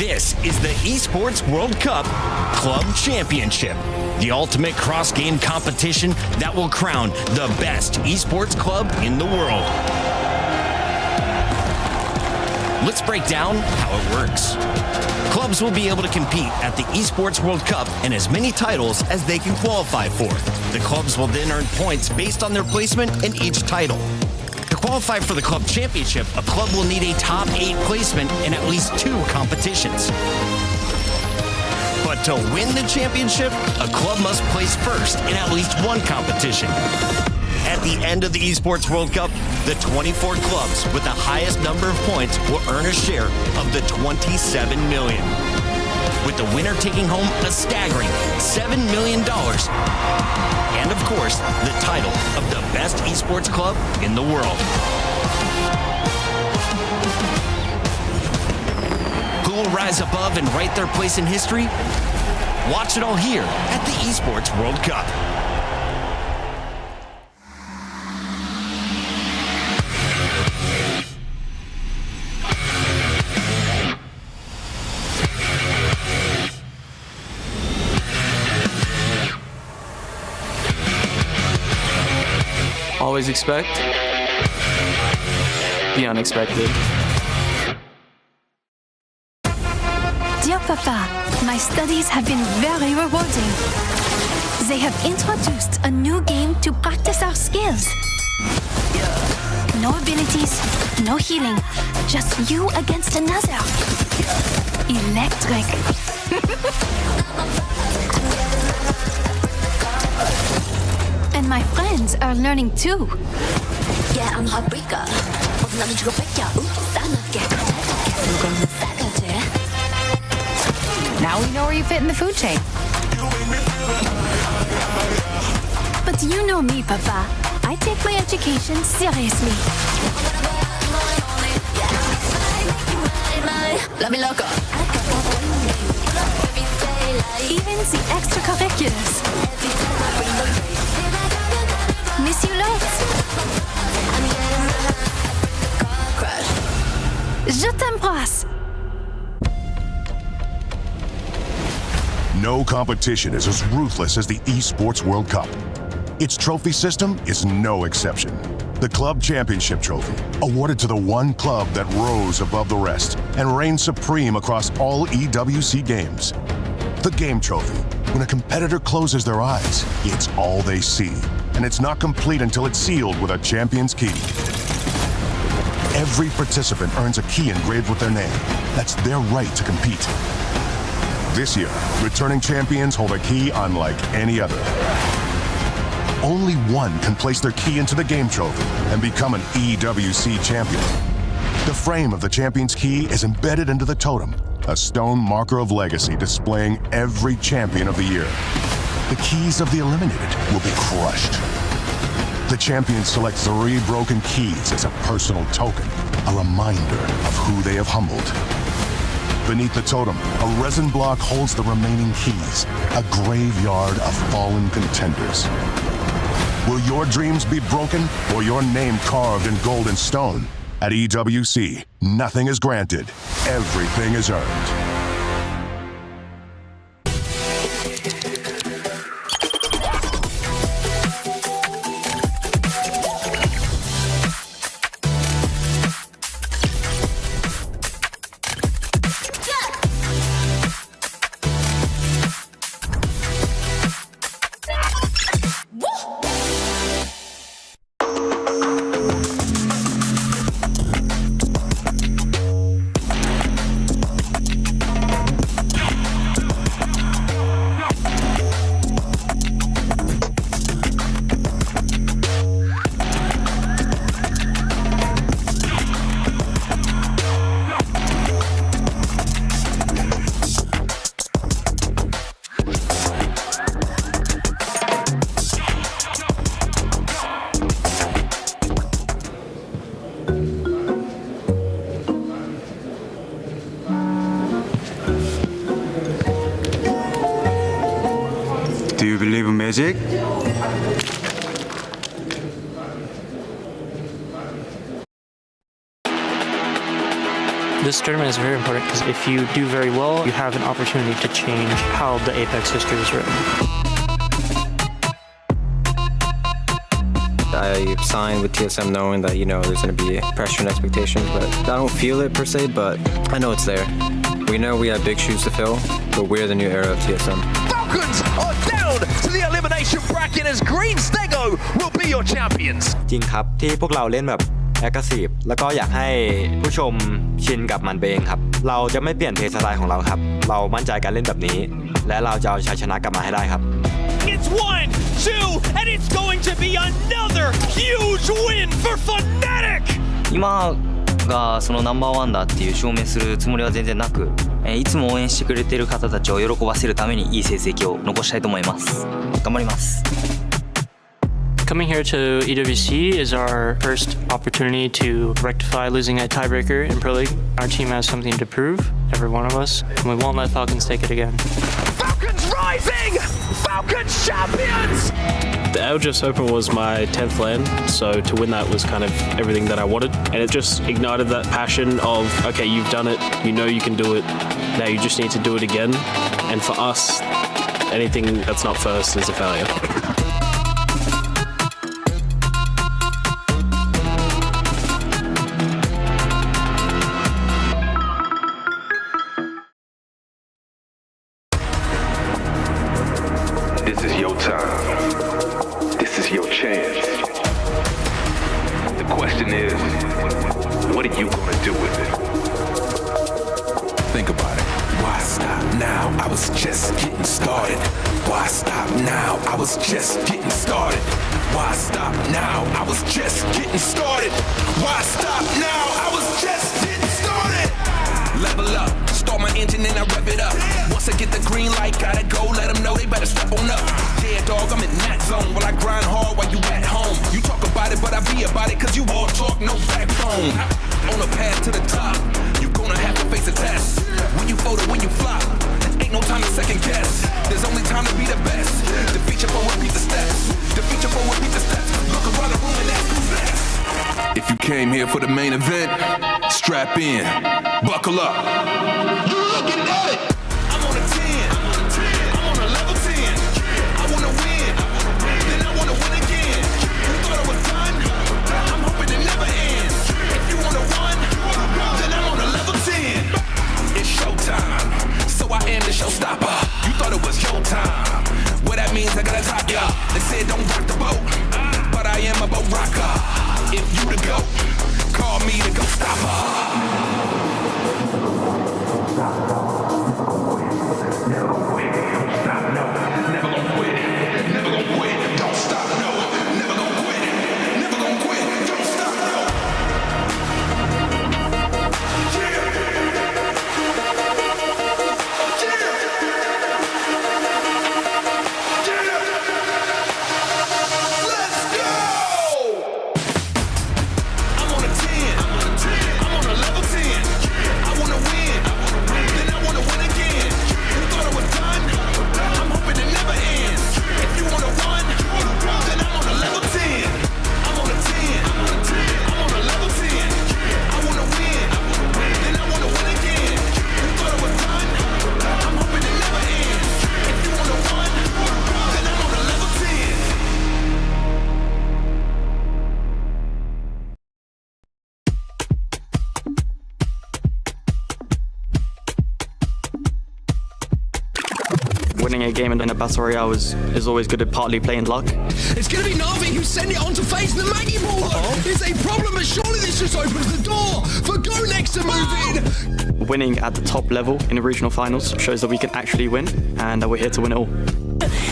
This is the Esports World Cup Club Championship, the ultimate cross-game competition that will crown the best esports club in the world. Let's break down how it works. Clubs will be able to compete at the Esports World Cup and as many titles as they can qualify for. The clubs will then earn points based on their placement in each title. To qualify for the club championship, a club will need a top 8 placement in at least 2 competitions. But to win the championship, a club must place first in at least 1 competition. At the end of the Esports World Cup, the 24 clubs with the highest number of points will earn a share of the $27 million, with the winner taking home a staggering $7 million. And of course, the title of the best esports club in the world. Who will rise above and write their place in history? Watch it all here at the Esports World Cup. Always expect the unexpected. Dear Papa, my studies have been very rewarding. They have introduced a new game to practice our skills. No abilities, no healing, just you against another. Electric. And my friends are learning too. Yeah, I'm heartbreaker. 나는 주고 뺏겨. 싸납게. 누구는 싸가지. Now we know where you fit in the food chain. But you know me, Papa. I take my education seriously. Let me loco. Even the extracurriculars. Miss you lots. Je t'embrasse. No competition is as ruthless as the Esports World Cup. Its trophy system is no exception. The Club Championship Trophy, awarded to the one club that rose above the rest and reigned supreme across all EWC games. The Game Trophy, when a competitor closes their eyes, it's all they see, and it's not complete until it's sealed with a champion's key. Every participant earns a key engraved with their name. That's their right to compete. This year, returning champions hold a key unlike any other. Only one can place their key into the Game Trophy and become an EWC champion. The frame of the champion's key is embedded into the totem, a stone marker of legacy displaying every champion of the year. The keys of the eliminated will be crushed. The champions select 3 broken keys as a personal token, a reminder of who they have humbled. Beneath the totem, a resin block holds the remaining keys, a graveyard of fallen contenders. Will your dreams be broken or your name carved in gold and stone? At EWC, nothing is granted, everything is earned. Do you believe in magic? The this tournament is very important because if you do very well, you have an opportunity to change how the Apex history is written. I signed with TSM knowing that, there's going to be pressure and expectations, but I don't feel it per se, but I know it's there. We know we have big shoes to fill, but we're the new era of TSM. Falcons are down to the elimination bracket as Green Stego will be your champions. จริงครับที่พวกเราเล่นแบบ aggressive แล้วก็อยากให้ผู้ชมชินกับมันเองครับเราจะไม่เปลี่ยนเพลย์สไตล์ของเราครับเรามั่นใจการเล่นแบบนี้และเราจะเอาชัยชนะกลับมาให้ได้ครับ It's 1, 2, and it's going to be another huge win for Fnatic! 今がそのナンバーワンだっていう証明するつもりは全然なく、いつも応援してくれている方たちを喜ばせるためにいい成績を残したいと思います。頑張ります。Coming here to EWC is our first opportunity to rectify losing that tiebreaker in Pro League. Our team has something to prove, every one of us, and we won't let Falcons take it again. Falcons rising! Falcons champions! The ALGS Open was my 10th LAN, so to win that was kind of everything that I wanted. And it just ignited that passion of, okay, you've done it, you can do it, now you just need to do it again. And for us, anything that's not first is a failure. This is your time. This is your chance. The question is, what are you gonna do with it? Think about it. Why stop now? I was just getting started. Why stop now? I was just getting started. Why stop now? I was just getting started. Why stop now? I was just getting started. Level up, start my engine and I rev it up. Once I get the green light, gotta go, let them know they better step on up. Yeah, dog, I'm in that zone while I grind hard while you at home. You talk about it, but I be about it, cause you all talk, no backbone. On the path to the top, you gonna have to face a test. When you fold it, when you flop, ain't no time to second guess. There's only time to be the best. Defeat your foe, repeat the steps. Defeat your foe, repeat the steps. Look around the room and ask who's next. If you came here for the main event, strap in, buckle up. You're looking at it. I'm on a 10. I'm on a level 10. I wanna win. Then I wanna win again. You thought I was done? I'm hoping it never ends. If you wanna win, then I'm on a level 10. It's showtime, so I am the showstopper. You thought it was your time. Well, that means I gotta top ya. They said don't rock the boat, but I am a boat rocker. If you the GOAT, call me the GOAT stopper. Never quit, don't stop, no. Never gonna quit, never gonna quit, don't stop, no. Never gonna quit, never gonna quit, don't stop, no. Let's go! I'm on a 10. I'm on a level 10. I wanna win. Then I wanna win again. You thought I was done? I'm hoping it never ends. If you wanna win, then I'm on a level 10. I'm on a 10. I'm on a level 10. I wanna win. Then I wanna win again. You thought I was done? I'm hoping it never ends. If you wanna win, then I'm on a level 10. Winning a game in a battle royale is always good at partly playing luck. It's going to be Navi who sent it on to face the Maggie Ball. It's a problem, but surely this just opens the door for Go Next to move in. Winning at the top level in the regional finals shows that we can actually win and that we're here to win it all.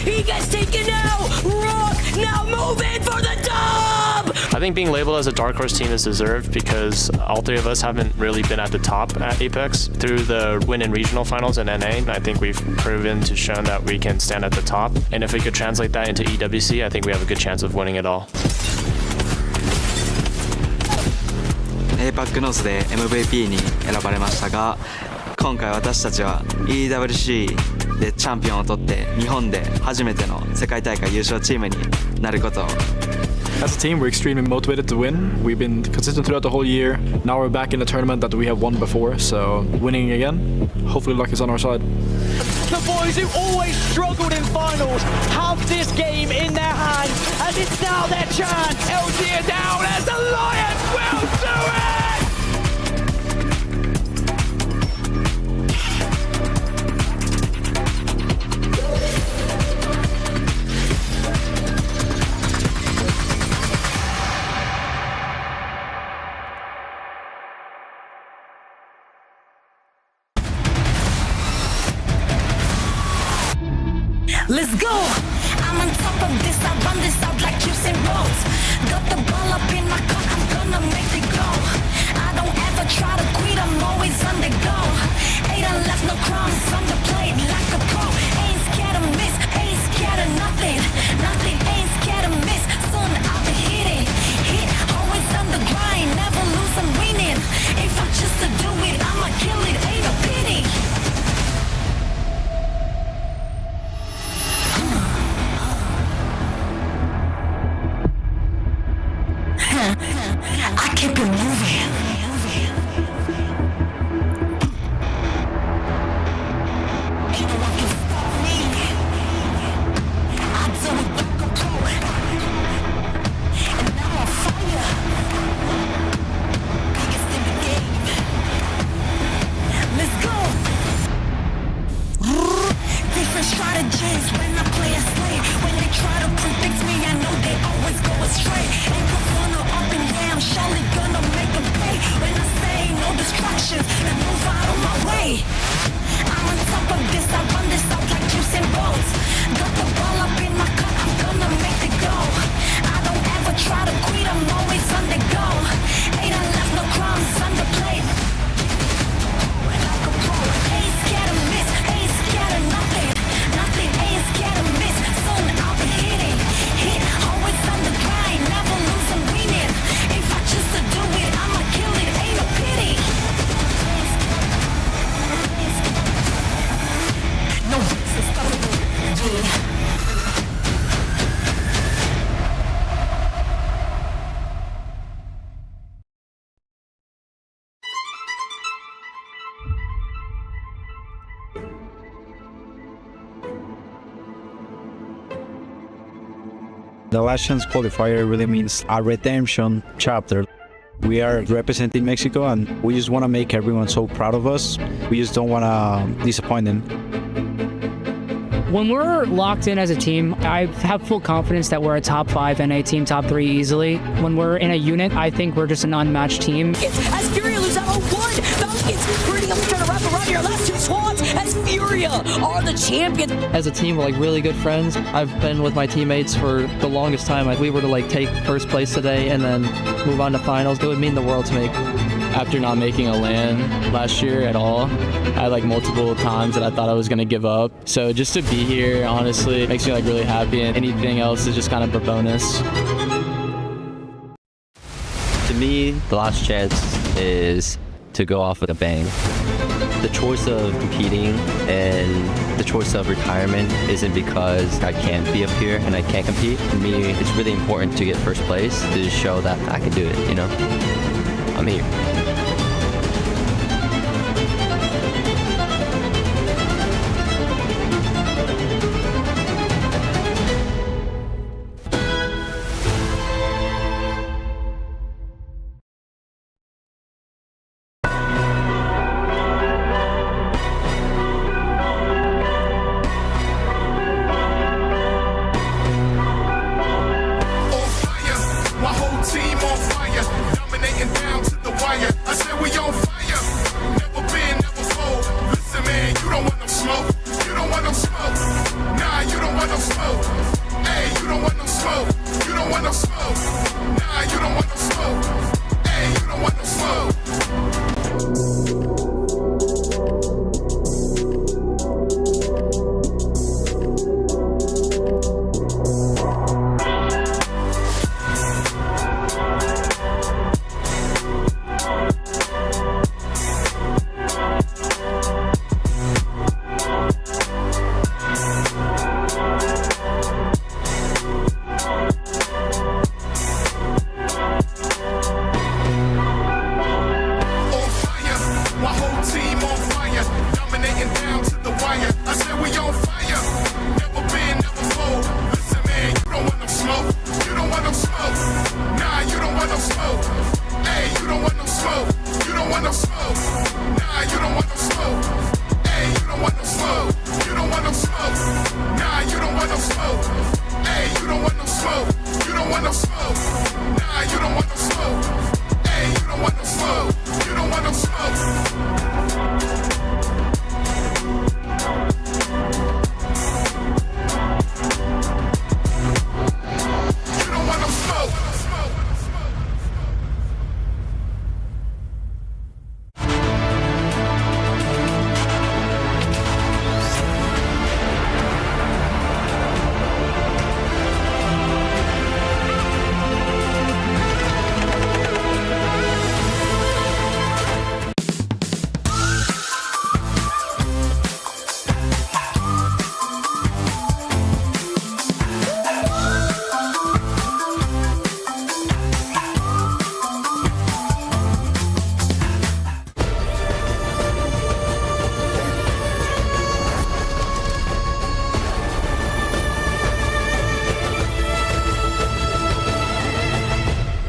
He gets taken out! Rock now move in for the dub! I think being labeled as a dark horse team is deserved because all three of us haven't really been at the top at Apex. Through the win in regional finals and NA, I think we've proven to show that we can stand at the top. And if we could translate that into EWC, I think we have a good chance of winning it all. APAC ノースで MVP に選ばれましたが、今回私たちは EWC でチャンピオンを取って日本で初めての世界大会優勝チームになることを。 As a team, we're extremely motivated to win. We've been consistent throughout the whole year. Now we're back in a tournament that we have won before, so winning again, hopefully luck is on our side. The boys who always struggled in finals have this game in their hands, and it's now their chance. LG are down as the Lions will do it! Let's go! I'm on top of this, I run this out like Usain Bolt. Got the ball up in my court, I'm gonna make it go. I don't ever try to quit, I'm always on the go. Ain't left no crumbs on the plate like a pro. Ain't scared of miss, ain't scared of nothing. Nothing, ain't scared of miss, soon I'll be hitting. Hit, always on the grind, never lose, I'm winning. If I choose to do it, I'ma kill it, ain't no pity. I keep it moving. Ain't no one can stop me. I do it like a pro. And now I'm fire. Biggest in the game. Let's go. Different strategies when I play a slave. When they try to predict me, I know they always go astray. Ain't no corner up and down, surely gonna make them pay. When I say no distractions, then move out of my way. I'm on top of this, I run this out like Usain Bolt. Got the ball up in my cup, I'm gonna make it go. I don't ever try to quit, I'm always on the go. Ain't left no crumbs on the plate. Like a pro, ain't scared of miss, ain't scared of nothing. Nothing, ain't scared of miss, soon I'll be hitting. Hit, always on the grind, never lose, I'm winning. If I choose to do it, I'ma kill it, ain't no pity. No it's unstoppable, yeah. The last chance qualifier really means a redemption chapter. We are representing Mexico and we just want to make everyone so proud of us. We just don't want to disappoint them. When we're locked in as a team, I have full confidence that we're a top 5 NA team, top 3 easily. When we're in a unit, I think we're just an unmatched team. As Furia loses out on 1, Falcons pretty up trying to wrap around your last 2 squads as Furia are the champions. As a team, we're like really good friends. I've been with my teammates for the longest time. If we were to like take first place today and then move on to finals, it would mean the world to me. After not making a LAN last year at all, I had like multiple times that I thought I was gonna give up. So just to be here, honestly, makes me like really happy, and anything else is just kind of a bonus. To me, the last chance is to go off with a bang. The choice of competing and the choice of retirement isn't because I can't be up here and I can't compete. For me, it's really important to get first place to show that I can do it, you know? I'm here. My whole team on fire, dominating down to the wire.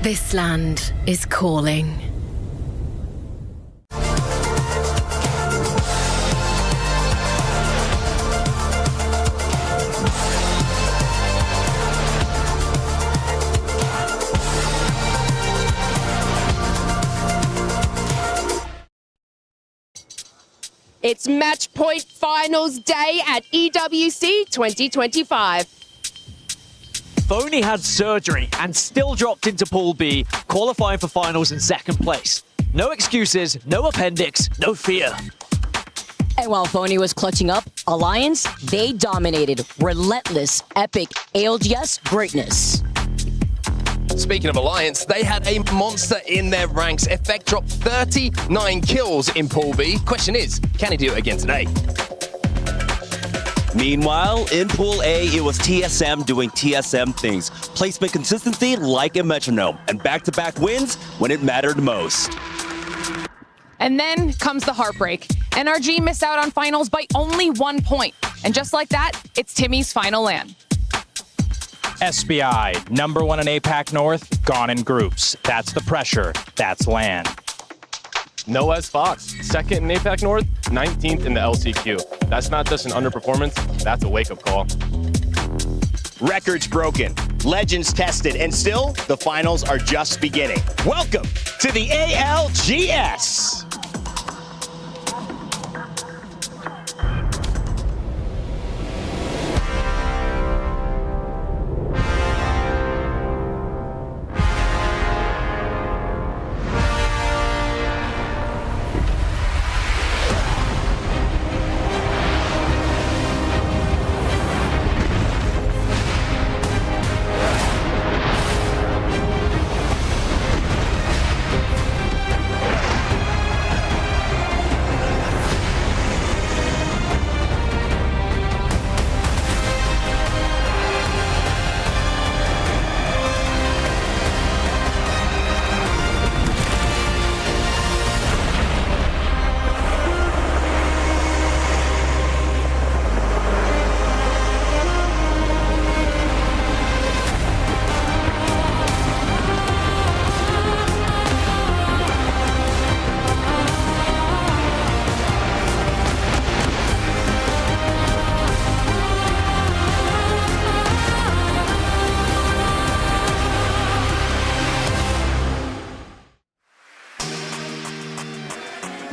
This land is calling. It's match point finals day at EWC 2025. Phony had surgery and still dropped into Pool B, qualifying for finals in second place. No excuses, no appendix, no fear. And while Phony was clutching up, Alliance, they dominated. Relentless, epic ALGS greatness. Speaking of Alliance, they had a monster in their ranks. Effect dropped 39 kills in Pool B. Question is, can he do it again today? Meanwhile, in Pool A, it was TSM doing TSM things. Placement consistency like a metronome, and back-to-back wins when it mattered most. And then comes the heartbreak. NRG missed out on finals by only 1 point. And just like that, it's Timmy's final LAN. SBI, #1 in APAC North, gone in groups. That's the pressure. That's LAN. No S Fox, 2nd in APAC North, 19th in the LCQ. That's not just an underperformance, that's a wake-up call. Records broken, legends tested, and still, the finals are just beginning. Welcome to the ALGS.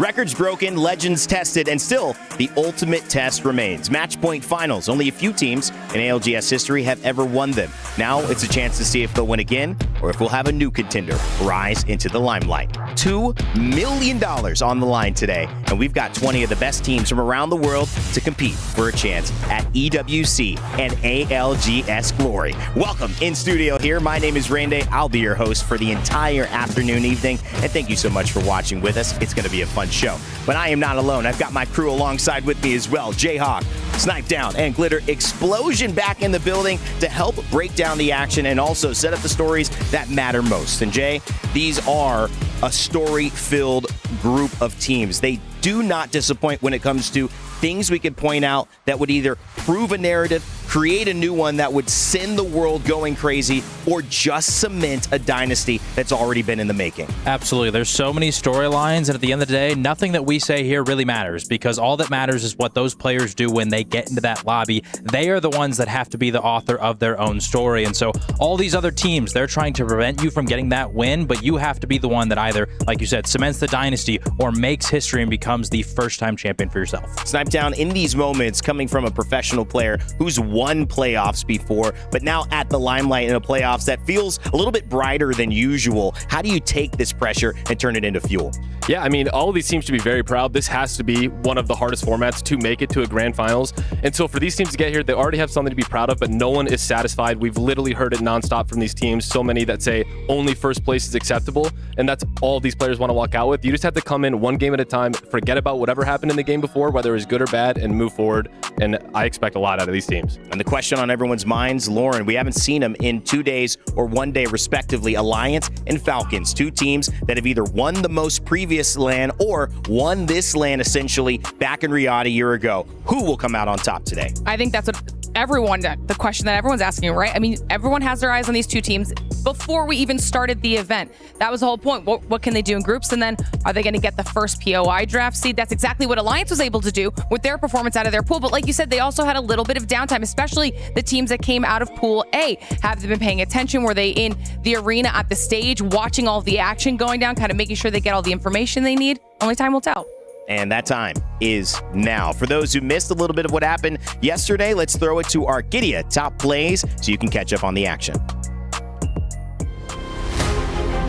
Records broken, legends tested, and still, the ultimate test remains. Match point finals. Only a few teams in ALGS history have ever won them. Now it's a chance to see if they'll win again, or if we'll have a new contender rise into the limelight. $2 million on the line today, and we've got 20 of the best teams from around the world to compete for a chance at EWC and ALGS glory. Welcome in studio here. My name is Randy. I'll be your host for the entire afternoon, evening, and thank you so much for watching with us. It's going to be a fun show. But I am not alone. I've got my crew alongside with me as well. Jayhawk, Snipe Down, and Glitter Explosion back in the building to help break down the action and also set up the stories that matter most. And Jay, these are a story-filled group of teams. They do not disappoint when it comes to things we could point out that would either prove a narrative, create a new one that would send the world going crazy, or just cement a dynasty that's already been in the making. Absolutely. There's so many storylines, and at the end of the day, nothing that we say here really matters, because all that matters is what those players do when they get into that lobby. They are the ones that have to be the author of their own story. And so all these other teams, they're trying to prevent you from getting that win, but you have to be the one that either, like you said, cements the dynasty or makes history and becomes the first-time champion for yourself. Snipe Down, in these moments, coming from a professional player who's won playoffs before, but now at the limelight in a playoffs that feels a little bit brighter than usual. How do you take this pressure and turn it into fuel? Yeah, I mean, all of these teams should be very proud. This has to be one of the hardest formats to make it to a grand finals. And so for these teams to get here, they already have something to be proud of, but no one is satisfied. We've literally heard it nonstop from these teams. So many that say only first place is acceptable. And that's all these players want to walk out with. You just have to come in one game at a time, forget about whatever happened in the game before, whether it was good or bad, and move forward. And I expect a lot out of these teams. And the question on everyone's minds, Lauren, we haven't seen them in 2 days or 1 day respectively. Alliance and Falcons, two teams that have either won the most previous LAN or won this LAN essentially back in Riyadh a year ago. Who will come out on top today? I think that's what everyone the question that everyone's asking, right? I mean, everyone has their eyes on these two teams before we even started the event. That was the whole point. What can they do in groups? And then are they going to get the first POI draft seed? That's exactly what Alliance was able to do with their performance out of their pool. But like you said, they also had a little bit of downtime, especially the teams that came out of Pool A. Have they been paying attention? Were they in the arena at the stage, watching all of the action going down, kind of making sure they get all the information they need? Only time will tell. And that time is now. For those who missed a little bit of what happened yesterday, let's throw it to Arcadia Top Plays so you can catch up on the action.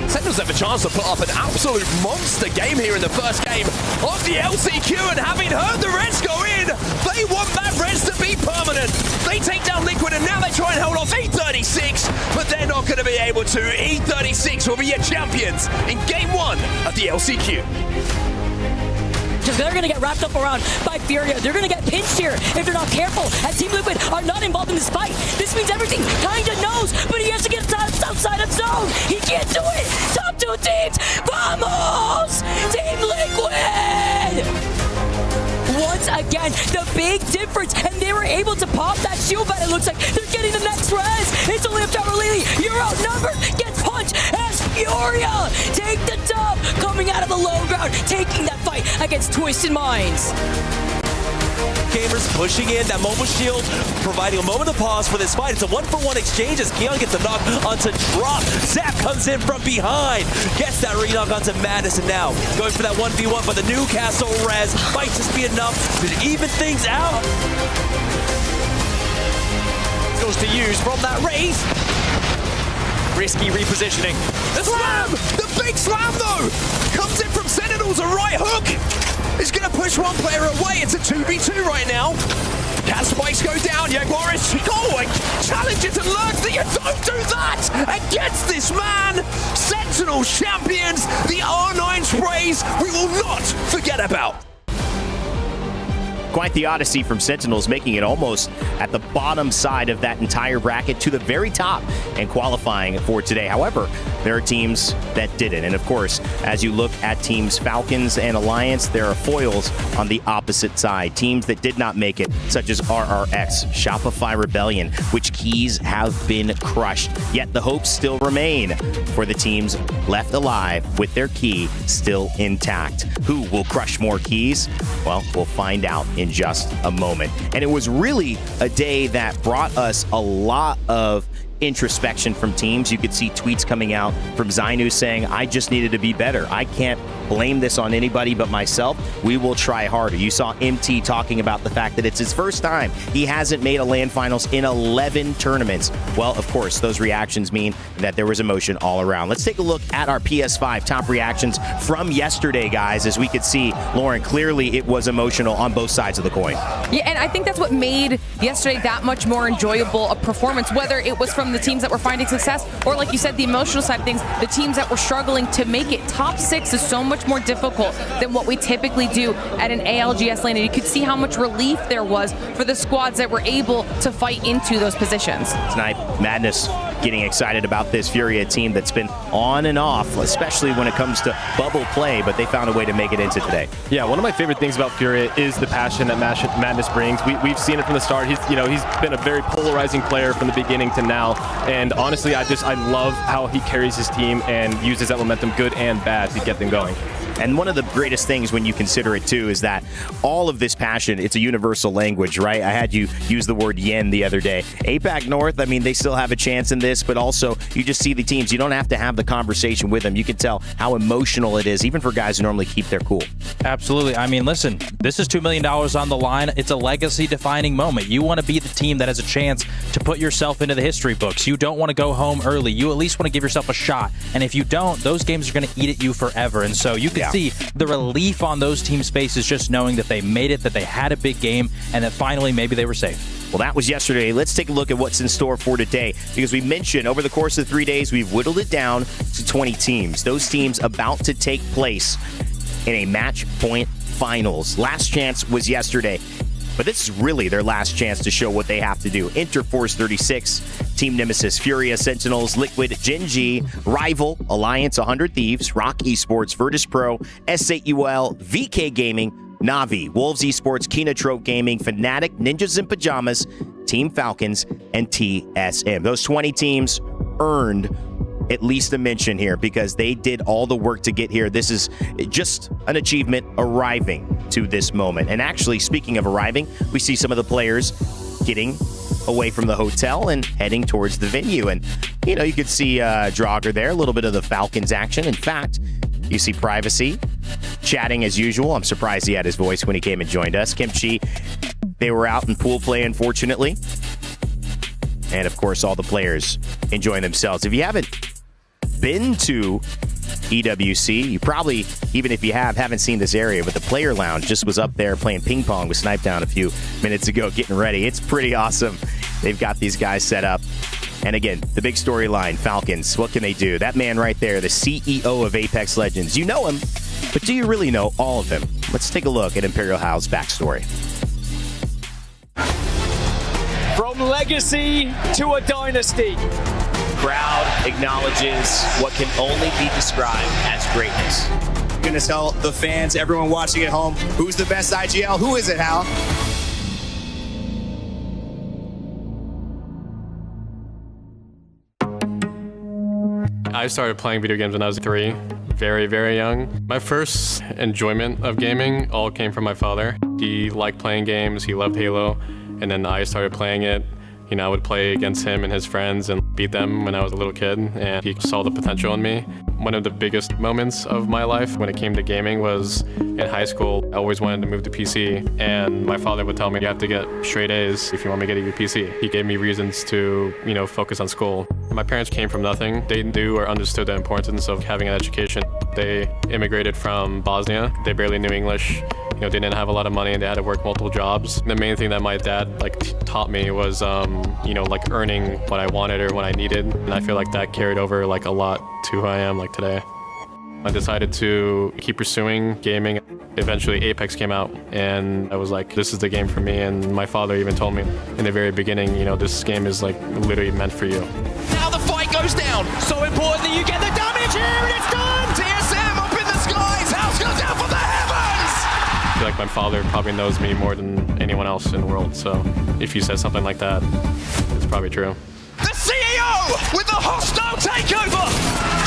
Sentinels have a chance to put up an absolute monster game here in the first game of the LCQ, and having heard the Reds go in, they want that Reds to be permanent. They take down Liquid, and now they try and hold off E36, but they're not going to be able to. E36 will be your champions in game 1 of the LCQ. They're going to get wrapped up around by Furia. They're going to get pinched here if they're not careful, as Team Liquid are not involved in this fight. This means everything kind of knows, but he has to get outside of zone. He can't do it. Top 2 teams. Vamos! Team Liquid! Once again, the big difference, and they were able to pop that shield, but it looks like they're getting the next res. It's only up to Lily. You're outnumbered. Gets punched as Furia take the dub, coming out of the low ground, taking that fight against Twisted Minds. Gamers pushing in that mobile shield, providing a moment of pause for this fight. It's a 1-for-1 exchange as Keon gets the knock onto Drop. Zap comes in from behind, gets that re-knock onto Madness, and now going for that 1v1, but the Newcastle res might just be enough to even things out. Goes to use from that raise. Risky repositioning. The slam! The big slam though! Comes in from Sentinels, a right hook! It's gonna push one player away. It's a 2v2 right now. Cat spikes go down. Jaguar is going. Challenge it to lurk. You don't do that against this man. Sentinel champions. The R9 sprays we will not forget about. Quite the odyssey from Sentinels, making it almost at the bottom side of that entire bracket to the very top and qualifying for today. However, there are teams that didn't. And of course, as you look at teams Falcons and Alliance, there are foils on the opposite side. Teams that did not make it, such as RRX, Shopify Rebellion, which keys have been crushed. Yet the hopes still remain for the teams left alive with their key still intact. Who will crush more keys? Well, we'll find out in just a moment. And it was really a day that brought us a lot of introspection from teams. You could see tweets coming out from Zainu saying, I just needed to be better. I can't blame this on anybody but myself. We will try harder. You saw MT talking about the fact that it's his first time. He hasn't made a LAN finals in 11 tournaments. Well, of course, those reactions mean that there was emotion all around. Let's take a look at our PS5 top reactions from yesterday, guys. As we could see, Lauren, clearly it was emotional on both sides of the coin. Yeah, and I think that's what made yesterday that much more enjoyable a performance, whether it was from the teams that were finding success or, like you said, the emotional side of things, the teams that were struggling to make it. Top 6 is so much more difficult than what we typically do at an ALGS lane, and you could see how much relief there was for the squads that were able to fight into those positions. Tonight, Madness getting excited about this Furia team that's been on and off, especially when it comes to bubble play, but they found a way to make it into today. Yeah, one of my favorite things about Furia is the passion that Madness brings. We've seen it from the start. He's been a very polarizing player from the beginning to now, and honestly, I love how he carries his team and uses that momentum, good and bad, to get them going. And one of the greatest things when you consider it too is that all of this passion, it's a universal language, right? I had you use the word yen the other day. APAC North, I mean, they still have a chance in this, but also you just see the teams. You don't have to have the conversation with them. You can tell how emotional it is, even for guys who normally keep their cool. Absolutely. I mean, listen, this is $2 million on the line. It's a legacy-defining moment. You want to be the team that has a chance to put yourself into the history books. You don't want to go home early. You at least want to give yourself a shot. And if you don't, those games are going to eat at you forever. And so you can see the relief on those teams' faces just knowing that they made it, that they had a big game, and that finally maybe they were safe. Well, that was yesterday. Let's take a look at what's in store for today, because we mentioned over the course of 3 days, we've whittled it down to 20 teams. Those teams about to take place in a match point finals. Last chance was yesterday, but this is really their last chance to show what they have to do. Interforce 36, Team Nemesis, Furia, Sentinels, Liquid, Gen G, Rival, Alliance, 100 Thieves, Rock Esports, Virtus Pro, S8UL, VK Gaming, Navi, Wolves Esports, Kinotrope Gaming, Fnatic, Ninjas in Pajamas, Team Falcons and TSM. Those 20 teams earned at least a mention here because they did all the work to get here. This is just an achievement arriving to this moment. And actually, speaking of arriving, we see some of the players getting away from the hotel and heading towards the venue. And, you know, you could see Draugr there, a little bit of the Falcons action. In fact, you see Privacy chatting as usual. I'm surprised he had his voice when he came and joined us. Kimchi, they were out in pool play, unfortunately. And, of course, all the players enjoying themselves. If you haven't been to EWC, you probably, even if you haven't seen this area, but the player lounge just was up there playing ping pong with Snipe Down a few minutes ago, getting ready. It's pretty awesome. They've got these guys set up. And again, the big storyline, Falcons, what can they do? That man right there, the CEO of Apex Legends, you know him, but do you really know all of him? Let's take a look at ImperialHal's backstory. From legacy to a dynasty. Crowd acknowledges what can only be described as greatness. I'm going to tell the fans, everyone watching at home, who's the best IGL? Who is it, Hal? I started playing video games when I was 3, very, very young. My first enjoyment of gaming all came from my father. He liked playing games, he loved Halo, and then I started playing it. You know, I would play against him and his friends and beat them when I was a little kid, and he saw the potential in me. One of the biggest moments of my life when it came to gaming was in high school. I always wanted to move to PC, and my father would tell me, you have to get straight A's if you want me to get a PC. He gave me reasons to, you know, focus on school. My parents came from nothing. They knew or understood the importance of having an education. They immigrated from Bosnia. They barely knew English. You know, they didn't have a lot of money and they had to work multiple jobs. The main thing that my dad taught me was, you know, earning what I wanted or what I needed. And I feel like that carried over a lot to who I am today. I decided to keep pursuing gaming. Eventually Apex came out and I was like, this is the game for me. And my father even told me in the very beginning, you know, this game is literally meant for you. Now the fight goes down. So important that you get the damage here, and it's done! TSM up in the skies. House goes down for the heavens. I feel like my father probably knows me more than anyone else in the world. So if he says something like that, it's probably true. The CEO with the hostile takeover.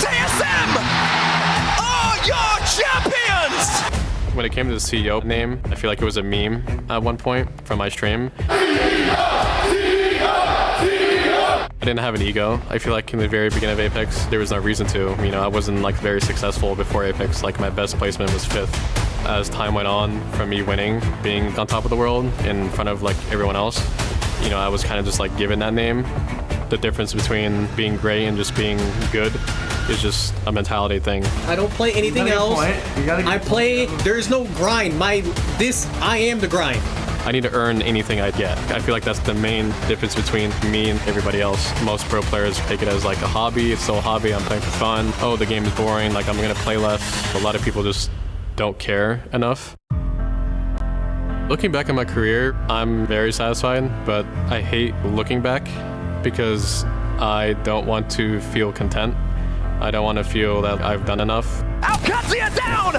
TSM are your champions. When it came to the CEO name, I feel like it was a meme at one point from my stream. I didn't have an ego. I feel like in the very beginning of Apex, there was no reason to. You know, I wasn't very successful before Apex. My best placement was 5th. As time went on, from me winning, being on top of the world in front of everyone else, you know, I was kind of just given that name. The difference between being great and just being good is just a mentality thing. I don't play anything else. I play, there's no grind. I am the grind. I need to earn anything I get. I feel like that's the main difference between me and everybody else. Most pro players take it as a hobby. It's still a hobby. I'm playing for fun. Oh, the game is boring. I'm going to play less. A lot of people just don't care enough. Looking back at my career, I'm very satisfied, but I hate looking back because I don't want to feel content. I don't want to feel that I've done enough. Alcazia down!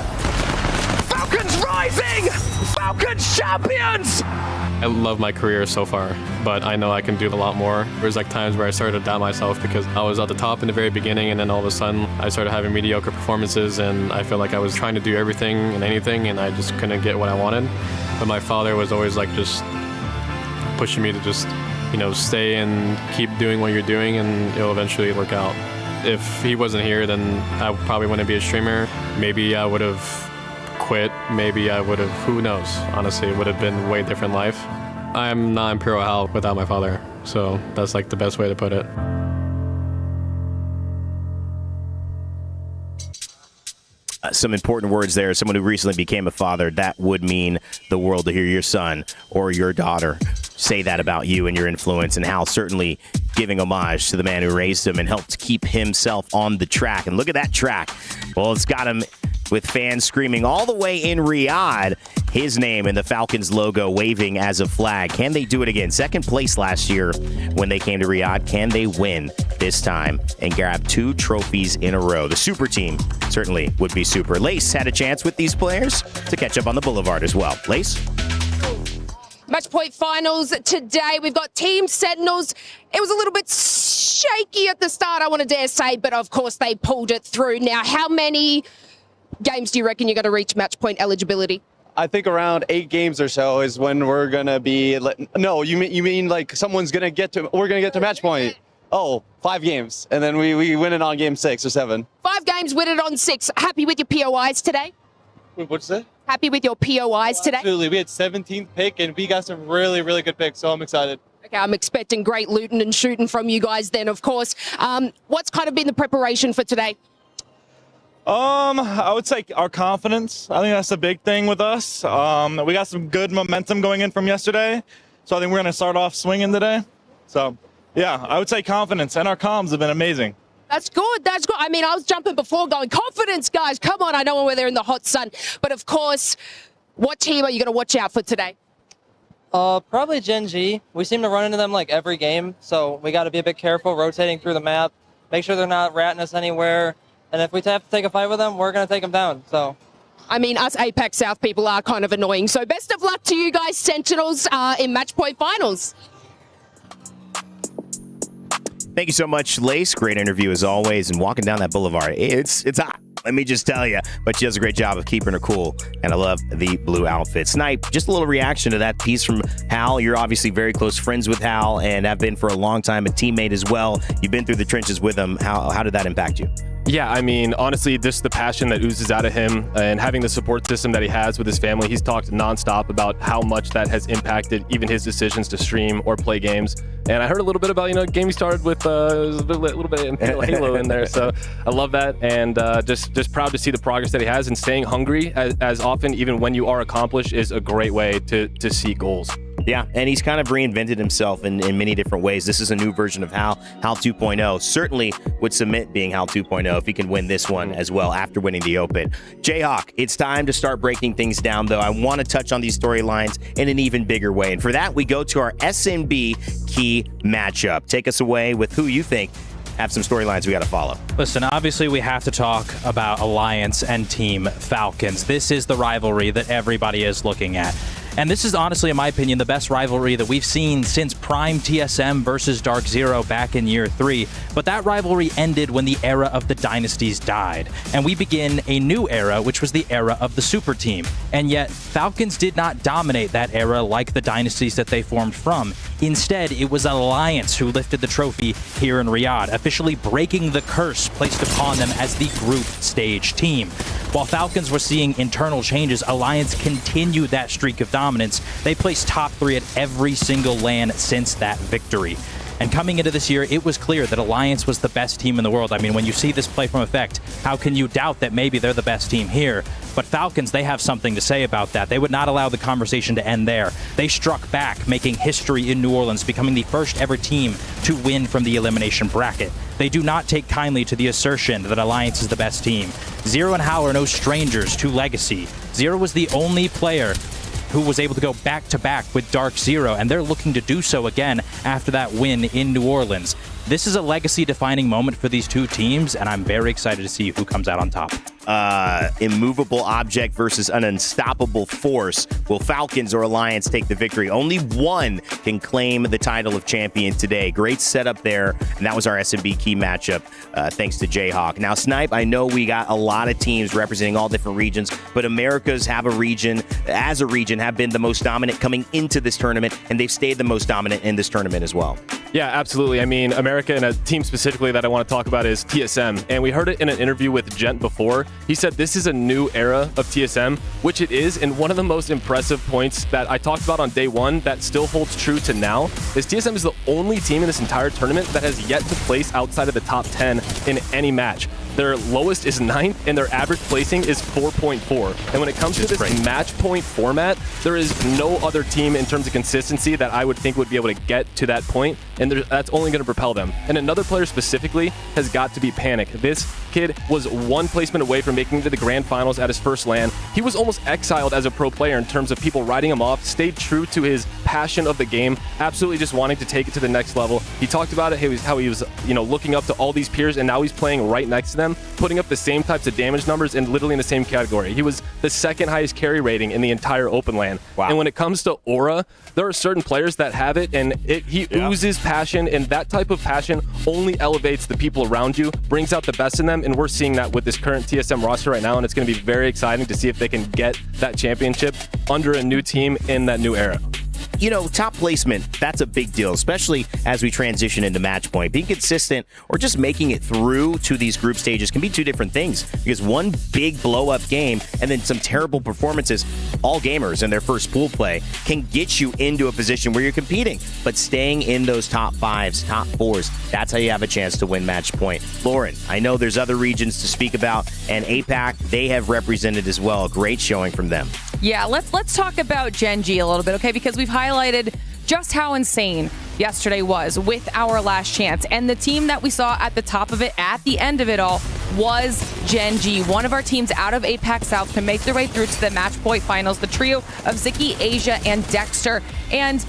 Falcons rising! Falcons champions! I love my career so far, but I know I can do a lot more. There's times where I started to doubt myself because I was at the top in the very beginning, and then all of a sudden I started having mediocre performances, and I feel like I was trying to do everything and anything, and I just couldn't get what I wanted. But my father was always just pushing me to just, you know, stay and keep doing what you're doing, and it'll eventually work out. If he wasn't here, then I probably wouldn't be a streamer. Maybe I would have quit. Maybe I would have, who knows? Honestly, it would have been a way different life. I'm not ImperialHal without my father, so that's the best way to put it. Some important words there. Someone who recently became a father, that would mean the world to hear your son or your daughter say that about you and your influence. And Hal certainly giving homage to the man who raised him and helped keep himself on the track. And look at that track. Well, it's got him with fans screaming all the way in Riyadh, his name and the Falcons logo waving as a flag. Can they do it again? Second place last year when they came to Riyadh. Can they win this time and grab 2 trophies in a row? The super team certainly would be super. Lace had a chance with these players to catch up on the boulevard as well. Lace? Match point finals today. We've got Team Sentinels. It was a little bit shaky at the start, I want to dare say, but of course they pulled it through. Now, how many games do you reckon you're going to reach match point eligibility? I think around 8 games or so is when we're going to be... No, you mean like someone's going to get to... We're going to get to match point. Oh, 5 games. And then we win it on game 6 or 7. 5 games, win it on 6. Happy with your POIs today? What's that? Happy with your POIs today? Absolutely. We had 17th pick, and we got some really, really good picks, so I'm excited. Okay, I'm expecting great looting and shooting from you guys then, of course. What's kind of been the preparation for today? I would say our confidence. I think that's a big thing with us. We got some good momentum going in from yesterday, so I think we're going to start off swinging today. So, yeah, I would say confidence, and our comms have been amazing. That's good. That's good. I mean, I was jumping before going, confidence, guys. Come on. I know we're there in the hot sun. But, of course, what team are you going to watch out for today? Probably Gen G. We seem to run into them like every game, so we got to be a bit careful rotating through the map, make sure they're not ratting us anywhere. And if we have to take a fight with them, we're going to take them down. So, I mean, us Apex South people are kind of annoying. So best of luck to you guys, Sentinels, in match point finals. Thank you so much, Lace. Great interview as always. And walking down that boulevard, it's hot. Let me just tell you. But she does a great job of keeping her cool. And I love the blue outfit. Snipe, just a little reaction to that piece from Hal. You're obviously very close friends with Hal and have been for a long time, a teammate as well. You've been through the trenches with him. How did that impact you? Yeah, I mean, honestly, just the passion that oozes out of him and having the support system that he has with his family. He's talked nonstop about how much that has impacted even his decisions to stream or play games. And I heard a little bit about, a game he started with a little bit of Imperial Halo in there. So I love that. And just proud to see the progress that he has, and staying hungry as often, even when you are accomplished, is a great way to see goals. Yeah, and he's kind of reinvented himself in many different ways. This is a new version of Hal 2.0. Certainly would submit being Hal 2.0 if he can win this one as well after winning the Open. Jayhawk, it's time to start breaking things down, though. I want to touch on these storylines in an even bigger way. And for that, we go to our SMB key matchup. Take us away with who you think have some storylines we got to follow. Listen, obviously we have to talk about Alliance and Team Falcons. This is the rivalry that everybody is looking at. And this is honestly, in my opinion, the best rivalry that we've seen since Prime TSM versus Dark Zero back in Year 3. But that rivalry ended when the era of the dynasties died. And we begin a new era, which was the era of the Super Team. And yet, Falcons did not dominate that era like the dynasties that they formed from. Instead, it was Alliance who lifted the trophy here in Riyadh, officially breaking the curse placed upon them as the group stage team. While Falcons were seeing internal changes, Alliance continued that streak of dominance. They placed top 3 at every single LAN since that victory. And coming into this year, it was clear that Alliance was the best team in the world. I mean, when you see this play from Effect, how can you doubt that maybe they're the best team here? But Falcons, they have something to say about that. They would not allow the conversation to end there. They struck back, making history in New Orleans, becoming the first ever team to win from the elimination bracket. They do not take kindly to the assertion that Alliance is the best team. Zero and Hal are no strangers to Legacy. Zero was the only player who was able to go back-to-back with Dark Zero, and they're looking to do so again after that win in New Orleans. This is a legacy-defining moment for these two teams, and I'm very excited to see who comes out on top. Immovable object versus an unstoppable force. Will Falcons or Alliance take the victory? Only one can claim the title of champion today. Great setup there, and that was our SMB key matchup, thanks to Jayhawk. Now, Snipe, I know we got a lot of teams representing all different regions, but Americas have have been the most dominant coming into this tournament, and they've stayed the most dominant in this tournament as well. Yeah, absolutely. I mean, America, and a team specifically that I want to talk about is TSM. And we heard it in an interview with Gent before. He said this is a new era of TSM, which it is. And one of the most impressive points that I talked about on day one that still holds true to now is TSM is the only team in this entire tournament that has yet to place outside of the top 10 in any match. Their lowest is 9th, and their average placing is 4.4. And when it comes to this match point format, there is no other team in terms of consistency that I would think would be able to get to that point, and that's only going to propel them. And another player specifically has got to be Panic. This kid was one placement away from making it to the grand finals at his first LAN. He was almost exiled as a pro player in terms of people writing him off, stayed true to his passion of the game, absolutely just wanting to take it to the next level. He talked about it, how he was looking up to all these peers, and now he's playing right next to them, putting up the same types of damage numbers and literally in the same category. He was the second highest carry rating in the entire open land. Wow. And when it comes to aura, there are certain players that have it, and he oozes passion, and that type of passion only elevates the people around you, brings out the best in them, and we're seeing that with this current TSM roster right now, and it's going to be very exciting to see if they can get that championship under a new team in that new era. You know, top placement, that's a big deal, especially as we transition into match point. Being consistent or just making it through to these group stages can be two different things, because one big blow-up game and then some terrible performances, all gamers in their first pool play, can get you into a position where you're competing. But staying in those top fives, top fours, that's how you have a chance to win match point. Lauren, I know there's other regions to speak about, and APAC, they have represented as well. A great showing from them. Yeah, let's talk about Gen G a little bit, okay? Because we've highlighted just how insane yesterday was with our last chance. And the team that we saw at the top of it, at the end of it all, was Gen G. One of our teams out of APAC South can make their way through to the match point finals. The trio of Ziki, Asia, and Dexter. And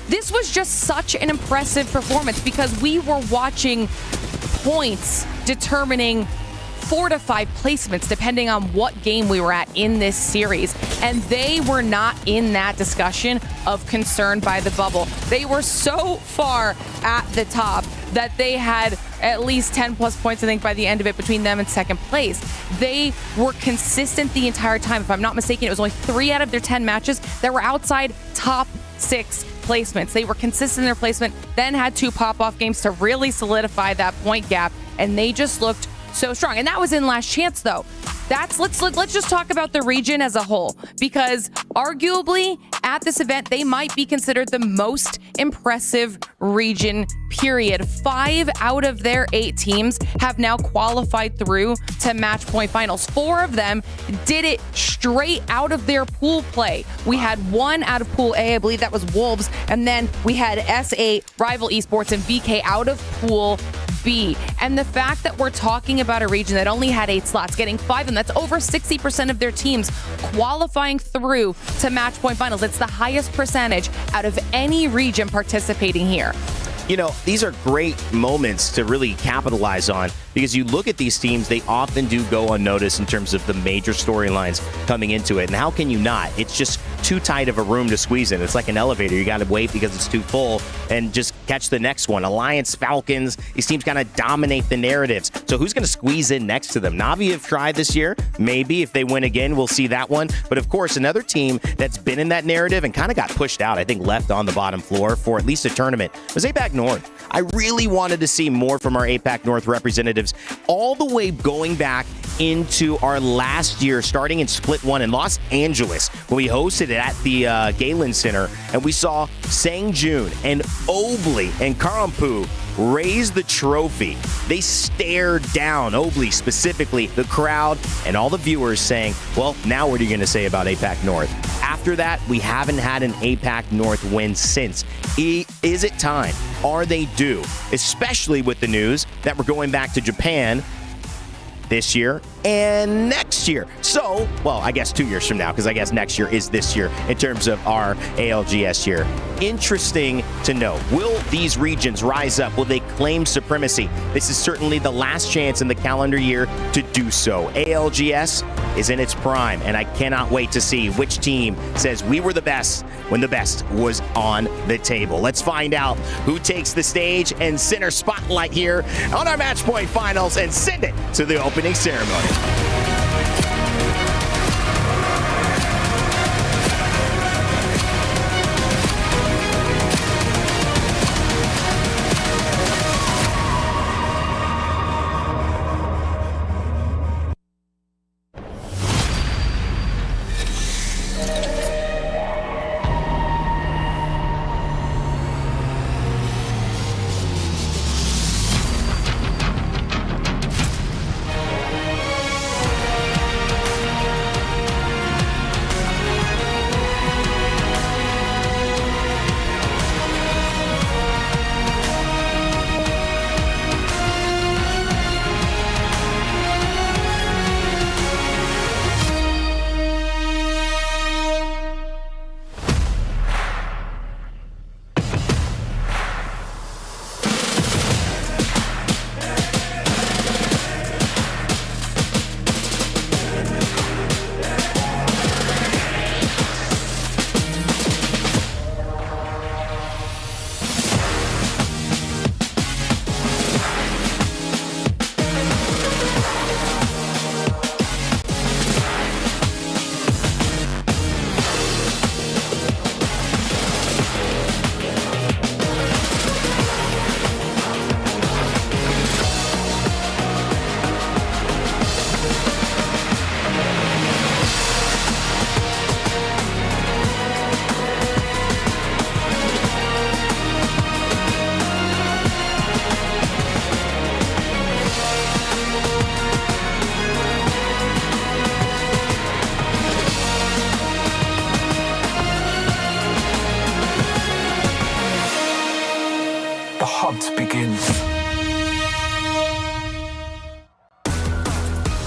this was just such an impressive performance because we were watching points determining 4 to 5 placements depending on what game we were at in this series, and they were not in that discussion of concern by the bubble. They were so far at the top that they had at least 10 plus points, I think, by the end of it between them and second place. They were consistent the entire time. If I'm not mistaken, it was only 3 out of their 10 matches that were outside top 6 placements. They were consistent in their placement, then had 2 pop-off games to really solidify that point gap, and they just looked so strong. And that was in last chance, though. Let's just talk about the region as a whole, because arguably at this event they might be considered the most impressive region, period. 5 out of their 8 teams have now qualified through to match point finals. 4 of them did it straight out of their pool play. We had 1 out of pool A, I believe that was Wolves, and then we had SA, Rival Esports, and VK out of pool B. And the fact that we're talking about a region that only had 8 slots, getting 5 of them, that's over 60% of their teams qualifying through to match point finals. It's the highest percentage out of any region participating here. You know, these are great moments to really capitalize on, because you look at these teams, they often do go unnoticed in terms of the major storylines coming into it. And how can you not? It's just too tight of a room to squeeze in. It's like an elevator. You got to wait because it's too full and just catch the next one. Alliance, Falcons, these teams kind of dominate the narratives. So who's going to squeeze in next to them? Navi have tried this year. Maybe if they win again, we'll see that one. But of course, another team that's been in that narrative and kind of got pushed out, I think left on the bottom floor for at least a tournament, was APAC North. I really wanted to see more from our APAC North representatives, all the way going back into our last year, starting in Split 1 in Los Angeles, when we hosted it at the Galen Center, and we saw Sang Jun and Obli and Karampu raise the trophy. They stared down, Obli specifically, the crowd, and all the viewers saying, well, now what are you going to say about APAC North? After that, we haven't had an APAC North win since. Is it time? Are they due? Especially with the news that we're going back to Japan this year and next year. So, well, I guess 2 years from now, because I guess next year is this year in terms of our ALGS year. Interesting to know. Will these regions rise up? Will they claim supremacy? This is certainly the last chance in the calendar year to do so. ALGS is in its prime, and I cannot wait to see which team says we were the best when the best was on the table. Let's find out who takes the stage and center spotlight here on our match point finals and send it to the opening ceremony.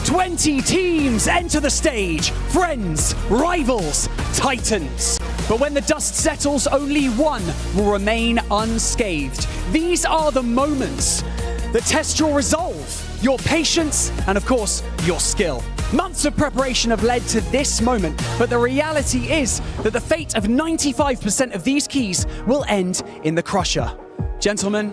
20 teams enter the stage. Friends, rivals, titans. But when the dust settles, only one will remain unscathed. These are the moments that test your resolve, your patience, and of course, your skill. Months of preparation have led to this moment, but the reality is that the fate of 95% of these keys will end in the crusher. Gentlemen,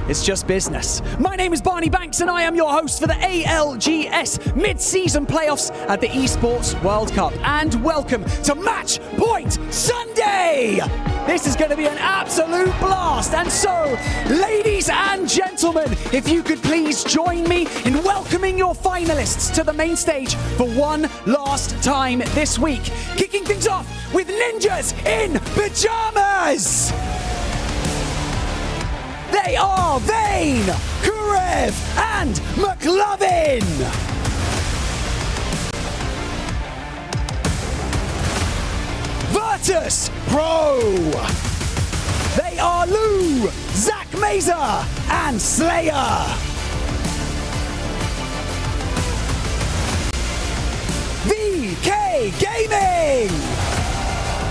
it's just business. My name is Barney Banks and I am your host for the ALGS Midseason Playoffs at the Esports World Cup. And welcome to Match Point Sunday! This is going to be an absolute blast. And so, ladies and gentlemen, if you could please join me in welcoming your finalists to the main stage for one last time this week. Kicking things off with ninjas in pajamas! They are Vayne, Kurev, and McLovin. Virtus Pro. They are Lou, Zach Mazer, and Slayer. VK Gaming.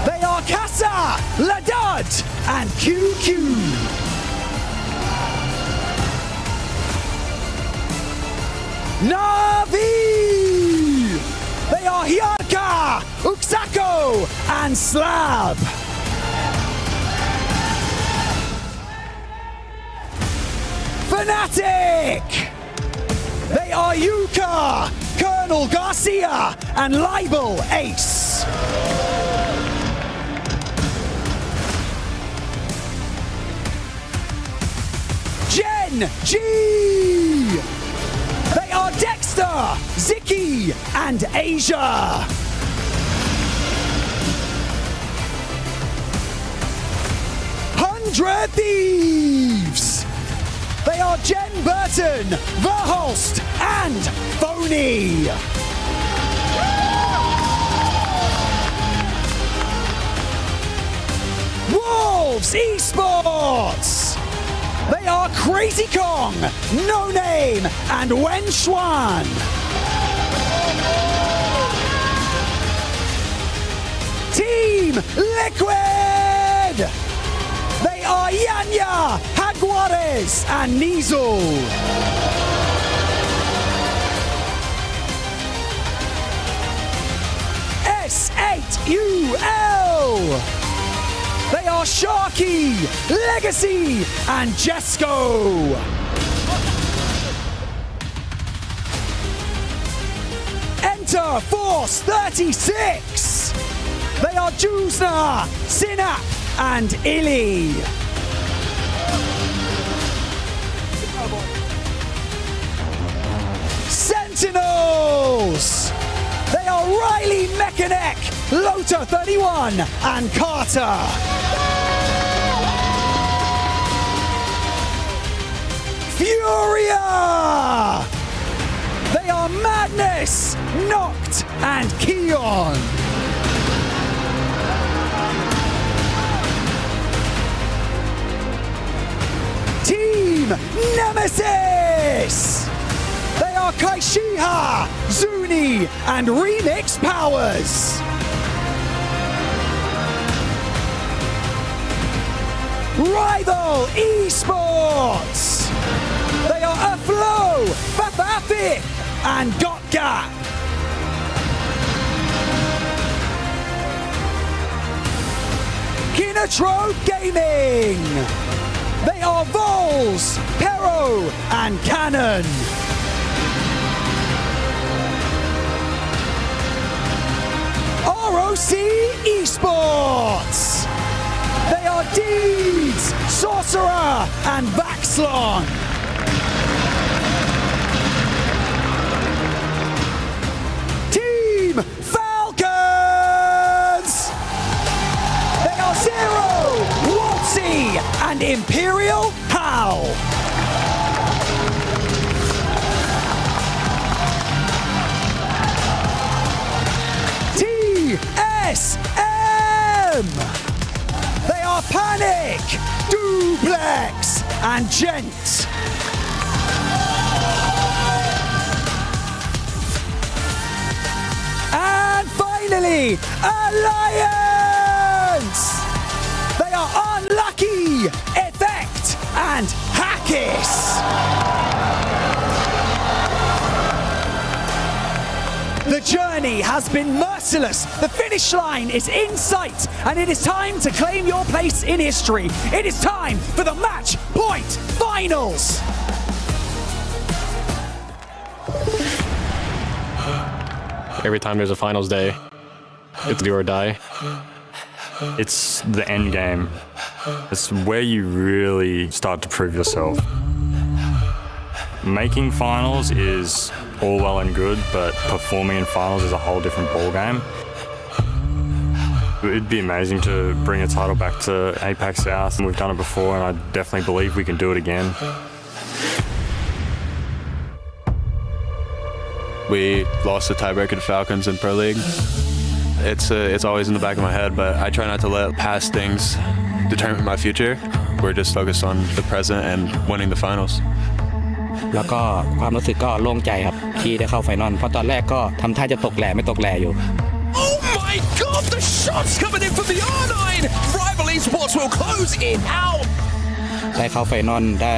They are Kassa, Ladud, and QQ. Navi! They are Hyarka, Uksako, and Slab. Fnatic! They are Yuka, Colonel Garcia, and Libel Ace. Gen G! They are Dexter, Ziki, and Asia. Hundred Thieves. They are Jen Burton, Verholst, and Phony. Wolves Esports. They are Crazy Kong, No Name, and Wen Xuan. Team Liquid! They are Yanya, Jaguares, and Nizel. S8UL! They are Sharky, Legacy, and Jesco. Enter Force 36. They are Juzna, Sinap, and Illy. Sentinels. They are Riley Mekanek, Lota 31, and Carter. Furia! They are Madness, Noct, and Keon. Team Nemesis! They are Kaishiha, Zuni, and Remix Powers. Rival Esports. They are Aflo, Fafafi, and Gotgap. Kinotrope Gaming. They are Vols, Pero, and Cannon. ROC Esports. They are Deeds, Sorcerer, and Baxlon. Team Falcons. They are Zero, Waltzy, and ImperialHal. TSM. They are Panic, Duplex, and Gent. the Alliance! They are unlucky, Effect and Hackis! The journey has been merciless. The finish line is in sight, and it is time to claim your place in history. It is time for the Match Point Finals. Every time there's a finals day, it's do or die. It's the end game. It's where you really start to prove yourself. Making finals is all well and good, but performing in finals is a whole different ballgame. It'd be amazing to bring a title back to APAC South. We've done it before, and I definitely believe we can do it again. We lost the tiebreaker to Falcons in Pro League. It's always in the back of my head, but I try not to let past things determine my future. We're just focused on the present and winning the finals. แล้วก็ความรู้สึกก็โล่งใจครับที่ได้เข้าไฟนอลเพราะตอนแรกก็ทำท่าจะตกแหล่ไม่ตกแหล่อยู่ Oh my god, the shots coming in from the R9! Rival Esports will close it out! ได้เข้าไฟนอลได้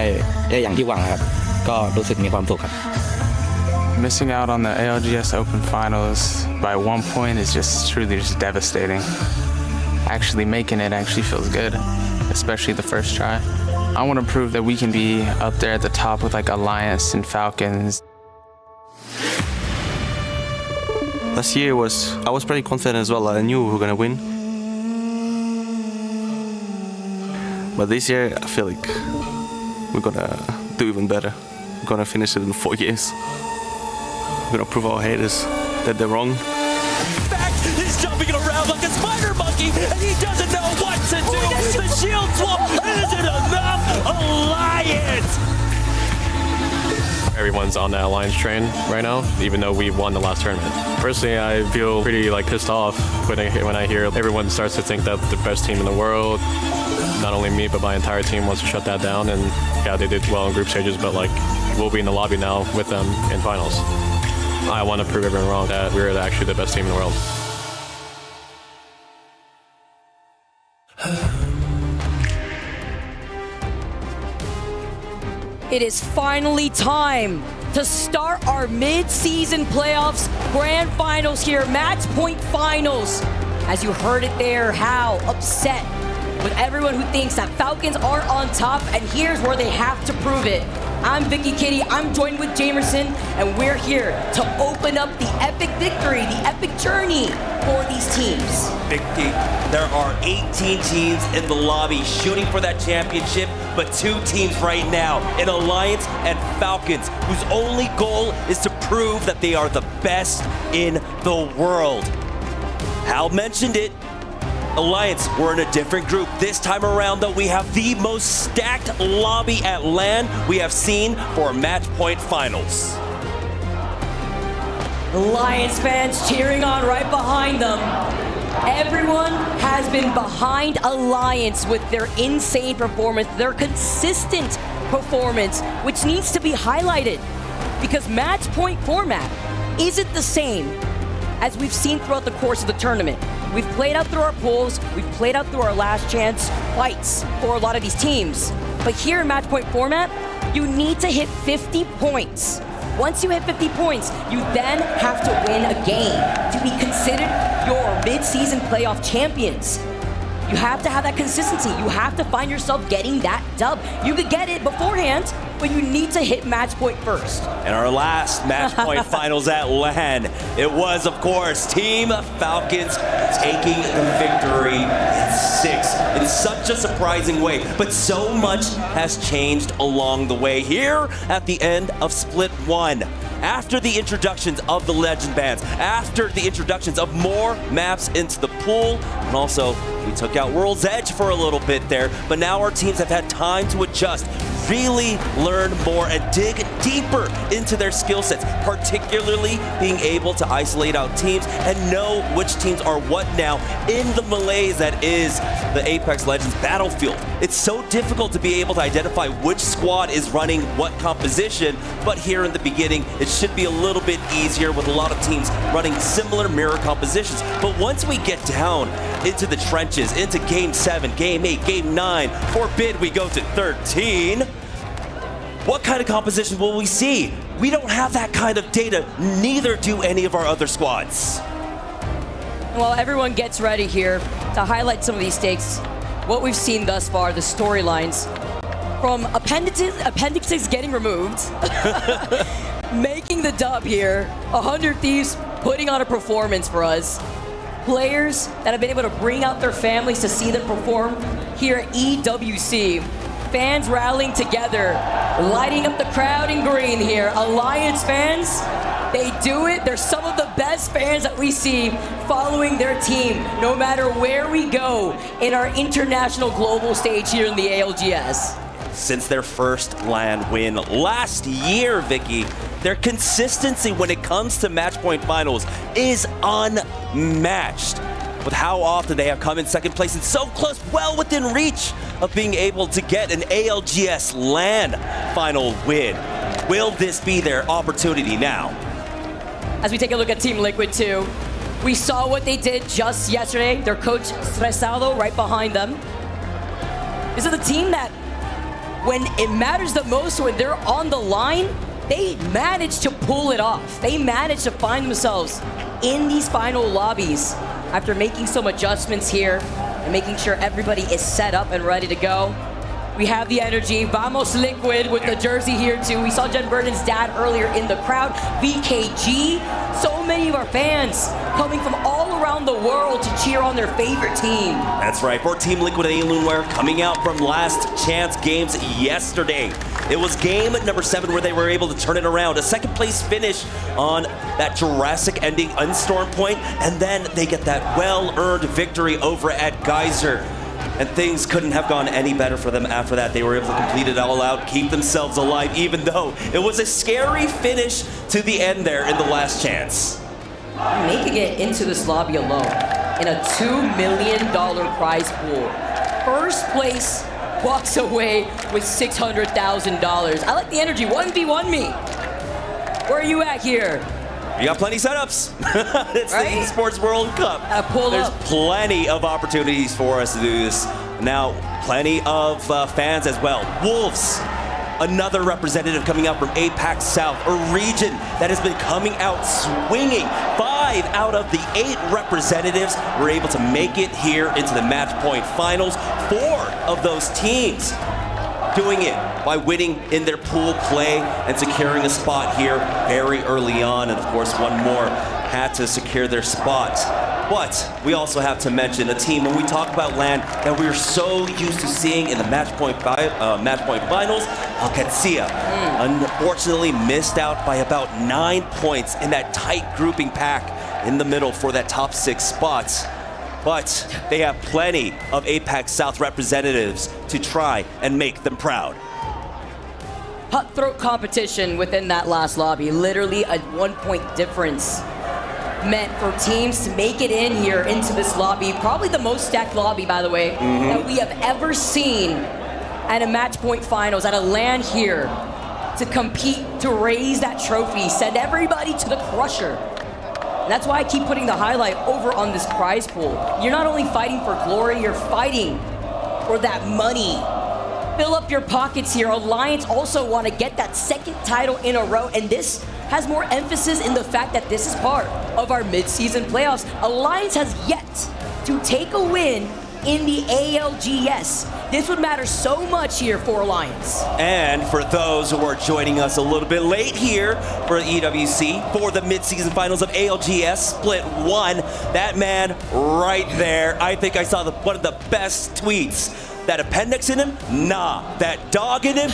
อย่างที่หวังครับก็รู้สึกมีความสุขครับ Missing out on the ALGS Open Finals by 1 point is truly devastating. Actually making it actually feels good, especially the first try. I want to prove that we can be up there at the top with like Alliance and Falcons. Last year I was pretty confident as well. I knew we were gonna win. But this year I feel like we're gonna do even better. We're gonna finish it in 4 years. We're gonna prove our haters that they're wrong. Back, he's jumping around like a spider monkey, and he doesn't know what to do. The shield swap isn't enough. Alliance. Everyone's on that Alliance train right now, even though we won the last tournament. Personally, I feel pretty pissed off when I hear everyone starts to think that the best team in the world, not only me but my entire team, wants to shut that down. And yeah, they did well in group stages, but we'll be in the lobby now with them in finals. I want to prove everyone wrong that we're actually the best team in the world. It is finally time to start our mid-season playoffs grand finals here, match point finals. As you heard it there, Hal upset with everyone who thinks that Falcons are on top, and here's where they have to prove it. I'm Vicky Kitty, I'm joined with Jamerson, and we're here to open up the epic victory, the epic journey for these teams. Vicky, there are 18 teams in the lobby shooting for that championship, but 2 teams right now, in Alliance and Falcons, whose only goal is to prove that they are the best in the world. Hal mentioned it. Alliance, we're in a different group. This time around, though, we have the most stacked lobby at LAN we have seen for match point finals. Alliance fans cheering on right behind them. Everyone has been behind Alliance with their insane performance, their consistent performance, which needs to be highlighted because match point format isn't the same as we've seen throughout the course of the tournament. We've played out through our pools, we've played out through our last chance fights for a lot of these teams. But here in match point format, you need to hit 50 points. Once you hit 50 points, you then have to win a game to be considered your mid-season playoff champions. You have to have that consistency. You have to find yourself getting that dub. You could get it beforehand, but you need to hit match point first. And our last match point finals at LAN, it was, of course, Team Falcons taking the victory in 6 in such a surprising way. But so much has changed along the way here at the end of Split 1. After the introductions of the Legend Bands, after the introductions of more maps into the pool, and also we took out World's Edge for a little bit there, but now our teams have had time to adjust, really learn more and dig deeper into their skill sets, particularly being able to isolate out teams and know which teams are what now in the malaise that is the Apex Legends battlefield. It's so difficult to be able to identify which squad is running what composition, but here in the beginning, it should be a little bit easier with a lot of teams running similar mirror compositions. But once we get down into the trenches, into Game 7, Game 8, Game 9, forbid we go to 13, what kind of composition will we see? We don't have that kind of data, neither do any of our other squads. Well, everyone gets ready here to highlight some of these stakes. What we've seen thus far, the storylines, from appendixes getting removed, making the dub here, 100 Thieves putting on a performance for us, players that have been able to bring out their families to see them perform here at EWC, fans rallying together, lighting up the crowd in green here. Alliance fans, they do it. They're some of the best fans that we see following their team, no matter where we go in our international global stage here in the ALGS. Since their first LAN win last year, Vicky, their consistency when it comes to match point finals is unmatched. With how often they have come in second place and so close, well within reach of being able to get an ALGS LAN final win. Will this be their opportunity now? As we take a look at Team Liquid 2, we saw what they did just yesterday. Their coach, Stresado, right behind them. This is a team that, when it matters the most, when they're on the line, they manage to pull it off. They manage to find themselves in these final lobbies after making some adjustments here and making sure everybody is set up and ready to go. We have the energy. Vamos Liquid with the jersey here too. We saw Jen Burden's dad earlier in the crowd. VKG. So many of our fans coming from all around the world to cheer on their favorite team. That's right. For Team Liquid Alienware, coming out from last chance games yesterday. It was game number 7 where they were able to turn it around. A second place finish on that Jurassic ending on Storm Point, and then they get that well-earned victory over at Geyser. And things couldn't have gone any better for them after that. They were able to complete it all out, keep themselves alive, even though it was a scary finish to the end there in the last chance. Making it into this lobby alone in a $2 million prize pool. First place walks away with $600,000. I like the energy. 1v1 me. Where are you at here? You got plenty of setups. It's right? the Esports World Cup. There's plenty of opportunities for us to do this. Now, plenty of fans as well. Wolves, another representative coming out from APAC South, a region that has been coming out swinging. 5 out of the 8 representatives were able to make it here into the match point finals. 4 of those teams doing it by winning in their pool play and securing a spot here very early on. And of course, one more had to secure their spot. But we also have to mention a team, when we talk about LAN, that we're so used to seeing in the match point finals, ALGS unfortunately missed out by about 9 points in that tight grouping pack in the middle for that top 6 spots. But they have plenty of APAC South representatives to try and make them proud. Cutthroat competition within that last lobby. Literally a 1-point difference meant for teams to make it in here into this lobby. Probably the most stacked lobby, by the way, that we have ever seen at a match point finals, at a LAN here, to compete, to raise that trophy, send everybody to the crusher. And that's why I keep putting the highlight over on this prize pool. You're not only fighting for glory, you're fighting for that money. Fill up your pockets here. Alliance also want to get that 2nd title in a row, and this has more emphasis in the fact that this is part of our mid-season playoffs. Alliance has yet to take a win in the ALGS. This would matter so much here for Alliance. And for those who are joining us a little bit late here for EWC, for the mid-season finals of ALGS Split 1, that man right there, I think I saw one of the best tweets. That appendix in him? Nah. That dog in him?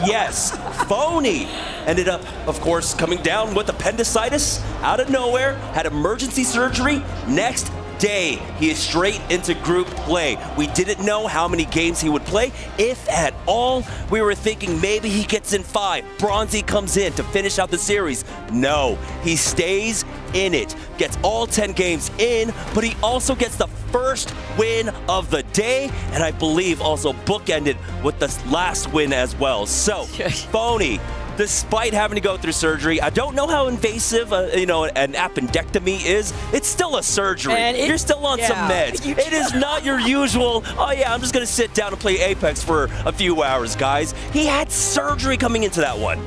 Yes. Phony. Ended up, of course, coming down with appendicitis out of nowhere, had emergency surgery. Next Today, he is straight into group play. We didn't know how many games he would play, if at all. We were thinking maybe he gets in 5. Bronzy comes in to finish out the series. No, he stays in it, gets all 10 games in, but he also gets the first win of the day, and I believe also bookended with the last win as well. So, Phony, despite having to go through surgery, I don't know how invasive, an appendectomy is. It's still a surgery. You're still on some meds. It is not your usual, oh yeah, I'm just going to sit down and play Apex for a few hours, guys. He had surgery coming into that one.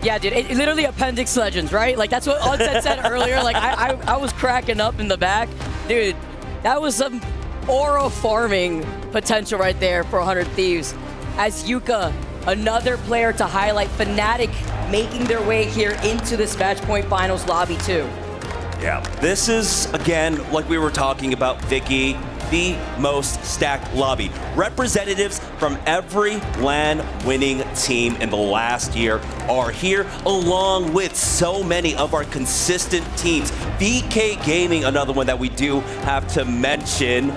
Yeah, dude, it literally appendix legends, right? Like, that's what Onset said earlier. Like, I was cracking up in the back. Dude, that was some aura farming potential right there for 100 Thieves. As Yuka, another player to highlight, Fnatic making their way here into this match point finals lobby too. Yeah, this is, again, like we were talking about, Vicky, the most stacked lobby. Representatives from every LAN winning team in the last year are here, along with so many of our consistent teams. VK Gaming, another one that we do have to mention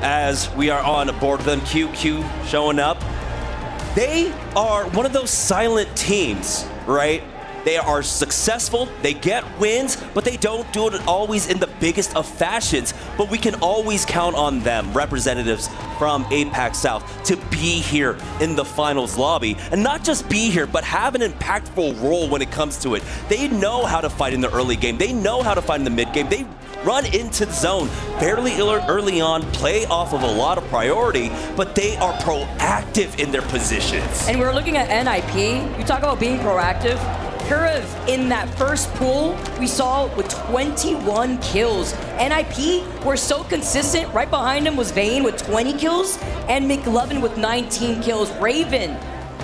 as we are on board with them. QQ showing up. They are one of those silent teams, right? They are successful, they get wins, but they don't do it always in the biggest of fashions. But we can always count on them, representatives from APAC South, to be here in the finals lobby. And not just be here, but have an impactful role when it comes to it. They know how to fight in the early game. They know how to fight in the mid game. They run into the zone fairly early on, play off of a lot of priority, but they are proactive in their positions. And we're looking at NIP. You talk about being proactive. Kurev in that first pool we saw with 21 kills. NIP were so consistent. Right behind him was Vayne with 20 kills and McLovin with 19 kills. Raven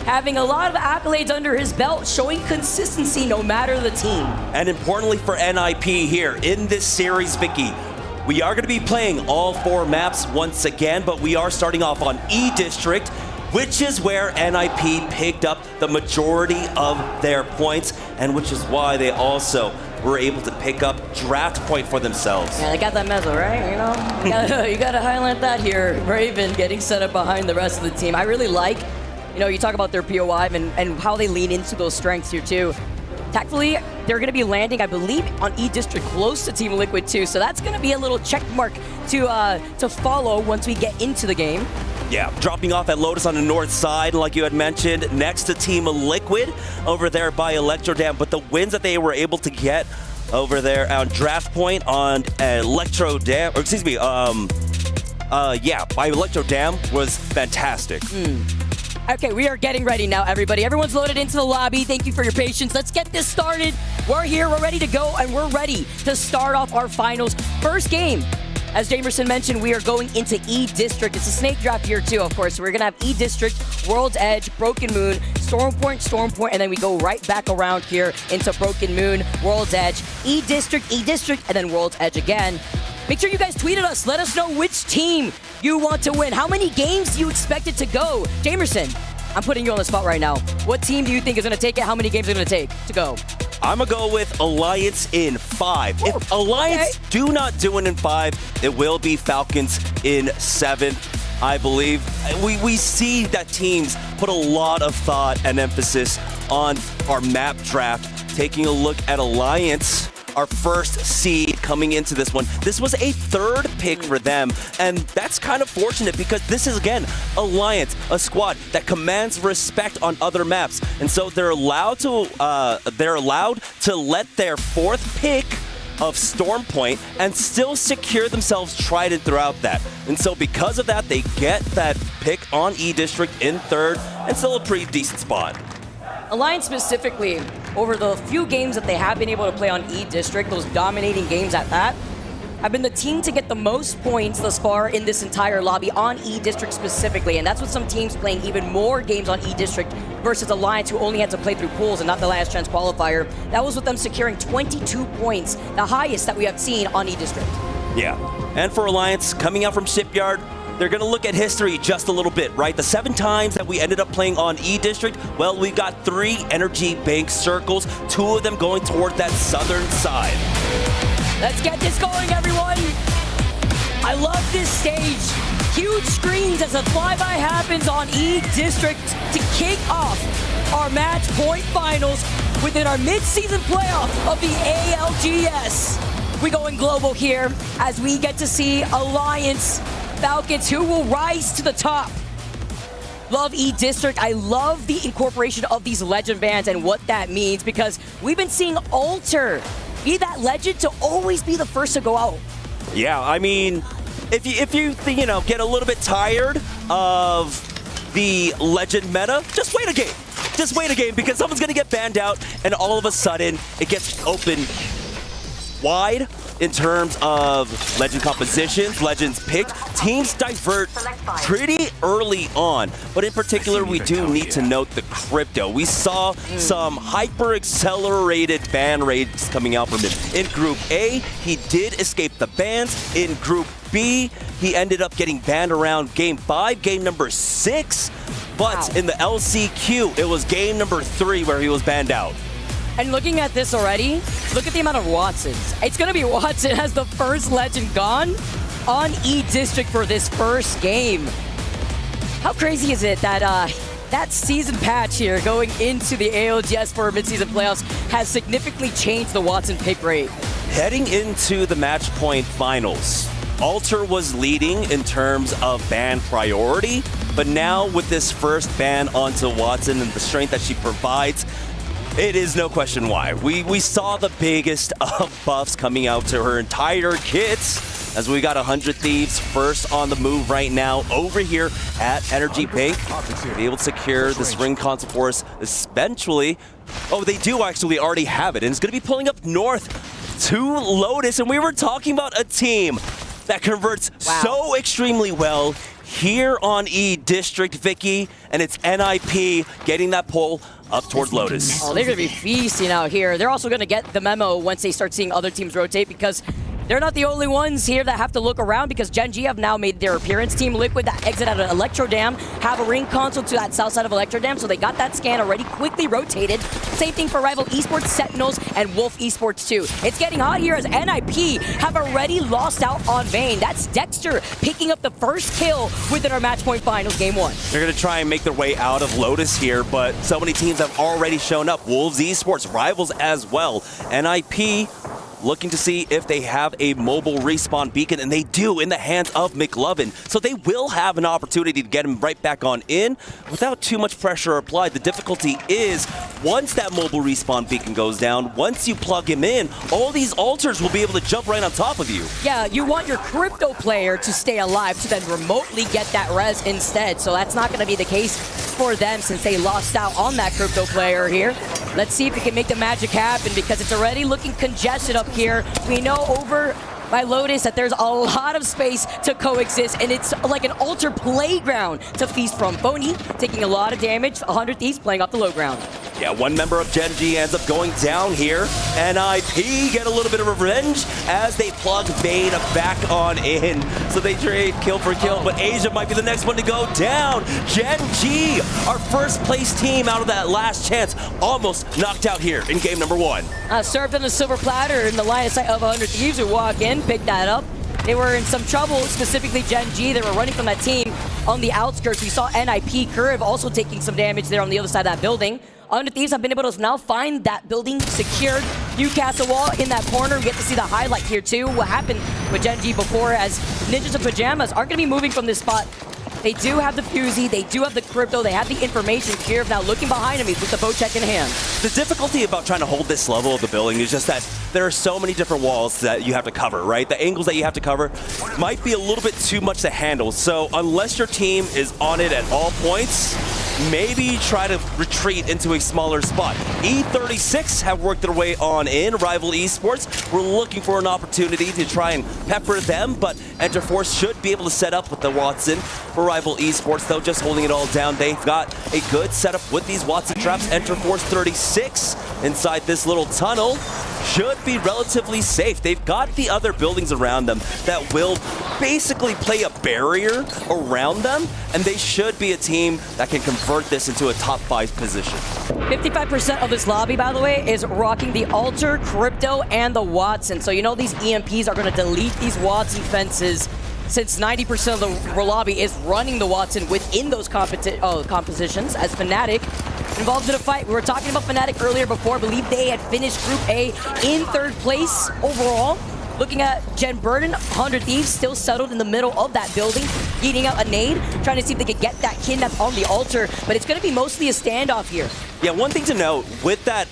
having a lot of accolades under his belt, showing consistency no matter the team. And importantly for NIP here in this series, Vicky, we are going to be playing all 4 maps once again, but we are starting off on E District, which is where NIP picked up the majority of their points, and which is why they also were able to pick up draft point for themselves. Yeah, they got that mezzo, right? You gotta highlight that here. Raven getting set up behind the rest of the team. I really like, you talk about their POI and how they lean into those strengths here too. Tactfully, they're going to be landing, I believe, on E District close to Team Liquid too. So that's going to be a little check mark to follow once we get into the game. Yeah, dropping off at Lotus on the north side, like you had mentioned, next to Team Liquid over there by Electro Dam. But the wins that they were able to get over there on Draft Point on Electro Dam, or excuse me, by Electro Dam was fantastic. Okay, we are getting ready now, everybody. Everyone's loaded into the lobby. Thank you for your patience. Let's get this started. We're here, we're ready to go, and we're ready to start off our finals. First game. As Jamerson mentioned, we are going into E District. It's a snake draft here too, of course. So we're gonna have E District, World's Edge, Broken Moon, Storm Point, and then we go right back around here into Broken Moon, World's Edge, E District, and then World's Edge again. Make sure you guys tweet at us. Let us know which team you want to win. How many games do you expect it to go? Jamerson, I'm putting you on the spot right now. What team do you think is gonna take it? How many games are gonna take to go? I'm going to go with Alliance in 5. If Alliance do not do it in 5, it will be Falcons in 7, I believe. We see that teams put a lot of thought and emphasis on our map draft. Taking a look at Alliance, our first seed coming into this one. This was a 3rd pick for them, and that's kind of fortunate because this is, again, Alliance, a squad that commands respect on other maps, and so they're allowed to let their 4th pick of Storm Point and still secure themselves Trident throughout that. And so because of that, they get that pick on E District in 3rd, and still a pretty decent spot. Alliance specifically, over the few games that they have been able to play on E District, those dominating games at that, have been the team to get the most points thus far in this entire lobby on E District specifically. And that's with some teams playing even more games on E District versus Alliance, who only had to play through pools and not the last chance qualifier. That was with them securing 22 points, the highest that we have seen on E District. Yeah, and for Alliance, coming out from Shipyard, they're going to look at history just a little bit, right? The 7 times that we ended up playing on E District, well, we've got 3 energy bank circles, 2 of them going toward that southern side. Let's get this going, everyone. I love this stage. Huge screens as a flyby happens on E District to kick off our match point finals within our mid-season playoff of the ALGS. We're going global here as we get to see Alliance Falcons who will rise to the top. Love E District. I love the incorporation of these legend bands and what that means, because we've been seeing Alter be that legend to always be the first to go out. Yeah, I mean, if you get a little bit tired of the legend meta, just wait a game. Just wait a game, because someone's going to get banned out, and all of a sudden, it gets open wide in terms of legend compositions, legends picked. Teams divert pretty early on, but in particular, we do need to note the crypto. We saw some hyper-accelerated ban rates coming out from him. In Group A, he did escape the bans. In Group B, he ended up getting banned around Game 5, Game number 6. But in the LCQ, it was Game number 3 where he was banned out. And looking at this already, look at the amount of Watsons. It's going to be Watson as the first legend gone on E District for this first game. How crazy is it that that season patch here going into the ALGS for mid-season playoffs has significantly changed the Watson pick rate? Heading into the match point finals, Alter was leading in terms of ban priority, but now with this first ban onto Watson and the strength that she provides, it is no question why. We saw the biggest of buffs coming out to her entire kits, as we got 100 Thieves first on the move right now over here at Energy Bank. Be able to secure this ring console for us eventually. Oh, they do actually already have it, and it's going to be pulling up north to Lotus, and we were talking about a team that converts so extremely well here on E District, Vicky, and it's NIP getting that pull up towards Lotus. Oh, they're going to be feasting out here. They're also going to get the memo once they start seeing other teams rotate, because they're not the only ones here that have to look around, because Gen G have now made their appearance. Team Liquid that exit out of Electro Dam have a ring console to that south side of Electro Dam, so they got that scan already quickly rotated. Same thing for Rival Esports, Sentinels, and Wolf Esports too. It's getting hot here as NIP have already lost out on Vayne. That's Dexter picking up the first kill within our match point finals, game 1. They're going to try and make their way out of Lotus here, but so many teams have already shown up. Wolves Esports, Rivals as well. NIP looking to see if they have a mobile respawn beacon, and they do in the hands of McLovin. So they will have an opportunity to get him right back on in without too much pressure applied. The difficulty is once that mobile respawn beacon goes down, once you plug him in, all these alters will be able to jump right on top of you. Yeah, you want your crypto player to stay alive to then remotely get that res instead. So that's not going to be the case for them since they lost out on that crypto player here. Let's see if we can make the magic happen, because it's already looking congested up here. We know over by Lotus that there's a lot of space to coexist, and it's like an altar playground to feast from. Phony taking a lot of damage, 100 Thieves playing off the low ground. Yeah, one member of Gen G ends up going down here. NIP get a little bit of revenge as they plug Vayne back on in. So they trade kill for kill, but Asia might be the next one to go down. Gen G, our first place team out of that last chance, almost knocked out here in game number 1. Served on a silver platter in the line of sight of 100 Thieves who walk in, pick that up. They were in some trouble, specifically Gen G. They were running from that team on the outskirts. We saw NIP Curve also taking some damage there on the other side of that building. 100 Thieves have been able to now find that building secured. Newcastle wall in that corner. We get to see the highlight here too. What happened with Gen G before, as Ninjas of Pajamas aren't going to be moving from this spot. They do have the Fusey, they do have the crypto, they have the information. Kirov now looking behind him, he's with the bow check in hand. The difficulty about trying to hold this level of the building is just that there are so many different walls that you have to cover, right? The angles that you have to cover might be a little bit too much to handle. So unless your team is on it at all points, maybe try to retreat into a smaller spot. E36 have worked their way on in. Rival Esports, we're looking for an opportunity to try and pepper them, but Enterforce should be able to set up with the Watson. For Rival Esports, though, just holding it all down. They've got a good setup with these Watson traps. Enterforce 36 inside this little tunnel should be relatively safe. They've got the other buildings around them that will basically play a barrier around them, and they should be a team that can convert this into a top 5 position. 55% of this lobby, by the way, is rocking the Alter, Crypto, and the Watson. So you know these EMPs are going to delete these Watson fences since 90% of the lobby is running the Watson within those compositions, as Fnatic involved in a fight. We were talking about Fnatic earlier before. I believe they had finished Group A in 3rd place overall. Looking at Jen Burden, 100 Thieves still settled in the middle of that building, eating out a nade, trying to see if they could get that kidnap on the altar, but it's going to be mostly a standoff here. Yeah, one thing to note with that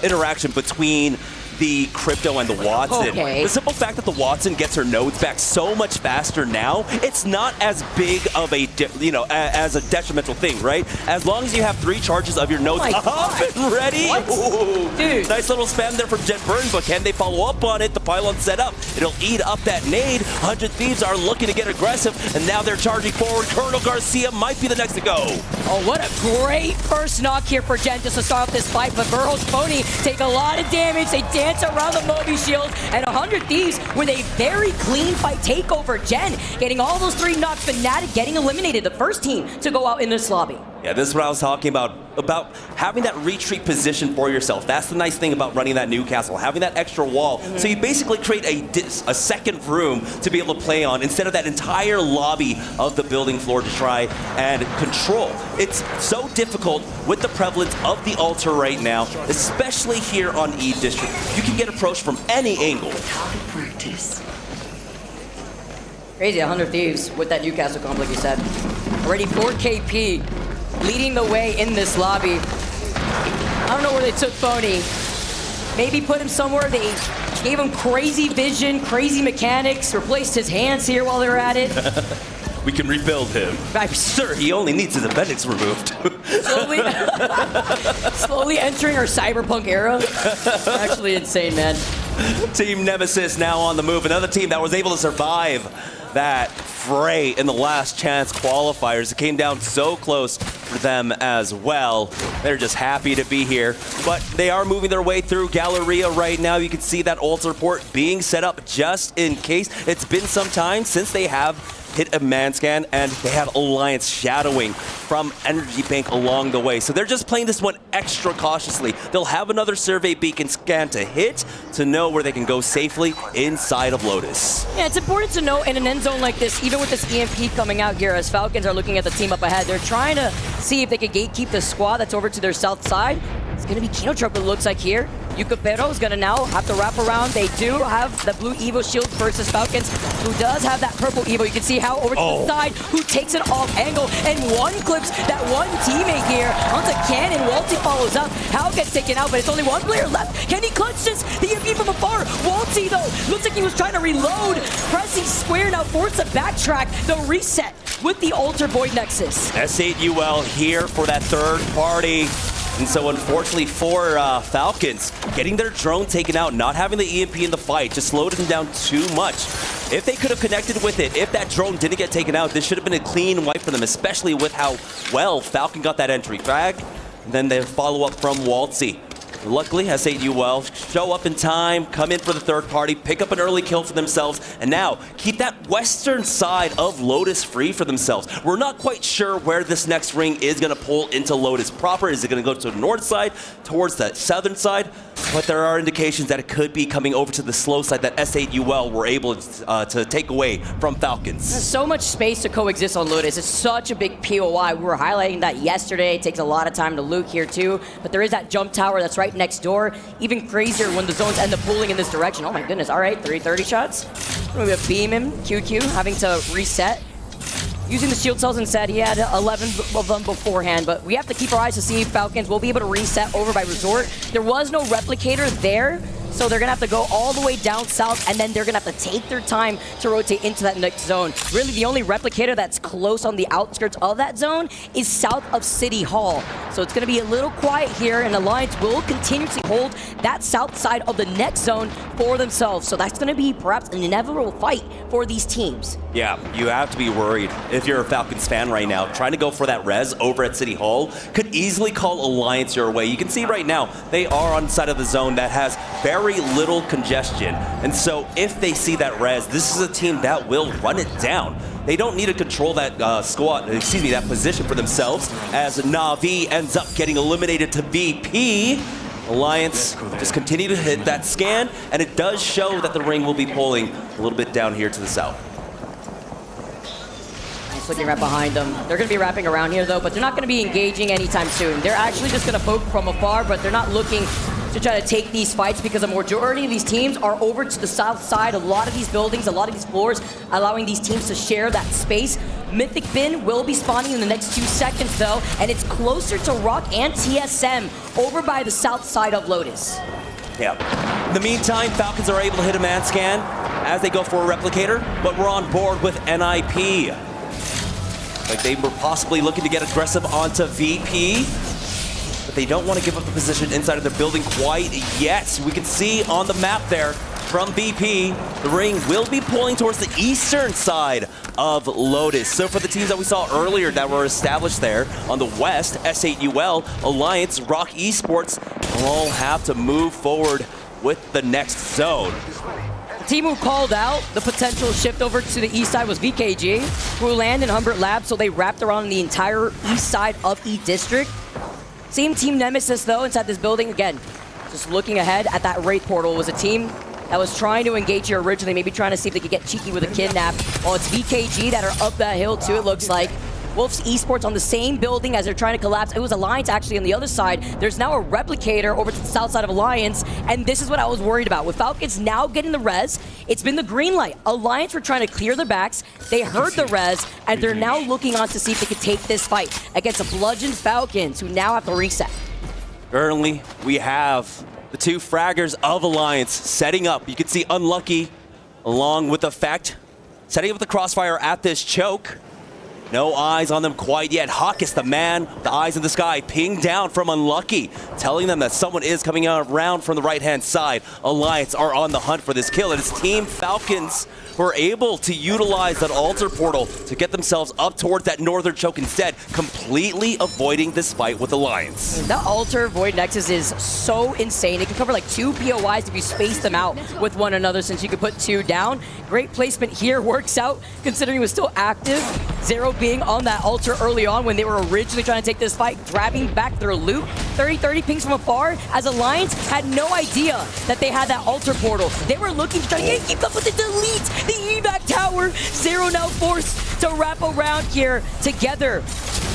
interaction between the Crypto and the Watson. Okay. The simple fact that the Watson gets her nodes back so much faster now, it's not as big of a, as a detrimental thing, right? As long as you have 3 charges of your nodes up and ready. Ooh, dude. Nice little spam there from Jet Burn, but can they follow up on it? The pylon set up. It'll eat up that nade. 100 Thieves are looking to get aggressive, and now they're charging forward. Colonel Garcia might be the next to go. Oh, what a great first knock here for Jen just to start off this fight, but Burrow's Pony take a lot of damage. They dance around the Moby shield, and 100 Thieves with a very clean fight takeover. Jen getting all those 3 knocks, Fnatic getting eliminated, the first team to go out in this lobby. Yeah, this is what I was talking about having that retreat position for yourself. That's the nice thing about running that Newcastle, having that extra wall. So you basically create a second room to be able to play on instead of that entire lobby of the building floor to try and control. It's so difficult with the prevalence of the altar right now, especially here on E District. You can get approached from any angle. Crazy, 100 Thieves with that Newcastle comp, like you said. Already 4 KP leading the way in this lobby. I don't know where they took Phony. Maybe put him somewhere. They gave him crazy vision, crazy mechanics, replaced his hands here while they were at it. We can rebuild him. Sir, he only needs his appendix removed. Slowly entering our cyberpunk era. Actually insane, man. Team Nemesis now on the move. Another team that was able to survive that fray in the last chance qualifiers. It came down so close for them as well. They're just happy to be here, but they are moving their way through Galleria right now. You can see that altar port being set up just in case. It's been some time since they have hit a man scan, and they have Alliance shadowing from Energy Bank along the way. So they're just playing this one extra cautiously. They'll have another survey beacon scan to hit to know where they can go safely inside of Lotus. Yeah, it's important to know in an end zone like this, even with this EMP coming out here, as Falcons are looking at the team up ahead, they're trying to see if they can gatekeep the squad that's over to their south side. It's going to be Kino Truck, it looks like here. Yukapero is going to now have to wrap around. They do have the blue Evo shield versus Falcons, who does have that purple Evo. You can see how over to the side, who takes it off angle and one clips that one teammate here onto Cannon. Walty follows up. Hal gets taken out, but it's only one player left. Can he clutch this? The EMP from afar. Walty, though, looks like he was trying to reload. Pressing square now, forced to backtrack. The reset with the Alter Void Nexus. S8UL here for that third party. And so unfortunately for Falcons, getting their drone taken out, not having the EMP in the fight, just slowed them down too much. If they could have connected with it, if that drone didn't get taken out, this should have been a clean wipe for them, especially with how well Falcon got that entry frag. And then the follow-up from Waltzy. Luckily, S8UL show up in time, come in for the third party, pick up an early kill for themselves, and now keep that western side of Lotus free for themselves. We're not quite sure where this next ring is going to pull into Lotus proper. Is it going to go to the north side, towards the southern side? But there are indications that it could be coming over to the slow side that S8UL were able to take away from Falcons. There's so much space to coexist on Lotus. It's such a big POI. We were highlighting that yesterday. It takes a lot of time to loot here too, but there is that jump tower that's right next door. Even crazier when the zones end up pulling in this direction. Oh my goodness, all right, 330 shots. We're gonna beam him, QQ, having to reset. Using the shield cells instead, he had 11 of them beforehand, but we have to keep our eyes to see if Falcons will be able to reset over by Resort. There was no replicator there, so they're gonna have to go all the way down south, and then they're gonna have to take their time to rotate into that next zone. Really, the only replicator that's close on the outskirts of that zone is south of City Hall. So it's gonna be a little quiet here, and Alliance will continuously hold that south side of the next zone for themselves. So that's gonna be perhaps an inevitable fight for these teams. Yeah, you have to be worried if you're a Falcons fan right now. Trying to go for that res over at City Hall could easily call Alliance your way. You can see right now, they are on the side of the zone that has very little congestion. And so if they see that res, this is a team that will run it down. They don't need to control that that position for themselves, as Na'Vi ends up getting eliminated to VP. Alliance just continue to hit that scan, and it does show that the ring will be pulling a little bit down here to the south. Fox looking right behind them. They're going to be wrapping around here, though, but they're not going to be engaging anytime soon. They're actually just going to poke from afar, but they're not looking to try to take these fights because the majority of these teams are over to the south side. A lot of these buildings, a lot of these floors, allowing these teams to share that space. Mythic Bin will be spawning in the next 2 seconds, though, and it's closer to Rock and TSM over by the south side of Lotus. Yeah. In the meantime, Falcons are able to hit a man scan as they go for a replicator, but we're on board with NIP. Like they were possibly looking to get aggressive onto VP, but they don't want to give up the position inside of their building quite yet. We can see on the map there from VP, the ring will be pulling towards the eastern side of Lotus. So for the teams that we saw earlier that were established there on the west, S8UL, Alliance, Rock Esports, all have to move forward with the next zone. The team who called out the potential shift over to the east side was VKG, Ruland, and Humbert Labs, so they wrapped around the entire east side of E District. Same Team Nemesis, though, inside this building. Again, just looking ahead at that Wraith portal, was a team that was trying to engage here originally, maybe trying to see if they could get cheeky with a kidnap. Well, it's VKG that are up that hill, too, it looks like. Wolves Esports on the same building as they're trying to collapse. It was Alliance actually on the other side. There's now a replicator over to the south side of Alliance, and this is what I was worried about. With Falcons now getting the res, it's been the green light. Alliance were trying to clear their backs. They heard the res, and they're now looking on to see if they could take this fight against the bludgeoned Falcons, who now have to reset. Currently, we have the two fraggers of Alliance setting up. You can see Unlucky along with Effect setting up the crossfire at this choke. No eyes on them quite yet. Hawkus, the man, the eyes in the sky, ping down from Unlucky, telling them that someone is coming around from the right-hand side. Alliance are on the hunt for this kill, and it's Team Falcons who are able to utilize that altar portal to get themselves up towards that northern choke instead, completely avoiding this fight with Alliance. That altar Void Nexus is so insane. It can cover like 2 POIs if you space them out with one another, since you could put 2 down. Great placement here, works out considering it was still active. Zero being on that altar early on when they were originally trying to take this fight, grabbing back their loot. 30-30 pings from afar, as Alliance had no idea that they had that altar portal. They were looking to try to keep up with the delete, the evac tower. Zero now forced to wrap around here together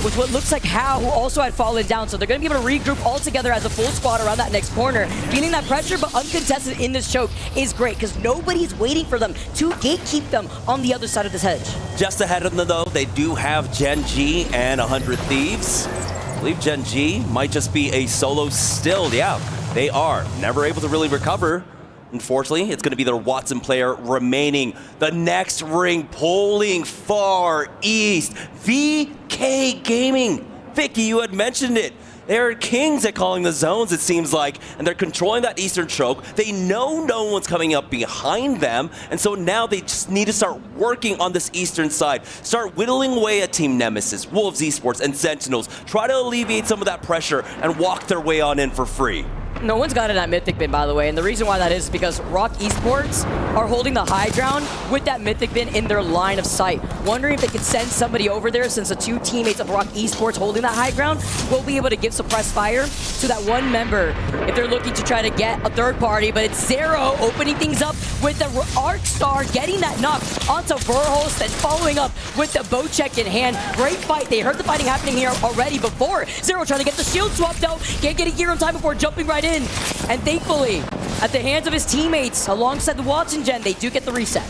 with what looks like Hal, who also had fallen down. So they're going to be able to regroup all together as a full squad around that next corner. Feeling that pressure, but uncontested in this choke is great because nobody's waiting for them to gatekeep them on the other side of this hedge. Just ahead of them, though, they do have Gen G and 100 Thieves. I believe Gen G might just be a solo still. Yeah, they are. Never able to really recover. Unfortunately, it's going to be their Watson player remaining. The next ring pulling far east. VK Gaming. Vicky, you had mentioned it. They're kings at calling the zones, it seems like, and they're controlling that eastern choke. They know no one's coming up behind them, and so now they just need to start working on this eastern side. Start whittling away at Team Nemesis, Wolves Esports, and Sentinels. Try to alleviate some of that pressure and walk their way on in for free. No one's got it at Mythic Bin, by the way, and the reason why that is because Rock Esports are holding the high ground with that Mythic Bin in their line of sight. Wondering if they could send somebody over there, since the 2 teammates of Rock Esports holding that high ground will be able to give suppressed fire to that one member if they're looking to try to get a third party. But it's Zero opening things up with the Arc Star, getting that knock onto Verholst and following up with the bow check in hand. Great fight. They heard the fighting happening here already before. Zero trying to get the shield swapped out. Can't get a gear on time before jumping right in. And thankfully, at the hands of his teammates, alongside the Watson Gen, they do get the reset.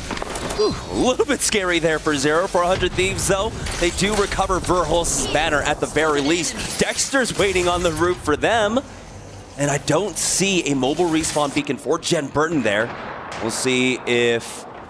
Ooh, a little bit scary there for Zero. For 100 Thieves, though, they do recover Verholst's banner at the very least. Dexter's waiting on the roof for them. And I don't see a mobile respawn beacon for Jen Burton there. We'll see if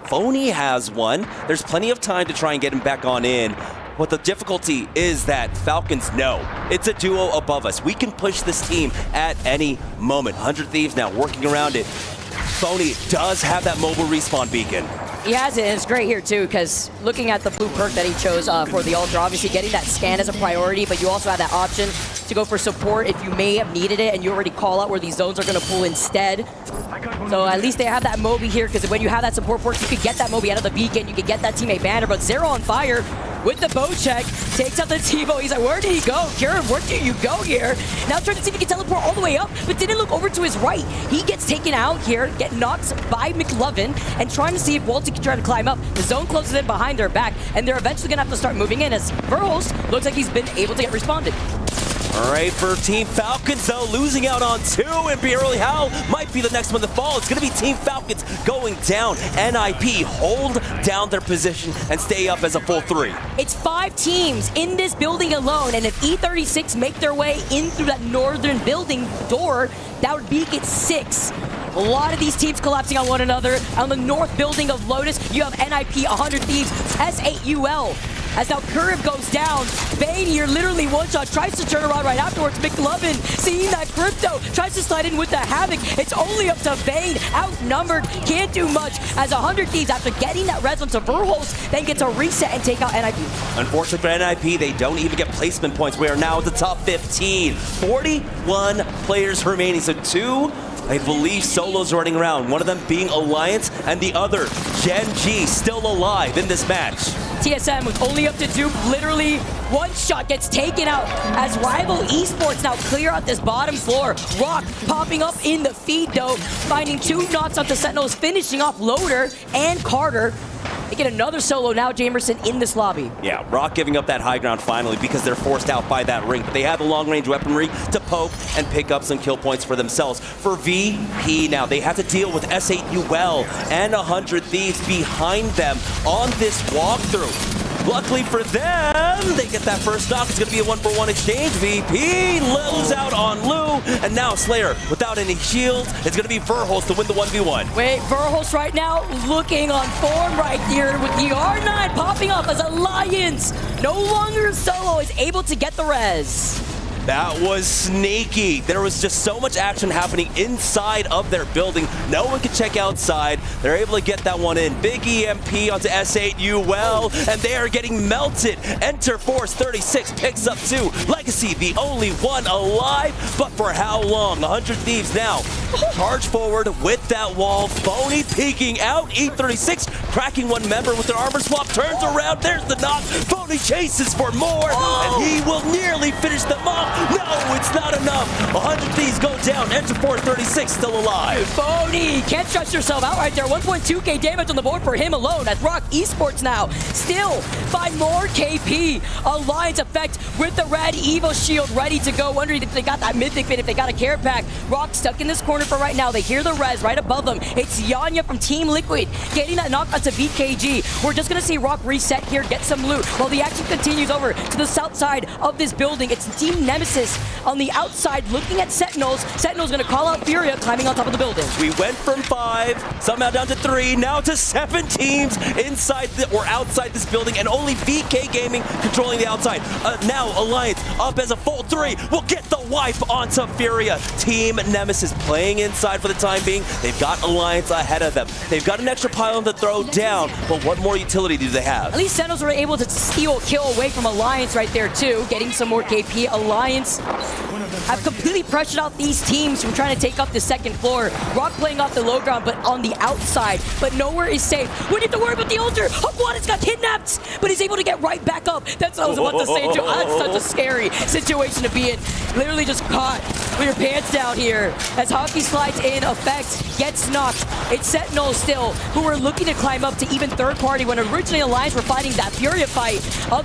Phony has one. There's plenty of time to try and get him back on in. But the difficulty is that Falcons know it's a duo above us. We can push this team at any moment. 100 Thieves now working around it. Phony does have that mobile respawn beacon. He has it, and it's great here too, because looking at the blue perk that he chose for the Ultra, obviously getting that scan is a priority, but you also have that option to go for support if you may have needed it, and you already call out where these zones are going to pull instead. So at least they have that Moby here, because when you have that support perk, you could get that Moby out of the beacon, you could get that teammate banner, but Zero on fire. with the bow check. Takes out the T-bow. He's like, where did he go? Kieran, where did you go here? Now trying to see if he can teleport all the way up, but didn't look over to his right. He gets taken out here, get knocked by McLovin, and trying to see if Walty can try to climb up. The zone closes in behind their back, and they're eventually going to have to start moving in as Verhulst looks like he's been able to get responded. All right, for Team Falcons, though, losing out on 2. ImperialHal might be the next one to fall. It's going to be Team Falcons going down. NIP hold down their position and stay up as a full 3. It's 5 teams in this building alone, and if E36 make their way in through that northern building door, that would make it 6. A lot of these teams collapsing on one another. On the north building of Lotus, you have NIP, 100 Thieves, S8UL. As now Curve goes down, Bane here literally one-shot, tries to turn around right afterwards. McLovin seeing that Crypto, tries to slide in with the Havoc. It's only up to Bane, outnumbered, can't do much. As 100 Thieves, after getting that res onto Verhulst, then gets a reset and take out NIP. Unfortunately for NIP, they don't even get placement points. We are now at the top 15. 41 players remaining, so 2, I believe, solos running around. One of them being Alliance, and the other, Gen G, still alive in this match. TSM with only up to Duke, literally one shot gets taken out as Rival Esports now clear out this bottom floor. Rock popping up in the feed though, finding 2 knots onto Sentinels, finishing off Loader and Carter. They get another solo now, Jamerson, in this lobby. Yeah, Rock giving up that high ground finally because they're forced out by that ring. But they have the long-range weaponry to poke and pick up some kill points for themselves. For VP now, they have to deal with S8UL and 100 Thieves behind them on this walkthrough. Luckily for them, they get that first knock. It's going to be a 1-for-1 exchange. VP lose out on Lou, and now Slayer, without any shields, it's going to be Verhulst to win the 1v1. Wait, Verhulst right now looking on form right here with the R9 popping up as Alliance no longer solo is able to get the res. That was sneaky. There was just so much action happening inside of their building. No one could check outside. They're able to get that one in. Big EMP onto S8UL, and they are getting melted. Enter Force 36 picks up 2. Legacy, the only one alive, but for how long? 100 Thieves now charge forward with that wall. Phony peeking out. E36 cracking one member with their armor swap. Turns around. There's the knock. Phony chases for more, and he will nearly finish them off. No, it's not enough. 100 Thieves go down. Enter Force 36 still alive. Phony can't stretch yourself out right there. 1.2k damage on the board for him alone. As Rock Esports now still find more KP. Alliance effect with the red Evo shield ready to go. Wondering if they got that mythic pin, if they got a care pack. Rock stuck in this corner for right now. They hear the res right above them. It's Yanya from Team Liquid getting that knock onto VKG. We're just gonna see Rock reset here, get some loot while the action continues over to the south side of this building. It's Team Nemesis on the outside looking at Sentinels. Sentinels gonna call out Furia climbing on top of the building. We went from 5, somehow down to 3, now to 7 teams inside or outside this building, and only VK Gaming controlling the outside. Now Alliance up as a full 3 will get the wipe onto Furia. Team Nemesis playing inside for the time being. They've got Alliance ahead of them. They've got an extra pylon to throw down, but what more utility do they have? At least Sentinels were able to steal a kill away from Alliance right there too, getting some more KP. Alliance have completely pressured out these teams from trying to take up the second floor. Rock playing off the low ground, but on the outside, but nowhere is safe. We need to worry about the altar. Aquatis got kidnapped, but he's able to get right back up. That's what I was about to say, too. That's such a scary situation to be in. Literally just caught with your pants down here. As Hockey slides in, effect gets knocked. It's Sentinels still, who are looking to climb up to even third party when originally Alliance were fighting that Furia fight.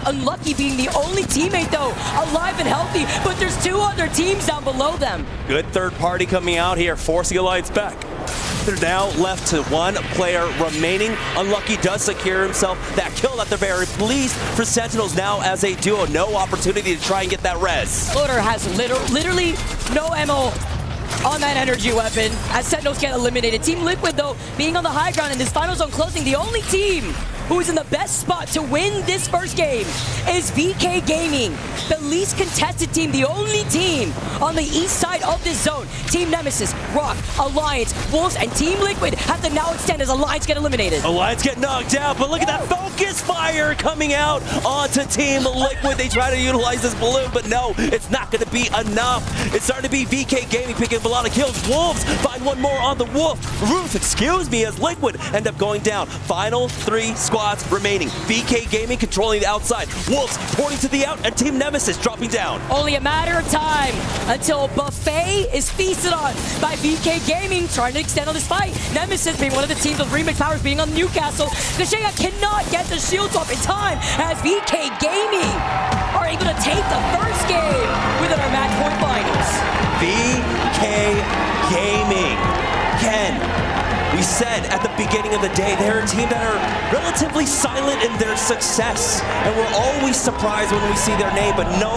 Unlucky being the only teammate, though, alive and healthy, but there's 2 other teams down below them. Good third party coming out here, forcing Alliance back. They're now left to 1 player remaining. Unlucky does secure himself that kill at the very least for Sentinels now as a duo. No opportunity to try and get that res. Loader has literally no ammo on that energy weapon as Sentinels get eliminated. Team Liquid, though, being on the high ground in this final zone closing, the only team who's in the best spot to win this first game is VK Gaming. The least contested team, the only team on the east side of this zone. Team Nemesis, Rock, Alliance, Wolves, and Team Liquid have to now extend as Alliance get eliminated. Alliance get knocked out, but look at that focus fire coming out onto Team Liquid. They try to utilize this balloon, but no, it's not going to be enough. It's starting to be VK Gaming picking up a lot of kills. Wolves find one more on the roof, excuse me, as Liquid end up going down. Final 3 squad squads remaining. VK Gaming controlling the outside. Wolves porting to the out, and Team Nemesis dropping down. Only a matter of time until Buffet is feasted on by VK Gaming, trying to extend on this fight. Nemesis being one of the teams with remix powers being on Newcastle. Gashega cannot get the shields off in time as VK Gaming are able to take the first game within our match point finals. VK Gaming. Ken, we said at the beginning of the day, they're a team that are relatively silent in their success. And we're always surprised when we see their name, but no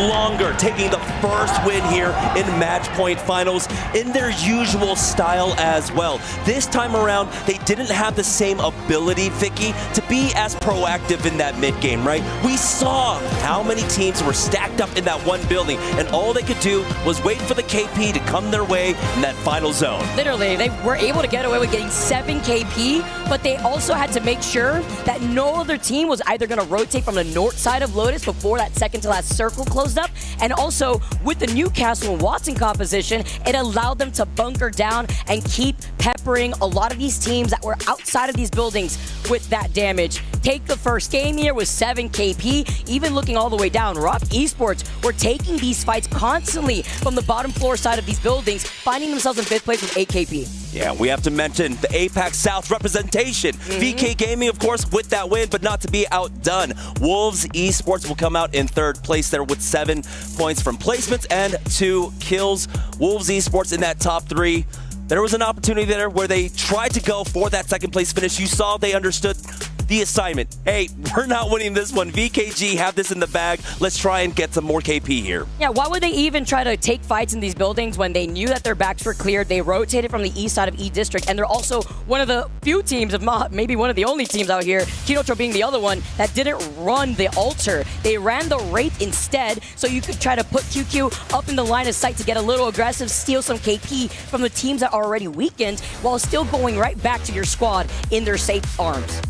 longer taking the first win here in match point finals in their usual style as well. This time around, they didn't have the same ability, Vicky, to be as proactive in that mid game, right? We saw how many teams were stacked up in that one building, and all they could do was wait for the KP to come their way in that final zone. Literally, they were able to get away with getting 7 KP, but they also had to make sure that no other team was either going to rotate from the north side of Lotus before that second to last circle closed up, and also with the Newcastle and Watson composition, it allowed them to bunker down and keep peppering a lot of these teams that were outside of these buildings with that damage. Take the first game here with 7 KP, even looking all the way down. Rock Esports were taking these fights constantly from the bottom floor side of these buildings, finding themselves in 5th place with 8 KP. Yeah, we have to mention the APAC South representation. VK Gaming, of course, with that win, but not to be outdone. Wolves Esports will come out in 3rd place there with 7 points from placements and 2 kills. Wolves Esports in that top 3. There was an opportunity there where they tried to go for that 2nd place finish. You saw they understood the assignment. Hey, we're not winning this one. VKG have this in the bag. Let's try and get some more KP here. Yeah, why would they even try to take fights in these buildings when they knew that their backs were cleared? They rotated from the east side of E District, and they're also one of the few teams, if not maybe one of the only teams out here, Kinotro being the other one, that didn't run the altar. They ran the Wraith instead, so you could try to put QQ up in the line of sight to get a little aggressive, steal some KP from the teams that are already weakened, while still going right back to your squad in their safe arms.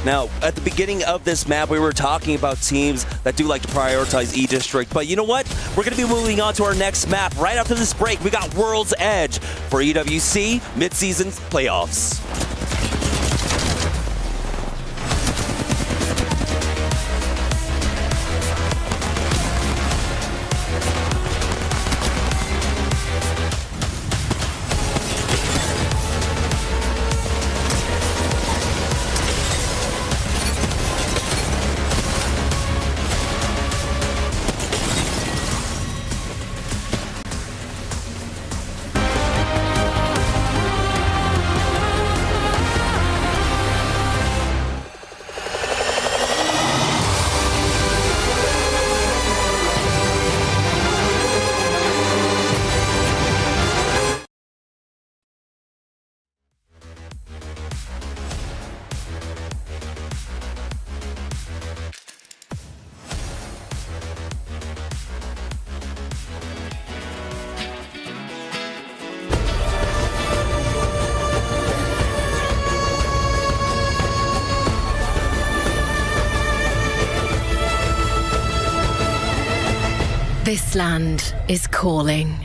Now, at the beginning of this map, we were talking about teams that do like to prioritize E-District, but you know what? We're going to be moving on to our next map. Right after this break, we got World's Edge for EWC Midseason Playoffs. This land is calling.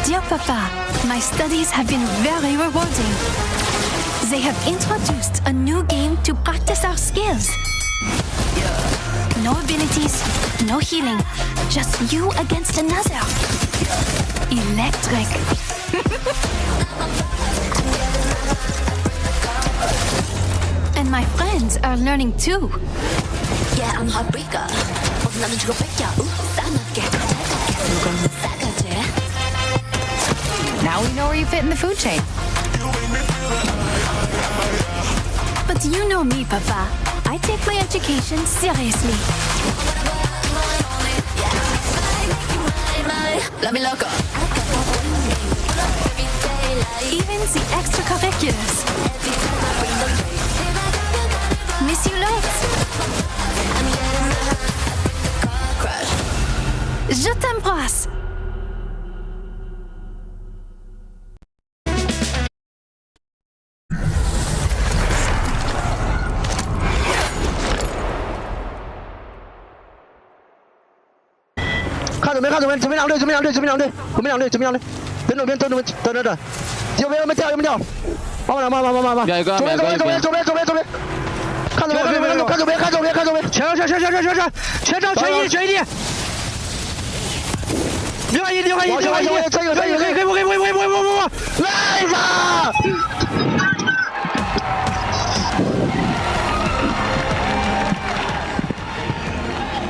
Dear Papa, my studies have been very rewarding. They have introduced a new game to practice our skills. No abilities, no healing, just you against another. Electric. And my friends are learning too. Yeah, I'm heartbreaker. Now we know where you fit in the food chain. But you know me, Papa. I take my education seriously. Even the extracurriculars. Miss you loads. Je t'embrasse. 看准没？看准没？准备两队，准备两队，准备两队，我们两队，准备两队，等等，等等，等等等，有没有没掉？有没掉？慢慢，左边，看左边，看左边，全场全一。另外一，再有，可以，来吧！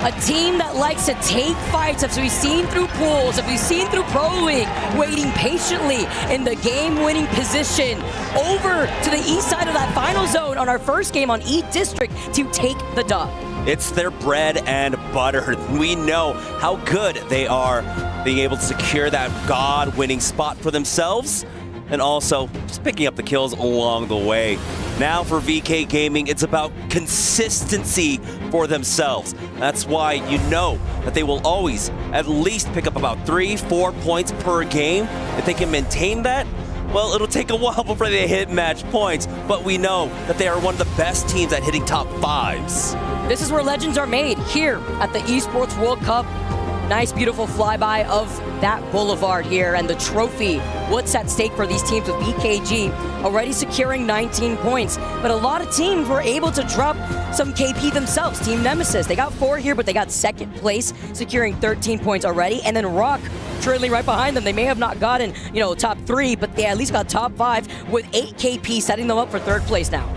A team that likes to take fights, as we've seen through pools, as we've seen through Pro League, waiting patiently in the game-winning position over to the east side of that final zone on our first game on E District to take the dub. It's their bread and butter. We know how good they are being able to secure that God-winning spot for themselves and also just picking up the kills along the way. Now for VK Gaming, it's about consistency for themselves. That's why you know that they will always at least pick up about 3-4 points per game. If they can maintain that, well, it'll take a while before they hit match points, but we know that they are one of the best teams at hitting top 5s. This is where legends are made, here at the Esports World Cup. Nice, beautiful flyby of that boulevard here and the trophy. What's at stake for these teams with BKG already securing 19 points. But a lot of teams were able to drop some KP themselves. Team Nemesis, they got 4 here, but they got second place, securing 13 points already. And then Rock trailing right behind them. They may have not gotten, top 3, but they at least got top 5 with 8 KP, setting them up for 3rd place now.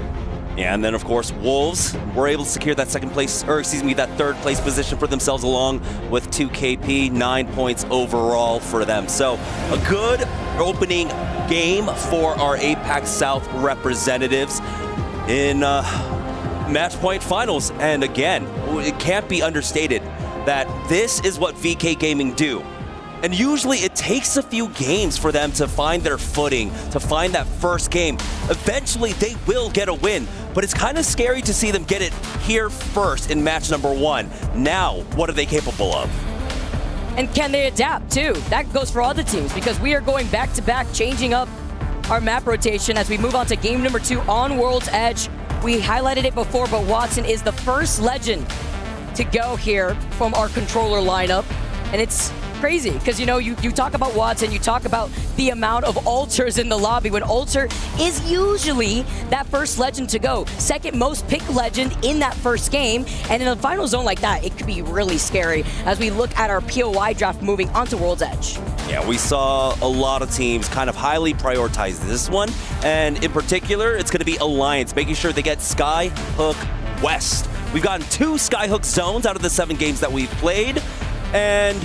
Yeah, and then of course Wolves were able to secure that that 3rd place position for themselves along with 2 KP, 9 points overall for them. So a good opening game for our APAC South representatives in match point finals. And again, it can't be understated that this is what VK Gaming do. And usually it takes a few games for them to find their footing, to find that first game. Eventually they will get a win, but it's kind of scary to see them get it here first in match number 1. Now, what are they capable of? And can they adapt too? That goes for all the teams because we are going back to back, changing up our map rotation as we move on to game number 2 on World's Edge. We highlighted it before, but Watson is the first legend to go here from our controller lineup. And it's crazy because you talk about Watson, you talk about the amount of alters in the lobby when alter is usually that first legend to go, second most picked legend in that first game, and in a final zone like that it could be really scary as we look at our POI draft moving onto World's Edge. Yeah, we saw a lot of teams kind of highly prioritize this one, and in particular it's going to be Alliance, making sure they get Skyhook West. We've gotten 2 Skyhook zones out of the 7 games that we've played, and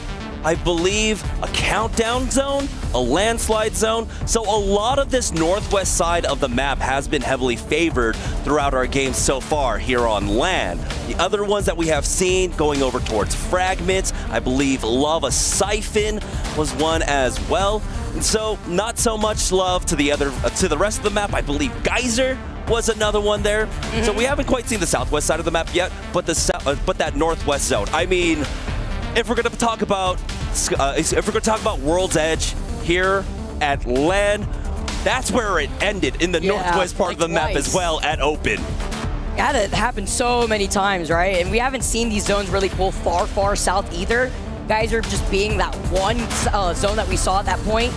I believe a countdown zone, a landslide zone. So a lot of this northwest side of the map has been heavily favored throughout our games so far here on land. The other ones that we have seen going over towards Fragments, I believe Lava Siphon was one as well. And so not so much love to the rest of the map. I believe Geyser was another one there. Mm-hmm. So we haven't quite seen the southwest side of the map yet, but that northwest zone. I mean, if we're going to talk about World's Edge here at LAN, that's where it ended in the northwest part of the map as well at Open. Yeah, that happened so many times, right? And we haven't seen these zones really pull far south either. Geyser just being that one zone that we saw at that point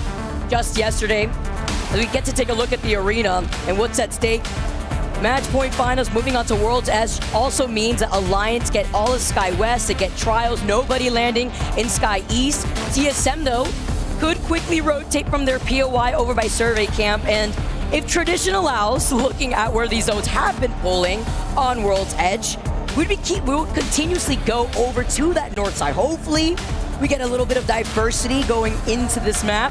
just yesterday. As we get to take a look at the arena and what's at stake. Match point finals moving on to World's Edge also means that Alliance get all of Sky West, they get Trials, nobody landing in Sky East. TSM though could quickly rotate from their POI over by Survey Camp, and if tradition allows, looking at where these zones have been pulling on World's Edge, we will continuously go over to that north side. Hopefully we get a little bit of diversity going into this map.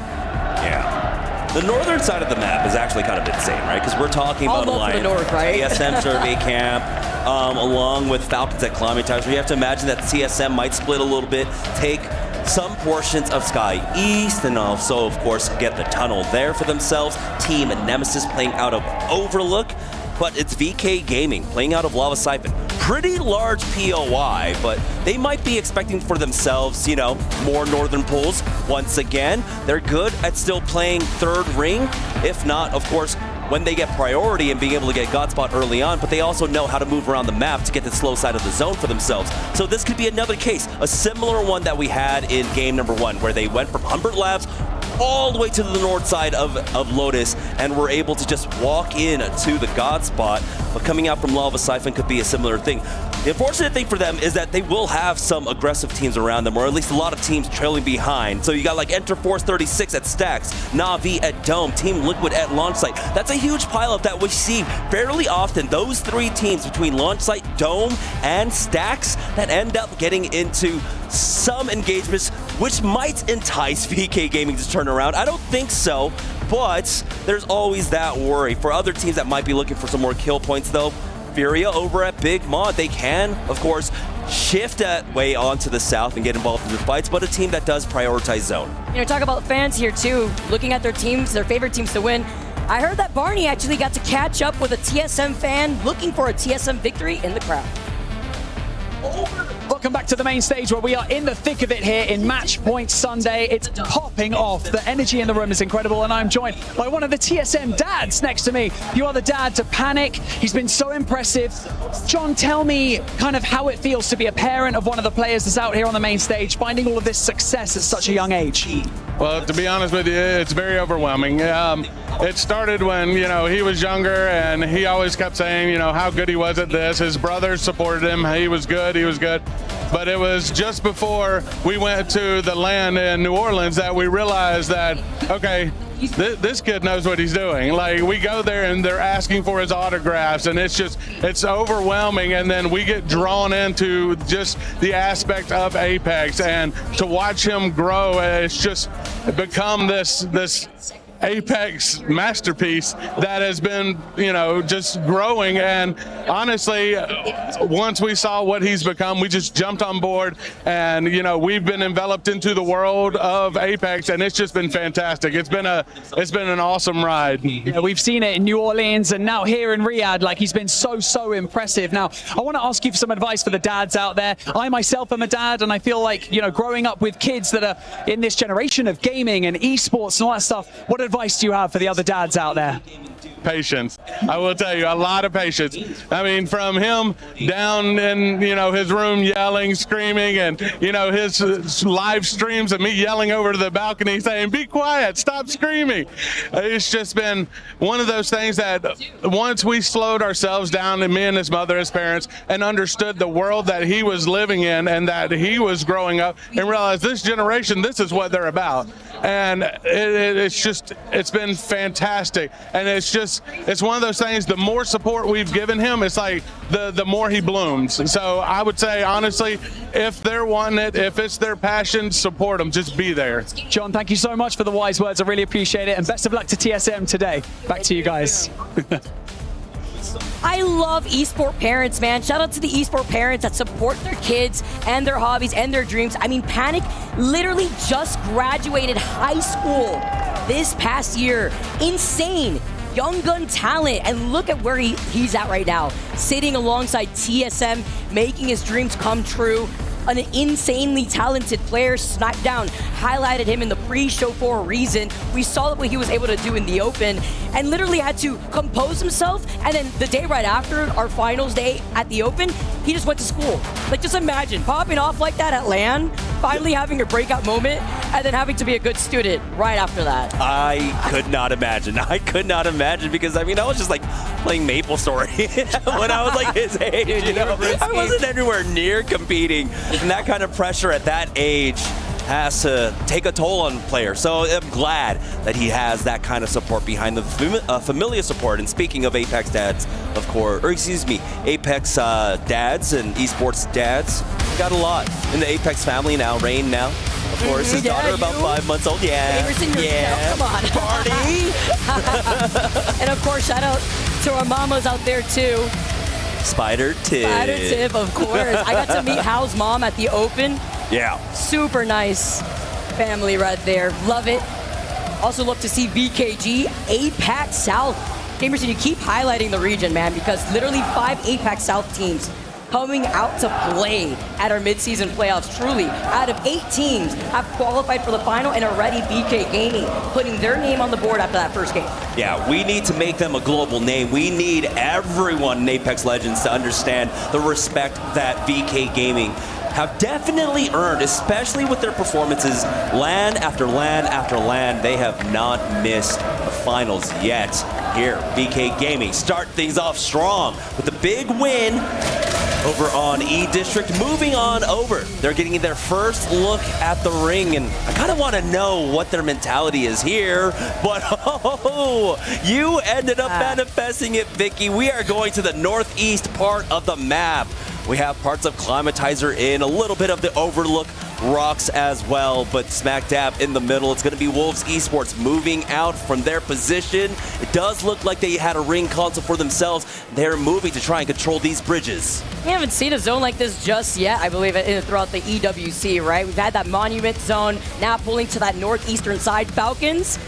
Yeah. The northern side of the map is actually kind of insane, right? Because we're talking about Alliance, north, right? TSM Survey Camp, along with Falcons at Climbing Towers. We have to imagine that TSM might split a little bit, take some portions of Sky East, and also, of course, get the tunnel there for themselves. Team and Nemesis playing out of Overlook, but it's VK Gaming playing out of Lava Siphon. Pretty large POI, but they might be expecting for themselves, more northern pools. Once again, they're good at still playing third ring. If not, of course, when they get priority and being able to get God spot early on, but they also know how to move around the map to get the slow side of the zone for themselves. So this could be another case, a similar one that we had in game number 1, where they went from Humbert Labs all the way to the north side of Lotus and were able to just walk in to the God spot. But coming out from Lava Siphon could be a similar thing. The unfortunate thing for them is that they will have some aggressive teams around them, or at least a lot of teams trailing behind. So you got like Enter Force 36 at Stacks, Na'Vi at Dome, Team Liquid at Launch Site. That's a huge pileup that we see fairly often. Those 3 teams between Launch Site, Dome, and Stacks that end up getting into some engagements, which might entice VK Gaming to turn around. I don't think so, but there's always that worry. For other teams that might be looking for some more kill points though, Furia over at Big Mod, they can, of course, shift that way onto the south and get involved in the fights, but a team that does prioritize zone. You know, talk about fans here too, looking at their teams, their favorite teams to win. I heard that Barney actually got to catch up with a TSM fan looking for a TSM victory in the crowd. Welcome back to the main stage where we are in the thick of it here in Match Point Sunday. It's popping off. The energy in the room is incredible, and I'm joined by one of the TSM dads next to me. You are the dad to Panic. He's been so impressive. John, tell me kind of how it feels to be a parent of one of the players that's out here on the main stage, finding all of this success at such a young age. Well, to be honest with you, it's very overwhelming. It started when, he was younger, and he always kept saying, how good he was at this. His brothers supported him. He was good. But it was just before we went to the LAN in New Orleans that we realized that, okay, this kid knows what he's doing. Like, we go there and they're asking for his autographs, and it's overwhelming. And then we get drawn into just the aspect of Apex, and to watch him grow, it's just become this Apex masterpiece that has been, just growing. And honestly, once we saw what he's become, we just jumped on board, and, we've been enveloped into the world of Apex, and it's just been fantastic. It's been an awesome ride. Yeah, we've seen it in New Orleans and now here in Riyadh. Like, he's been so impressive. Now, I want to ask you for some advice for the dads out there. I myself am a dad, and I feel like, growing up with kids that are in this generation of gaming and esports and all that stuff, what advice do you have for the other dads out there? Patience. I will tell you, a lot of patience. I mean, from him down in, his room yelling, screaming, and, his live streams of me yelling over to the balcony saying, be quiet, stop screaming. It's just been one of those things that once we slowed ourselves down, and me and his mother, his parents, and understood the world that he was living in and that he was growing up, and realized this generation, this is what they're about. And it's been fantastic. And it's one of those things, the more support we've given him, it's like the more he blooms. So I would say, honestly, if they're wanting it, if it's their passion, support them, just be there. John, thank you so much for the wise words. I really appreciate it. And best of luck to TSM today. Back to you guys. I love esport parents, man. Shout out to the esport parents that support their kids and their hobbies and their dreams. I mean, Panic literally just graduated high school this past year. Insane. Young gun talent, and look at where he's at right now, sitting alongside TSM, making his dreams come true. An insanely talented player. Smackdown highlighted him in the pre-show for a reason. We saw what he was able to do in the open, and literally had to compose himself. And then the day right after our finals day at the open, he just went to school. Like, just imagine popping off like that at LAN, finally having your breakout moment, and then having to be a good student right after that. I could not imagine. Because, I was just like playing MapleStory when I was like his age, I wasn't anywhere near competing. And that kind of pressure at that age has to take a toll on players. So I'm glad that he has that kind of support behind the familiar support. And speaking of Apex dads, of course, Apex dads and esports dads, got a lot in the Apex family now. Rain now, of course, his daughter about 5 months old. Come on, party. And of course, shout out to our mamas out there too. Spider Tip, of course. I got to meet Hal's mom at the open. Yeah. Super nice family right there. Love it. Also love to see VKG, APAC South. Gamerson, you keep highlighting the region, man, because literally 5 APAC South teams coming out to play at our midseason playoffs. Truly, out of 8 teams have qualified for the final, and already BK Gaming putting their name on the board after that first game. Yeah, we need to make them a global name. We need everyone in Apex Legends to understand the respect that VK Gaming have definitely earned, especially with their performances LAN after LAN after LAN. They have not missed the finals yet. Here, VK Gaming start things off strong with a big win over on E District. Moving on over, they're getting their first look at the ring, and I kind of want to know what their mentality is here, but you ended up manifesting it, Vicky. We are going to the northeast part of the map. We have parts of Climatizer in, a little bit of the Overlook Rocks as well, but smack dab in the middle, it's going to be Wolves Esports moving out from their position. It does look like they had a ring console for themselves. They're moving to try and control these bridges. We haven't seen a zone like this just yet, I believe, throughout the EWC, right? We've had that Monument zone, now pulling to that northeastern side. Falcons,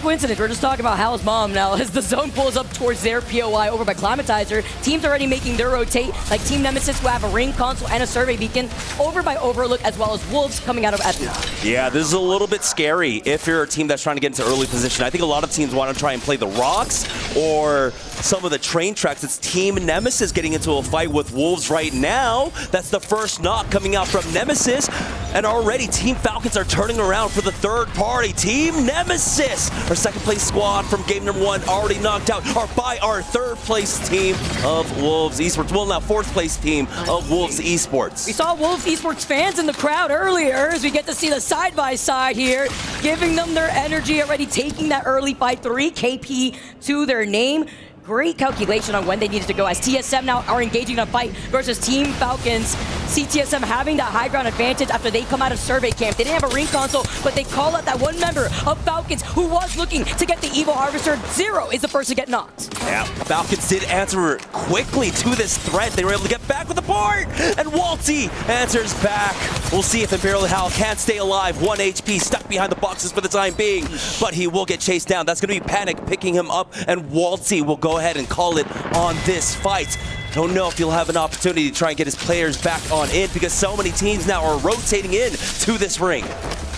coincidence, we're just talking about Hal's mom now as the zone pulls up towards their POI over by Climatizer. Teams already making their rotate, like Team Nemesis, who have a ring console and a survey beacon, over by Overlook, as well as Wolves coming out of Epic. Yeah, this is a little bit scary if you're a team that's trying to get into early position. I think a lot of teams want to try and play the rocks or some of the train tracks. It's Team Nemesis getting into a fight with Wolves right now. That's the first knock coming out from Nemesis. And already Team Falcons are turning around for the third party. Team Nemesis, our second place squad from game number 1, already knocked out by our third place team of Wolves Esports. Well, now fourth place team of Wolves Esports. We saw Wolves Esports fans in the crowd earlier as we get to see the side-by-side here, giving them their energy, already taking that early fight, 3 KP to their name. Great calculation on when they needed to go, as TSM now are engaging in a fight versus Team Falcons. See TSM having that high ground advantage after they come out of survey camp. They didn't have a ring console, but they call out that one member of Falcons who was looking to get the Evil Harvester. Zero is the first to get knocked. Yeah, Falcons did answer quickly to this threat. They were able to get back with the port, and Walty answers back. We'll see if ImperialHal can stay alive. 1 HP, stuck behind the boxes for the time being, but he will get chased down. That's going to be Panic picking him up, and Walty will go ahead and call it on this fight. Don't know if he'll have an opportunity to try and get his players back on in, because so many teams now are rotating in to this ring.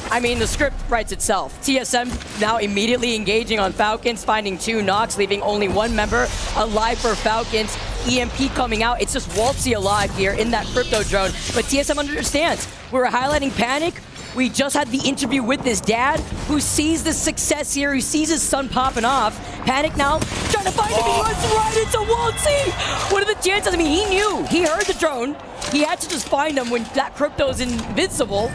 I mean, the script writes itself. TSM now immediately engaging on Falcons, finding 2 knocks, leaving only 1 member alive for Falcons. EMP coming out. It's just Waltzy alive here in that crypto drone. But TSM understands. We were highlighting Panic. We just had the interview with his dad, who sees the success here, who sees his son popping off. Panic now, trying to find him. He runs right into Waltzy. What are the chances? I mean, he knew. He heard the drone. He had to just find him when that crypto's invincible,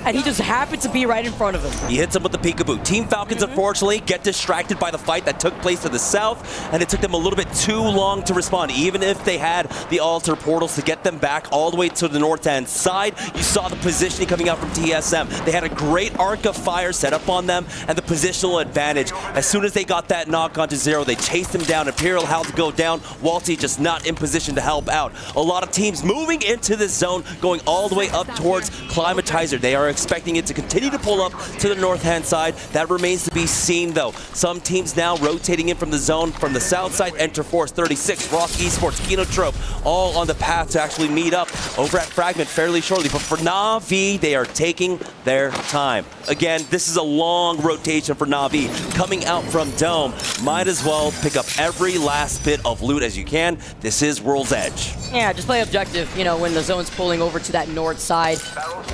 and he just happened to be right in front of him. He hits him with the peekaboo. Team Falcons, unfortunately, get distracted by the fight that took place to the south, and it took them a little bit too long to respond. Even if they had the altar portals to get them back all the way to the north-hand side, you saw the positioning coming out from TSM. They had a great arc of fire set up on them, and the positional advantage. As soon as they got that knock onto Zero, they chased him down. ImperialHal to go down. Walty just not in position to help out. A lot of teams moving into this zone, going all the way up towards Climatizer. They are expecting it to continue to pull up to the north-hand side. That remains to be seen, though. Some teams now rotating in from the zone. From the south side, Enter Force 36, Rock Esports, Kinotrope, all on the path to actually meet up over at Fragment fairly shortly. But for Na'Vi, they are taking their time. Again, this is a long rotation for Na'Vi. Coming out from Dome, might as well pick up every last bit of loot as you can. This is World's Edge. Yeah, just play objective, you know, when the zone's pulling over to that north side.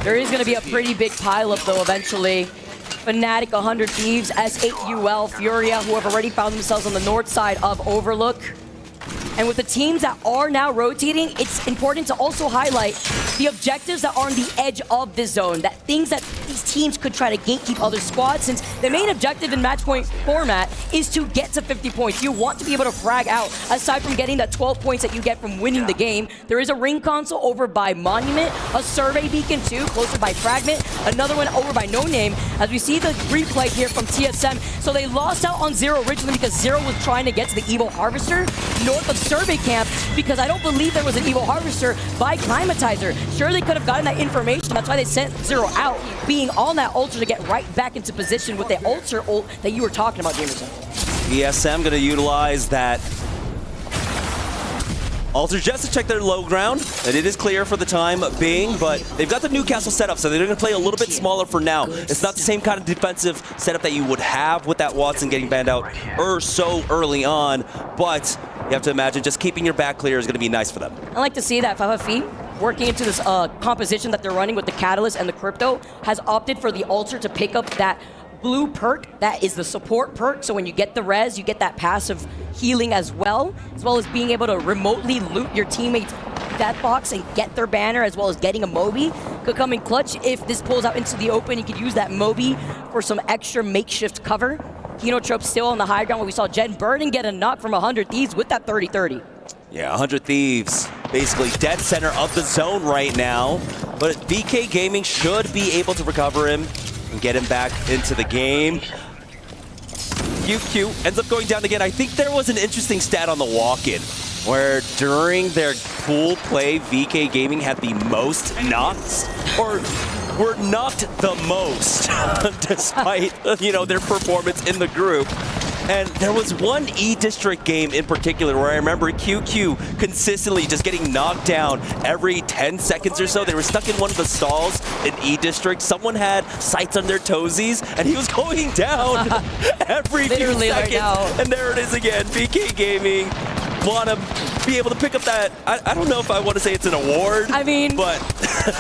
There is going to be a pretty big pileup, though, eventually. Fnatic, 100 Thieves, S8UL, Furia, who have already found themselves on the north side of Overlook. And with the teams that are now rotating, it's important to also highlight the objectives that are on the edge of this zone, that things that these teams could try to gatekeep other squads, since the main objective in match point format is to get to 50 points. You want to be able to frag out. Aside from getting that 12 points that you get from winning the game, there is a ring console over by Monument, a survey beacon too, closer by Fragment, another one over by No Name, as we see the replay here from TSM. So they lost out on Zero originally because Zero was trying to get to the Evil Harvester north of survey camp, because I don't believe there was an Evil Harvester by Climatizer. Sure, they could have gotten that information. That's why they sent Zero out, being on that ultra to get right back into position with the ultra ult that you were talking about, Jamerson. TSM going to utilize that Alter just to check their low ground, and it is clear for the time being, but they've got the Newcastle setup, so they're going to play a little bit smaller for now. It's not the same kind of defensive setup that you would have with that Watson getting banned out so early on, but you have to imagine just keeping your back clear is going to be nice for them. I like to see that Fafafi working into this composition that they're running with the Catalyst and the Crypto has opted for the Alter to pick up that blue perk. That is the support perk, so when you get the res, you get that passive healing as well as being able to remotely loot your teammates' death box and get their banner, as well as getting a Moby. Could come in clutch if this pulls out into the open. You could use that Moby for some extra makeshift cover. Kenotrope still on the high ground, where we saw Jen Burden get a knock from 100 Thieves with that 30-30. Yeah, 100 Thieves, basically dead center of the zone right now, but VK Gaming should be able to recover him and get him back into the game. QQ ends up going down again. I think there was an interesting stat on the walk-in where during their pool play, VK Gaming had the most knocks, or were knocked the most, despite their performance in the group. And there was one E-District game in particular where I remember QQ consistently just getting knocked down every 10 seconds or so. They were stuck in one of the stalls in E-District. Someone had sights on their toesies, and he was going down every few seconds. And there it is again. VK Gaming want to be able to pick up that, I don't know if I want to say it's an award. I mean, but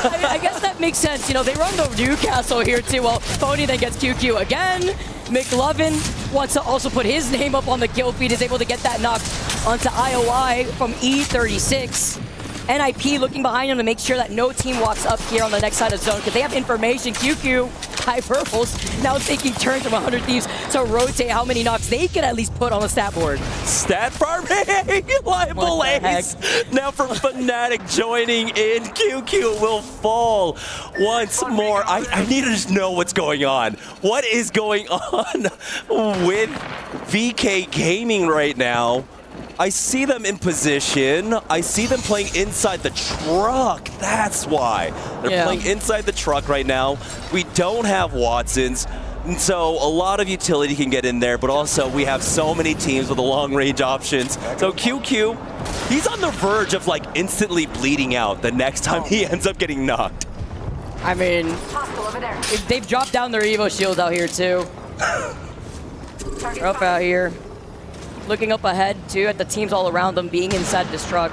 I guess that makes sense. They run the Newcastle here too. Well, Phony then gets QQ again. McLovin wants to also put his name up on the kill feed, is able to get that knock onto IOI from E36. NIP looking behind him to make sure that no team walks up here on the next side of zone, because they have information. QQ, High Purples, now taking turns from 100 Thieves to rotate how many knocks they can at least put on the stat board. Stat farming! Liable Ace! Now for Fnatic joining in. QQ will fall once more. I need to just know what's going on. What is going on with VK Gaming right now? I see them in position. I see them playing inside the truck. That's why. They're playing inside the truck right now. We don't have Watsons. And so a lot of utility can get in there, but also we have so many teams with the long range options. So QQ, he's on the verge of instantly bleeding out the next time he ends up getting knocked. I mean, they've dropped down their Evo shields out here too. They're up out here. Looking up ahead, too, at the teams all around them being inside this truck.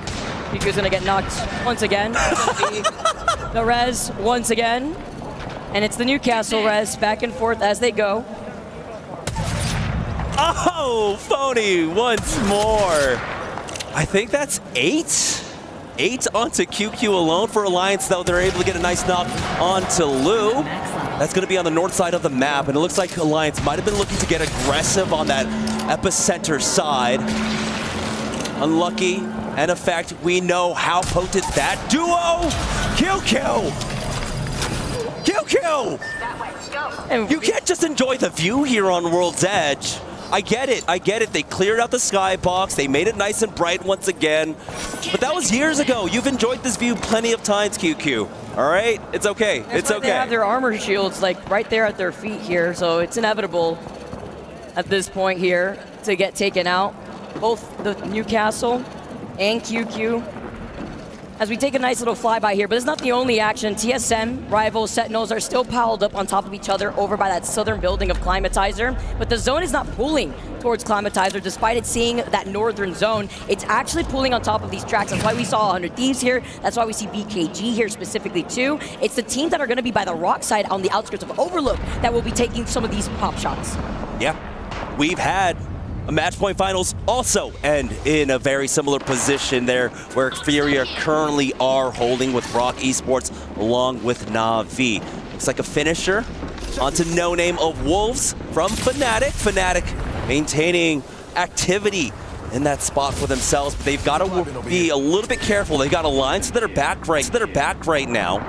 QQ's gonna get knocked once again. The res once again. And it's the Newcastle res back and forth as they go. Oh, Phony once more. I think that's 8. 8 onto QQ alone for Alliance, though. They're able to get a nice knock onto Lou. That's going to be on the north side of the map, and it looks like Alliance might have been looking to get aggressive on that epicenter side. Unlucky, and in fact, we know how potent that duo! QQ! QQ! You can't just enjoy the view here on World's Edge. I get it. They cleared out the skybox. They made it nice and bright once again. But that was years ago. You've enjoyed this view plenty of times, QQ. All right? It's okay. It's okay. They have their armor shields right there at their feet here, so it's inevitable at this point here to get taken out. Both the Newcastle and QQ. As we take a nice little flyby here, but it's not the only action. TSM, Rivals, Sentinels are still piled up on top of each other over by that southern building of Climatizer, but the zone is not pulling towards Climatizer despite it seeing that northern zone. It's actually pulling on top of these tracks. That's why we saw 100 Thieves here. That's why we see BKG here specifically too. It's the teams that are going to be by the rock side on the outskirts of Overlook that will be taking some of these pop shots. Yeah, we've had a match point finals also end in a very similar position there, where Furia currently are holding with Rock Esports along with Na'Vi. Looks like a finisher onto No Name of Wolves from Fnatic. Fnatic maintaining activity in that spot for themselves, but they've got to be a little bit careful. They've got Alliance that are back right now.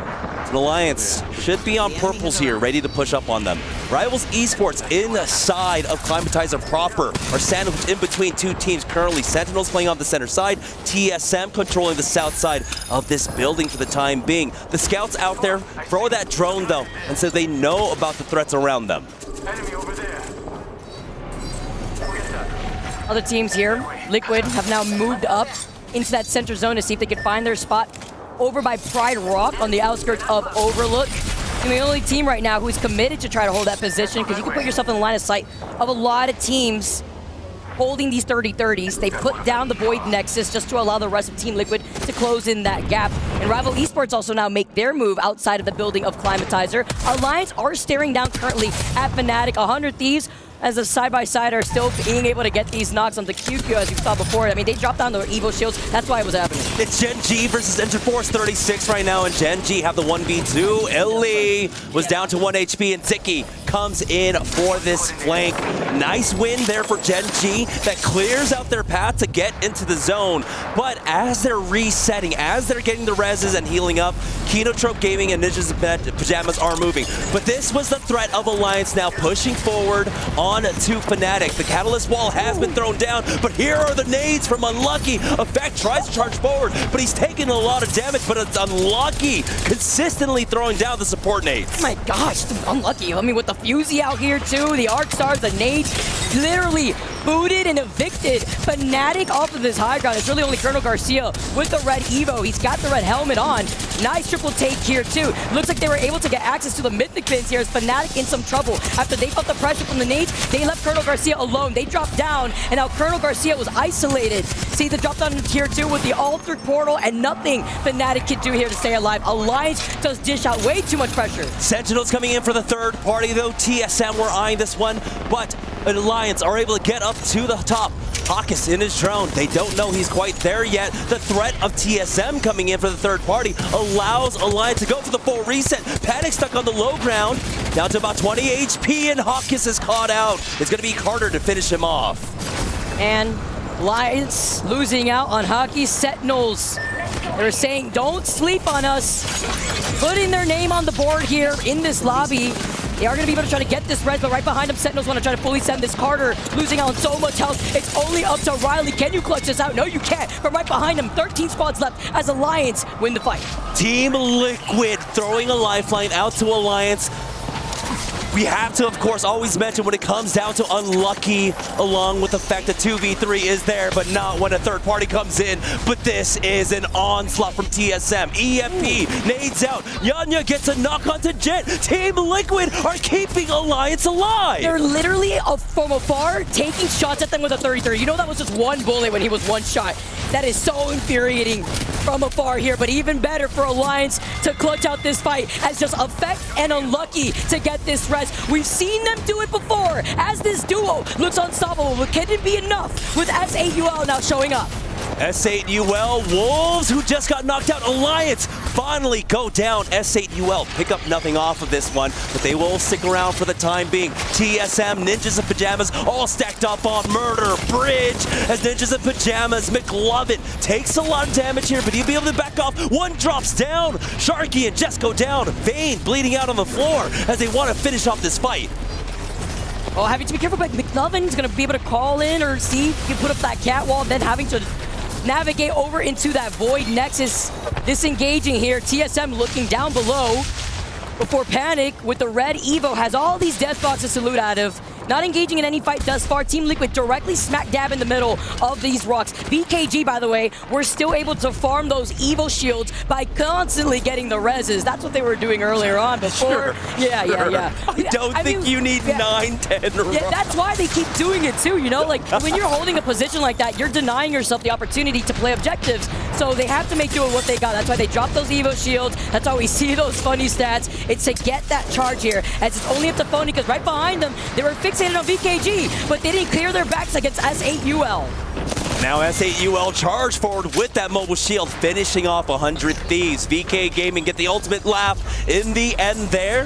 And Alliance should be on purples here, ready to push up on them. Rivals Esports inside of Climatizer proper are sandwiched in between two teams currently. Sentinels playing on the center side, TSM controlling the south side of this building for the time being. The scouts out there throw that drone though, and so they know about the threats around them. Other teams here, Liquid have now moved up into that center zone to see if they can find their spot over by Pride Rock on the outskirts of Overlook. And the only team right now who's committed to try to hold that position, because you can put yourself in the line of sight of a lot of teams holding these 30-30s. They put down the Void Nexus just to allow the rest of Team Liquid to close in that gap. And Rival Esports also now make their move outside of the building of Climatizer. Alliance are staring down currently at Fnatic. 100 Thieves, as the side-by-side are still being able to get these knocks onto QQ, as you saw before. I mean, they dropped down their Evo shields. That's why it was happening. It's Gen G versus Interforce 36 right now, and Gen G have the 1v2. Illy was down to 1 HP, and Tiki comes in for this flank. Nice win there for Gen G that clears out their path to get into the zone. But as they're resetting, as they're getting the reses and healing up, Kinotrope Gaming and Ninjas in Pajamas are moving. But this was the threat of Alliance now pushing forward on to Fnatic. The Catalyst wall has been thrown down, but here are the nades from Unlucky. Effect tries to charge forward, but he's taking a lot of damage, but it's Unlucky consistently throwing down the support nades. Oh my gosh, Unlucky. I mean, with the Fusey out here too, the Arc Stars, the nades, literally booted and evicted Fnatic off of this high ground. It's really only Colonel Garcia with the red Evo. He's got the red helmet on. Nice triple take here too. Looks like they were able to get access to the Mythic Pins here as Fnatic in some trouble. After they felt the pressure from the nades, they left Colonel Garcia alone. They dropped down, and now Colonel Garcia was isolated. See the drop down here too with the altered portal, and nothing Fnatic can do here to stay alive. Alliance does dish out way too much pressure. Sentinels coming in for the third party though. TSM were eyeing this one, but Alliance are able to get up to the top. Hawkes in his drone. They don't know he's quite there yet. The threat of TSM coming in for the third party allows Alliance to go for the full reset. Panic stuck on the low ground. Down to about 20 HP, and Hawkes is caught out. It's going to be Carter to finish him off. And Alliance losing out on Hockey Sentinels. They're saying, don't sleep on us. Putting their name on the board here in this lobby. They are going to be able to try to get this res, but right behind them, Sentinels want to try to fully send this. Carter losing out on so much health. It's only up to Riley. Can you clutch this out? No, you can't. But right behind him, 13 squads left as Alliance win the fight. Team Liquid throwing a lifeline out to Alliance. We have to, of course, always mention when it comes down to Unlucky, along with the fact that 2v3 is there, but not when a third party comes in. But this is an onslaught from TSM. EFP nades out. Yanya gets a knock onto Jet. Team Liquid are keeping Alliance alive. They're literally from afar taking shots at them with a 30-30. You know that was just one bullet when he was one shot. That is so infuriating from afar here, but even better for Alliance to clutch out this fight as just Effect and Unlucky to get this res. We've seen them do it before as this duo looks unstoppable, but can it be enough with S8UL now showing up? S8UL Wolves, who just got knocked out. Alliance finally go down. S8UL pick up nothing off of this one, but they will stick around for the time being. TSM, Ninjas in Pajamas, all stacked up on Murder Bridge as Ninjas in Pajamas. McLovin takes a lot of damage here, but he'll be able to back off. One drops down. Sharky and Jess go down. Vayne bleeding out on the floor as they want to finish off this fight. Oh, having to be careful, but McLovin's going to be able to call in or see if you put up that cat wall, then having to navigate over into that Void Nexus. Disengaging here. TSM looking down below before Panic with the red Evo has all these death boxes to loot out of. Not engaging in any fight thus far. Team Liquid directly smack dab in the middle of these rocks. BKG, by the way, were still able to farm those Evo shields by constantly getting the reses. That's what they were doing earlier on before. Sure, yeah. I don't think you need 9, 10 Yeah, that's why they keep doing it too, you know? Like, when you're holding a position like that, you're denying yourself the opportunity to play objectives. So they have to make do with what they got. That's why they drop those Evo shields. That's why we see those funny stats. It's to get that charge here, as it's only up to Phony, because right behind them, they were fixated on BKG, but they didn't clear their backs against S8UL. Now S8UL charge forward with that mobile shield, finishing off 100 Thieves. VK Gaming get the ultimate laugh in the end there.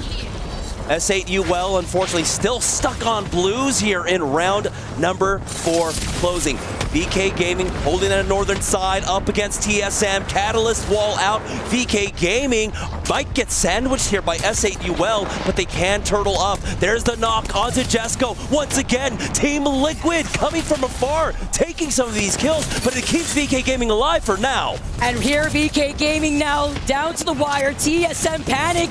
S8UL, unfortunately, still stuck on blues here in round number 4 closing. VK Gaming holding on the northern side up against TSM. Catalyst wall out. VK Gaming might get sandwiched here by S8UL, but they can turtle up. There's the knock onto Jesco. Once again, Team Liquid coming from afar, taking some of these kills, but it keeps VK Gaming alive for now. And here, VK Gaming now down to the wire. TSM Panic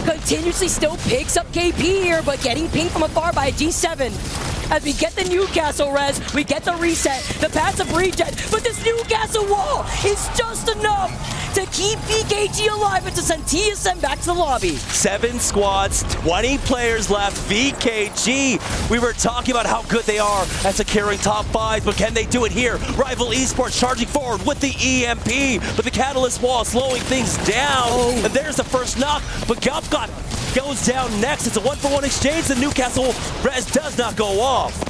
continuously still picks up KP here, but getting pinged from afar by a G7. as we get the Newcastle res, we get the reset, the passive regen, but this Newcastle wall is just enough to keep VKG alive and to send TSM back to the lobby. 7 squads, 20 players left. VKG, we were talking about how good they are at securing top 5s, but can they do it here? Rival Esports charging forward with the EMP, but the Catalyst wall slowing things down. And there's the first knock, but Gopgot goes down next. It's a 1-for-1 exchange. The Newcastle res does not go off.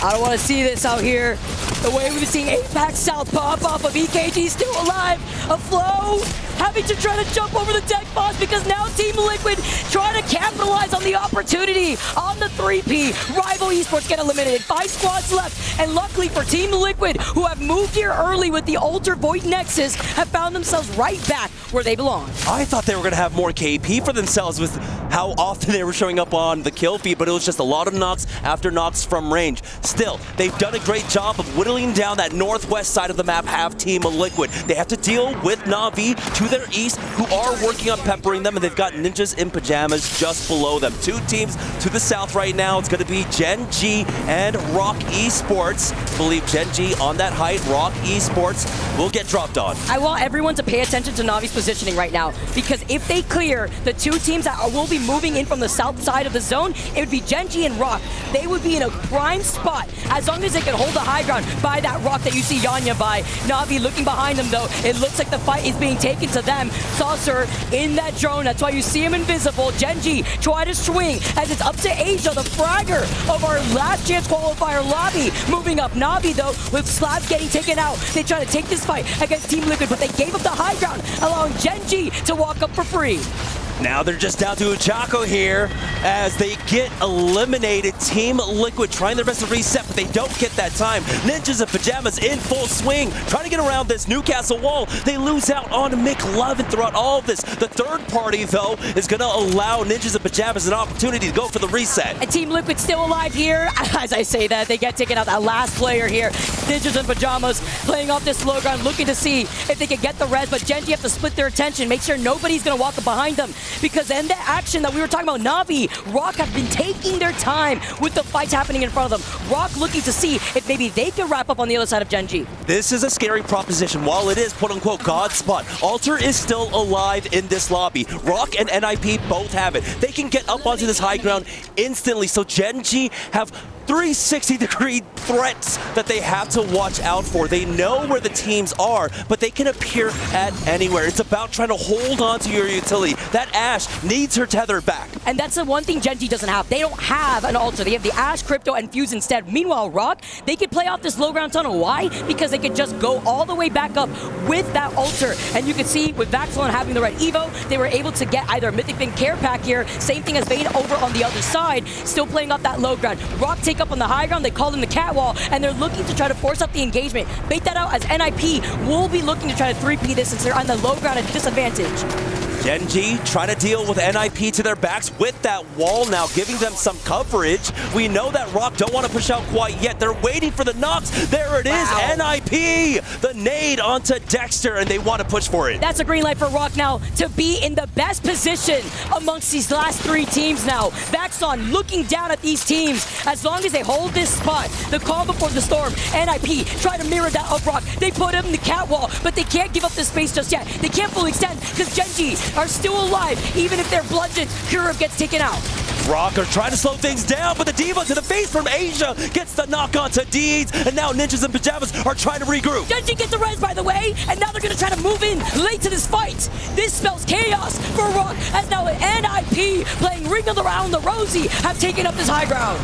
I don't want to see this out here. The way we've seen Apex South pop off of VKG still alive. A flow having to try to jump over the deck boss because now Team Liquid trying to capitalize on the opportunity on the 3P. Rival Esports get eliminated. 5 squads left. And luckily for Team Liquid, who have moved here early with the Alter Void Nexus, have found themselves right back where they belong. I thought they were going to have more KP for themselves with how often they were showing up on the kill feed, but it was just a lot of knocks after knocks from range. Still, they've done a great job of whittling down that northwest side of the map, have Team Liquid. They have to deal with Na'Vi to their east, who are working on peppering them, and they've got Ninjas in Pajamas just below them. 2 teams to the south right now. It's going to be Gen G and Rock Esports. I believe Gen G on that height, Rock Esports will get dropped on. I want everyone to pay attention to Navi's positioning right now, because if they clear the 2 teams that will be moving in from the south side of the zone, it would be Gen G and Rock. They would be in a prime spot as long as they can hold the high ground by that rock that you see Yanya by. Navi looking behind them though. It looks like the fight is being taken to them. Saucer in that drone. That's why you see him invisible. Gen G try to swing as it's up to Asia, the fragger of our last chance qualifier lobby. Moving up. Navi though, with Slab getting taken out. They try to take this fight against Team Liquid, but they gave up the high ground, allowing Gen G to walk up for free. Now they're just down to Uchako here as they get eliminated. Team Liquid trying their best to reset, but they don't get that time. Ninjas in Pajamas in full swing, trying to get around this Newcastle wall. They lose out on McLovin throughout all of this. The third party, though, is going to allow Ninjas in Pajamas an opportunity to go for the reset. And Team Liquid still alive here. As I say that, they get taken out. That last player here, Ninjas in Pajamas, playing off this low ground, looking to see if they can get the res, but Gen G have to split their attention, make sure nobody's going to walk up behind them. Because in the action that we were talking about, Na'Vi, Rock have been taking their time with the fights happening in front of them. Rock looking to see if maybe they can wrap up on the other side of Gen G. This is a scary proposition. While it is quote-unquote God's spot, Alter is still alive in this lobby. Rock and NIP both have it. They can get up onto this high ground instantly, so Gen G have 360-degree threats that they have to watch out for. They know where the teams are, but they can appear at anywhere. It's about trying to hold on to your utility. That Ashe needs her tether back. And that's the one thing Gen G doesn't have. They don't have an Alter. They have the Ashe, Crypto, and Fuse instead. Meanwhile, Rock, they could play off this low ground tunnel. Why? Because they could just go all the way back up with that Alter. And you can see with Vaxilon having the red Evo, they were able to get either a Mythic Fin care pack here, same thing as Vayne over on the other side, still playing off that low ground. Rock take up on the high ground, they call them the catwall, and they're looking to try to force up the engagement. Bait that out as NIP will be looking to try to 3P this since they're on the low ground at disadvantage. Gen G trying to deal with NIP to their backs with that wall now, giving them some coverage. We know that Rock don't want to push out quite yet. They're waiting for the knocks. There it is, NIP! The nade onto Dexter, and they want to push for it. That's a green light for Rock now to be in the best position amongst these last 3 teams now. Vaxon looking down at these teams. As long as they hold this spot, the calm before the storm, NIP try to mirror that up Rock. They put him in the catwall, but they can't give up the space just yet. They can't fully extend because Gen G are still alive, even if they're bludgeoned. Kurov gets taken out. Rock are trying to slow things down, but the Diva to the face from Asia gets the knock onto Deeds, and now Ninjas in Pajamas are trying to regroup. Gen G gets the res, by the way, and now they're going to try to move in late to this fight. This spells chaos for Rock, as now NIP playing Ring Around the Rosie have taken up this high ground.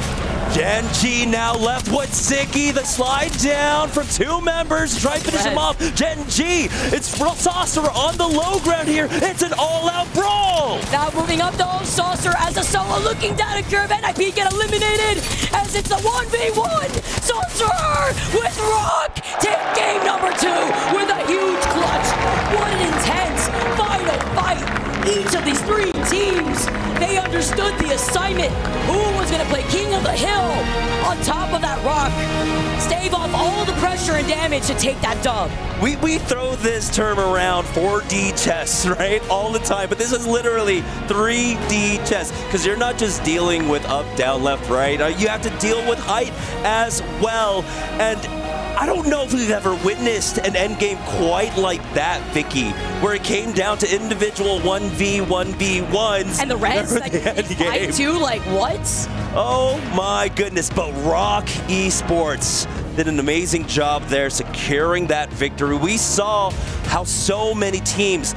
Gen G now left with Ziki, the slide down from 2 members to try and finish him off. Gen G, it's Saucer on the low ground here. It's an all-out brawl. Now moving up though, Saucer as a solo looking down at Curve. NIP get eliminated as it's a 1v1. Saucer with Rock take game number 2 with a huge clutch. What an intense final fight. each of these three teams, they understood the assignment. Who was going to play king of the hill on top of that rock, stave off all the pressure and damage to take that dub. We throw this term around 4D chess, right? All the time, but this is literally 3D chess because you're not just dealing with up, down, left, right. You have to deal with height as well. And I don't know if we've ever witnessed an endgame quite like that, Vicky, where it came down to individual 1v1v1s. And the Reds, like, fight too, like what? Oh my goodness, but Rock Esports did an amazing job there securing that victory. We saw how so many teams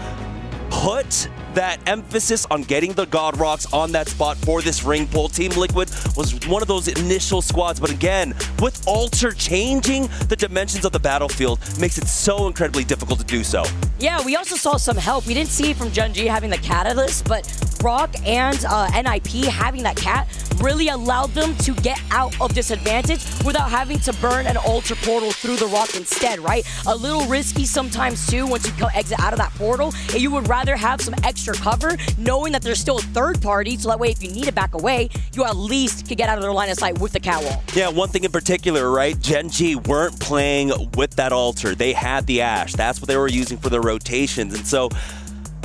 put that emphasis on getting the God Rocks on that spot for this ring pull. Team Liquid was one of those initial squads, but again, with Alter changing the dimensions of the battlefield makes it so incredibly difficult to do so. Yeah, we also saw some help. We didn't see it from Junji having the catalyst, but Rock and NIP having that cat really allowed them to get out of disadvantage without having to burn an Ultra portal through the rock instead, right? A little risky sometimes too once you exit out of that portal, and you would rather have some extra cover knowing that there's still a third party, so that way if you need to back away, you at least could get out of their line of sight with the catwall. Yeah, one thing in particular, right? Genji weren't playing with that Alter. They had the Ashe. That's what they were using for their rotations, and so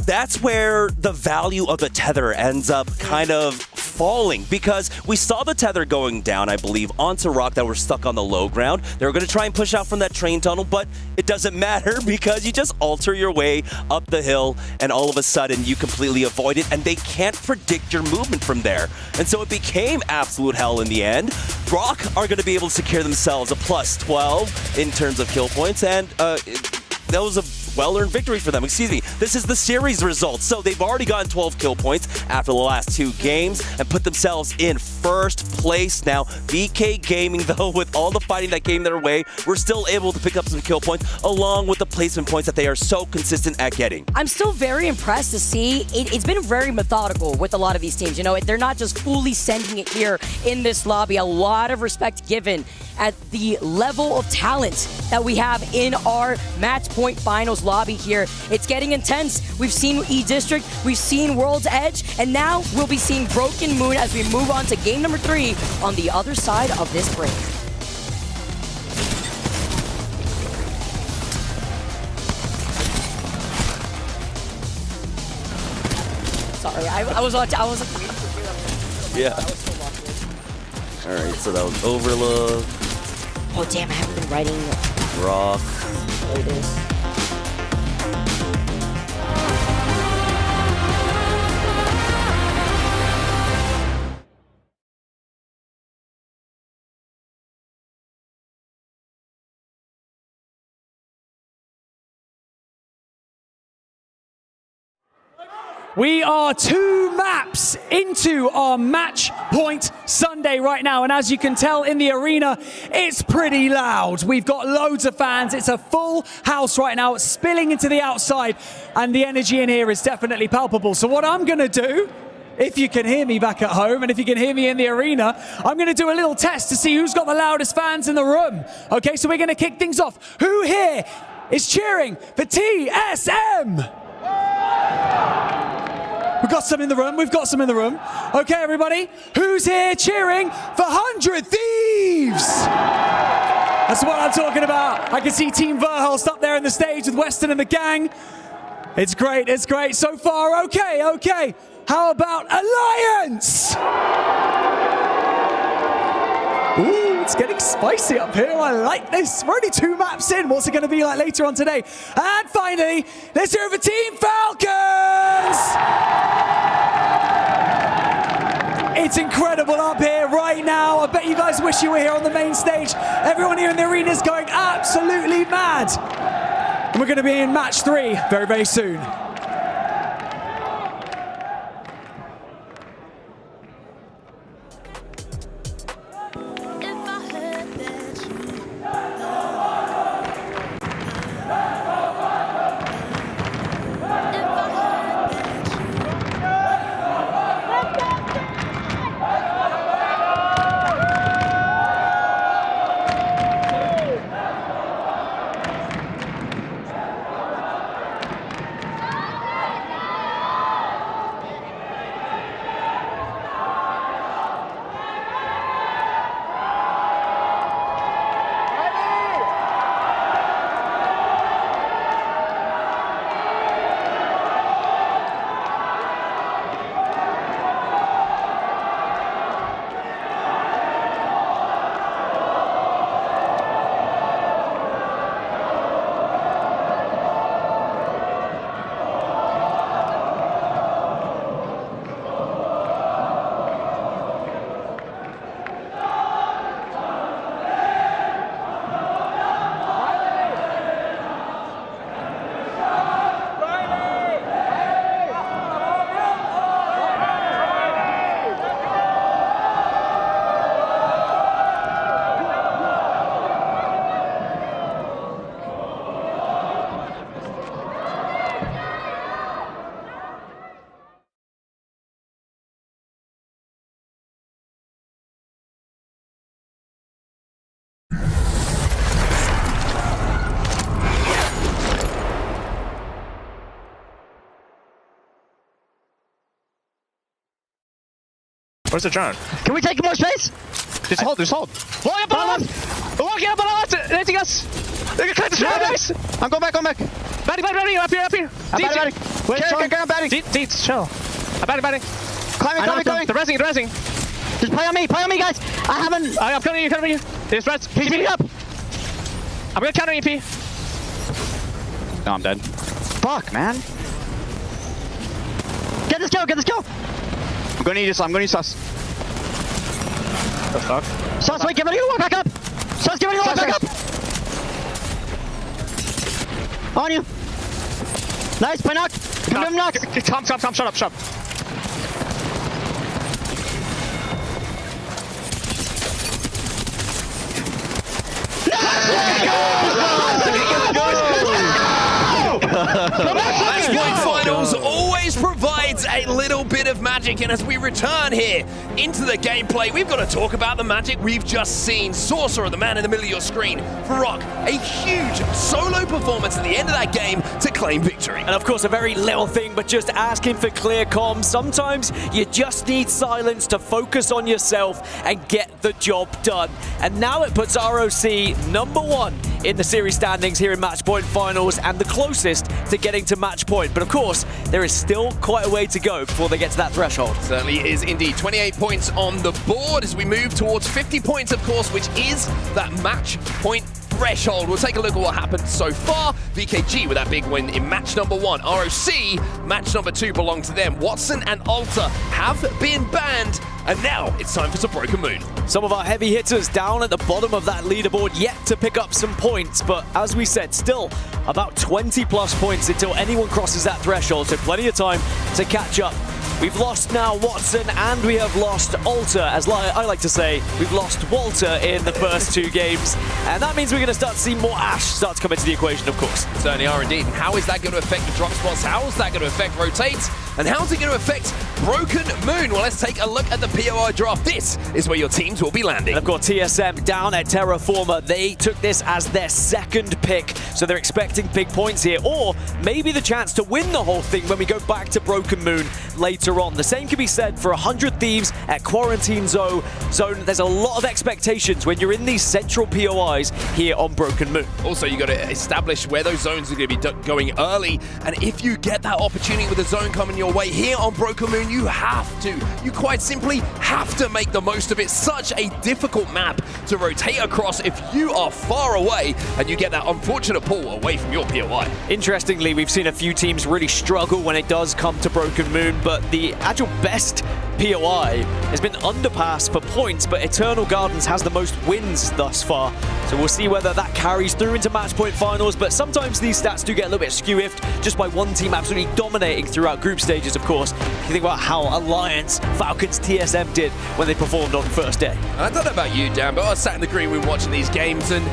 that's where the value of the tether ends up kind of falling, because we saw the tether going down, I believe, onto Rock that were stuck on the low ground. They were going to try and push out from that train tunnel, but it doesn't matter because you just alter your way up the hill and all of a sudden you completely avoid it, and they can't predict your movement from there. And so it became absolute hell in the end. Rock are going to be able to secure themselves a plus 12 in terms of kill points, and that was a well-earned victory for them. Excuse me. This is the series results. So they've already gotten 12 kill points after the last 2 games and put themselves in first place now. VK Gaming, though, with all the fighting that came their way, were still able to pick up some kill points along with the placement points that they are so consistent at getting. I'm still very impressed to see it's been very methodical with a lot of these teams. You know, they're not just fully sending it here in this lobby. A lot of respect given at the level of talent that we have in our match point finals lobby here. It's getting intense. We've seen E-District, we've seen World's Edge, and now we'll be seeing Broken Moon as we move on to game number 3 on the other side of this break. Sorry, I was yeah. Alright, so that was Overlook. Oh damn, I haven't been writing Rock. We are 2 maps into our match point Sunday right now, and as you can tell in the arena, it's pretty loud. We've got loads of fans. It's a full house right now. It's spilling into the outside, and the energy in here is definitely palpable. So what I'm gonna do, if you can hear me back at home, and if you can hear me in the arena, I'm gonna do a little test to see who's got the loudest fans in the room. Okay, so we're gonna kick things off. Who here is cheering for TSM? We've got some in the room. We've got some in the room. Okay, everybody. Who's here cheering for 100 Thieves? That's what I'm talking about. I can see Team Verhulst up there on the stage with Weston and the gang. It's great. It's great so far. Okay, okay. How about Alliance? Ooh, it's getting spicy up here. I like this. We're only 2 maps in. What's it going to be like later on today? And finally, let's hear it for Team Falcons! It's incredible up here right now. I bet you guys wish you were here on the main stage. Everyone here in the arena is going absolutely mad. And we're going to be in match 3 very, very soon. Where's the drone? Can we take more space? Just hold. Walking up on us! Letting us! I'm going back. Batting, up here! I'm batting. Wait, I'm batting. Deets, chill. I'm batting. Climbing. They're resing. Just play on me, guys. I'm coming you. There's res. He's beating up. I'm gonna counter EP. No, I'm dead. Fuck, man. Get this kill. I'm going to use sus. The fuck? Sus, wait, give it a walk back up. Sus, give it a walk back up. On you. Nice, play knock. Knock. Stop, shut up. Match point finals always provides a little bit of magic, and as we return here into the gameplay, we've got to talk about the magic we've just seen. Sorcerer, the man in the middle of your screen, Farok, a huge solo performance at the end of that game to claim victory. And of course, a very little thing, but just asking for clear comms. Sometimes you just need silence to focus on yourself and get the job done. And now it puts ROC #1 in the series standings here in match point finals and the closest to getting to match point. But of course, there is still quite a way to go before they get to that threshold. Certainly is indeed. 28 points on the board as we move towards 50 points, of course, which is that match point threshold. We'll take a look at what happened so far. VKG with that big win in match #1. ROC, match #2 belong to them. Watson and Alter have been banned, and now it's time for some Broken Moon. Some of our heavy hitters down at the bottom of that leaderboard yet to pick up some points, but as we said, still about 20 plus points until anyone crosses that threshold, so plenty of time to catch up. We've lost now Watson and we have lost Alter. As I like to say, we've lost Walter in the first 2 games. And that means we're going to start to see more Ash start to come into the equation, of course. Certainly are indeed. And how is that going to affect the drop spots? How is that going to affect rotates? And how's it going to affect Broken Moon? Well, let's take a look at the POI draft. This is where your teams will be landing. And of course, TSM down at Terraformer. They took this as their second pick, so they're expecting big points here, or maybe the chance to win the whole thing when we go back to Broken Moon later on. The same can be said for 100 Thieves at Quarantine Zone. There's a lot of expectations when you're in these central POIs here on Broken Moon. Also, you got to establish where those zones are going to be going early, and if you get that opportunity with a zone coming your way here on Broken Moon, you quite simply have to make the most of it. Such a difficult map to rotate across if you are far away and you get that unfortunate pull away from your POI. Interestingly, we've seen a few teams really struggle when it does come to Broken Moon, but the actual best POI has been Underpass for points, but Eternal Gardens has the most wins thus far. So we'll see whether that carries through into match point finals, but sometimes these stats do get a little bit skew-iffed just by one team absolutely dominating throughout group stages, of course. If you think about how Alliance, Falcons, TSM did when they performed on first day. I don't know about you, Dan, but I was sat in the green room watching these games, and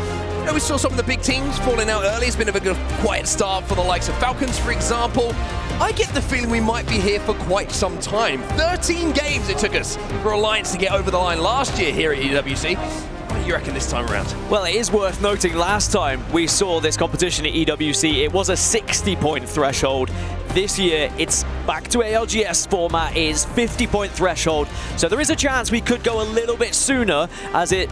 we saw some of the big teams falling out early. It's been a bit of a quiet start for the likes of Falcons, for example. I get the feeling we might be here for quite some time. 13 games it took us for Alliance to get over the line last year here at EWC. What do you reckon this time around? Well, it is worth noting last time we saw this competition at EWC, it was a 60-point threshold. This year, it's back to ALGS format, is 50-point threshold. So there is a chance we could go a little bit sooner, as it,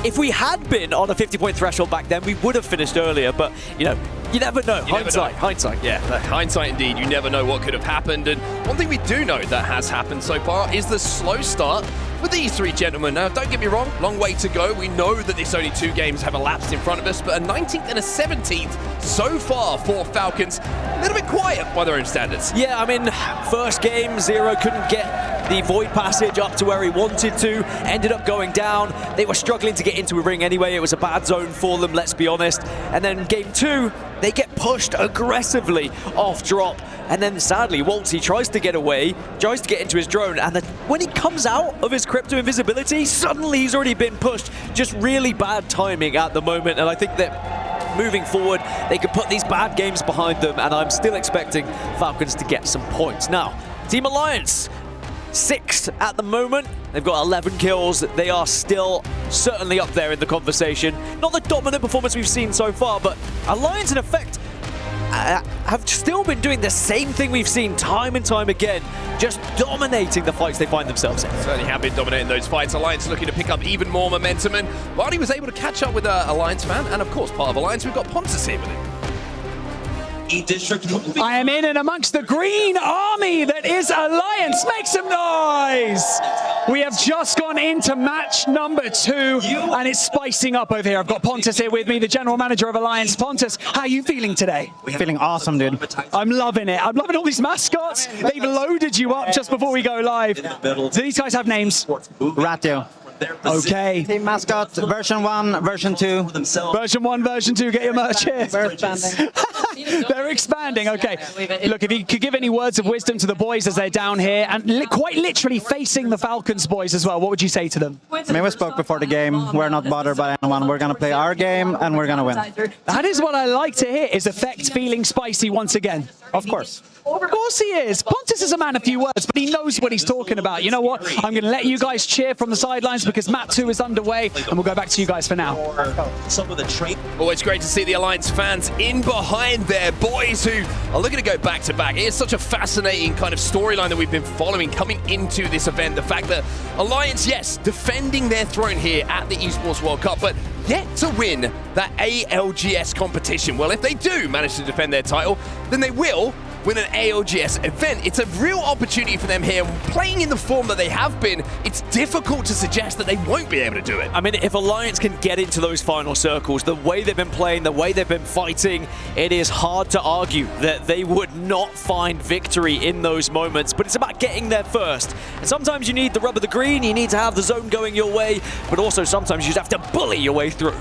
if we had been on a 50-point threshold back then, we would have finished earlier, but, you never know. Hindsight, yeah. Hindsight indeed, you never know what could have happened. And one thing we do know that has happened so far is the slow start with these 3 gentlemen. Now, don't get me wrong, long way to go. We know that this only 2 games have elapsed in front of us, but a 19th and a 17th so far for Falcons. A little bit quiet by their own standards. Yeah, I mean, first game, Zero couldn't get the Void Passage up to where he wanted to, ended up going down. They were struggling to get into a ring anyway. It was a bad zone for them, let's be honest. And then game 2, they get pushed aggressively off drop. And then sadly, Waltzy tries to get away, tries to get into his drone, and then when he comes out of his crypto invisibility, suddenly he's already been pushed. Just really bad timing at the moment, and I think that moving forward, they could put these bad games behind them, and I'm still expecting Falcons to get some points. Now, Team Alliance, 6th at the moment. They've got 11 kills. They are still certainly up there in the conversation. Not the dominant performance we've seen so far, but Alliance, in effect, have still been doing the same thing we've seen time and time again, just dominating the fights they find themselves in. Certainly have been dominating those fights. Alliance looking to pick up even more momentum, and Barney was able to catch up with Alliance fan, and of course part of Alliance, we've got Pontus here with him. I am in and amongst the green army that is Alliance. Make some noise! We have just gone into match number 2, and it's spicing up over here. I've got Pontus here with me, the general manager of Alliance. Pontus, how are you feeling today? Feeling awesome, dude. I'm loving it. I'm loving all these mascots. They've loaded you up just before we go live. Do these guys have names? Ratio. Okay. Team mascot, version 1, version 2. Version 1, version 2, get your merch here. They're expanding, okay. Look, if you could give any words of wisdom to the boys as they're down here, and quite literally facing the Falcons boys as well, what would you say to them? I mean, we spoke before the game. We're not bothered by anyone. We're going to play our game, and we're going to win. That is what I like to hear, is Effect feeling spicy once again. Of course. Of course he is. Pontus is a man of few words, but he knows what he's talking about. You know what? I'm going to let you guys cheer from the sidelines because map 2 is underway, and we'll go back to you guys for now. Always great to see the Alliance fans in behind their boys who are looking to go back-to-back. It is such a fascinating kind of storyline that we've been following coming into this event. The fact that Alliance, yes, defending their throne here at the Esports World Cup, but yet to win that ALGS competition. Well, if they do manage to defend their title, then they will win an ALGS event. It's a real opportunity for them here. Playing in the form that they have been, it's difficult to suggest that they won't be able to do it. I mean, if Alliance can get into those final circles, the way they've been playing, the way they've been fighting, it is hard to argue that they would not find victory in those moments. But it's about getting there first. And sometimes you need the rub of the green, you need to have the zone going your way, but also sometimes you just have to bully your way through.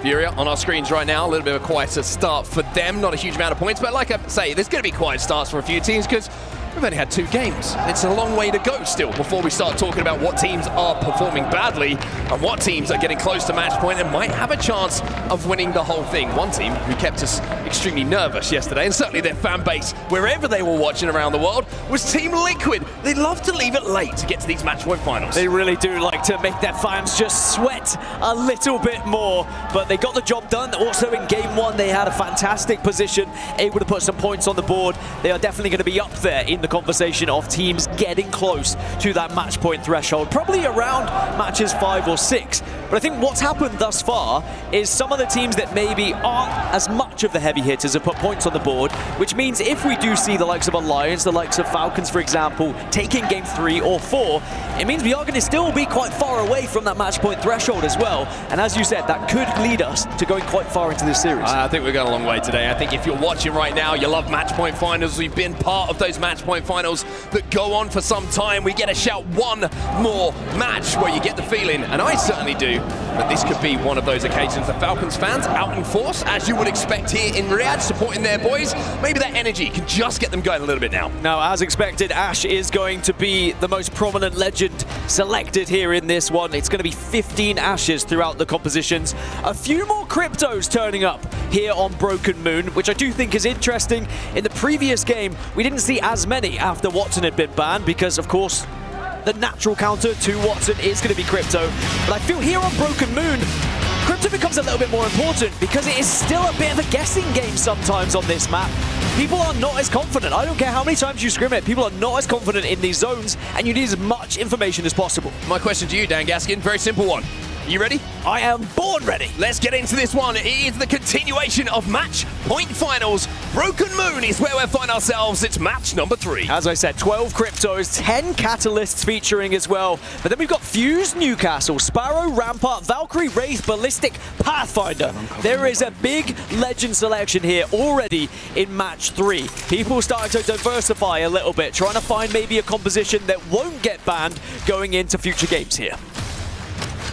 Furia on our screens right now, a little bit of a quieter start for them. Not a huge amount of points, but like I say, there's going to be quiet starts for a few teams because we've only had 2 games. It's a long way to go still before we start talking about what teams are performing badly and what teams are getting close to match point and might have a chance of winning the whole thing. One team who kept us extremely nervous yesterday, and certainly their fan base, wherever they were watching around the world, was Team Liquid. They love to leave it late to get to these match point finals. They really do like to make their fans just sweat a little bit more, but they got the job done. Also in game 1, they had a fantastic position, able to put some points on the board. They are definitely going to be up there in the conversation of teams getting close to that match point threshold, probably around matches 5 or 6. But I think what's happened thus far is some of the teams that maybe aren't as much of the heavy hitters have put points on the board, which means if we do see the likes of Alliance, the likes of Falcons, for example, taking game 3 or 4, it means we are going to still be quite far away from that match point threshold as well. And as you said, that could lead us to going quite far into this series. I think we're going a long way today. I think if you're watching right now, you love match point finals. We've been part of those match point finals that go on for some time. We get a shout one more match where you get the feeling, and I certainly do, that this could be one of those occasions. The Falcons fans out in force, as you would expect here in Riyadh, supporting their boys. Maybe that energy can just get them going a little bit now. Now, as expected, Ash is going to be the most prominent legend selected here in this one. It's going to be 15 Ashes throughout the compositions. A few more Cryptos turning up here on Broken Moon, which I do think is interesting. In the previous game, we didn't see as many after Watson had been banned because, of course, the natural counter to Watson is going to be Crypto. But I feel here on Broken Moon, Crypto becomes a little bit more important because it is still a bit of a guessing game sometimes on this map. People are not as confident. I don't care how many times you scrim it, people are not as confident in these zones, and you need as much information as possible. My question to you, Dan Gaskin, very simple one. You ready? I am born ready. Let's get into this one. It is the continuation of match point finals. Broken Moon is where we find ourselves. It's match number 3. As I said, 12 Cryptos, 10 Catalysts featuring as well. But then we've got Fuse Newcastle, Sparrow, Rampart, Valkyrie, Wraith, Ballistic, Pathfinder. There is a big legend selection here already in match 3. People starting to diversify a little bit, trying to find maybe a composition that won't get banned going into future games here.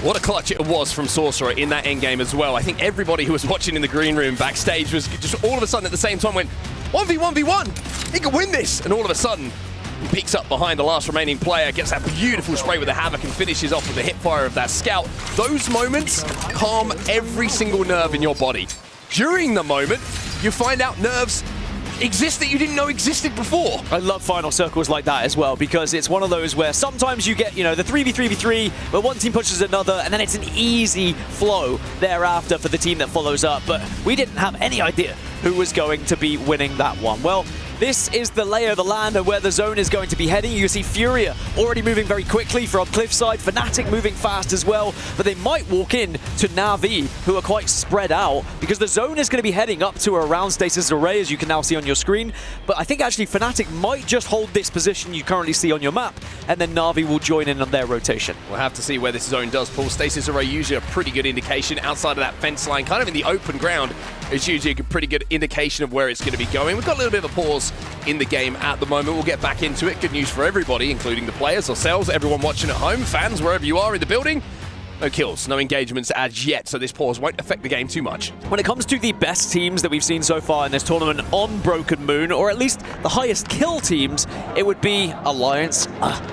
What a clutch it was from Sorcerer in that endgame as well. I think everybody who was watching in the green room backstage was just all of a sudden at the same time went, 1v1v1, he can win this. And all of a sudden, he peeks up behind the last remaining player, gets that beautiful spray with the Havoc and finishes off with the hipfire of that Scout. Those moments calm every single nerve in your body. During the moment, you find out nerves exist that you didn't know existed before. I love final circles like that as well, because it's one of those where sometimes you get, you know, the 3v3v3, where one team pushes another, and then it's an easy flow thereafter for the team that follows up. But we didn't have any idea who was going to be winning that one. Well, this is the lay of the land of where the zone is going to be heading. You can see Furia already moving very quickly from Cliffside, Fnatic moving fast as well, but they might walk in to Na'Vi, who are quite spread out, because the zone is going to be heading up to around Stasis Array, as you can now see on your screen. But I think actually Fnatic might just hold this position you currently see on your map, and then Na'Vi will join in on their rotation. We'll have to see where this zone does pull. Stasis Array usually a pretty good indication outside of that fence line, kind of in the open ground. It's usually a pretty good indication of where it's going to be going. We've got a little bit of a pause in the game at the moment. We'll get back into it. Good news for everybody, including the players, ourselves, everyone watching at home, fans, wherever you are in the building. No kills, no engagements as yet, so this pause won't affect the game too much. When it comes to the best teams that we've seen so far in this tournament on Broken Moon, or at least the highest kill teams, it would be Alliance.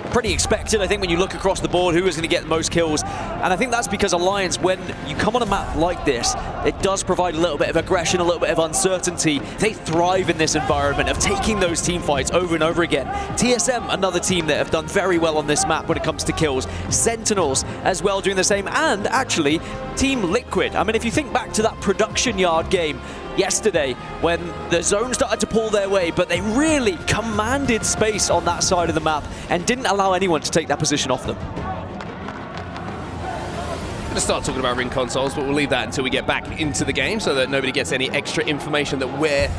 Pretty expected, I think, when you look across the board, who is going to get the most kills. And I think that's because Alliance, when you come on a map like this, it does provide a little bit of aggression, a little bit of uncertainty. They thrive in this environment of taking those team fights over and over again. TSM, another team that have done very well on this map when it comes to kills. Sentinels as well doing the same. And actually, Team Liquid. I mean, if you think back to that production yard game yesterday when the zone started to pull their way, but they really commanded space on that side of the map and didn't allow anyone to take that position off them. I'm going to start talking about ring consoles, but we'll leave that until we get back into the game so that nobody gets any extra information that we're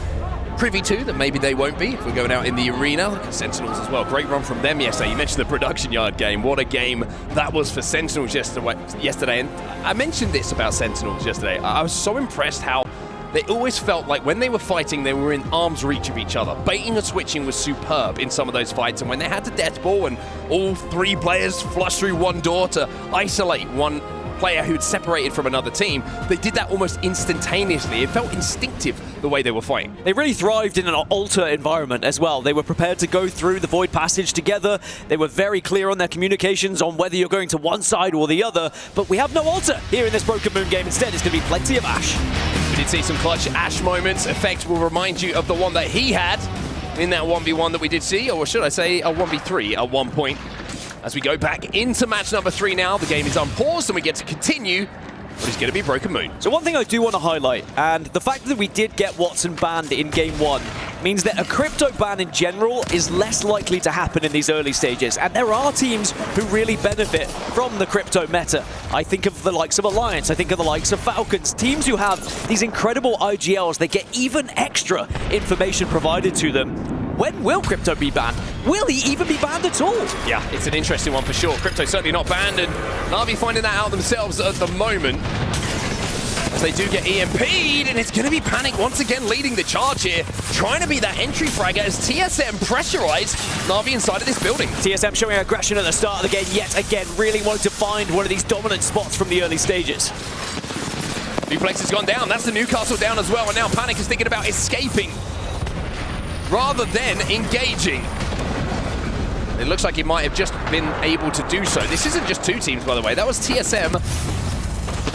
privy to that maybe they won't be if we're going out in the arena. Look at Sentinels as well. Great run from them yesterday. You mentioned the production yard game. What a game that was for Sentinels yesterday. And I mentioned this about Sentinels yesterday. I was so impressed how they always felt like when they were fighting, they were in arm's reach of each other. Baiting and switching was superb in some of those fights. And when they had the death ball and all three players flush through one door to isolate one player who'd separated from another team, they did that almost instantaneously. It felt instinctive the way they were fighting. They really thrived in an altar environment as well. They were prepared to go through the Void Passage together. They were very clear on their communications on whether you're going to one side or the other, but we have no altar here in this Broken Moon game. Instead, it's going to be plenty of Ashe. We did see some clutch Ashe moments. Effect will remind you of the one that he had in that 1v1 that we did see, or should I say a 1v3 at one point. As we go back into match number 3 now, the game is unpaused and we get to continue what is going to be Broken Moon. So one thing I do want to highlight, and the fact that we did get Watson banned in game 1, means that a crypto ban in general is less likely to happen in these early stages. And there are teams who really benefit from the crypto meta. I think of the likes of Alliance, I think of the likes of Falcons, teams who have these incredible IGLs. They get even extra information provided to them. When will Crypto be banned? Will he even be banned at all? Yeah, it's an interesting one for sure. Crypto certainly not banned, and Na'Vi finding that out themselves at the moment. As they do get EMP'd, and it's going to be Panic once again leading the charge here, trying to be that entry fragger as TSM pressurize Na'Vi inside of this building. TSM showing aggression at the start of the game yet again, really wanting to find one of these dominant spots from the early stages. Duplex has gone down, that's the Newcastle down as well, and now Panic is thinking about escaping rather than engaging. It looks like he might have just been able to do so. This isn't just two teams, by the way. That was TSM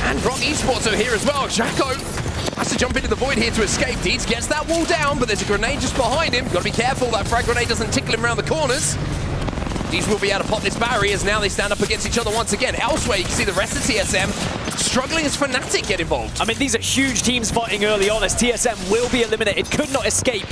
and Rock Esports are here as well. Jacko has to jump into the void here to escape. Deeds gets that wall down, but there's a grenade just behind him. Got to be careful that frag grenade doesn't tickle him around the corners. Deeds will be able to pop this barrier as now they stand up against each other once again. Elsewhere, you can see the rest of TSM struggling as Fnatic get involved. I mean, these are huge teams fighting early on as TSM will be eliminated, could not escape.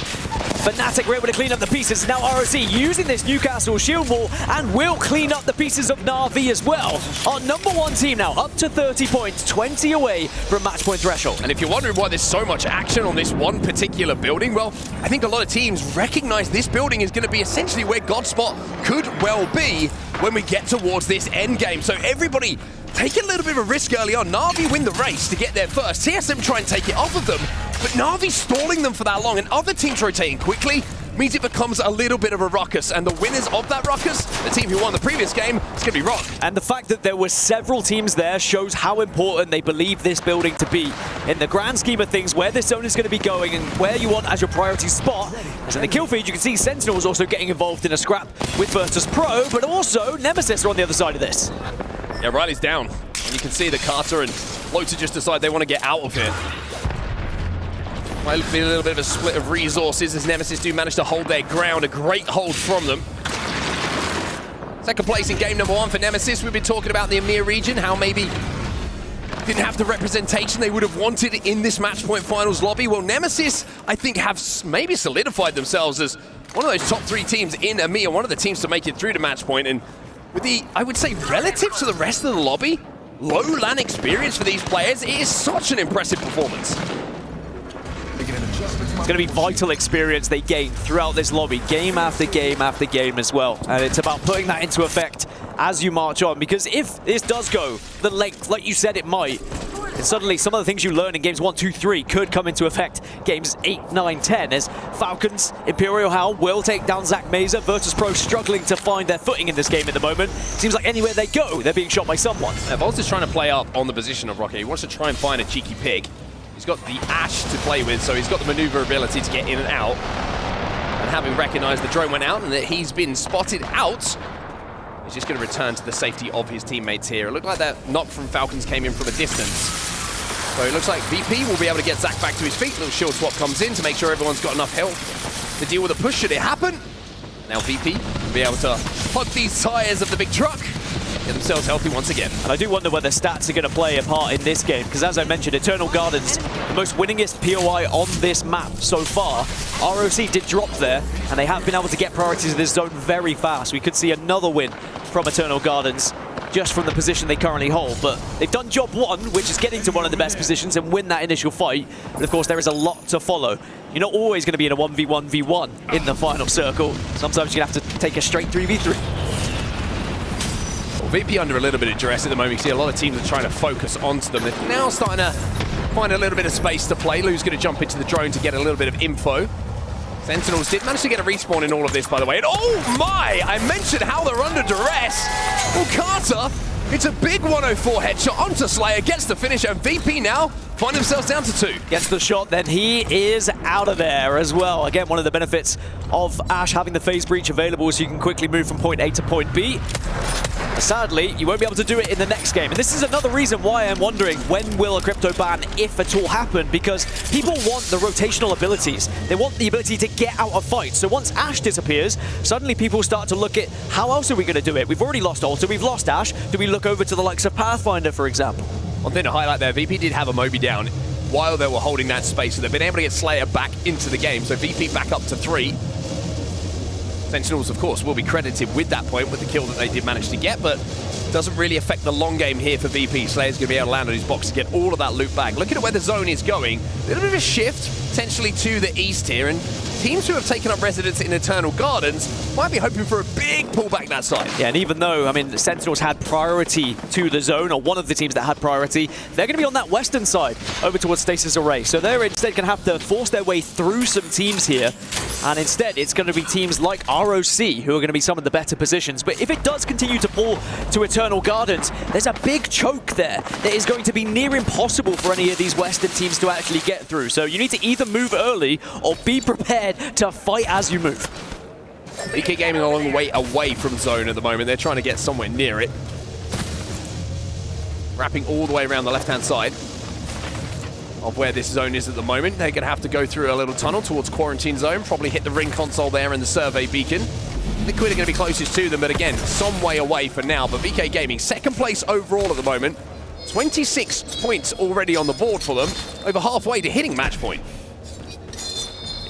Fnatic were able to clean up the pieces. Now ROC using this Newcastle shield wall and will clean up the pieces of Na'Vi as well. Our #1 team now up to 30 points, 20 away from match point threshold. And if you're wondering why there's so much action on this one particular building, well, I think a lot of teams recognize this building is going to be essentially where Godspot could well be when we get towards this end game. So everybody take a little bit of a risk early on. Na'Vi win the race to get there first. TSM try and take it off of them, but Na'Vi stalling them for that long and other teams rotating quickly means it becomes a little bit of a ruckus. And the winners of that ruckus, the team who won the previous game, is going to be Rock. And the fact that there were several teams there shows how important they believe this building to be. In the grand scheme of things, where this zone is going to be going and where you want as your priority spot. As in the kill feed, you can see Sentinels also getting involved in a scrap with Virtus Pro, but also Nemesis are on the other side of this. Yeah, Riley's down. And you can see the Carter and Lota just decide they want to get out of here. Might be a little bit of a split of resources as Nemesis do manage to hold their ground. A great hold from them. Second place in game number 1 for Nemesis. We've been talking about the EMEA region, how maybe didn't have the representation they would have wanted in this match point finals lobby. Well, Nemesis, I think, have maybe solidified themselves as one of those top 3 teams in EMEA, one of the teams to make it through to match point. And with the, I would say, relative to the rest of the lobby, low LAN experience for these players, it is such an impressive performance. It's going to be vital experience they gain throughout this lobby, game after game after game as well. And it's about putting that into effect as you march on, because if this does go the length, like you said it might, and suddenly some of the things you learn in games 1, 2, 3 could come into effect games 8, 9, 10, as Falcons, ImperialHal will take down Zach Mesa. Virtus.pro struggling to find their footing in this game at the moment. Seems like anywhere they go, they're being shot by someone. Volts is trying to play up on the position of Rocket. He wants to try and find a cheeky pick. He's got the Ash to play with, so he's got the maneuverability to get in and out. And having recognized the drone went out and that he's been spotted out, he's just going to return to the safety of his teammates here. It looked like that knock from Falcons came in from a distance. So it looks like VP will be able to get Zach back to his feet. A little shield swap comes in to make sure everyone's got enough health to deal with a push should it happen. Now VP will be able to hug these tires of the big truck, get themselves healthy once again. And I do wonder whether stats are going to play a part in this game, because as I mentioned, Eternal Gardens, the most winningest POI on this map so far. ROC did drop there, and they have been able to get priorities in this zone very fast. We could see another win from Eternal Gardens just from the position they currently hold. But they've done job 1, which is getting to one of the best positions and win that initial fight. But of course, there is a lot to follow. You're not always going to be in a 1v1v1 in the final circle. Sometimes you're going to have to take a straight 3v3. Well, VP under a little bit of duress at the moment. You see a lot of teams are trying to focus onto them. They're now starting to find a little bit of space to play. Lou's going to jump into the drone to get a little bit of info. Sentinels did manage to get a respawn in all of this, by the way. And oh my! I mentioned how they're under duress. Well, Carter, it's a big 104 headshot onto Slayer, gets the finish, and VP now find themselves down to 2. Gets the shot, then he is out of there as well. Again, one of the benefits of Ash having the phase breach available, so you can quickly move from point A to point B. Sadly, you won't be able to do it in the next game. And this is another reason why I'm wondering when will a crypto ban, if at all, happen, because people want the rotational abilities. They want the ability to get out of fights. So once Ash disappears, suddenly people start to look at how else are we going to do it? We've already lost Alter, we've lost Ash. Do we look over to the likes of Pathfinder, for example? One thing to highlight there, VP did have a Moby down while they were holding that space, so they've been able to get Slayer back into the game. So VP back up to 3. Sentinels, of course, will be credited with that point, with the kill that they did manage to get, but doesn't really affect the long game here for VP. Slayer's going to be able to land on his box to get all of that loot back. Looking at where the zone is going, a little bit of a shift, potentially to the east here, and teams who have taken up residence in Eternal Gardens might be hoping for a big pullback that side. Yeah, and even though, I mean, the Sentinels had priority to the zone, or one of the teams that had priority, they're going to be on that western side over towards Stasis Array. So they're instead going to have to force their way through some teams here, and instead it's going to be teams like ROC who are going to be some of the better positions. But if it does continue to pull to Eternal Gardens, there's a big choke there that is going to be near impossible for any of these western teams to actually get through. So you need to either move early or be prepared to fight as you move. VK Gaming a long way away from zone at the moment. They're trying to get somewhere near it. Wrapping all the way around the left-hand side of where this zone is at the moment. They're going to have to go through a little tunnel towards Quarantine Zone, probably hit the ring console there and the survey beacon. Liquid are going to be closest to them, but again, some way away for now. But VK Gaming, second place overall at the moment. 26 points already on the board for them, over halfway to hitting match point.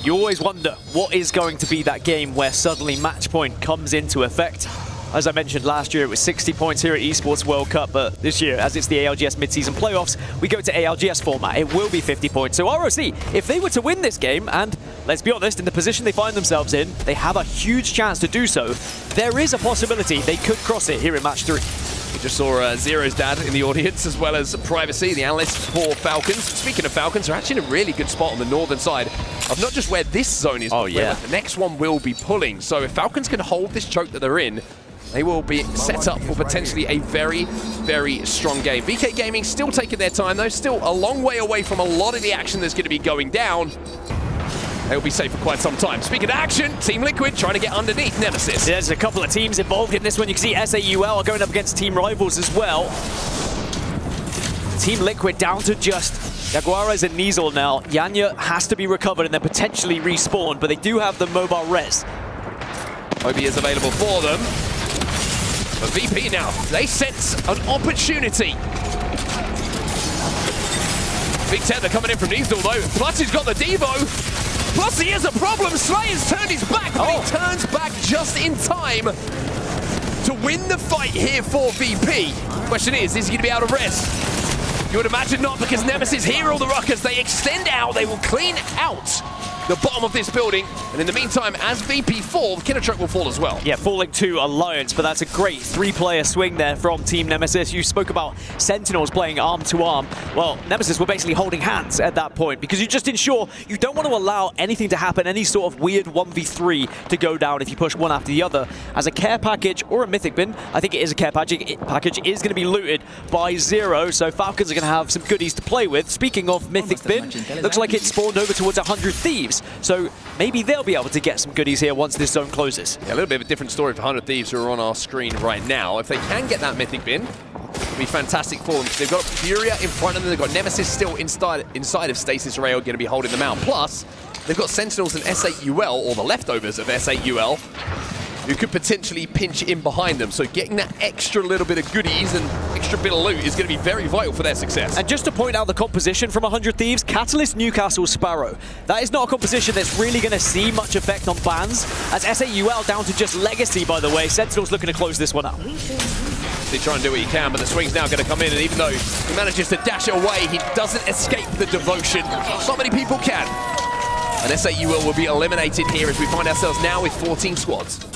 You always wonder what is going to be that game where suddenly match point comes into effect. As I mentioned last year, it was 60 points here at Esports World Cup, but this year, as it's the ALGS Midseason Playoffs, we go to ALGS format. It will be 50 points. So ROC, if they were to win this game, and let's be honest, in the position they find themselves in, they have a huge chance to do so. There is a possibility they could cross it here in match 3. We just saw Zero's dad in the audience, as well as Privacy, the analyst for Falcons. Speaking of Falcons, they're actually in a really good spot on the northern side of not just where this zone is, but where the next one will be pulling. So if Falcons can hold this choke that they're in, they will be set up for potentially a very, very strong game. VK Gaming still taking their time, though. Still a long way away from a lot of the action that's going to be going down. They'll be safe for quite some time. Speaking of action, Team Liquid trying to get underneath Nemesis. There's a couple of teams involved in this one. You can see SAUL are going up against Team Rivals as well. Team Liquid down to just Jaguares and Nizel now. Yanya has to be recovered and then potentially respawned, but they do have the mobile res. Obi is available for them. But VP now, they sense an opportunity. Big Tether coming in from Nizel though. Plus he's got the Devo. Plus he has a problem. Slayer's turned his back, but he turns back just in time to win the fight here for VP. Question is he going to be able to rest? You would imagine not, because Nemesis hear all the ruckus. They extend out, they will clean out the bottom of this building. And in the meantime, as VP fall, Killer Truck will fall as well. Yeah, falling to Alliance, but that's a great three-player swing there from Team Nemesis. You spoke about Sentinels playing arm-to-arm. Well, Nemesis were basically holding hands at that point, because you just ensure you don't want to allow anything to happen, any sort of weird 1v3 to go down if you push one after the other. As a care package or a mythic bin, I think it is a care package is going to be looted by Zero, so Falcons are going to have some goodies to play with. Speaking of mythic bin, looks like it spawned over towards 100 Thieves. So maybe they'll be able to get some goodies here once this zone closes. Yeah, a little bit of a different story for 100 Thieves who are on our screen right now. If they can get that mythic bin, it'll be fantastic for them. They've got Furia in front of them. They've got Nemesis still inside of Stasis Rail going to be holding them out. Plus, they've got Sentinels and S8UL, or the leftovers of S8UL, who could potentially pinch in behind them. So getting that extra little bit of goodies and extra bit of loot is going to be very vital for their success. And just to point out the composition from 100 Thieves, Catalyst, Newcastle, Sparrow. That is not a composition that's really going to see much effect on bans, as S8UL down to just Legacy, by the way. Sentinel's looking to close this one out. They try and do what he can, but the swing's now going to come in, and even though he manages to dash away, he doesn't escape the devotion. Not many people can. And S8UL will be eliminated here as we find ourselves now with 14 squads.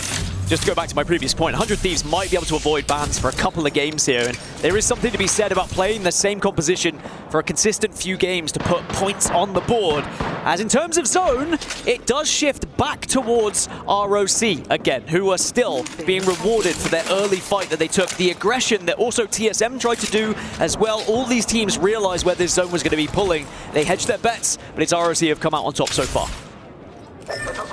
Just to go back to my previous point, 100 Thieves might be able to avoid bans for a couple of games here, and there is something to be said about playing the same composition for a consistent few games to put points on the board. As in terms of zone, it does shift back towards ROC again, who are still being rewarded for their early fight that they took, the aggression that also TSM tried to do as well. All these teams realized where this zone was going to be pulling. They hedged their bets, but it's ROC who have come out on top so far.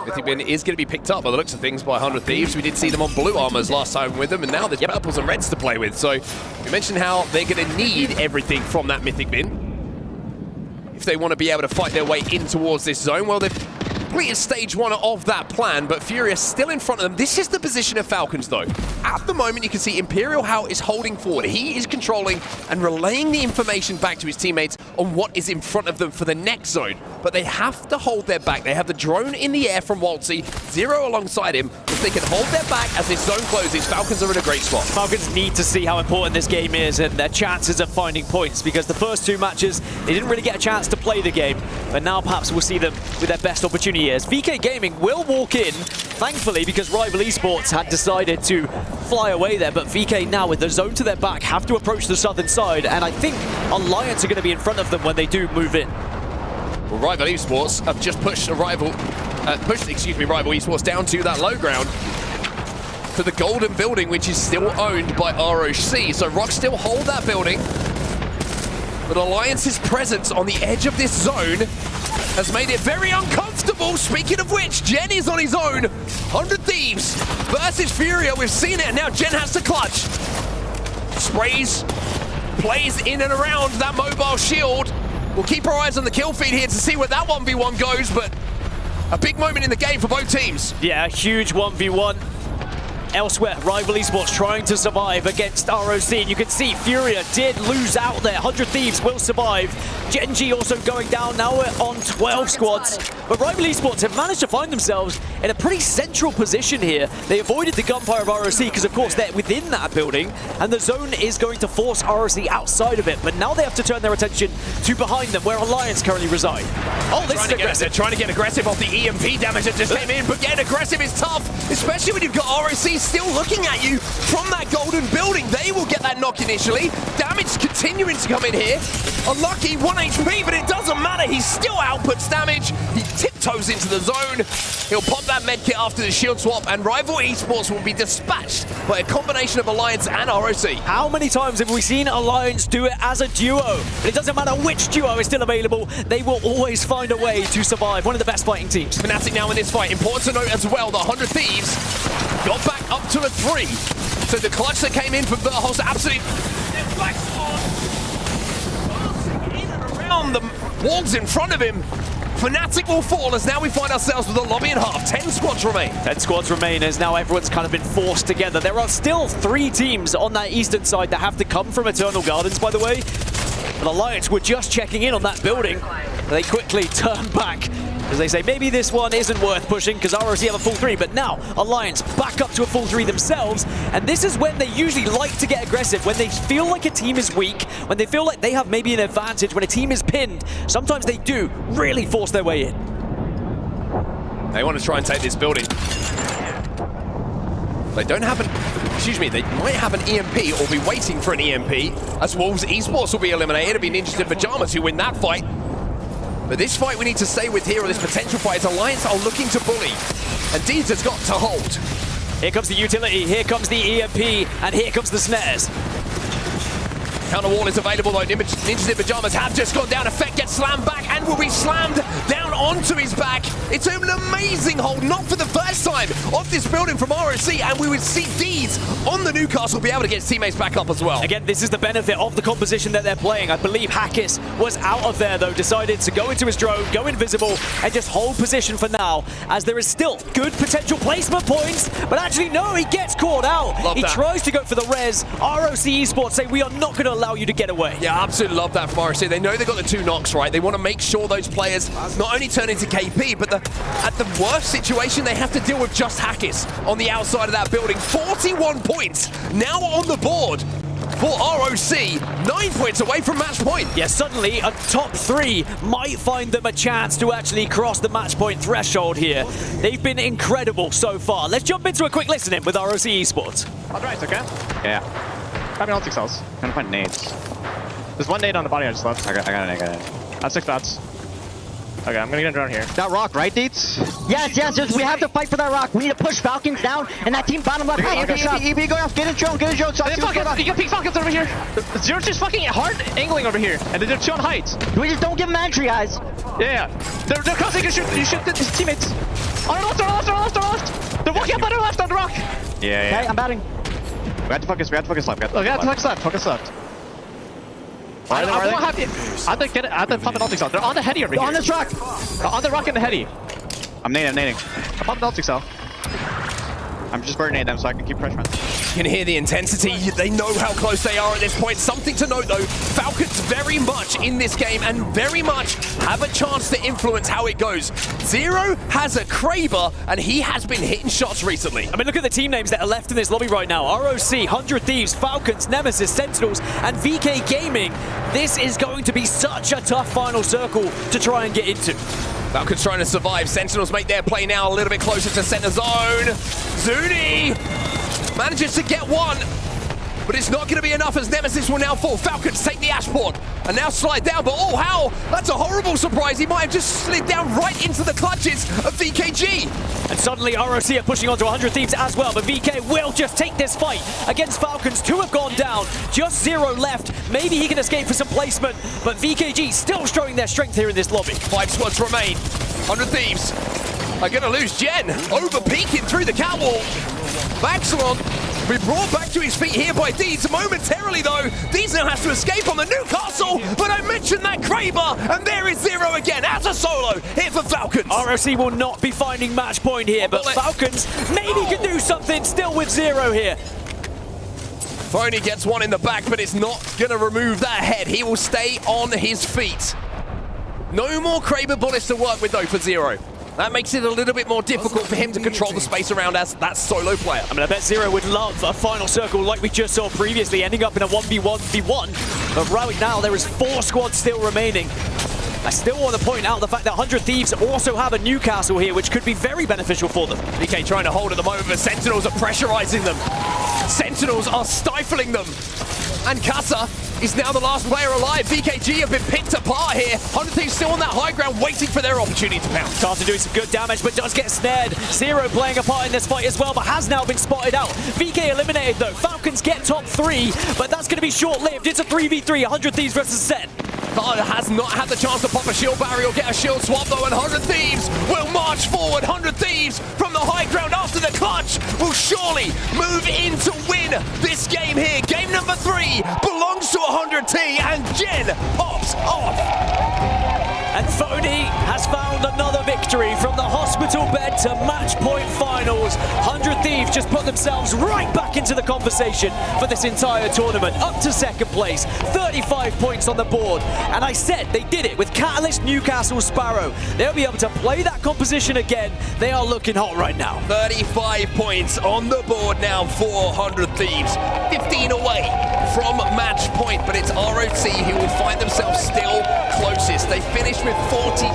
Mythic bin is going to be picked up by the looks of things by 100 Thieves. We did see them on blue armors last time with them, and now there's purples and reds to play with. So we mentioned how they're going to need everything from that Mythic bin if they want to be able to fight their way in towards this zone. Well, they've completed stage one of that plan, but Furious still in front of them. This is the position of Falcons, though. At the moment, you can see ImperialHal is holding forward. He is controlling and relaying the information back to his teammates on what is in front of them for the next zone. But they have to hold their back. They have the drone in the air from Waltzy, Zero alongside him. If they can hold their back as this zone closes, Falcons are in a great spot. Falcons need to see how important this game is and their chances of finding points, because the first two matches, they didn't really get a chance to play the game. But now perhaps we'll see them with their best opportunity. As VK Gaming will walk in, thankfully, because Rival Esports had decided to fly away there, but VK now with the zone to their back have to approach the southern side, and I think Alliance are going to be in front of them when they do move in. Well, Rival Esports have just pushed Rival Esports down to that low ground, to the golden building, which is still owned by ROC. So Rock still hold that building, but Alliance's presence on the edge of this zone has made it very uncomfortable. Speaking of which, Gen is on his own. 100 Thieves versus Furia. We've seen it. Now Gen has to clutch. Sprays, plays in and around that mobile shield. We'll keep our eyes on the kill feed here to see where that 1v1 goes, but a big moment in the game for both teams. Yeah, a huge 1v1. Elsewhere, Rival Esports trying to survive against ROC. And you can see Furia did lose out there. 100 Thieves will survive. Genji also going down. Now we're on 12 squads. But Rival Esports have managed to find themselves in a pretty central position here. They avoided the gunfire of ROC because, of course, they're within that building. And the zone is going to force ROC outside of it. But now they have to turn their attention to behind them, where Alliance currently reside. Oh, this is aggressive. They're trying to get aggressive off the EMP damage that just came in. But getting aggressive is tough, especially when you've got ROC still looking at you from that golden building. They will get that knock initially. Damage continuing to come in here. Unlucky, 1 HP, but it doesn't matter. He still outputs damage. He tiptoes into the zone. He'll pop that medkit after the shield swap, and Rival Esports will be dispatched by a combination of Alliance and ROC. How many times have we seen Alliance do it as a duo? But it doesn't matter which duo is still available. They will always find a way to survive. One of the best fighting teams. Fnatic now in this fight. Important to note as well that 100 Thieves got back up to a 3. So the clutch that came in from Verhos absolutely... down the walls in front of him. Fnatic will fall as now we find ourselves with a lobby and half. 10 squads remain. 10 squads remain as now everyone's kind of been forced together. There are still 3 teams on that eastern side that have to come from Eternal Gardens, by the way. But Alliance were just checking in on that building. They quickly turn back as they say maybe this one isn't worth pushing because ROC have a full 3, but now Alliance back up to a full 3 themselves, and this is when they usually like to get aggressive, when they feel like a team is weak, when they feel like they have maybe an advantage, when a team is pinned, sometimes they do really force their way in. They want to try and take this building. They don't have an, excuse me, they might have an EMP or be waiting for an EMP as Wolves Esports will be eliminated. It'll be Ninjas in Pajamas who win that fight. But this fight we need to stay with here, or this potential fight, Alliance are looking to bully. And Deeds has got to hold. Here comes the utility, here comes the EMP, and here comes the snares. Counter wall is available though. Ninjas in Pajamas have just gone down. Effect gets slammed back and will be slammed down onto his back. It's an amazing hold, not for the first time, of this building from ROC, and we would see Deeds on the Newcastle be able to get his teammates back up as well. Again, this is the benefit of the composition that they're playing. I believe Hackis was out of there though, decided to go into his drone, go invisible, and just hold position for now, as there is still good potential placement points, but actually no, he gets caught out. He tries to go for the res. ROC Esports say we are not going to allow you to get away. Yeah, absolutely love that from ROC. They know they've got the 2 knocks, right? They want to make sure those players not only turn into KP, but at the worst situation, they have to deal with just Hackis on the outside of that building. 41 points now on the board for ROC, 9 points away from match point. Yeah, suddenly a top 3 might find them a chance to actually cross the match point threshold here. They've been incredible so far. Let's jump into a quick listening with ROC Esports. All right, okay? Yeah. Grabbing all 6 cells. I'm gonna find nades. There's 1 nade on the body I just left. I got a nade, I have 6 dots. Okay, I'm gonna get a drone here. That rock, right, Deets? Yes, we have to fight for that rock. We need to push Falcons down, and that team bottom left. EB, go off, get a drone, So you got pink Falcons over here. Zero's just fucking hard angling over here, and they're 2 on height. We just don't give them entry, guys. Yeah. They're crossing, you shoot his teammates. On our left. They're walking up on our left on the rock. Yeah. Okay, I'm batting. We have to focus left. Focus left. I have to pump an ulti cell. They're on the heady over here. On this rock. On the rock and the heady. I'm nading. I pumped an ulti cell. I'm just burning them so I can keep pressure on them. You can hear the intensity. They know how close they are at this point. Something to note though, Falcons very much in this game and very much have a chance to influence how it goes. Zero has a Kraber and he has been hitting shots recently. I mean, look at the team names that are left in this lobby right now. ROC, 100 Thieves, Falcons, Nemesis, Sentinels, and VK Gaming. This is going to be such a tough final circle to try and get into. Falcons trying to survive. Sentinels make their play now a little bit closer to center zone. Zuni manages to get one, but it's not going to be enough as Nemesis will now fall. Falcons take the Ashport and now slide down, but oh, how? That's a horrible surprise. He might have just slid down right into the clutches of VKG. And suddenly ROC are pushing onto 100 Thieves as well, but VK will just take this fight against Falcons. 2 have gone down, just 0 left. Maybe he can escape for some placement, but VKG still showing their strength here in this lobby. 5 squads remain. 100 Thieves are going to lose Jen, over peeking through the catwalk. Baxalon be brought back to his feet here by Deeds momentarily though. Deeds now has to escape on the Newcastle, but I mentioned that Kraber, and there is Zero again as a solo hit for Falcons. ROC will not be finding match point here, but Falcons maybe can do something still with Zero here. Phony gets one in the back, but it's not going to remove that head. He will stay on his feet. No more Kraber bullets to work with though for Zero. That makes it a little bit more difficult for him to control the space around as that solo player. I mean, I bet Zero would love a final circle like we just saw previously, ending up in a 1v1v1. But right now, there is 4 squads still remaining. I still want to point out the fact that 100 Thieves also have a Newcastle here, which could be very beneficial for them. VK trying to hold at the moment, but Sentinels are pressurizing them. Sentinels are stifling them. And Casa is now the last player alive. VKG have been picked apart here. 100 Thieves still on that high ground, waiting for their opportunity to pounce. Casa doing some good damage, but does get snared. Zero playing a part in this fight as well, but has now been spotted out. VK eliminated though. Falcons get top 3, but that's going to be short-lived. It's a 3v3, 100 Thieves versus Sen. has not had the chance to pop a shield barrier or get a shield swap though, and 100 Thieves will march forward. 100 Thieves from the high ground after the clutch will surely move in to win this game here. Game number 3 belongs to 100T, and Jen pops off. And Phony has found another victory from the hospital bed to match point finals. 100 Thieves just put themselves right back into the conversation for this entire tournament, up to second place, 35 points on the board. And I said they did it with Catalyst, Newcastle, Sparrow. They'll be able to play that composition again. They are looking hot right now. 35 points on the board now for 100 Thieves. 15 away from match point, but it's ROC who will find themselves still closest. They finished with 42.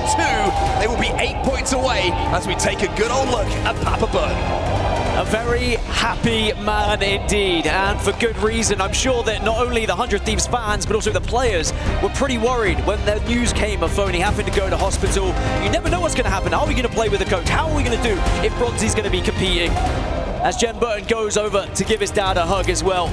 They will be 8 points away as we take a good old look at Papa Burn. A very happy man indeed, and for good reason. I'm sure that not only the 100 Thieves fans, but also the players were pretty worried when the news came of Phony having to go to hospital. You never know what's going to happen. Are we going to play with the coach? How are we going to do if Bronzy's going to be competing? As Jen Burton goes over to give his dad a hug as well.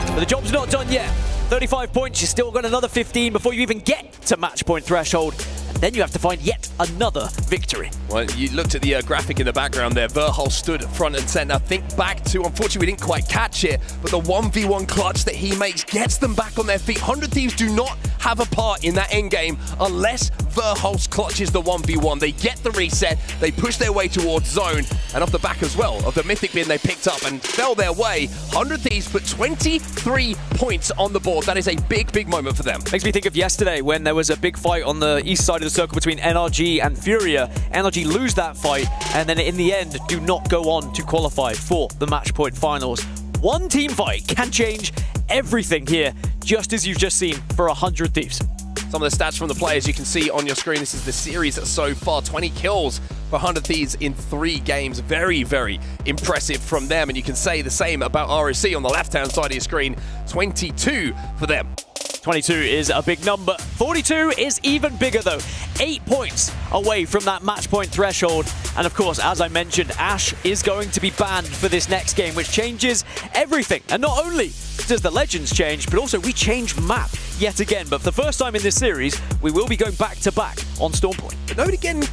But the job's not done yet. 35 points, you've still got another 15 before you even get to match point threshold. Then you have to find yet another victory. Well, you looked at the graphic in the background there. ImperialHal stood front and center. Think back to, unfortunately, we didn't quite catch it, but the 1v1 clutch that he makes gets them back on their feet. 100 Thieves do not have a part in that end game unless ImperialHal clutches the 1v1. They get the reset, they push their way towards zone, and off the back as well of the mythic bin they picked up and fell their way. 100 Thieves put 23 points on the board. That is a big, big moment for them. Makes me think of yesterday when there was a big fight on the east side of the circle between NRG and Furia. NRG lose that fight, and then in the end do not go on to qualify for the match point finals. One team fight can change everything here, just as you've just seen for 100 Thieves. Some of the stats from the players you can see on your screen. This is the series so far. 20 kills for 100 Thieves in 3 games. Very, very impressive from them. And you can say the same about ROC on the left-hand side of your screen. 22 for them. 22 is a big number. 42 is even bigger though. 8 points away from that match point threshold. And of course, as I mentioned, Ash is going to be banned for this next game, which changes everything. And not only does the Legends change, but also we change map yet again. But for the first time in this series, we will be going back to back on Stormpoint. But nobody getting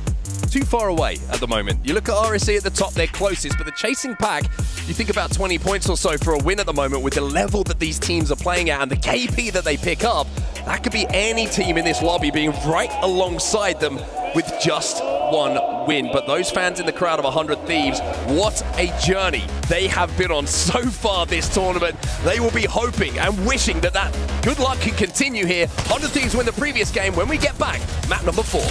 too far away at the moment. You look at ROC at the top, they're closest, but the chasing pack, you think about 20 points or so for a win at the moment with the level that these teams are playing at and the KP that they pick up. That could be any team in this lobby being right alongside them with just one win. But those fans in the crowd of 100 Thieves, what a journey they have been on so far this tournament. They will be hoping and wishing that that good luck can continue here. 100 Thieves win the previous game. When we get back, map number 4.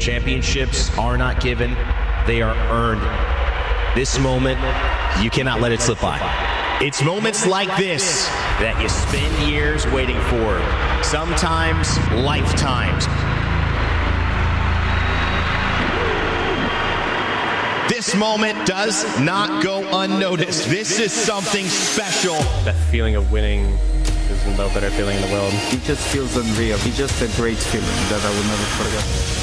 Championships are not given, they are earned. This moment, you cannot let it slip by. It's moments like this that you spend years waiting for, sometimes lifetimes. This moment does not go unnoticed. This is something special. That feeling of winning is no better feeling in the world. It just feels unreal. It's just a great feeling that I will never forget.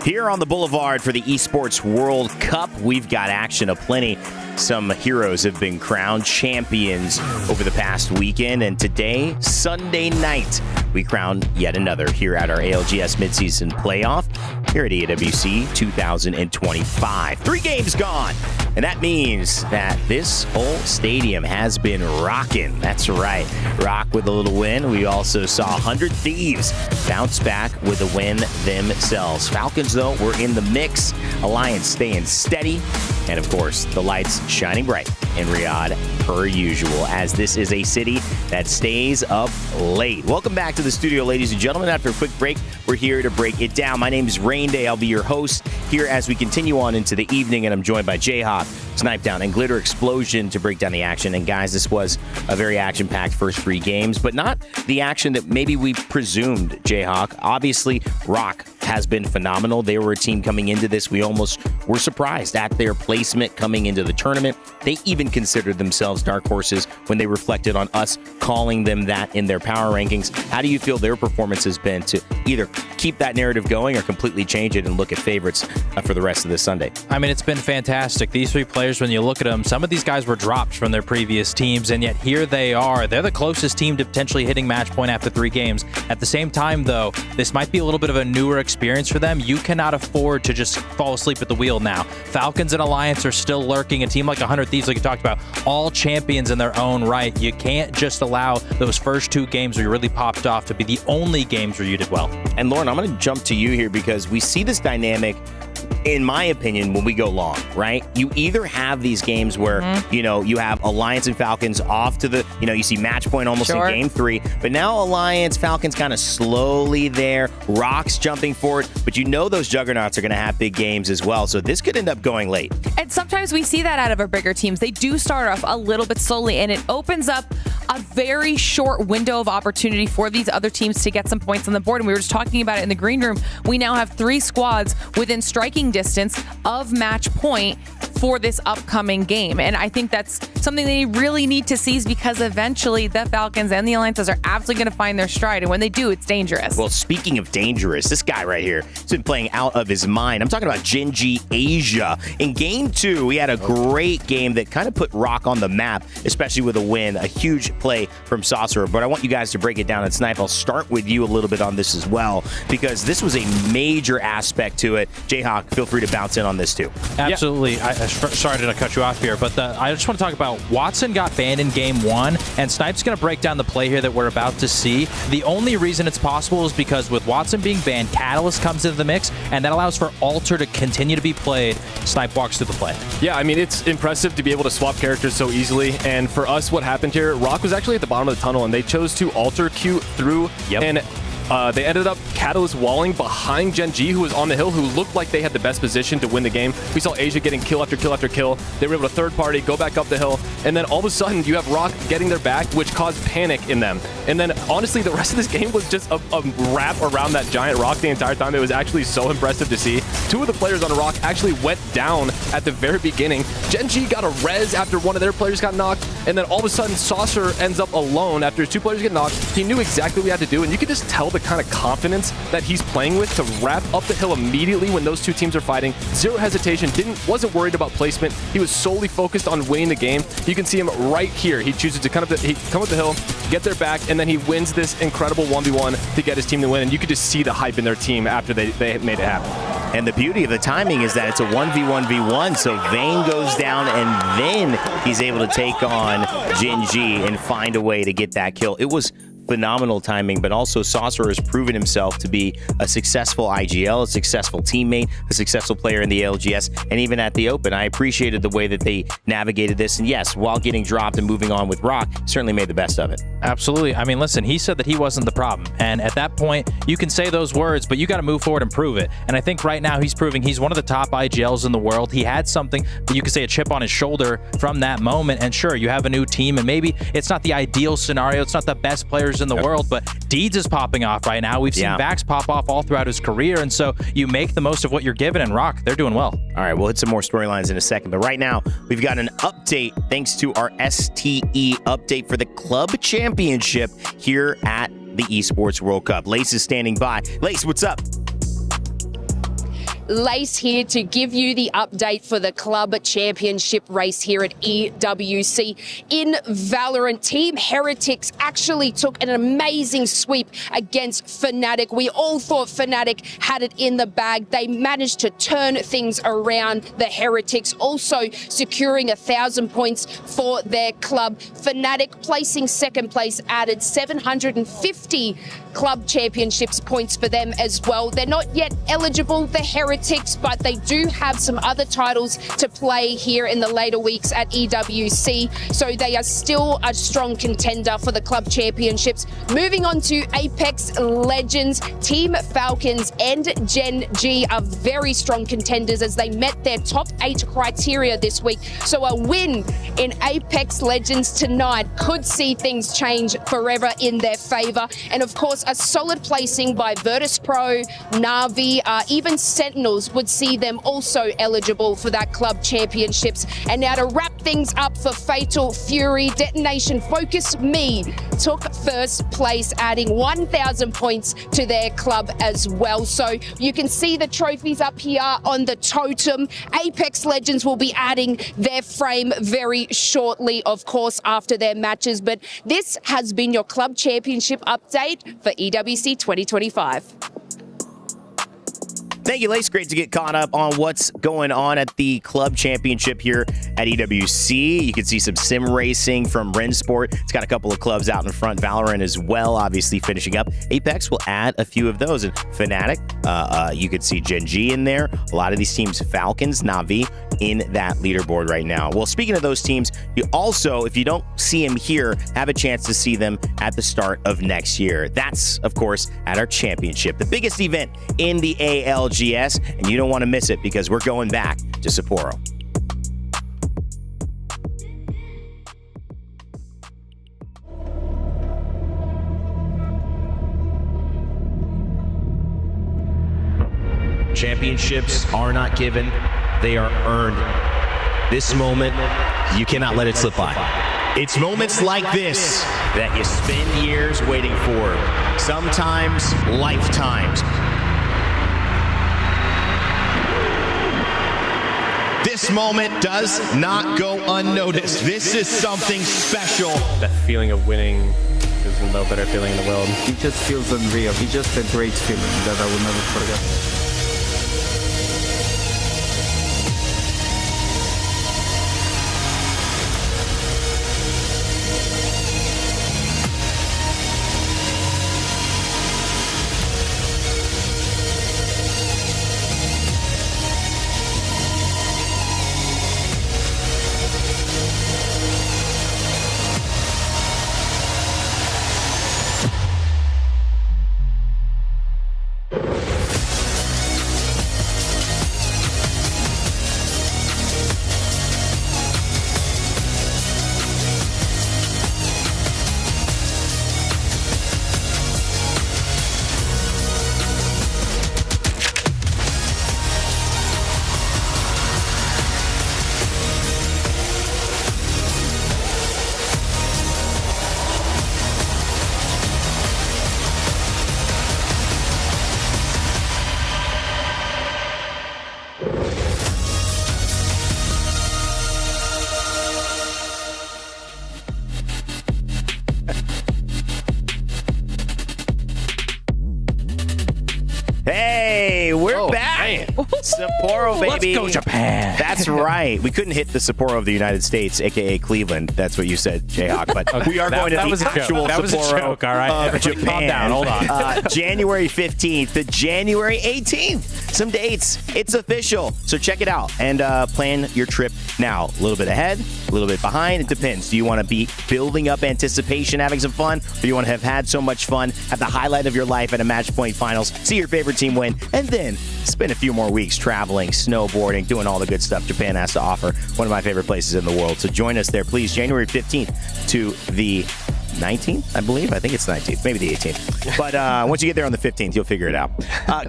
Here on the Boulevard for the Esports World Cup, we've got action aplenty. Some heroes have been crowned champions over the past weekend, and today, Sunday night, we crowned yet another here at our ALGS Midseason Playoff here at EWC 2025. 3 games gone, and that means that this whole stadium has been rocking. That's right, rock with a little win. We also saw 100 Thieves bounce back with a win themselves. Falcons, though, were in the mix. Alliance staying steady, and of course, the lights shining bright in Riyadh per usual, as this is a city that stays up late. Welcome back to the studio, ladies and gentlemen. After a quick break, we're here to break it down. My name is Rain Day. I'll be your host here as we continue on into the evening, and I'm joined by Jayhawk, Snipe Down, and Glitter Explosion to break down the action. And guys, this was a very action-packed first 3 games, but not the action that maybe we presumed, Jayhawk. Obviously, Rock has been phenomenal. They were a team coming into this. We almost were surprised at their placement coming into the tournament. They even considered themselves dark horses when they reflected on us calling them that in their power rankings. How do you feel their performance has been to either keep that narrative going or completely change it and look at favorites for the rest of this Sunday? I mean, it's been fantastic. These 3 players, when you look at them, some of these guys were dropped from their previous teams, and yet here they are. They're the closest team to potentially hitting match point after 3 games. At the same time, though, this might be a little bit of a newer experience for them. You cannot afford to just fall asleep at the wheel now. Falcons and Alliance are still lurking. A team like 100 Thieves, like you talked about, all champions in their own right. You can't just allow those first 2 games where you really popped off to be the only games where you did well. And Lauren, I'm going to jump to you here because we see this dynamic, in my opinion, when we go long, right? You either have these games where, you know, you have Alliance and Falcons off to the, you know, you see match point almost in game 3, but now Alliance, Falcons kind of slowly there, Rock's jumping forward, but you know those juggernauts are going to have big games as well, so this could end up going late. And sometimes we see that out of our bigger teams. They do start off a little bit slowly, and it opens up a very short window of opportunity for these other teams to get some points on the board. And we were just talking about it in the green room. We now have 3 squads within striking distance of match point for this upcoming game. And I think that's something they really need to seize, because eventually the Falcons and the Alliances are absolutely going to find their stride. And when they do, it's dangerous. Well, speaking of dangerous, this guy right here has been playing out of his mind. I'm talking about Genji Asia. In game 2, we had a great game that kind of put Rock on the map, especially with a win, a huge play from Saucerer. But I want you guys to break it down. And Snipe, I'll start with you a little bit on this as well, because this was a major aspect to it. Jayhawk, feel free to bounce in on this too. Absolutely. Sorry to cut you off here, but I just want to talk about Watson got banned in game 1, and Snipe's going to break down the play here that we're about to see. The only reason it's possible is because with Watson being banned, Catalyst comes into the mix, and that allows for Alter to continue to be played. Snipe walks through the play. Yeah, I mean, it's impressive to be able to swap characters so easily, and for us, what happened here, Rock was actually at the bottom of the tunnel, and they chose to Alter Q through, and They ended up Catalyst walling behind Gen G, who was on the hill, who looked like they had the best position to win the game. We saw Asia getting kill after kill after kill. They were able to third party, go back up the hill, and then all of a sudden you have Rock getting their back, which caused panic in them. And then honestly, the rest of this game was just a wrap around that giant Rock the entire time. It was actually so impressive to see. Two of the players on a Rock actually went down at the very beginning. Gen G got a res after one of their players got knocked, and then all of a sudden Saucer ends up alone after his two players get knocked. He knew exactly what he had to do, and you could just tell the kind of confidence that he's playing with to wrap up the hill immediately when those two teams are fighting. Zero hesitation, wasn't worried about placement. He was solely focused on winning the game. You can see him right here. He chooses to come up the hill, get their back, and then he wins this incredible 1v1 to get his team to win. And you could just see the hype in their team after they made it happen. And the beauty of the timing is that it's a 1v1v1, so Vayne goes down and then he's able to take on Gen G and find a way to get that kill. It was phenomenal timing, but also Saucer has proven himself to be a successful IGL, a successful teammate, a successful player in the ALGS, and even at the Open. I appreciated the way that they navigated this, and yes, while getting dropped and moving on with Rock, certainly made the best of it. Absolutely. I mean, listen, he said that he wasn't the problem, and at that point, you can say those words, but you got to move forward and prove it. And I think right now he's proving he's one of the top IGLs in the world. He had something that you could say a chip on his shoulder from that moment, and sure, you have a new team, and maybe it's not the ideal scenario, it's not the best players in the world, but Deeds is popping off right now. We've seen Vax pop off all throughout his career, and so you make the most of what you're given, and Rock, they're doing well. All right, we'll hit some more storylines in a second, but right now, we've got an update thanks to our STE update for the Club Championship here at the Esports World Cup. Lace is standing by. Lace, what's up? Lace here to give you the update for the Club Championship race here at EWC. In Valorant, Team Heretics actually took an amazing sweep against Fnatic. We all thought Fnatic had it in the bag. They managed to turn things around. The Heretics also securing 1,000 points for their club. Fnatic placing second place added 750 Club Championships points for them as well. They're not yet eligible, the Heretics, but they do have some other titles to play here in the later weeks at EWC, so they are still a strong contender for the Club Championships. Moving on to Apex Legends, Team Falcons and Gen G are very strong contenders as they met their top 8 criteria this week, so a win in Apex Legends tonight could see things change forever in their favor. And of course, a solid placing by Virtus Pro, Na'Vi, even Sentinels would see them also eligible for that Club Championships. And now to wrap things up for Fatal Fury, Detonation Focus Me took first place, adding 1,000 points to their club as well. So you can see the trophies up here on the totem. Apex Legends will be adding their frame very shortly, of course, after their matches. But this has been your Club Championship update for EWC 2025. Thank you, Lace. Great to get caught up on what's going on at the Club Championship here at EWC. You can see some sim racing from Rensport. It's got a couple of clubs out in front. Valorant as well, obviously finishing up. Apex will add a few of those. And Fnatic, you could see Gen G in there. A lot of these teams, Falcons, Na'Vi, in that leaderboard right now. Well, speaking of those teams, you also, if you don't see them here, have a chance to see them at the start of next year. That's, of course, at our championship, the biggest event in the ALGS, and you don't want to miss it because we're going back to Sapporo. Championships are not given, they are earned. This moment, you cannot let it slip by. It's moments like this that you spend years waiting for, sometimes lifetimes. This moment does not go unnoticed. This is something special. That feeling of winning is no better feeling in the world. It just feels unreal. It's just a great feeling that I will never forget. Japan. Sapporo, baby. Let's go Japan. That's right. We couldn't hit the Sapporo of the United States, a.k.a. Cleveland. That's what you said, Jayhawk. But we are going to the actual That was a Sapporo joke, all right? of Japan. Calm down, hold on. January 15th to January 18th. Some dates. It's official. So check it out and plan your trip now. A little bit ahead, a little bit behind. It depends. Do you want to be building up anticipation, having some fun, or do you want to have had so much fun at the highlight of your life at a match point finals, see your favorite team win, and then spend a few more weeks traveling, snowboarding, doing all the good stuff Japan has to offer. One of my favorite places in the world. So join us there, please. January 15th to the 19th, I believe. I think it's 19th, maybe the 18th. But once you get there on the 15th, you'll figure it out.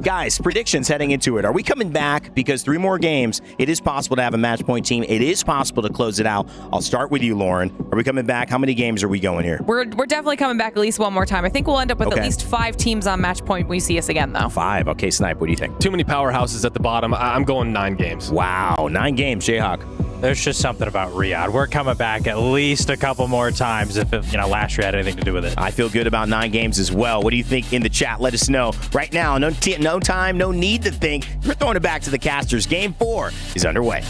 Guys, predictions heading into it. Are we coming back? Because 3 more games, it is possible to have a match point team. It is possible to close it out. I'll start with you, Lauren. Are we coming back? How many games are we going here? We're definitely coming back at least one more time. I think we'll end up with at least 5 teams on match point when we see us again, though. 5. Okay, Snipe, what do you think? Too many powerhouses at the bottom. I'm going 9 games. Wow, 9 games, Jayhawk. There's just something about Riyadh. We're coming back at least a couple more times if last year had anything to do with it. I feel good about 9 games as well. What do you think in the chat? Let us know. Right now, no time, no need to think. We're throwing it back to the casters. Game 4 is underway.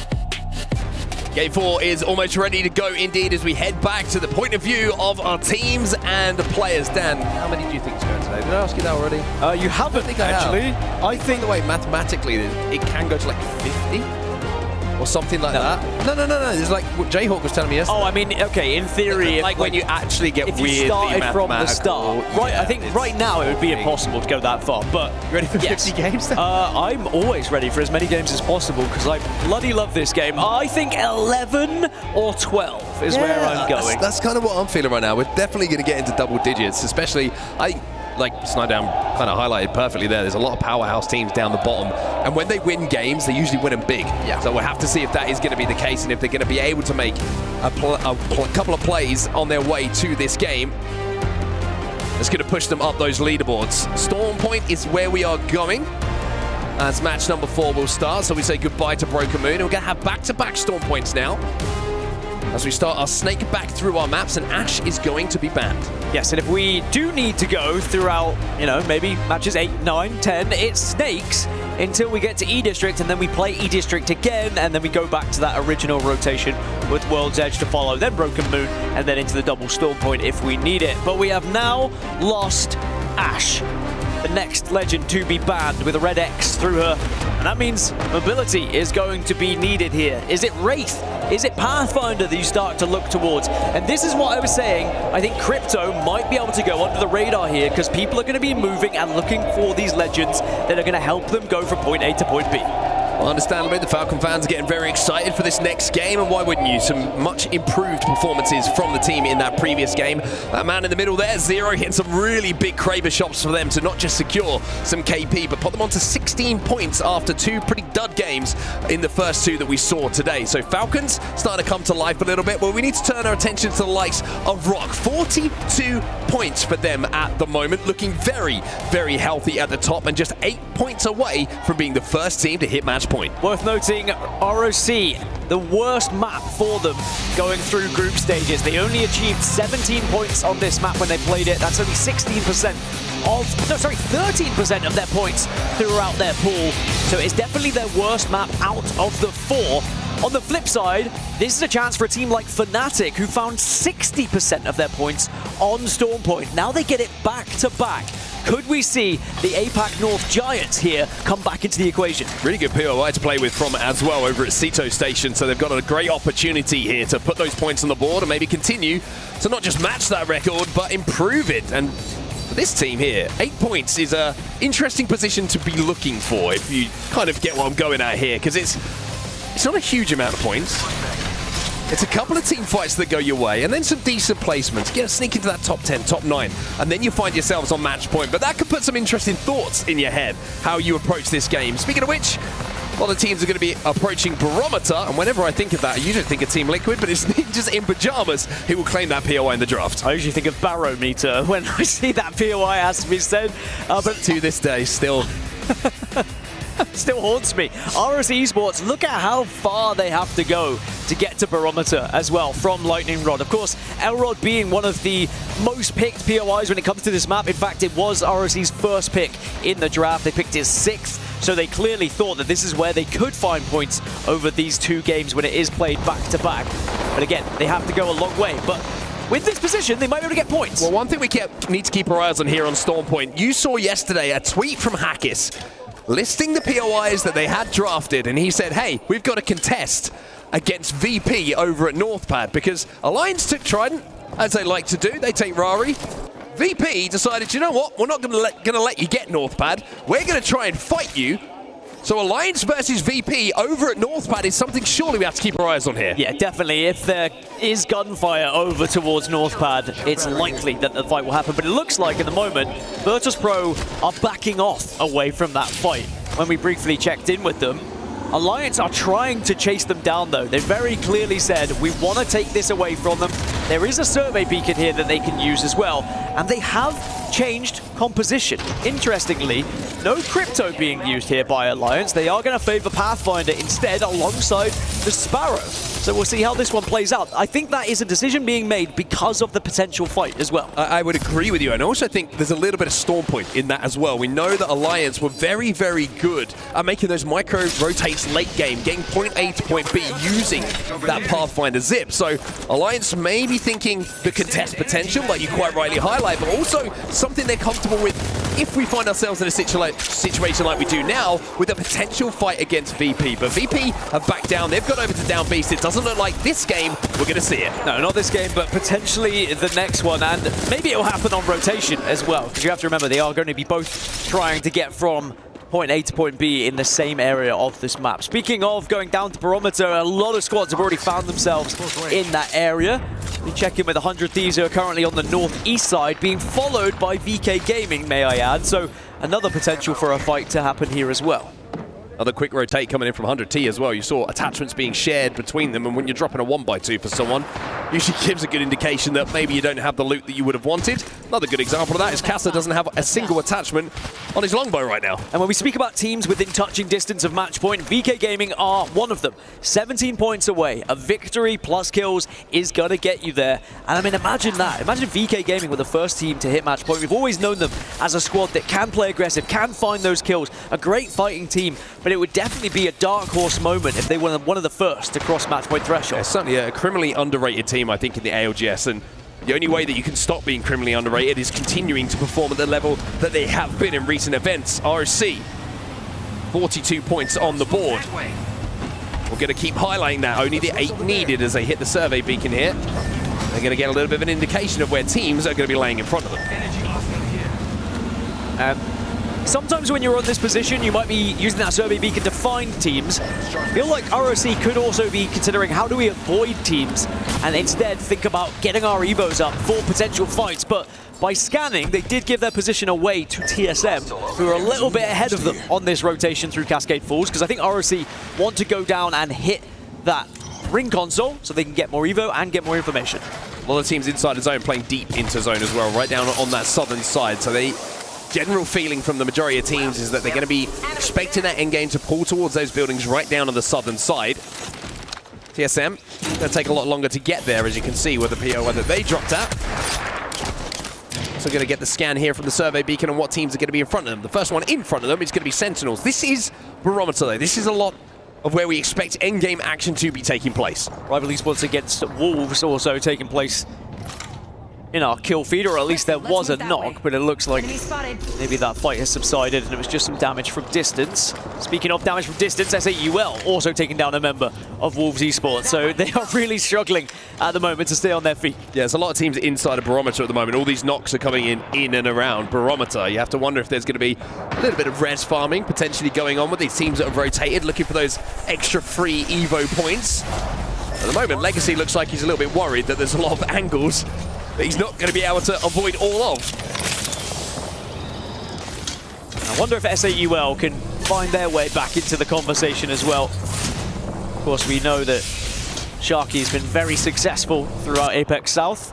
Game 4 is almost ready to go indeed as we head back to the point of view of our teams and the players. Dan, how many do you think is going today? Did I ask you that already? You haven't, actually. I think the way mathematically it can go to like 50 or something like that. No. It's like what Jayhawk was telling me yesterday. Oh, I mean, okay, in theory, like when you actually get if weirdly you started from the start, right? Yeah, I think right now it would be impossible to go that far. But you ready for 50 games? Then? I'm always ready for as many games as possible because I bloody love this game. I think 11 or 12 is where I'm going. That's kind of what I'm feeling right now. We're definitely going to get into double digits, especially like Snidown kind of highlighted perfectly there. There's a lot of powerhouse teams down the bottom, and when they win games, they usually win them big. Yeah. So we'll have to see if that is going to be the case and if they're going to be able to make a couple of plays on their way to this game. It's going to push them up those leaderboards. Storm Point is where we are going as match number 4 will start. So we say goodbye to Broken Moon, and we're going to have back-to-back Storm Points now as we start our snake back through our maps, and Ash is going to be banned. Yes, and if we do need to go throughout, maybe matches 8, 9, 10, it's snakes until we get to E-District, and then we play E-District again, and then we go back to that original rotation with World's Edge to follow, then Broken Moon, and then into the double Storm Point if we need it. But we have now lost Ash, the next legend to be banned with a red X through her. And that means mobility is going to be needed here. Is it Wraith? Is it Pathfinder that you start to look towards? And this is what I was saying. I think Crypto might be able to go under the radar here because people are going to be moving and looking for these legends that are going to help them go from point A to point B. Well, understandably, the Falcon fans are getting very excited for this next game, and why wouldn't you? Some much improved performances from the team in that previous game. That man in the middle there, Zero, hitting some really big Kraber shots for them to not just secure some KP, but put them onto 16 points after 2 pretty dud games in the first 2 that we saw today. So Falcons starting to come to life a little bit. Well, we need to turn our attention to the likes of Rock. 42 points for them at the moment, looking very, very healthy at the top, and just 8 points away from being the first team to hit match point. Worth noting, ROC, the worst map for them going through group stages. They only achieved 17 points on this map when they played it. That's only 13% of their points throughout their pool. So it's definitely their worst map out of the 4. On the flip side, this is a chance for a team like Fnatic, who found 60% of their points on Storm Point. Now they get it back to back. Could we see the APAC North Giants here come back into the equation? Really good POI to play with from as well over at Sito Station, so they've got a great opportunity here to put those points on the board and maybe continue to not just match that record, but improve it. And for this team here, 8 points is an interesting position to be looking for, if you kind of get what I'm going at here, because it's not a huge amount of points. It's a couple of team fights that go your way, and then some decent placements. Get a sneak into that top 10, top 9, and then you find yourselves on match point. But that could put some interesting thoughts in your head, how you approach this game. Speaking of which, a lot of teams are going to be approaching Barometer, and whenever I think of that, I usually think of Team Liquid, but it's Ninjas in Pajamas who will claim that POI in the draft. I usually think of Barometer when I see that POI, has to be said. But to this day, still... Still haunts me. ROC Esports, look at how far they have to go to get to Barometer as well from Lightning Rod. Of course, Elrod being one of the most picked POIs when it comes to this map. In fact, it was ROC's first pick in the draft. They picked his 6th. So they clearly thought that this is where they could find points over these 2 games when it is played back-to-back. But again, they have to go a long way. But with this position, they might be able to get points. Well, one thing we need to keep our eyes on here on Storm Point, you saw yesterday a tweet from Hackis listing the POIs that they had drafted, and he said, hey, we've got to contest against VP over at Northpad, because Alliance took Trident, as they like to do. They take Rari. VP decided, you know what, we're not going to let you get Northpad. We're going to try and fight you. So Alliance versus VP over at Northpad is something surely we have to keep our eyes on here. Yeah, definitely. If there is gunfire over towards Northpad, it's likely that the fight will happen. But it looks like at the moment, Virtus Pro are backing off away from that fight. When we briefly checked in with them, Alliance are trying to chase them down, though. They very clearly said, we want to take this away from them. There is a survey beacon here that they can use as well. And they have changed composition. Interestingly, no crypto being used here by Alliance. They are going to favor Pathfinder instead alongside the Sparrow. So we'll see how this one plays out. I think that is a decision being made because of the potential fight as well. I would agree with you, and I also think there's a little bit of Storm Point in that as well. We know that Alliance were very, very good at making those micro rotates late game, getting point A to point B using that Pathfinder zip. So Alliance may be thinking the contest potential, like you quite rightly highlight, but also something they're comfortable with if we find ourselves in a situation like we do now, with a potential fight against VP. But VP have backed down. They've got over to down beast. It doesn't look like this game we're going to see it. No, not this game, but potentially the next one. And maybe it'll happen on rotation as well, because you have to remember they are going to be both trying to get from point A to point B in the same area of this map. Speaking of going down to Barometer, a lot of squads have already found themselves in that area. We check in with 100 Thieves, who are currently on the northeast side, being followed by VK Gaming, may I add. So another potential for a fight to happen here as well. Another quick rotate coming in from 100T as well. You saw attachments being shared between them, and when you're dropping a 1x2 for someone, usually gives a good indication that maybe you don't have the loot that you would have wanted. Another good example of that is Kassa doesn't have a single attachment on his longbow right now. And when we speak about teams within touching distance of match point, VK Gaming are one of them. 17 points away. A victory plus kills is going to get you there. And I mean, imagine that. Imagine VK Gaming were the first team to hit match point. We've always known them as a squad that can play aggressive, can find those kills, a great fighting team, but it would definitely be a dark horse moment if they were one of the first to cross match point threshold. Yeah, certainly a criminally underrated team, I think, in the ALGS, and the only way that you can stop being criminally underrated is continuing to perform at the level that they have been in recent events. ROC, 42 points on the board. We're going to keep highlighting that. Only the 8 needed as they hit the survey beacon here. They're going to get a little bit of an indication of where teams are going to be laying in front of them. Sometimes when you're on this position, you might be using that survey beacon to find teams. I feel like ROC could also be considering how do we avoid teams and instead think about getting our Evos up for potential fights. But by scanning, they did give their position away to TSM, who are a little bit ahead of them on this rotation through Cascade Falls, because I think ROC want to go down and hit that ring console so they can get more Evo and get more information. A lot of teams inside the zone playing deep into zone as well, right down on that southern side. So the general feeling from the majority of teams is that they're going to be expecting that endgame to pull towards those buildings right down on the southern side. TSM, going to take a lot longer to get there, as you can see, with the POI that they dropped at. So going to get the scan here from the survey beacon on what teams are going to be in front of them. The first one in front of them is going to be Sentinels. This is Barometer, though. This is a lot of where we expect endgame action to be taking place. Rival esports against Wolves also taking place in our kill feed, or at least there was a knock, but it looks like maybe that fight has subsided and it was just some damage from distance. Speaking of damage from distance, SAUL also taking down a member of Wolves Esports, so they are really struggling at the moment to stay on their feet. Yeah, there's a lot of teams inside of Barometer at the moment. All these knocks are coming in and around Barometer. You have to wonder if there's going to be a little bit of res farming potentially going on with these teams that have rotated, looking for those extra free Evo points. At the moment, Legacy looks like he's a little bit worried that there's a lot of angles that he's not going to be able to avoid all of. I wonder if SAUL can find their way back into the conversation as well. Of course, we know that Sharky's been very successful throughout Apex South.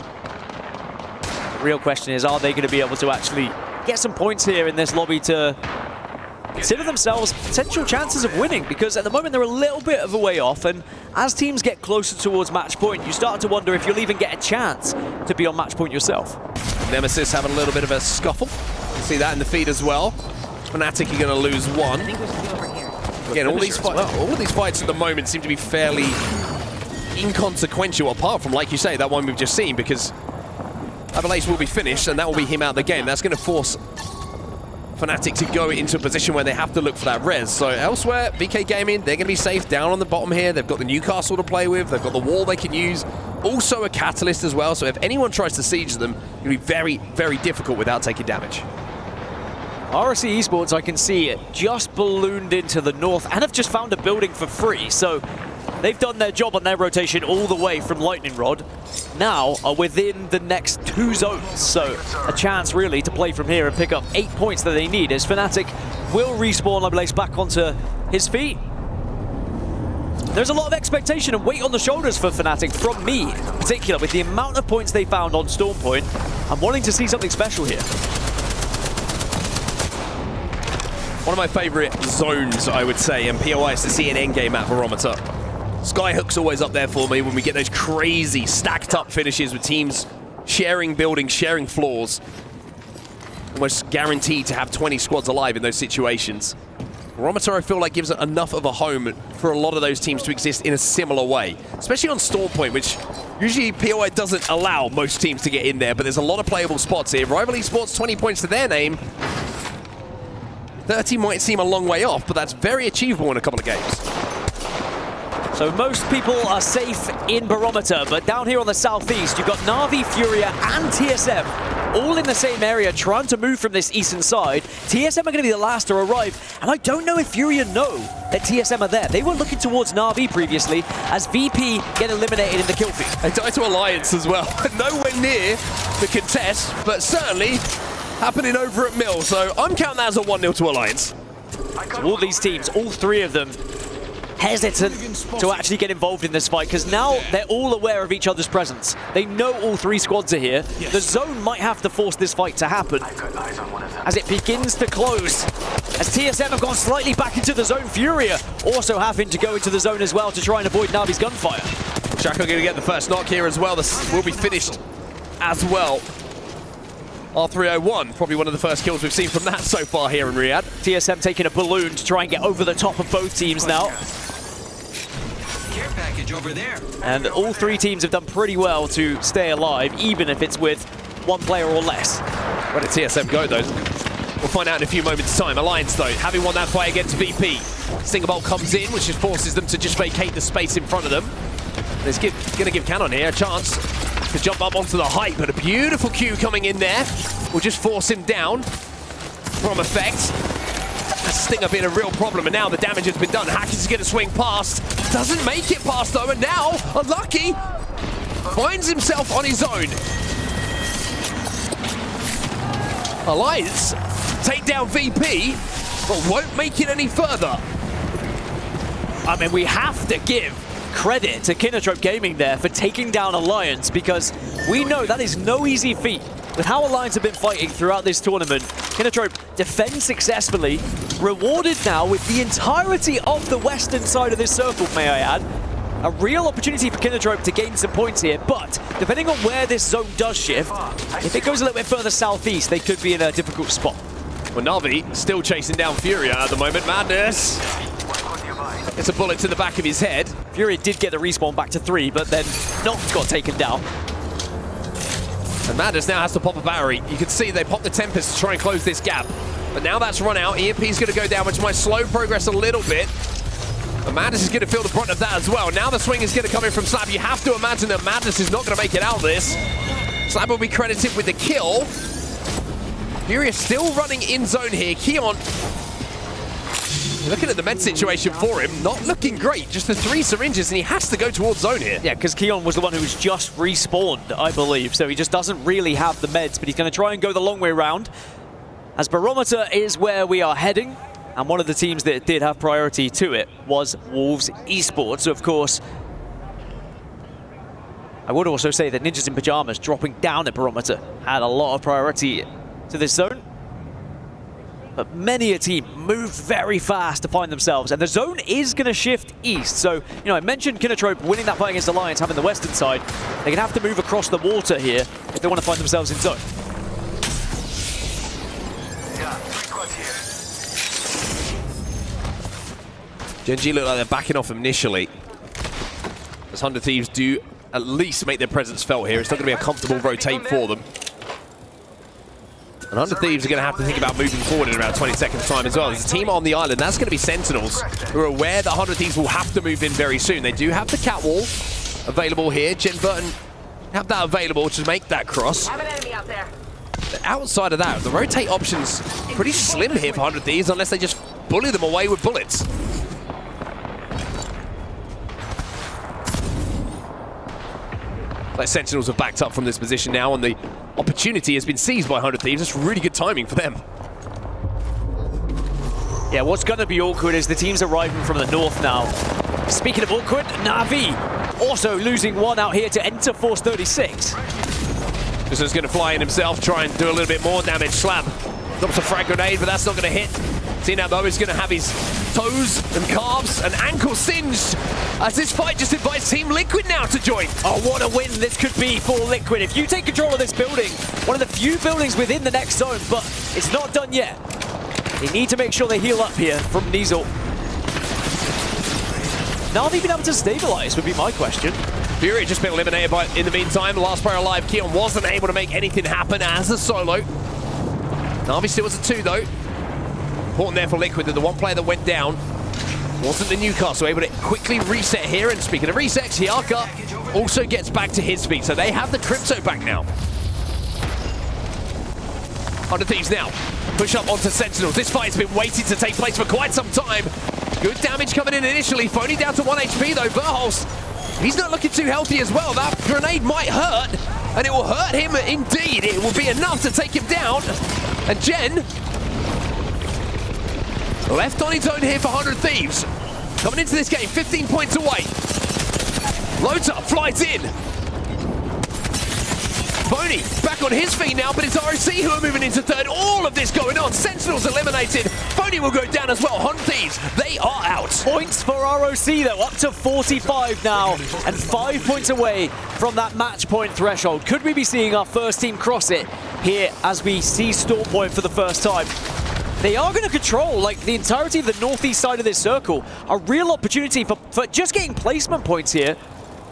The real question is, are they going to be able to actually get some points here in this lobby to consider themselves potential chances of winning? Because at the moment they're a little bit of a way off, and as teams get closer towards match point, you start to wonder if you'll even get a chance to be on match point yourself. Nemesis having a little bit of a scuffle. You see that in the feed as well. Fnatic are going to lose one. Again, all these fights at the moment seem to be fairly inconsequential, apart from, like you say, that one we've just seen, because ALGS will be finished, and that will be him out of the game. That's going to force Fnatic to go into a position where they have to look for that res. So elsewhere, VK Gaming, they're going to be safe down on the bottom here. They've got the Newcastle to play with. They've got the wall they can use. Also a Catalyst as well. So if anyone tries to siege them, it'll be very, very difficult without taking damage. RSC Esports, I can see, just ballooned into the north and have just found a building for free. So they've done their job on their rotation all the way from Lightning Rod. Now are within the next 2 zones. So a chance really to play from here and pick up 8 points that they need, as Fnatic will respawn ALGS back onto his feet. There's a lot of expectation and weight on the shoulders for Fnatic, from me in particular, with the amount of points they found on Storm Point. I'm wanting to see something special here. One of my favorite zones, I would say, in POI is to see an endgame at Barometer. Skyhook's always up there for me when we get those crazy stacked up finishes with teams sharing buildings, sharing floors. Almost guaranteed to have 20 squads alive in those situations. Barometer, I feel like, gives it enough of a home for a lot of those teams to exist in a similar way. Especially on Storm Point, which usually POI doesn't allow most teams to get in there, but there's a lot of playable spots here. Rival Esports, 20 points to their name. 30 might seem a long way off, but that's very achievable in a couple of games. So most people are safe in Barometer, but down here on the southeast, you've got Na'Vi, Furia, and TSM all in the same area trying to move from this eastern side. TSM are going to be the last to arrive, and I don't know if Furia know that TSM are there. They were looking towards Na'Vi previously as VP get eliminated in the kill feed. They die to Alliance as well. Nowhere near the contest, but certainly happening over at Mill. So I'm counting that as a 1-0 to Alliance. So all these teams, all 3 of them, hesitant to actually get involved in this fight, because now they're all aware of each other's presence. They know all 3 squads are here. The zone might have to force this fight to happen as it begins to close. As TSM have gone slightly back into the zone, Furia also having to go into the zone as well to try and avoid Na'Vi's gunfire. Shako going to get the first knock here as well. This will be finished as well. R301, probably one of the first kills we've seen from that so far here in Riyadh. TSM taking a balloon to try and get over the top of both teams now. Care package over there. And all 3 teams have done pretty well to stay alive, even if it's with 1 player or less. Where did TSM go, though? We'll find out in a few moments' time. Alliance, though, having won that fight against VP. Stinger Bolt comes in, which just forces them to just vacate the space in front of them. It's going to give Canon here a chance to jump up onto the height, but a beautiful Q coming in there will just force him down from effect. Stinger being a real problem, and now the damage has been done. Hackers is going to swing past. Doesn't make it past, though, and now Unlucky finds himself on his own. Alliance take down VP, but won't make it any further. I mean, we have to give credit to Kinotrope Gaming there for taking down Alliance, because we know that is no easy feat. With how Alliance have been fighting throughout this tournament, Kinotrope defends successfully, rewarded now with the entirety of the western side of this circle, may I add. A real opportunity for Kinotrope to gain some points here, but depending on where this zone does shift, if it goes a little bit further southeast, they could be in a difficult spot. Well, Na'Vi still chasing down Furia at the moment. Madness! It's a bullet to the back of his head. Furia did get the respawn back to 3, but then Noct got taken down. And Madness now has to pop a battery. You can see they popped the Tempest to try and close this gap. But now that's run out. EMP's going to go down, which might slow progress a little bit. But Madness is going to feel the brunt of that as well. Now the swing is going to come in from Slab. You have to imagine that Madness is not going to make it out of this. Slab will be credited with the kill. Furia still running in zone here. Keon, looking at the med situation for him, not looking great. Just the 3 syringes, and he has to go towards zone here. Yeah, because Keon was the one who was just respawned, I believe. So he just doesn't really have the meds, but he's going to try and go the long way around. As Barometer is where we are heading, and one of the teams that did have priority to it was Wolves Esports, of course. I would also say that Ninjas in Pajamas dropping down at Barometer had a lot of priority to this zone. But many a team moved very fast to find themselves, and the zone is going to shift east. So, you know, I mentioned Kinotrope winning that fight against Alliance, having the western side. They're going to have to move across the water here if they want to find themselves in zone. Gen G look like they're backing off initially. As 100 Thieves do at least make their presence felt here. It's not going to be a comfortable rotate for them. And 100 Thieves are going to have to think about moving forward in about 20 seconds time as well. There's a team on the island. That's going to be Sentinels, who are aware that 100 Thieves will have to move in very soon. They do have the cat wall available here. Jen Burton have that available to make that cross. Have an enemy out there. But outside of that, the rotate option's pretty slim here for 100 Thieves unless they just bully them away with bullets. Like Sentinels have backed up from this position now, and the opportunity has been seized by 100 Thieves. That's really good timing for them. Yeah, what's going to be awkward is the teams arriving from the north now. Speaking of awkward, Na'Vi also losing one out here to enter Force 36. This is going to fly in himself, try and do a little bit more damage. Slam drops a frag grenade, but that's not going to hit. Tina though is going to have his toes and calves and ankles singed as this fight just invites Team Liquid now to join. Oh, what a win this could be for Liquid. If you take control of this building, one of the few buildings within the next zone, but it's not done yet. They need to make sure they heal up here from Nizel. Now they've been able to stabilize would be my question. Fury just been eliminated by, in the meantime, the last player alive, Keon, wasn't able to make anything happen as a solo. Na'Vi still was a 2 though. Important there for Liquid that the one player that went down wasn't the Newcastle, able to quickly reset here. And speaking of resets, Hiaka also gets back to his feet, so they have the Crypto back now. 100 Thieves now push up onto Sentinels. This fight's been waiting to take place for quite some time. Good damage coming in initially. Phony down to 1 HP though. Verholz, he's not looking too healthy as well. That grenade might hurt, and it will hurt him indeed. It will be enough to take him down. And Jen left on his own here for 100 Thieves. Coming into this game, 15 points away. Loads up, flies in. Phony back on his feet now, but it's ROC who are moving into third. All of this going on. Sentinels eliminated. Phony will go down as well. 100 Thieves, they are out. Points for ROC though, up to 45 now, and 5 points away from that match point threshold. Could we be seeing our first team cross it here as we see Storm Point for the first time? They are going to control like the entirety of the northeast side of this circle. A real opportunity for just getting placement points here.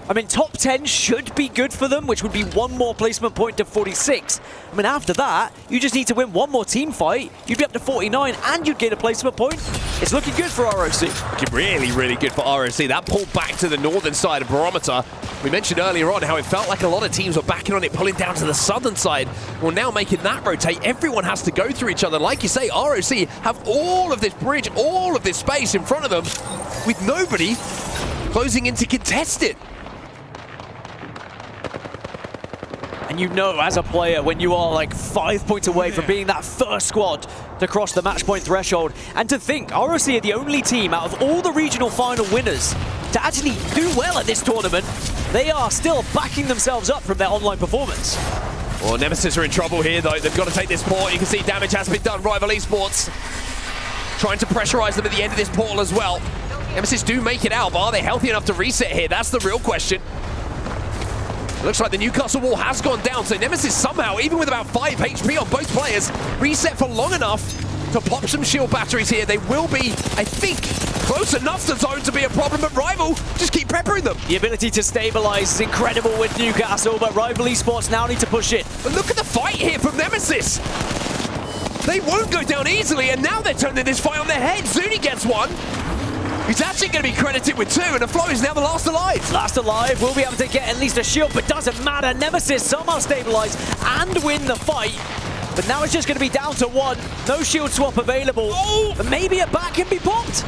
I mean, top 10 should be good for them, which would be one more placement point to 46. I mean, after that, you just need to win one more team fight. You'd be up to 49, and you'd gain a placement point. It's looking good for ROC. Looking really, really good for ROC. That pull back to the northern side of Barometer. We mentioned earlier on how it felt like a lot of teams were backing on it, pulling down to the southern side. Well, now making that rotate, everyone has to go through each other. Like you say, ROC have all of this bridge, all of this space in front of them, with nobody closing in to contest it. And you know, as a player, when you are like 5 points away from being that first squad to cross the match point threshold, and to think ROC are the only team out of all the regional final winners to actually do well at this tournament, they are still backing themselves up from their online performance. Well, Nemesis are in trouble here, though. They've got to take this port. You can see damage has been done. Rival Esports trying to pressurize them at the end of this portal as well. Nemesis do make it out, but are they healthy enough to reset here? That's the real question. Looks like the Newcastle wall has gone down, so Nemesis somehow, even with about 5 HP on both players, reset for long enough to pop some shield batteries here. They will be, I think, close enough to zone to be a problem, but Rival just keep peppering them. The ability to stabilize is incredible with Newcastle, but Rival Esports now need to push it. But look at the fight here from Nemesis. They won't go down easily, and now they're turning this fight on their head. Zuni gets one. He's actually going to be credited with 2, and the Flow is now the last alive. Last alive will be able to get at least a shield, but doesn't matter. Nemesis somehow stabilize and win the fight. But now it's just going to be down to 1. No shield swap available. Oh! But maybe a back can be popped.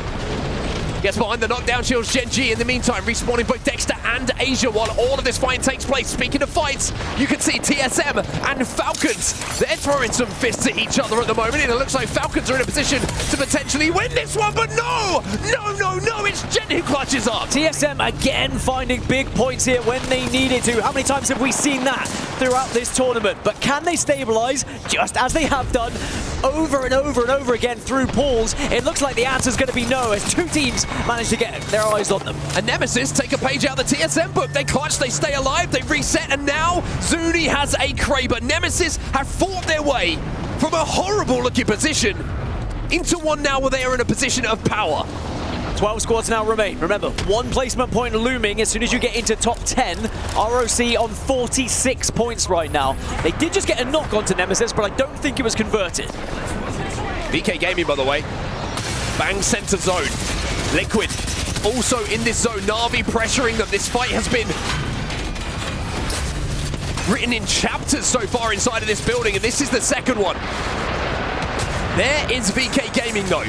Gets behind the knockdown shields, Gen G in the meantime, respawning both Dexter and Asia while all of this fight takes place. Speaking of fights, you can see TSM and Falcons. They're throwing some fists at each other at the moment, and it looks like Falcons are in a position to potentially win this one, but no! No, it's Jen who clutches up. TSM again finding big points here when they needed to. How many times have we seen that throughout this tournament? But can they stabilize, just as they have done over and over and over again through pools? It looks like the answer's going to be no, as 2 teams manage to get their eyes on them. And Nemesis take a page out of the TSM book. They clutch, they stay alive, they reset, and now Zuni has a Kraber. Nemesis have fought their way from a horrible looking position into one now where they are in a position of power. 12 squads now remain. Remember, 1 placement point looming as soon as you get into top 10. ROC on 46 points right now. They did just get a knock onto Nemesis, but I don't think it was converted. VK Gaming, by the way, bang center zone. Liquid also in this zone. Na'Vi pressuring them. This fight has been written in chapters so far inside of this building, and this is the second one. There is VK Gaming, though,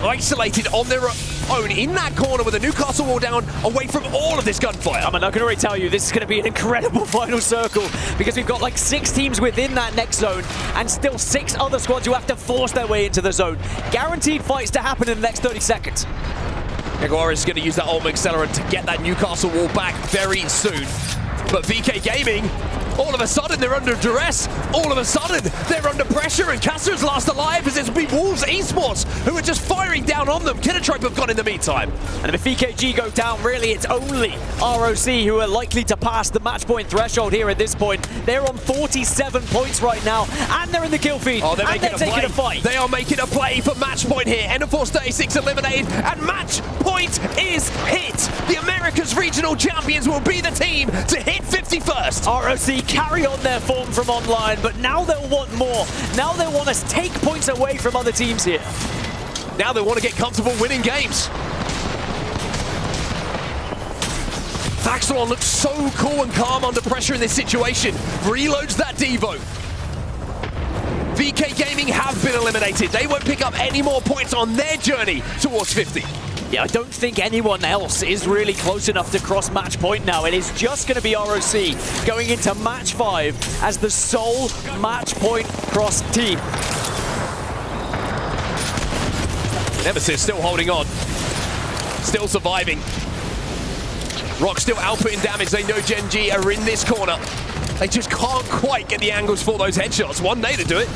isolated on their own in that corner with a Newcastle wall down, away from all of this gunfire. I mean, I can already tell you this is going to be an incredible final circle because we've got like 6 teams within that next zone and still 6 other squads who have to force their way into the zone. Guaranteed fights to happen in the next 30 seconds. Jaguar is going to use that ultimate accelerant to get that Newcastle wall back very soon. But VK Gaming, all of a sudden they're under duress, all of a sudden they're under pressure, and Castor's last alive as it's been Wolves Esports who are just firing down on them. Kinnetrope have gone in the meantime. And if VKG go down, really it's only ROC who are likely to pass the match point threshold here at this point. They're on 47 points right now, and they're in the kill feed, oh, they're and making taking a fight. They are making a play for match point here. Enderforce 36 eliminated, and match point is hit. The Americas Regional Champions will be the team to hit 51st. ROC carry on their form from online, but now they'll want more. Now they want to take points away from other teams here. Now they want to get comfortable winning games. Vaxelon looks so cool and calm under pressure in this situation. Reloads that Devo. VK Gaming have been eliminated. They won't pick up any more points on their journey towards 50. Yeah, I don't think anyone else is really close enough to cross match point now. It is just going to be ROC going into match 5 as the sole match point cross team. Nemesis still holding on. Still surviving. Rock still outputting damage. They know Gen G are in this corner. They just can't quite get the angles for those headshots. One day to do it.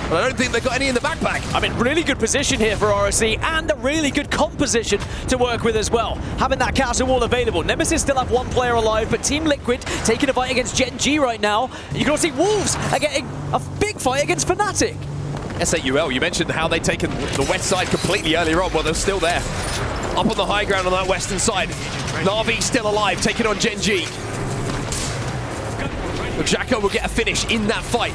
But I don't think they've got any in the backpack. I mean, really good position here for ROC and a really good composition to work with as well. Having that castle wall available. Nemesis still have 1 player alive, but Team Liquid taking a fight against Gen G right now. You can also see Wolves are getting a big fight against Fnatic. SAUL, you mentioned how they'd taken the west side completely earlier on. Well, they're still there. Up on the high ground on that western side. Na'Vi still alive, taking on Gen G. Jacko will get a finish in that fight.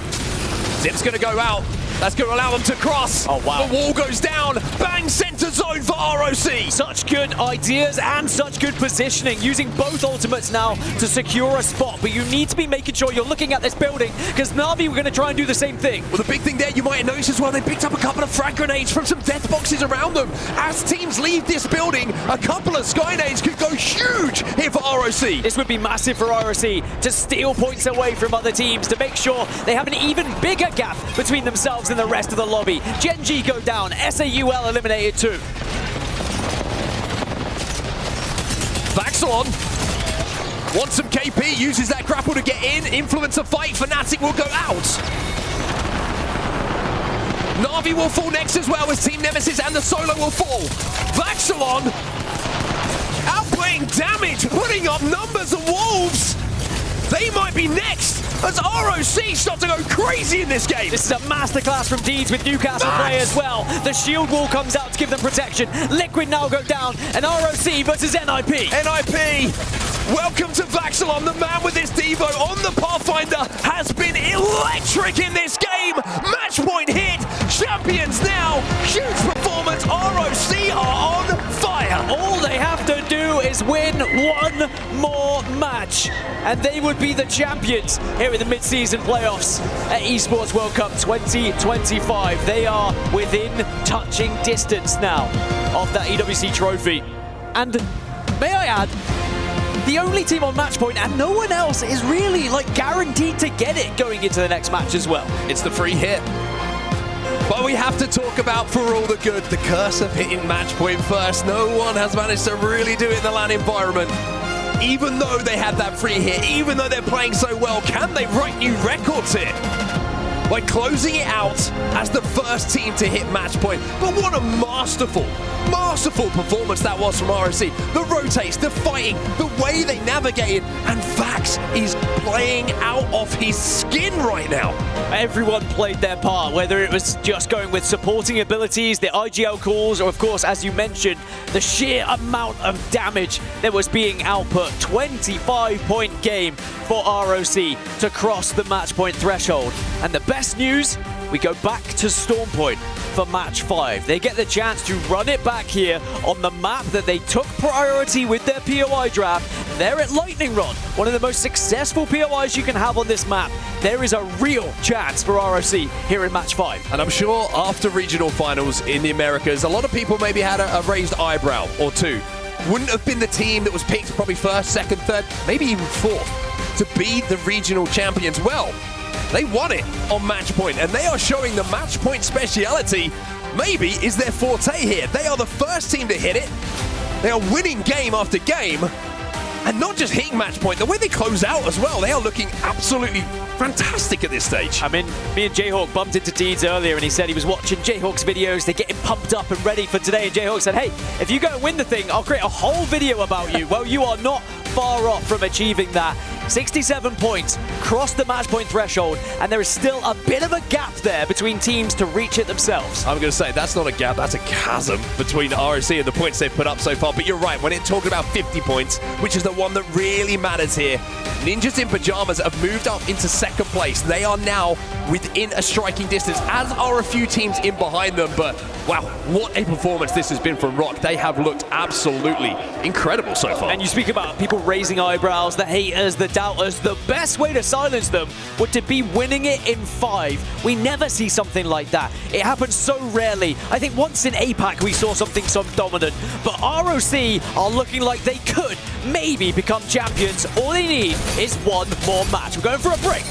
Zip's going to go out. That's going to allow them to cross. Oh, wow. The wall goes down. Bang, center zone for ROC. Such good ideas and such good positioning, using both ultimates now to secure a spot. But you need to be making sure you're looking at this building, because Na'Vi were going to try and do the same thing. Well, the big thing there you might have noticed as well, they picked up a couple of frag grenades from some death boxes around them. As teams leave this building, a couple of skynades could go huge here for ROC. This would be massive for ROC to steal points away from other teams, to make sure they have an even bigger gap between themselves and the rest of the lobby. Gen G go down, SAUL eliminated too. Vaxelon wants some KP, uses that grapple to get in, influence a fight. Fnatic will go out. Na'Vi will fall next as well as Team Nemesis, and the solo will fall. Vaxelon outplaying damage, putting up numbers of Wolves. They might be next as ROC start to go crazy in this game. This is a masterclass from Deeds with Newcastle play as well. The shield wall comes out to give them protection. Liquid now go down, and ROC versus NIP. NIP, welcome to Vaxelon. The man with this Devo on the Pathfinder has been electric in this game. Match point hit. Champions now. Huge performance. ROC are on fire. All they have to do is win 1 more match, and they would be the champions here in the mid-season playoffs at Esports World Cup 2025. They are within touching distance now of that EWC trophy. And may I add, the only team on match point, and no one else is really like guaranteed to get it going into the next match as well. It's the free hit. But we have to talk about, for all the good, the curse of hitting match point first. No one has managed to really do it in the LAN environment. Even though they had that free hit, even though they're playing so well, can they write new records here? by closing it out as the first team to hit match point. But what a masterful performance that was from ROC. The rotates, the fighting, the way they navigated, and Vax is playing out of his skin right now. Everyone played their part, whether it was just going with supporting abilities, the IGL calls, or of course, as you mentioned, the sheer amount of damage that was being output. 25-point game for ROC to cross the match point threshold. And the best news, we go back to Storm Point for match 5. They get the chance to run it back here on the map that they took priority with their POI draft. They're at Lightning Rod, one of the most successful POIs you can have on this map. There is a real chance for ROC here in match 5. And I'm sure after regional finals in the Americas, a lot of people maybe had a raised eyebrow or two. Wouldn't have been the team that was picked probably first, second, third, maybe even fourth to be the regional champions. Well, they won it on match point, and they are showing the match point speciality maybe is their forte here. They are the first team to hit it. They are winning game after game, and not just hitting match point, the way they close out as well. They are looking absolutely fantastic at this stage. I mean, me and Jayhawk bumped into Deeds earlier, and he said he was watching Jayhawk's videos. They're getting pumped up and ready for today. And Jayhawk said, hey, if you go and win the thing, I'll create a whole video about you. Well, you are not far off from achieving that. 67 points, cross the match point threshold, and there is still a bit of a gap there between teams to reach it themselves. I'm going to say that's not a gap, that's a chasm between ROC and the points they've put up so far. But you're right, when it's talking about 50 points, which is the one that really matters here, Ninjas in Pajamas have moved up into second place. They are now within a striking distance, as are a few teams in behind them. But wow, what a performance this has been from ROC. They have looked absolutely incredible so far. And you speak about people raising eyebrows, the haters, the doubters. The best way to silence them would to be winning it in 5. We never see something like that. It happens so rarely. I think once in APAC we saw something so dominant. But ROC are looking like they could maybe become champions. All they need is one more match. We're going for a break.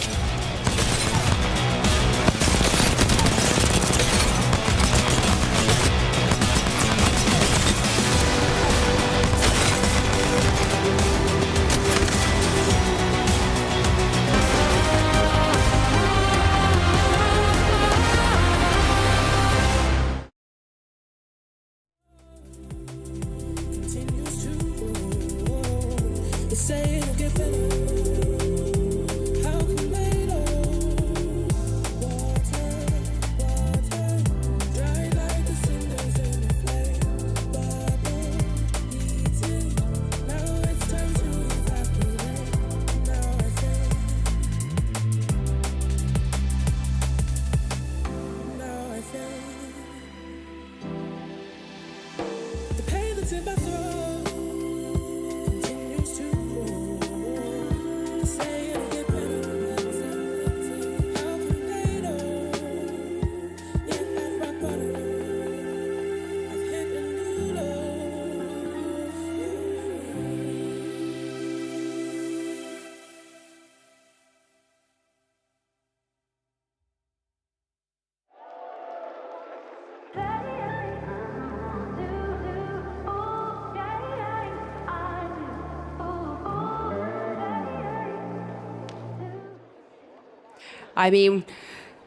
I mean,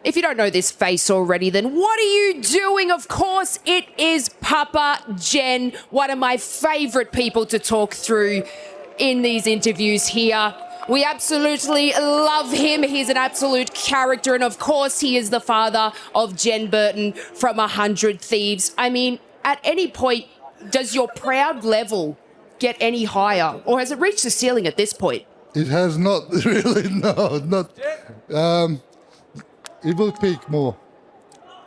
if you don't know this face already, then what are you doing? Of course, it is Papa Gen, one of my favorite people to talk through in these interviews here. We absolutely love him. He's an absolute character. And of course, he is the father of Jen Burton from 100 Thieves. I mean, at any point, does your proud level get any higher? Or has it reached the ceiling at this point? It has not really, no, not. It will peak more.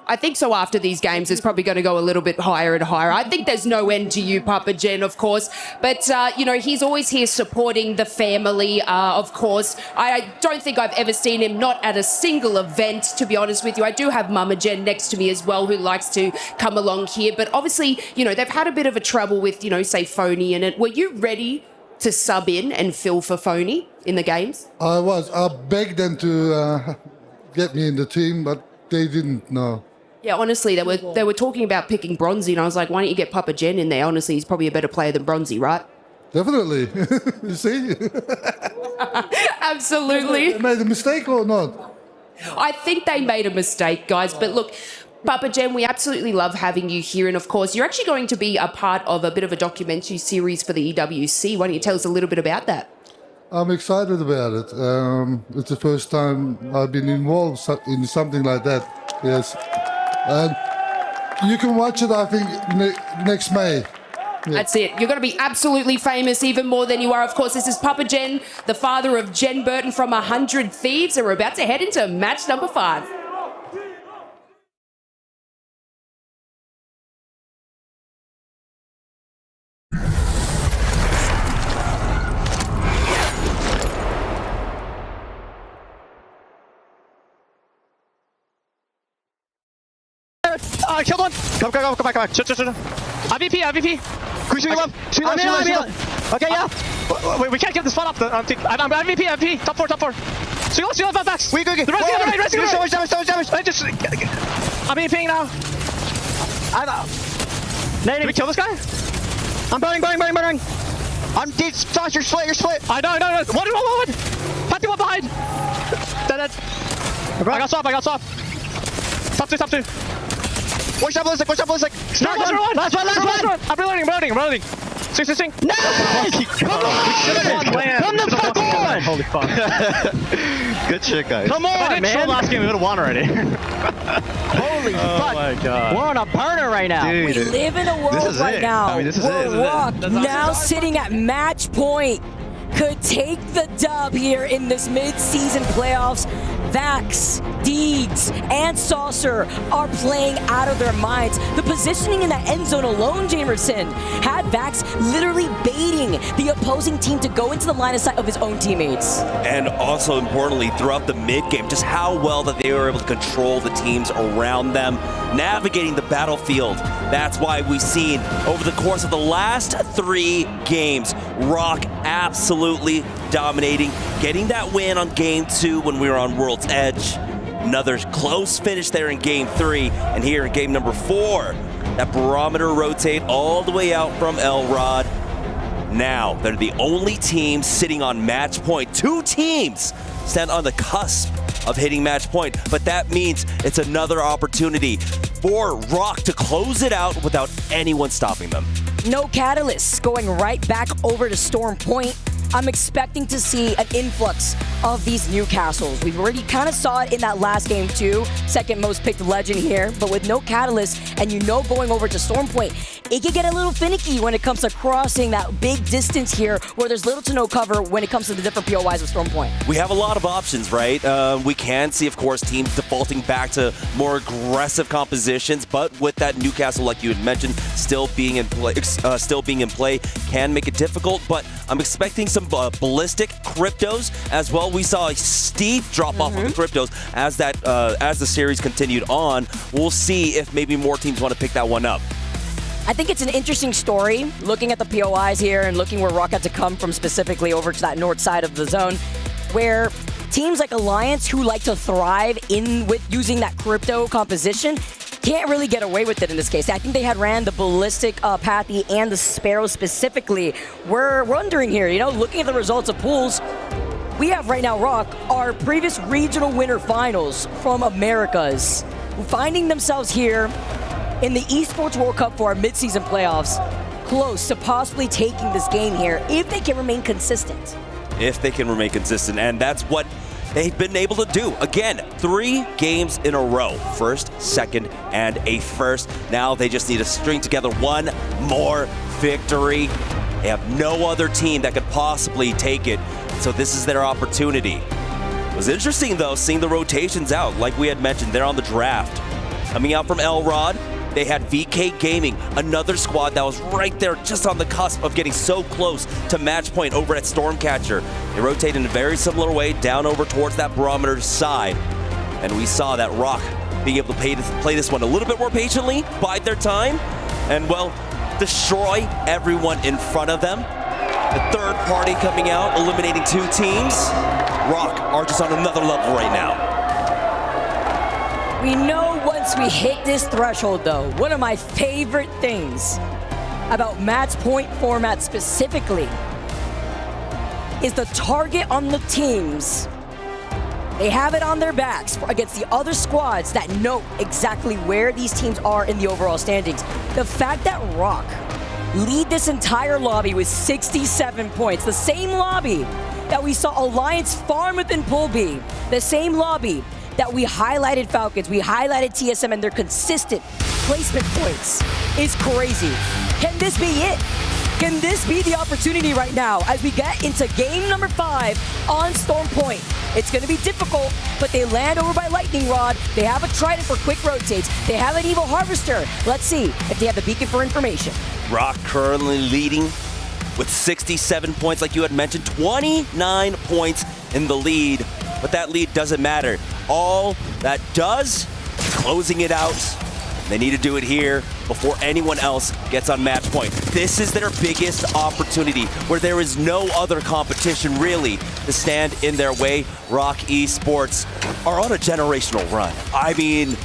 I think so after these games, it's probably going to go a little bit higher and higher. I think there's no end to you, Papa Gen, of course. But, you know, he's always here supporting the family, of course. I don't think I've ever seen him not at a single event, to be honest with you. I do have Mama Gen next to me as well, who likes to come along here. But obviously, you know, they've had a bit of a trouble with, you know, say, Phony in it. Were you ready to sub in and fill for Phony in the games? I was. I begged them to get me in the team, but they didn't know. Yeah, honestly, they were talking about picking Bronzy, and I was like, why don't you get Papa Gen in there? Honestly, he's probably a better player than Bronzy, right? Definitely. You see? Absolutely. They made a mistake or not? I think they made a mistake, guys. But look, Papa Jen, we absolutely love having you here. And of course, you're actually going to be a part of a bit of a documentary series for the EWC. Why don't you tell us a little bit about that? I'm excited about it. It's the first time I've been involved in something like that. Yes. And you can watch it, I think, next May. Yeah. That's it. You're going to be absolutely famous, even more than you are. Of course, this is Papa Jen, the father of Jen Burton from 100 Thieves, and we're about to head into match number 5. Killed one. Come back. Shit. IVP. Cruising left. Okay, yeah. We can't get this spot up. I'm IVP. Top 4. Swing left, back. We go. The rest so much damage. Just, I'm IVPing now. Did we kill this guy? I'm burning. I'm dead. Flash, you're split. I know. One. Patty one behind. Dead. I got swap. Top 2. Watch out, Ballistic. Last one. I'm reloading. Swing. No! Come the fuck on! Holy fuck. Good shit, guys. Come on, man. Last game, we would have won already. Holy fuck. My God. We're on a burner right now. We live in a world right now where Rock, now sitting at match point, could take the dub here in this mid-season playoffs. Vax, Deeds, and Saucer are playing out of their minds. The positioning in that end zone alone, Jamerson, had Vax literally baiting the opposing team to go into the line of sight of his own teammates. And also importantly, throughout the mid-game, just how well that they were able to control the teams around them, navigating the battlefield. That's why we've seen over the course of the last 3 games, Rock absolutely dominating, getting that win on game 2 when we were on World's Edge. Another close finish there in game 3, and here in game number 4, that barometer rotate all the way out from Elrod. Now, they're the only team sitting on match point. 2 teams stand on the cusp of hitting match point, but that means it's another opportunity for Rock to close it out without anyone stopping them. No catalysts, going right back over to Storm Point. I'm expecting to see an influx of these Newcastles. We've already kind of saw it in that last game too. Second most picked legend here, but with no catalyst and going over to Storm Point, it can get a little finicky when it comes to crossing that big distance here where there's little to no cover when it comes to the different POIs of Storm Point. We have a lot of options, right? We can see, of course, teams defaulting back to more aggressive compositions, but with that Newcastle, like you had mentioned, still being in play, can make it difficult. But I'm expecting some ballistic cryptos as well. We saw a steep drop off of the cryptos as the series continued on. We'll see if maybe more teams want to pick that one up. I think it's an interesting story, looking at the POIs here and looking where Rock had to come from specifically over to that north side of the zone, where teams like Alliance, who like to thrive with using that crypto composition, can't really get away with it in this case. I think they had ran the Ballistic, Pathy, and the Sparrow specifically. We're wondering here, looking at the results of pools, we have right now Rock, our previous regional winner finals from Americas, finding themselves here in the Esports World Cup for our mid-season playoffs, close to possibly taking this game here if they can remain consistent. And that's what they've been able to do. Again, 3 games in a row. First, second, and a first. Now they just need to string together one more victory. They have no other team that could possibly take it, so this is their opportunity. It was interesting, though, seeing the rotations out. Like we had mentioned, they're on the draft. Coming out from Elrod, they had VK Gaming, another squad that was right there just on the cusp of getting so close to match point over at Stormcatcher. They rotate in a very similar way down over towards that barometer side. And we saw that Rock being able to play this one a little bit more patiently, bide their time, and, well, destroy everyone in front of them. The third party coming out, eliminating 2 teams. Rock are just on another level right now. We know once we hit this threshold, though, one of my favorite things about match point format specifically is the target on the teams They have it on their backs against the other squads that know exactly where these teams are in the overall standings. The fact that Rock lead this entire lobby with 67 points, the same lobby that we saw Alliance farm within Pool B, the same lobby that we highlighted Falcons, we highlighted TSM and their consistent placement points is crazy. Can this be it? Can this be the opportunity right now as we get into game number 5 on Storm Point? It's going to be difficult, but they land over by Lightning Rod. They have a Trident for quick rotates. They have an Evil Harvester. Let's see if they have the Beacon for information. Rock currently leading with 67 points, like you had mentioned, 29 points in the lead. But that lead doesn't matter. All that does, closing it out. They need to do it here before anyone else gets on match point. This is their biggest opportunity where there is no other competition really to stand in their way. Rock Esports are on a generational run. I mean,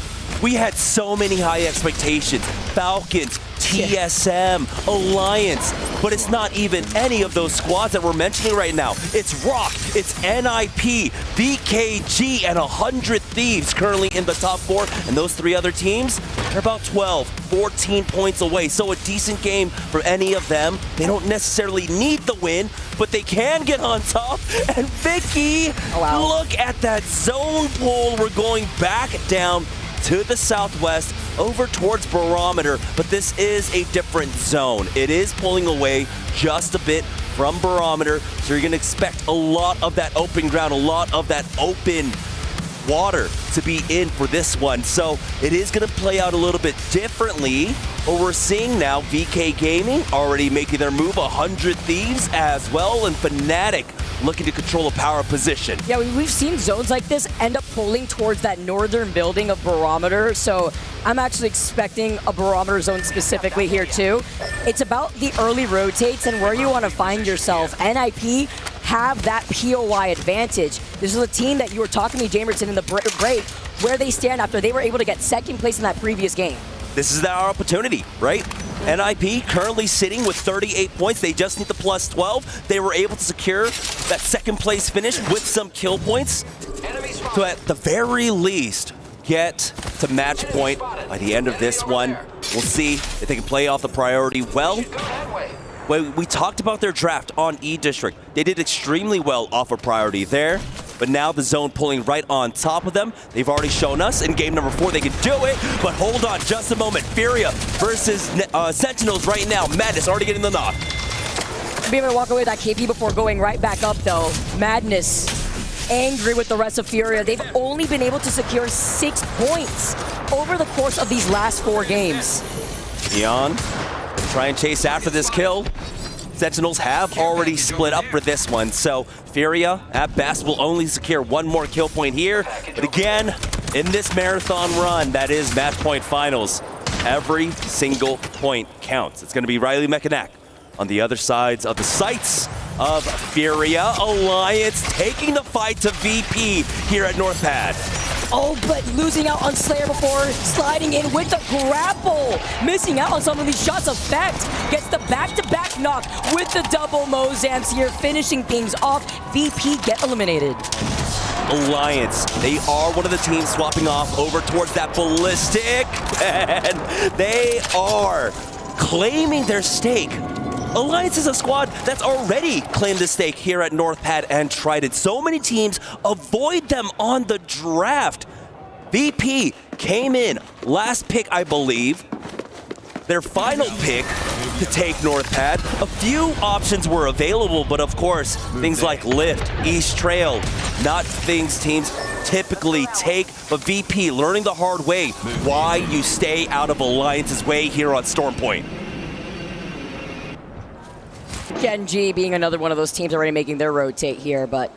we had so many high expectations. Falcons, TSM, Alliance, but it's not even any of those squads that we're mentioning right now. It's Rock, it's NIP, VKG, and 100 Thieves currently in the top 4, and those 3 other teams are about 12, 14 points away. So a decent game for any of them. They don't necessarily need the win, but they can get on top. And Vicky, look at that zone pull. We're going back down to the southwest over towards Barometer, but this is a different zone. It is pulling away just a bit from Barometer, so you're gonna expect a lot of that open ground, a lot of that open water to be in for this one. So it is gonna play out a little bit differently, but we're seeing now VK Gaming already making their move, 100 Thieves as well, and Fnatic looking to control a power position. Yeah, we've seen zones like this end up pulling towards that northern building of Barometer, so I'm actually expecting a Barometer zone specifically here too. It's about the early rotates and where you want to find yourself. NIP have that POI advantage. This is a team that you were talking to Jamerson in the break, where they stand after they were able to get second place in that previous game. This is our opportunity, right? NIP currently sitting with 38 points. They just need the plus 12. They were able to secure that second place finish with some kill points. So at the very least, get to match point by the end of this one. We'll see if they can play off the priority well. We talked about their draft on E-District. They did extremely well off of priority there, but now the zone pulling right on top of them. They've already shown us in game number 4 they can do it, but hold on just a moment. Furia versus Sentinels right now. Madness already getting the knock. Be able to walk away with that KP before going right back up though. Madness angry with the rest of Furia. They've only been able to secure 6 points over the course of these last 4 games. Neon, try and chase after this kill. Sentinels have already split up for this one, so Furia at best will only secure 1 more kill point here. But again, in this marathon run, that is match point finals, every single point counts. It's going to be Riley Mechanac on the other sides of the sights of Furia. Alliance taking the fight to VP here at North Pad. Oh, but losing out on Slayer before sliding in with the grapple. Missing out on some of these shots. Effect gets the back-to-back knock with the double Mozamps here, finishing things off. VP get eliminated. Alliance, they are one of the teams swapping off over towards that ballistic, and they are claiming their stake. Alliance is a squad that's already claimed the stake here at North Pad and Trident. So many teams avoid them on the draft. VP came in last pick, I believe. Their final pick to take North Pad. A few options were available, but of course, things like Lift, East Trail, not things teams typically take. But VP learning the hard way why you stay out of Alliance's way here on Storm Point. Genji being another one of those teams already making their rotate here, but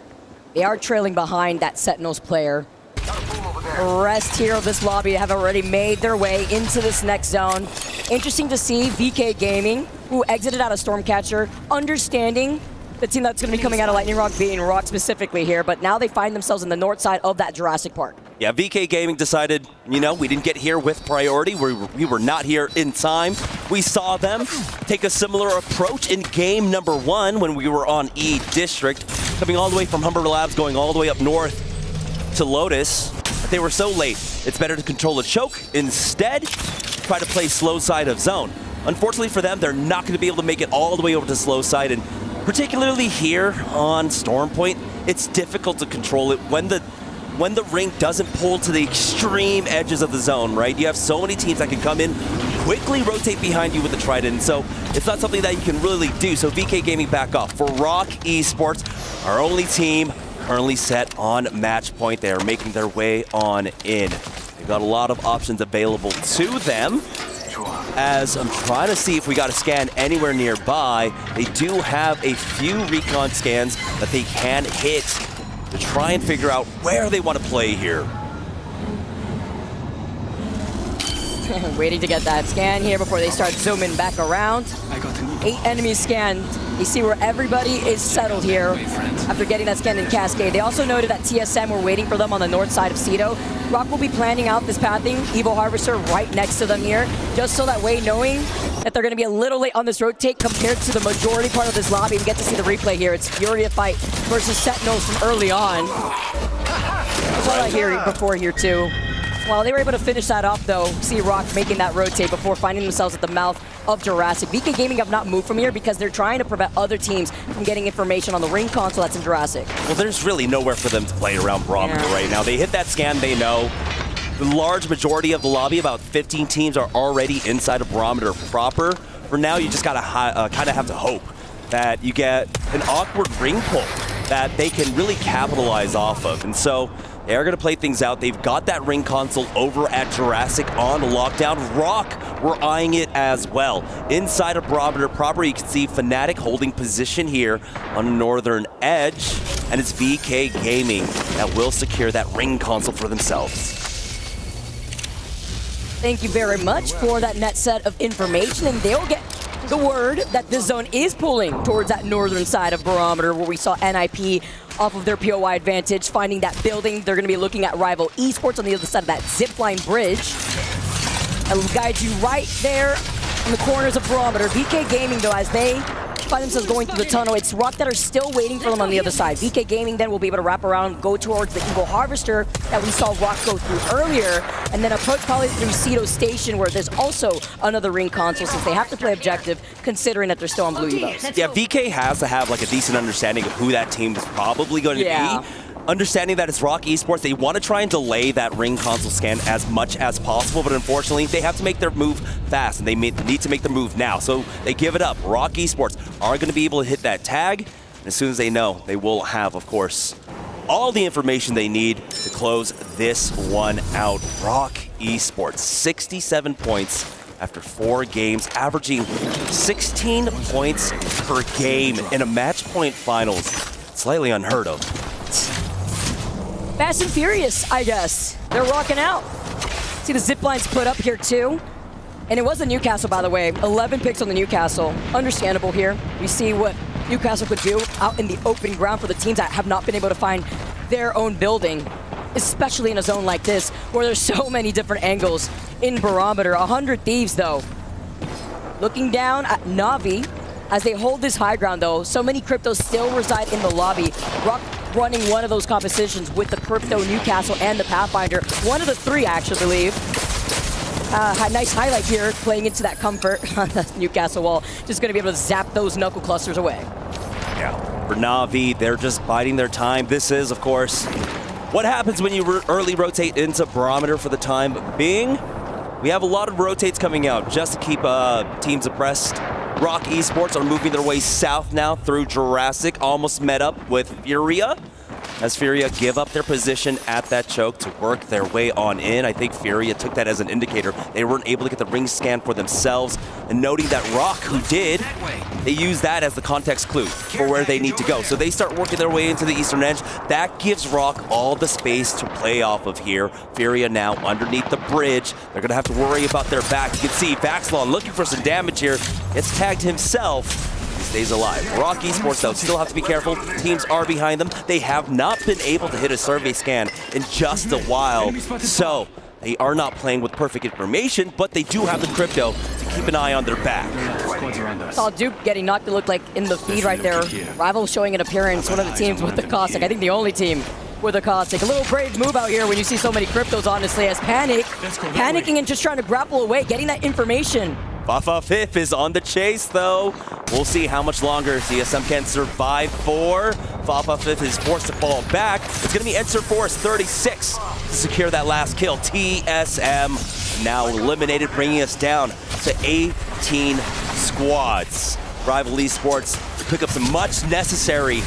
they are trailing behind that Sentinels player. The rest here of this lobby have already made their way into this next zone. Interesting to see VK Gaming, who exited out of Stormcatcher, understanding the team that's going to be coming out of Lightning Rock being Rock specifically here, but now they find themselves in the north side of that Jurassic Park. Yeah, VK Gaming decided, you know, we didn't get here with priority. We were not here in time. We saw them take a similar approach in game number 1 when we were on E District, coming all the way from Humber Labs, going all the way up north. to Lotus that they were so late. It's better to control a choke. Instead, try to play slow side of zone. Unfortunately for them, they're not going to be able to make it all the way over to slow side, and particularly here on Storm Point, it's difficult to control it when the ring doesn't pull to the extreme edges of the zone, right? You have so many teams that can come in, quickly rotate behind you with the Trident, so it's not something that you can really do. So VK Gaming back off. For Rock Esports, our only team currently set on match point. They are making their way on in. They've got a lot of options available to them. As I'm trying to see if we got a scan anywhere nearby, they do have a few recon scans that they can hit to try and figure out where they want to play here. Waiting to get that scan here before they start zooming back around. 8 enemies scanned. You see where everybody is settled here after getting that scan in Cascade. They also noted that TSM were waiting for them on the north side of Cedo. Rock will be planning out this pathing, Evo Harvester right next to them here, just so that way, knowing that they're going to be a little late on this rotate compared to the majority part of this lobby. We get to see the replay here. It's Furia fight versus Sentinels from early on. I saw that here before here too. Well, they were able to finish that off though. See Rock making that rotate before finding themselves at the mouth of Jurassic. VK Gaming have not moved from here because they're trying to prevent other teams from getting information on the ring console that's in Jurassic. Well, there's really nowhere for them to play around Barometer right now. They hit that scan, they know. The large majority of the lobby, about 15 teams, are already inside of Barometer proper. For now, you just gotta kind of have to hope that you get an awkward ring pull that they can really capitalize off of. And so they are going to play things out. They've got that ring console over at Jurassic on lockdown. Rock, we're eyeing it as well. Inside of Barometer proper, you can see Fnatic holding position here on the northern edge. And it's VK Gaming that will secure that ring console for themselves. Thank you very much for that net set of information, and they'll get the word that this zone is pulling towards that northern side of Barometer, where we saw NIP off of their POI advantage, finding that building. They're going to be looking at Rival Esports on the other side of that zipline bridge. I'll guide you right there in the corners of Barometer. VK Gaming, though, as they find themselves going through the tunnel, it's Rock that are still waiting for them on the other side. VK Gaming then will be able to wrap around, go towards the Evo Harvester that we saw Rock go through earlier, and then approach probably through Cedo Station, where there's also another ring console, since they have to play objective, considering that they're still on blue Evos. Yeah, VK has to have like a decent understanding of who that team is probably going to be. Understanding that it's Rock Esports, they want to try and delay that ring console scan as much as possible, but unfortunately, they have to make their move fast, and they need to make the move now. So they give it up. Rock Esports are going to be able to hit that tag, and as soon as they know, they will have, of course, all the information they need to close this one out. Rock Esports, 67 points after 4 games, averaging 16 points per game in a match point finals. Slightly unheard of. Fast and Furious, I guess. They're rocking out. See the zip lines put up here too. And it was the Newcastle, by the way. 11 picks on the Newcastle. Understandable here. We see what Newcastle could do out in the open ground for the teams that have not been able to find their own building, especially in a zone like this where there's so many different angles in Barometer. 100 Thieves, though. Looking down at Na'Vi as they hold this high ground, though. So many cryptos still reside in the lobby. Rock running one of those compositions with the Crypto, Newcastle, and the Pathfinder. One of the 3, I actually believe. Nice highlight here, playing into that comfort on the Newcastle wall. Just going to be able to zap those knuckle clusters away. Yeah, for Na'Vi, they're just biding their time. This is, of course, what happens when you early rotate into Barometer for the time being. We have a lot of rotates coming out just to keep teams abreast. Rock Esports are moving their way south now through Jurassic, almost met up with Furia. As Furia give up their position at that choke to work their way on in. I think Furia took that as an indicator. They weren't able to get the ring scan for themselves. And noting that Rock, who did, they use that as the context clue for where they need to go. So they start working their way into the eastern edge. That gives Rock all the space to play off of here. Furia now underneath the bridge. They're going to have to worry about their back. You can see Vaxlon looking for some damage here. Gets tagged himself. Stays alive. Rock Esports, though, still have to be careful. Teams are behind them. They have not been able to hit a survey scan in just a while. So they are not playing with perfect information, but they do have the crypto to keep an eye on their back. Saw Duke getting knocked, it looked like, in the feed right there. Rival showing an appearance, one of the teams with the Cossack. I think the only team with a caustic. A little brave move out here when you see so many cryptos, honestly, as panicking and just trying to grapple away, getting that information. Fifth is on the chase, though. We'll see how much longer CSM can survive for. Fifth is forced to fall back. It's going to be Enter Force 36 to secure that last kill. TSM now eliminated, bringing us down to 18 squads. Rival Esports pick up some much necessary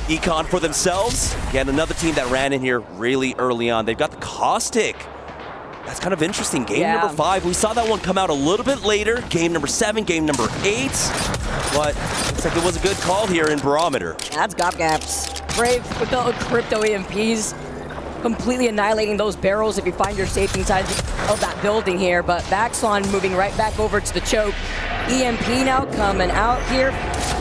econ for themselves. Again, another team that ran in here really early on. They've got the Caustic. That's kind of interesting. Game number 5. We saw that one come out a little bit later. Game number 7, game number 8. But looks like it was a good call here in Barometer. That's Gobgaps. Brave with the crypto EMPs. Completely annihilating those barrels if you find your safe inside of that building here. But Baxlon moving right back over to the choke. EMP now coming out here.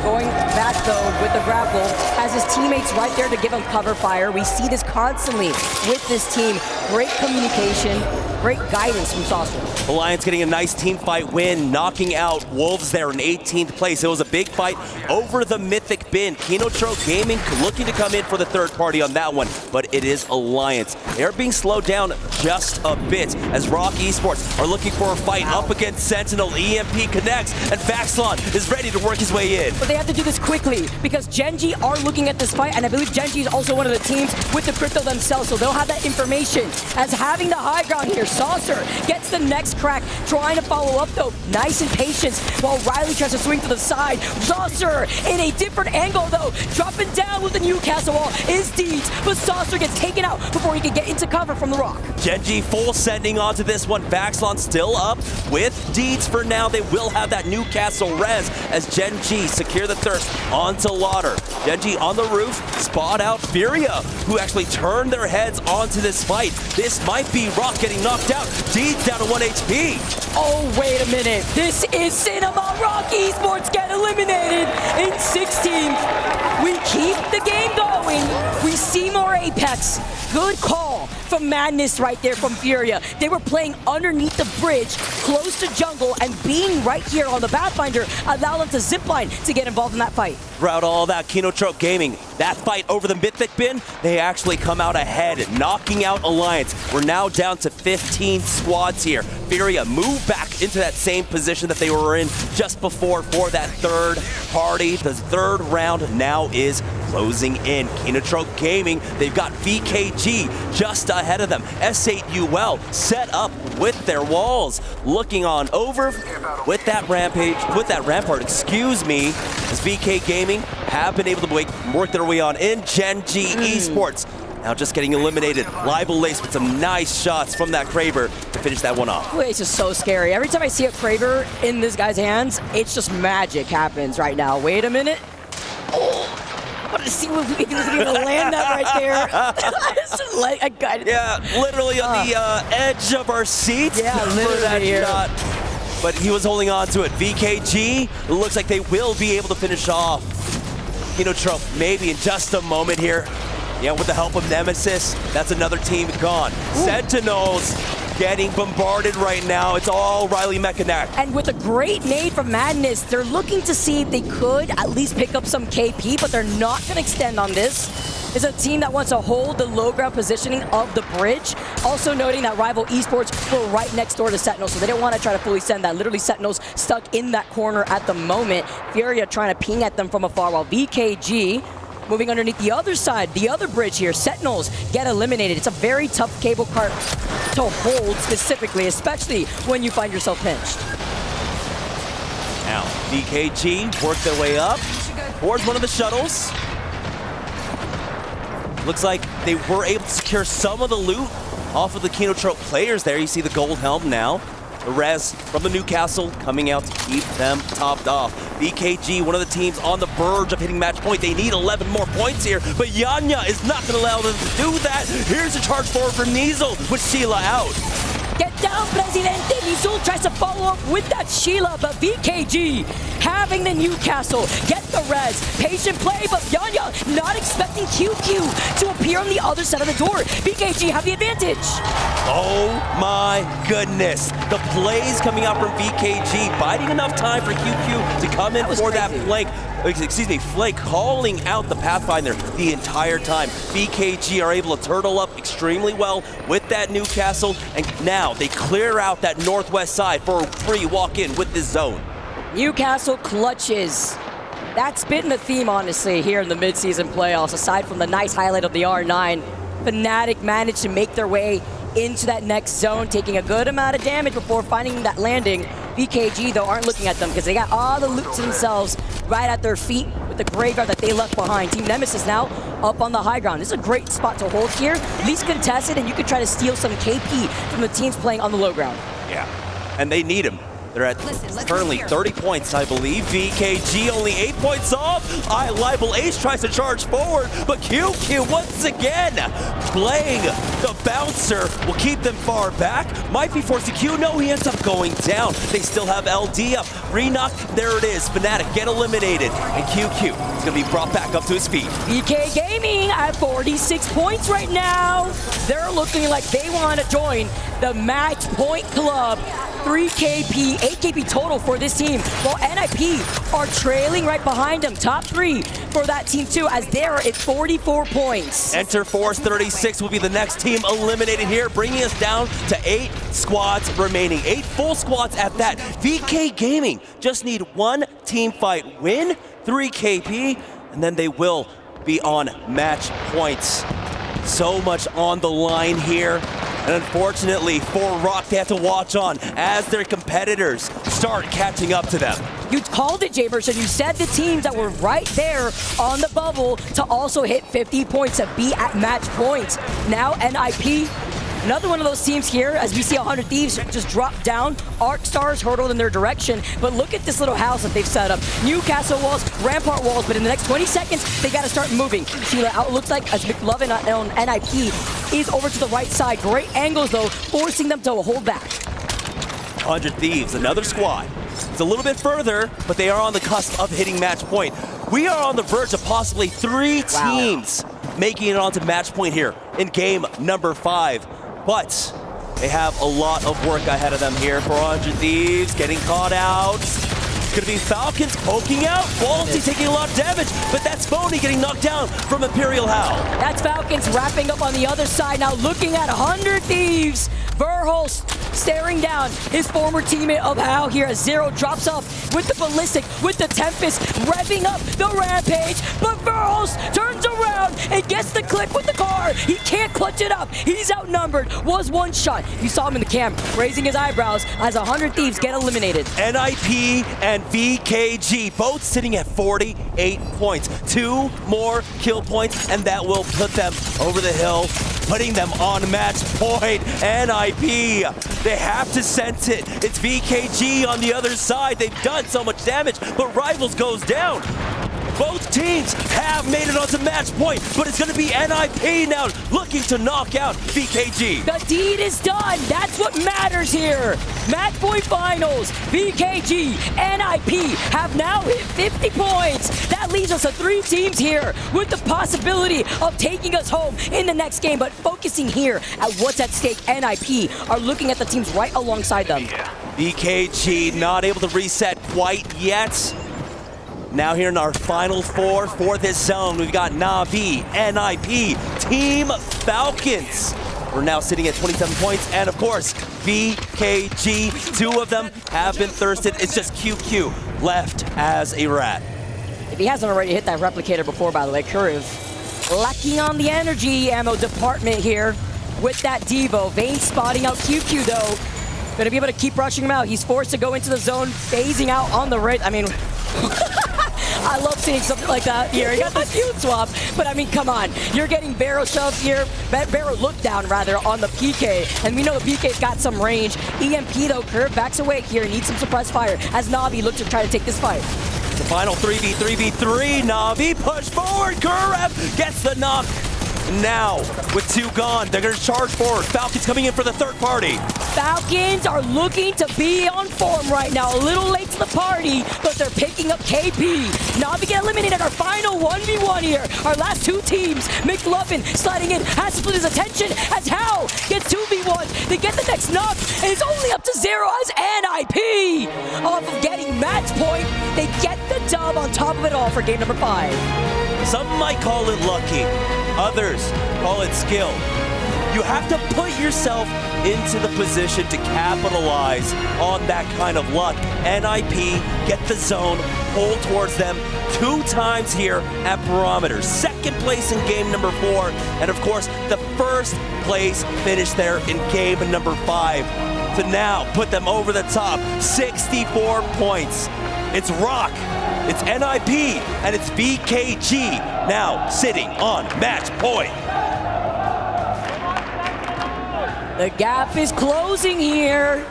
Going back though with the grapple. Has his teammates right there to give him cover fire. We see this constantly with this team. Great communication. Great guidance from Saucer. Alliance getting a nice team fight win, knocking out Wolves there in 18th place. It was a big fight over the Mythic bin. Kinotro Gaming looking to come in for the third party on that one, but it is Alliance. They're being slowed down just a bit as Rock Esports are looking for a fight up against Sentinel. EMP connects and Vaxlon is ready to work his way in. But they have to do this quickly because Genji are looking at this fight, and I believe Genji is also one of the teams with the crypto themselves, so they'll have that information. As having the high ground here, Saucer gets the next crack, trying to follow up though. Nice in patience while Riley tries to swing to the side. Saucer in a different angle though, dropping down with the Newcastle wall is Deeds, but Saucer gets taken out before he can get into cover from the rock. Genji full sending onto this one. Vaxlon still up with Deeds for now. They will have that Newcastle res as Genji secure the thirst onto Lauder. Genji on the roof, spot out Furia, who actually turned their heads onto this fight. This might be Rock getting knocked out. Deeds down to 1 HP. Oh, wait a minute. This is Cinema. Rock Esports get eliminated in 16th. We keep the game going. We see more Apex. Good call from Madness right there from Furia. They were playing underneath the bridge, close to jungle, and being right here on the Pathfinder allowed them to zipline to get involved in that fight. Throughout all that, Kinotrope Gaming, that fight over the Mythic bin, they actually come out ahead, knocking out Alliance. We're now down to 15 squads here. Furia move back into that same position that they were in just before for that third party. The third round now is closing in. Kinotrope Gaming, they've got VKG just ahead of them. S8UL set up with their walls, looking on over with that rampart, excuse me, as VK Gaming have been able to work their way on in Genji Esports. Now just getting eliminated. Libel laced with some nice shots from that Kraber to finish that one off. It's just so scary. Every time I see a Kraber in this guy's hands, it's just magic happens right now. Wait a minute. Oh, I want to see if we can even land that right there. Yeah, literally on the edge of our seats for that shot. But he was holding on to it. VKG, looks like they will be able to finish off Kinotrope maybe in just a moment here. Yeah, with the help of Nemesis, that's another team gone. Ooh. Sentinels getting bombarded right now. It's all Riley Mechanac. And with a great nade from Madness, they're looking to see if they could at least pick up some KP, but they're not going to extend on this. Is a team that wants to hold the low ground positioning of the bridge. Also noting that Rival Esports were right next door to Sentinels, so they didn't want to try to fully send that. Literally Sentinels stuck in that corner at the moment. Furia trying to ping at them from afar, while VKG moving underneath the other side, the other bridge here. Sentinels get eliminated. It's a very tough cable cart to hold specifically, especially when you find yourself pinched. Now, VKG work their way up towards one of the shuttles. Looks like they were able to secure some of the loot off of the Kinotrope players there. You see the gold helm now. The res from the Newcastle coming out to keep them topped off. VKG, one of the teams on the verge of hitting match point. They need 11 more points here, but Yanya is not going to allow them to do that. Here's a charge forward for Nizel with Sheila out. Get down, Presidente! Nizul tries to follow up with that Sheila, but VKG having the Newcastle get the res. Patient play, but Yanya not expecting QQ to appear on the other side of the door. VKG have the advantage. Oh my goodness. The plays coming out from VKG, biding enough time for QQ to come in for that flank. excuse me, Flake calling out the Pathfinder the entire time. VKG are able to turtle up extremely well with that Newcastle, and now they clear out that northwest side for a free walk-in with this zone. Newcastle clutches. That's been the theme, honestly, here in the mid-season playoffs, aside from the nice highlight of the R9. Fnatic managed to make their way into that next zone, taking a good amount of damage before finding that landing. VKG, though, aren't looking at them because they got all the loot to themselves right at their feet with the graveyard that they left behind. Team Nemesis now up on the high ground. This is a great spot to hold here. Least contested, and you can try to steal some KP from the teams playing on the low ground. Yeah, and they need him. They're at currently 30 points, I believe. VKG only 8 points off. Libel Ace tries to charge forward, but QQ once again playing the bouncer will keep them far back. Might be forcing Q. No, he ends up going down. They still have LD up. Renock, there it is. Fnatic get eliminated, and QQ is going to be brought back up to his feet. BK Gaming at 46 points right now. They're looking like they want to join the Match Point Club. 3 KP, 8 KP total for this team, while NIP are trailing right behind them. Top 3 for that team too, as they're at 44 points. Enter Force 36 will be the next team eliminated here, bringing us down to 8 squads remaining. 8 full squads at that. VK Gaming just need 1 team fight win, 3 KP, and then they will be on match points. So much on the line here. And unfortunately for Rock, they have to watch on as their competitors start catching up to them. You called it, Jayverson. You said the teams that were right there on the bubble to also hit 50 points, to be at match points. Now NIP, another one of those teams here, as we see 100 Thieves just drop down. Arc Stars hurtled in their direction, but look at this little house that they've set up. Newcastle walls, Rampart walls, but in the next 20 seconds, they got to start moving. See how it looks like as McLovin on NIP is over to the right side. Great angles, though, forcing them to hold back. 100 Thieves, another squad. It's a little bit further, but they are on the cusp of hitting match point. We are on the verge of possibly 3 teams making it onto match point here in game number 5. But they have a lot of work ahead of them here for 100 Thieves, getting caught out. It's gonna be Falcons poking out. Quality taking a lot of damage, but that's Phony getting knocked down from ImperialHal. That's Falcons wrapping up on the other side now, looking at 100 Thieves. Verholst staring down his former teammate of Hal here as Zero drops off with the Ballistic, with the Tempest, revving up the Rampage, but Verholst turns around and gets the clip with the car. He can't clutch it up. He's outnumbered. Was one shot. You saw him in the cam raising his eyebrows as 100 Thieves get eliminated. NIP and VKG both sitting at 48 points. 2 more kill points, and that will put them over the hill, putting them on match point. NIP, they have to sense it. It's VKG on the other side. They've done so much damage, but Rivals goes down. Both teams have made it onto match point, but it's going to be NIP now looking to knock out VKG. The deed is done. That's what matters here. Match point finals. VKG, NIP have now hit 50 points. That leaves us to 3 teams here with the possibility of taking us home in the next game. But focusing here at what's at stake, NIP are looking at the teams right alongside them. VKG not able to reset quite yet. Now here in our final 4 for this zone, we've got Na'Vi, NIP, Team Falcons. We're now sitting at 27 points, and of course, VKG, 2 of them have been thirsted. It's just QQ left as a rat. If he hasn't already hit that replicator before, by the way, Kuriv lacking on the energy ammo department here with that Devo. Vayne spotting out QQ though. Gonna be able to keep rushing him out. He's forced to go into the zone, phasing out on the right. I mean, I love seeing something like that here. He got the feud swap, but I mean, come on. You're getting barrel shoved here, barrel look down rather on the PK, and we know the PK's got some range. EMP though, Curve backs away here, needs some suppressed fire as Na'Vi looks to try to take this fight. The final 3v3v3, Na'Vi push forward, Kurev gets the knock. Now, with 2 gone, they're going to charge forward. Falcons coming in for the third party. Falcons are looking to be on form right now. A little late to the party, but they're picking up KP. Na'Vi get eliminated. Our final 1v1 here. Our last 2 teams. McLovin sliding in, has to split his attention as Hal gets 2v1. They get the next knock, and it's only up to 0 as NIP. Off of getting match point, they get the dub on top of it all for game number 5. Some might call it lucky, others call it skill. You have to put yourself into the position to capitalize on that kind of luck. NIP get the zone, pull towards them 2 times here at Barometer. Second place in game number 4, and of course, the first place finish there in game number 5 to now put them over the top, 64 points. It's Rock, it's NIP, and it's VKG now sitting on match point. The gap is closing here.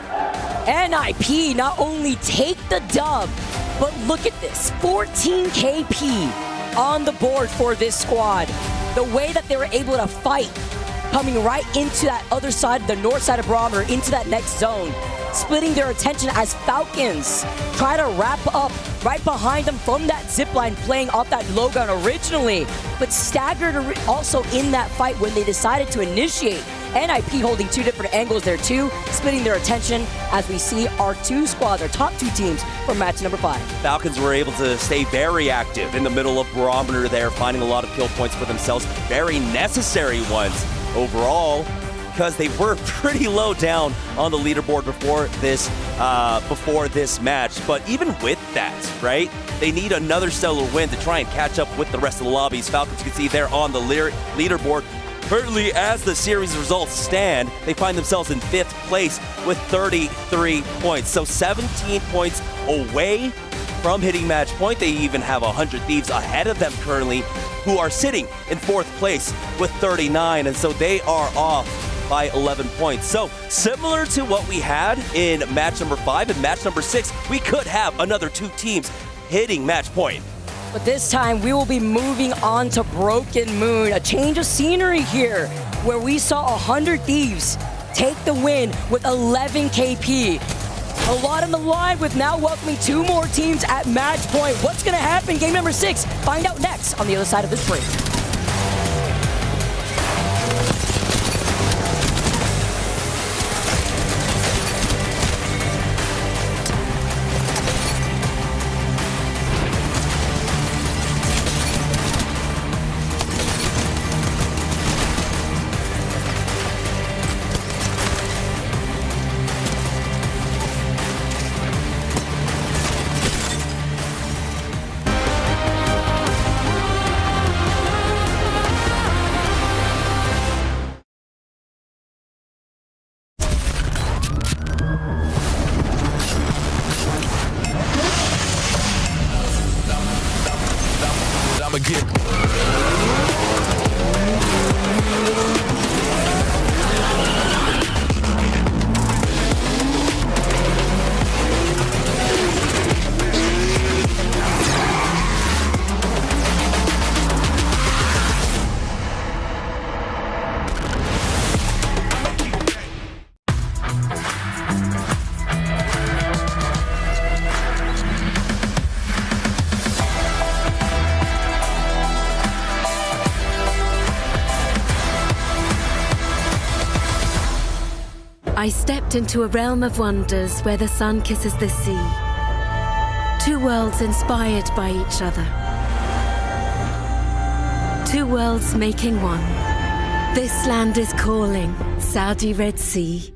NIP not only take the dub, but look at this, 14 KP on the board for this squad. The way that they were able to fight, coming right into that other side, the north side of Barometer, into that next zone, splitting their attention as Falcons try to wrap up right behind them from that zipline, playing off that low gun originally, but staggered also in that fight when they decided to initiate. NIP holding 2 different angles there too, splitting their attention as we see our 2 squads, our top 2 teams for match number 5. Falcons were able to stay very active in the middle of Barometer there, finding a lot of kill points for themselves, very necessary ones overall, because they were pretty low down on the leaderboard before this match. But even with that, right, they need another stellar win to try and catch up with the rest of the lobbies. Falcons, you can see they're on the leaderboard. Currently, as the series results stand, they find themselves in 5th place with 33 points. So 17 points away from hitting match point. They even have 100 Thieves ahead of them currently, who are sitting in 4th place with 39. And so they are off by 11 points. So similar to what we had in match number 5 and match number 6, we could have another 2 teams hitting match point. But this time we will be moving on to Broken Moon. A change of scenery here, where we saw 100 Thieves take the win with 11 KP. A lot on the line with now welcoming 2 more teams at match point. What's gonna happen game number 6? Find out next on the other side of this break. I stepped into a realm of wonders where the sun kisses the sea. 2 worlds inspired by each other. 2 worlds making one. This land is calling, Saudi Red Sea.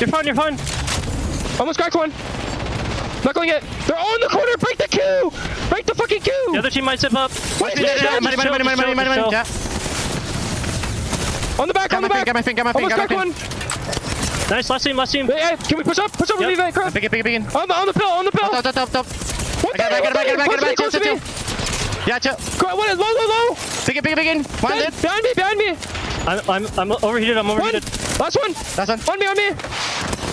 You're fine, you're fine. Almost cracked one. Not going yet. They're all in the corner. Break the queue. Break the fucking queue. The other team might zip up. Wait, Money. Yeah. On the back, got on the back. Got my thing. Almost cracked one. Nice, last team. Hey, can we push up? Push up with me, crap. Big it. On the pill, on the pill. Top. What the hell? Get it. Yeah, chill. What is low? Big it. One dead. Behind me. I'm overheated. Last one. On me.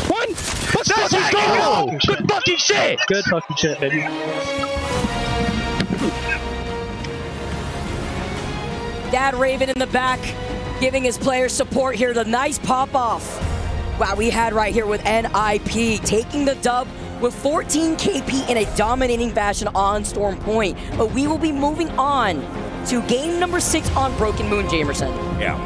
One. Let's fucking go. Good fucking shit. Good fucking shit, baby. Dad Raven in the back, giving his players support here. The nice pop-off. Wow, we had right here with NIP taking the dub with 14 KP in a dominating fashion on Storm Point. But we will be moving on to game number 6 on Broken Moon, Jamerson. Yeah,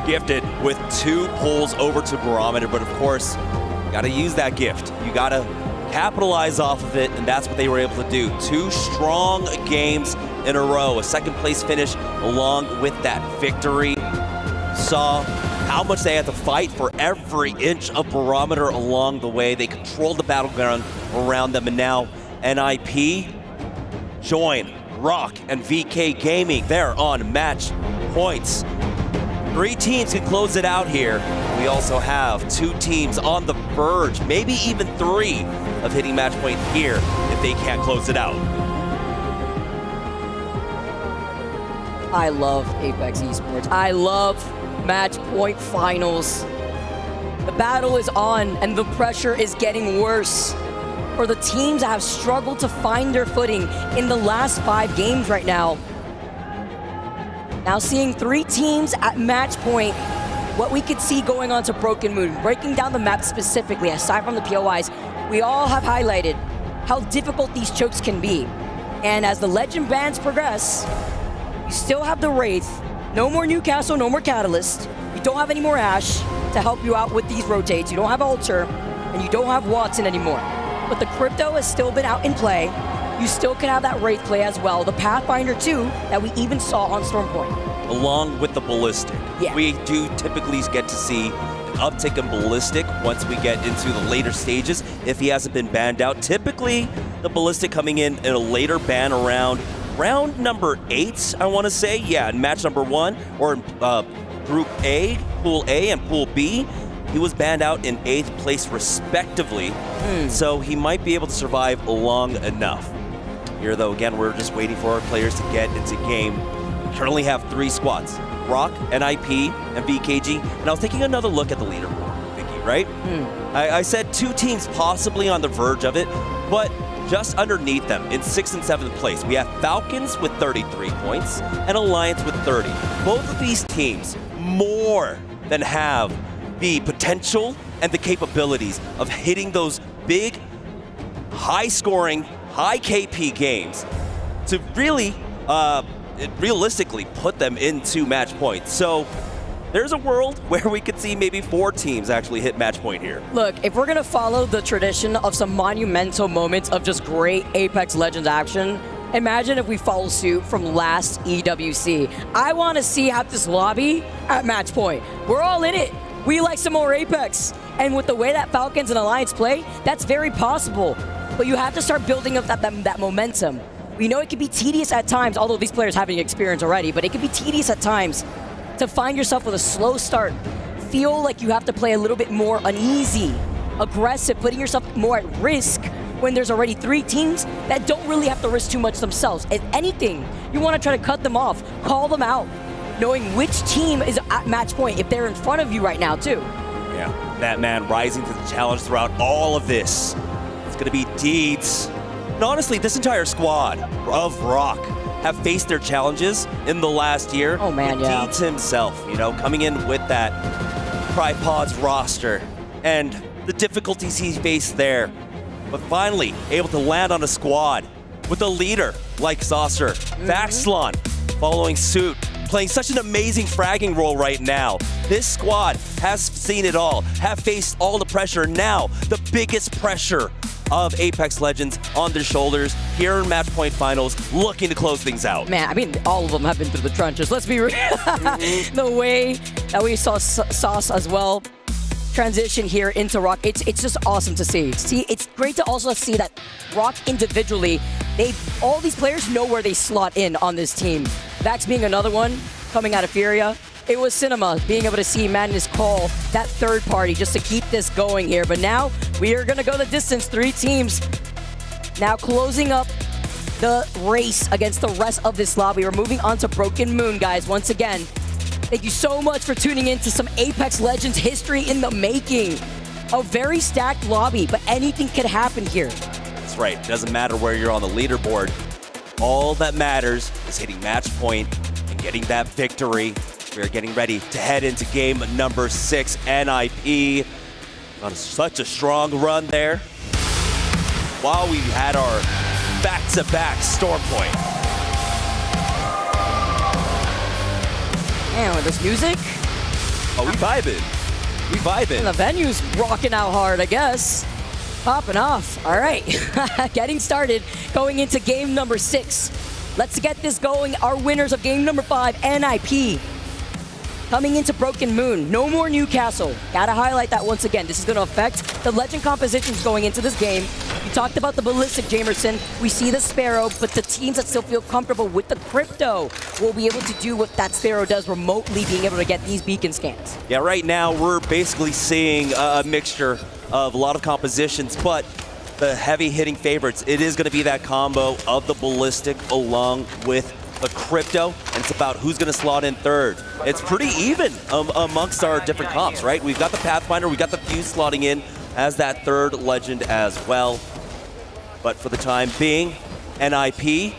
gifted with 2 pulls over to Barometer, but of course, you gotta use that gift. You gotta capitalize off of it, and that's what they were able to do. 2 strong games in a row, a 2nd place finish along with that victory. Saw how much they had to fight for every inch of Barometer along the way. They controlled the battleground around them, and now NIP join Rock and VK Gaming. They're on match points. 3 teams can close it out here. We also have 2 teams on the verge, maybe even 3, of hitting match point here if they can't close it out. I love Apex Esports. I love match point finals. The battle is on and the pressure is getting worse for the teams that have struggled to find their footing in the last 5 games right now. Now seeing 3 teams at match point, what we could see going on to Broken Moon, breaking down the map specifically, aside from the POIs, we all have highlighted how difficult these chokes can be. And as the legend bans progress, you still have the Wraith, no more Newcastle, no more Catalyst, you don't have any more Ashe to help you out with these rotates, you don't have Alter, and you don't have Watson anymore. But the Crypto has still been out in play. You still can have that Wraith play as well. The Pathfinder too, that we even saw on Storm Point. Along with the Ballistic. Yeah. We do typically get to see an uptick in Ballistic once we get into the later stages if he hasn't been banned out. Typically, the Ballistic coming in a later ban around round number 8, I want to say. Yeah, in match number 1, or in Group A, Pool A and Pool B. He was banned out in 8th place respectively, so he might be able to survive long enough. Here though, again, we're just waiting for our players to get into game. We currently have 3 squads, Rock, NIP, and VKG. And I was taking another look at the leaderboard, Vicky, right? I said 2 teams possibly on the verge of it, but just underneath them in 6th and 7th place, we have Falcons with 33 points and Alliance with 30. Both of these teams more than have the potential and the capabilities of hitting those big, high-scoring, high KP games to really, realistically put them into match point. So there's a world where we could see maybe 4 teams actually hit match point here. Look, if we're gonna follow the tradition of some monumental moments of just great Apex Legends action, imagine if we follow suit from last EWC. I wanna see half this lobby at match point. We're all in it. We like some more Apex. And with the way that Falcons and Alliance play, that's very possible. But you have to start building up that momentum. We know it can be tedious at times, although these players have experience already, but it can be tedious at times to find yourself with a slow start. Feel like you have to play a little bit more uneasy, aggressive, putting yourself more at risk when there's already 3 teams that don't really have to risk too much themselves. If anything, you want to try to cut them off, call them out, knowing which team is at match point if they're in front of you right now too. Yeah, that man rising to the challenge throughout all of this. It's gonna be Deeds. And honestly, this entire squad of Rock have faced their challenges in the last year. Oh man, yeah. Deeds himself, coming in with that Tripods roster and the difficulties he faced there. But finally, able to land on a squad with a leader like Saucer, Vaxlon following suit, playing such an amazing fragging role right now. This squad has seen it all, have faced all the pressure. Now, the biggest pressure of Apex Legends on their shoulders here in match point finals, looking to close things out. Man, I mean, all of them have been through the trenches. Let's be real. The way that we saw Sauce as well, transition here into Rock. It's just awesome to see. It's great to also see that Rock individually, all these players know where they slot in on this team. Vax being another one coming out of Furia. It was Cinema being able to see Madness call that third party just to keep this going here. But now we are going to go the distance. 3 teams now closing up the race against the rest of this lobby. We're moving on to Broken Moon, guys. Once again, thank you so much for tuning in to some Apex Legends history in the making. A very stacked lobby, but anything could happen here. That's right. Doesn't matter where you're on the leaderboard. All that matters is hitting match point and getting that victory. We're getting ready to head into game number 6. NIP on such a strong run there. While we had our back-to-back Storm Point. Man, with this music. Oh, we vibing. We vibing. And the venue's rocking out hard, I guess. Popping off. All right. Getting started. Going into game number 6. Let's get this going. Our winners of game number 5, NIP. Coming into Broken Moon, no more Newcastle. Gotta highlight that once again. This is gonna affect the legend compositions going into this game. We talked about the Ballistic Jamerson. We see the Sparrow, but the teams that still feel comfortable with the Crypto will be able to do what that Sparrow does remotely, being able to get these beacon scans. Yeah, right now we're basically seeing a mixture of a lot of compositions, but the heavy hitting favorites, it is gonna be that combo of the Ballistic along with the Crypto, and it's about who's going to slot in third. It's pretty even amongst our different comps, right? We've got the Pathfinder, we've got the Fuse slotting in as that third legend as well. But for the time being, NIP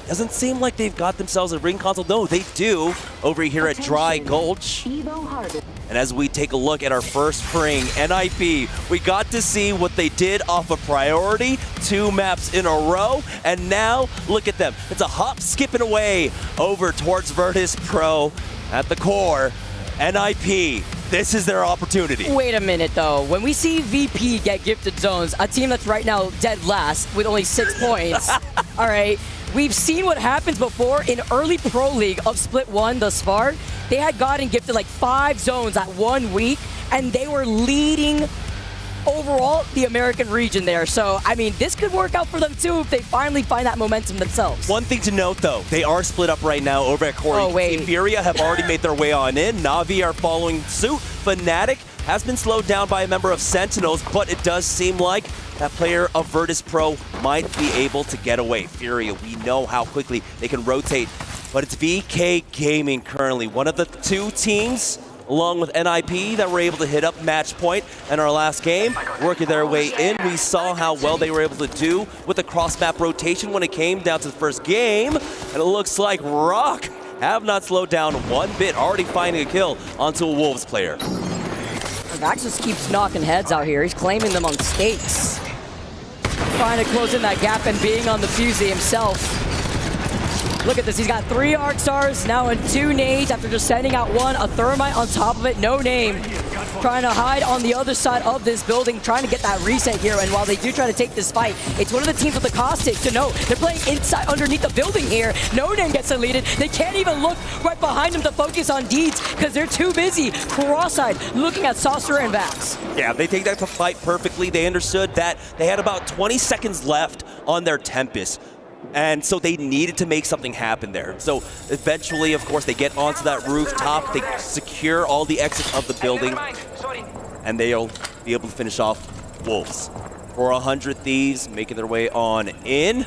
doesn't seem like they've got themselves a ring console. No, they do over here at Dry Gulch. And as we take a look at our first ring, NIP, we got to see what they did off of Priority, 2 maps in a row, and now look at them. It's a hop skipping away over towards Virtus Pro at the core. NIP, this is their opportunity. Wait a minute, though. When we see VP get gifted zones, a team that's right now dead last with only 6 points, all right, we've seen what happens before in early Pro League of Split 1 thus far. They had gotten gifted like 5 zones at 1 week, and they were leading overall the American region there. So, I mean, this could work out for them too if they finally find that momentum themselves. One thing to note, though, they are split up right now over at Core. Oh, wait. Furia have already made their way on in. Na'Vi are following suit. Fnatic has been slowed down by a member of Sentinels, but it does seem like that player of Virtus Pro might be able to get away. Furia, we know how quickly they can rotate, but it's VK Gaming currently, one of the 2 teams along with NIP that were able to hit up match point in our last game, working their way in. We saw how well they were able to do with the cross-map rotation when it came down to the first game, and it looks like Rock have not slowed down one bit, already finding a kill onto a Wolves player. Vax just keeps knocking heads out here. He's claiming them on stakes. Trying to close in that gap and being on the Fusey himself. Look at this, he's got 3 Arc Stars, now in 2 nades after just sending out 1, a Thermite on top of it, no name. Trying to hide on the other side of this building, trying to get that reset here, and while they do try to take this fight, it's one of the teams with the caustic to know they're playing inside, underneath the building here. No name gets deleted, they can't even look right behind them to focus on Deeds, because they're too busy, cross-eyed, looking at Saucer and Vax. Yeah, they take that to fight perfectly. They understood that they had about 20 seconds left on their Tempest. And so they needed to make something happen there. So eventually, of course, they get onto that rooftop, they secure all the exits of the building, and they'll be able to finish off Wolves. For 100 Thieves making their way on in.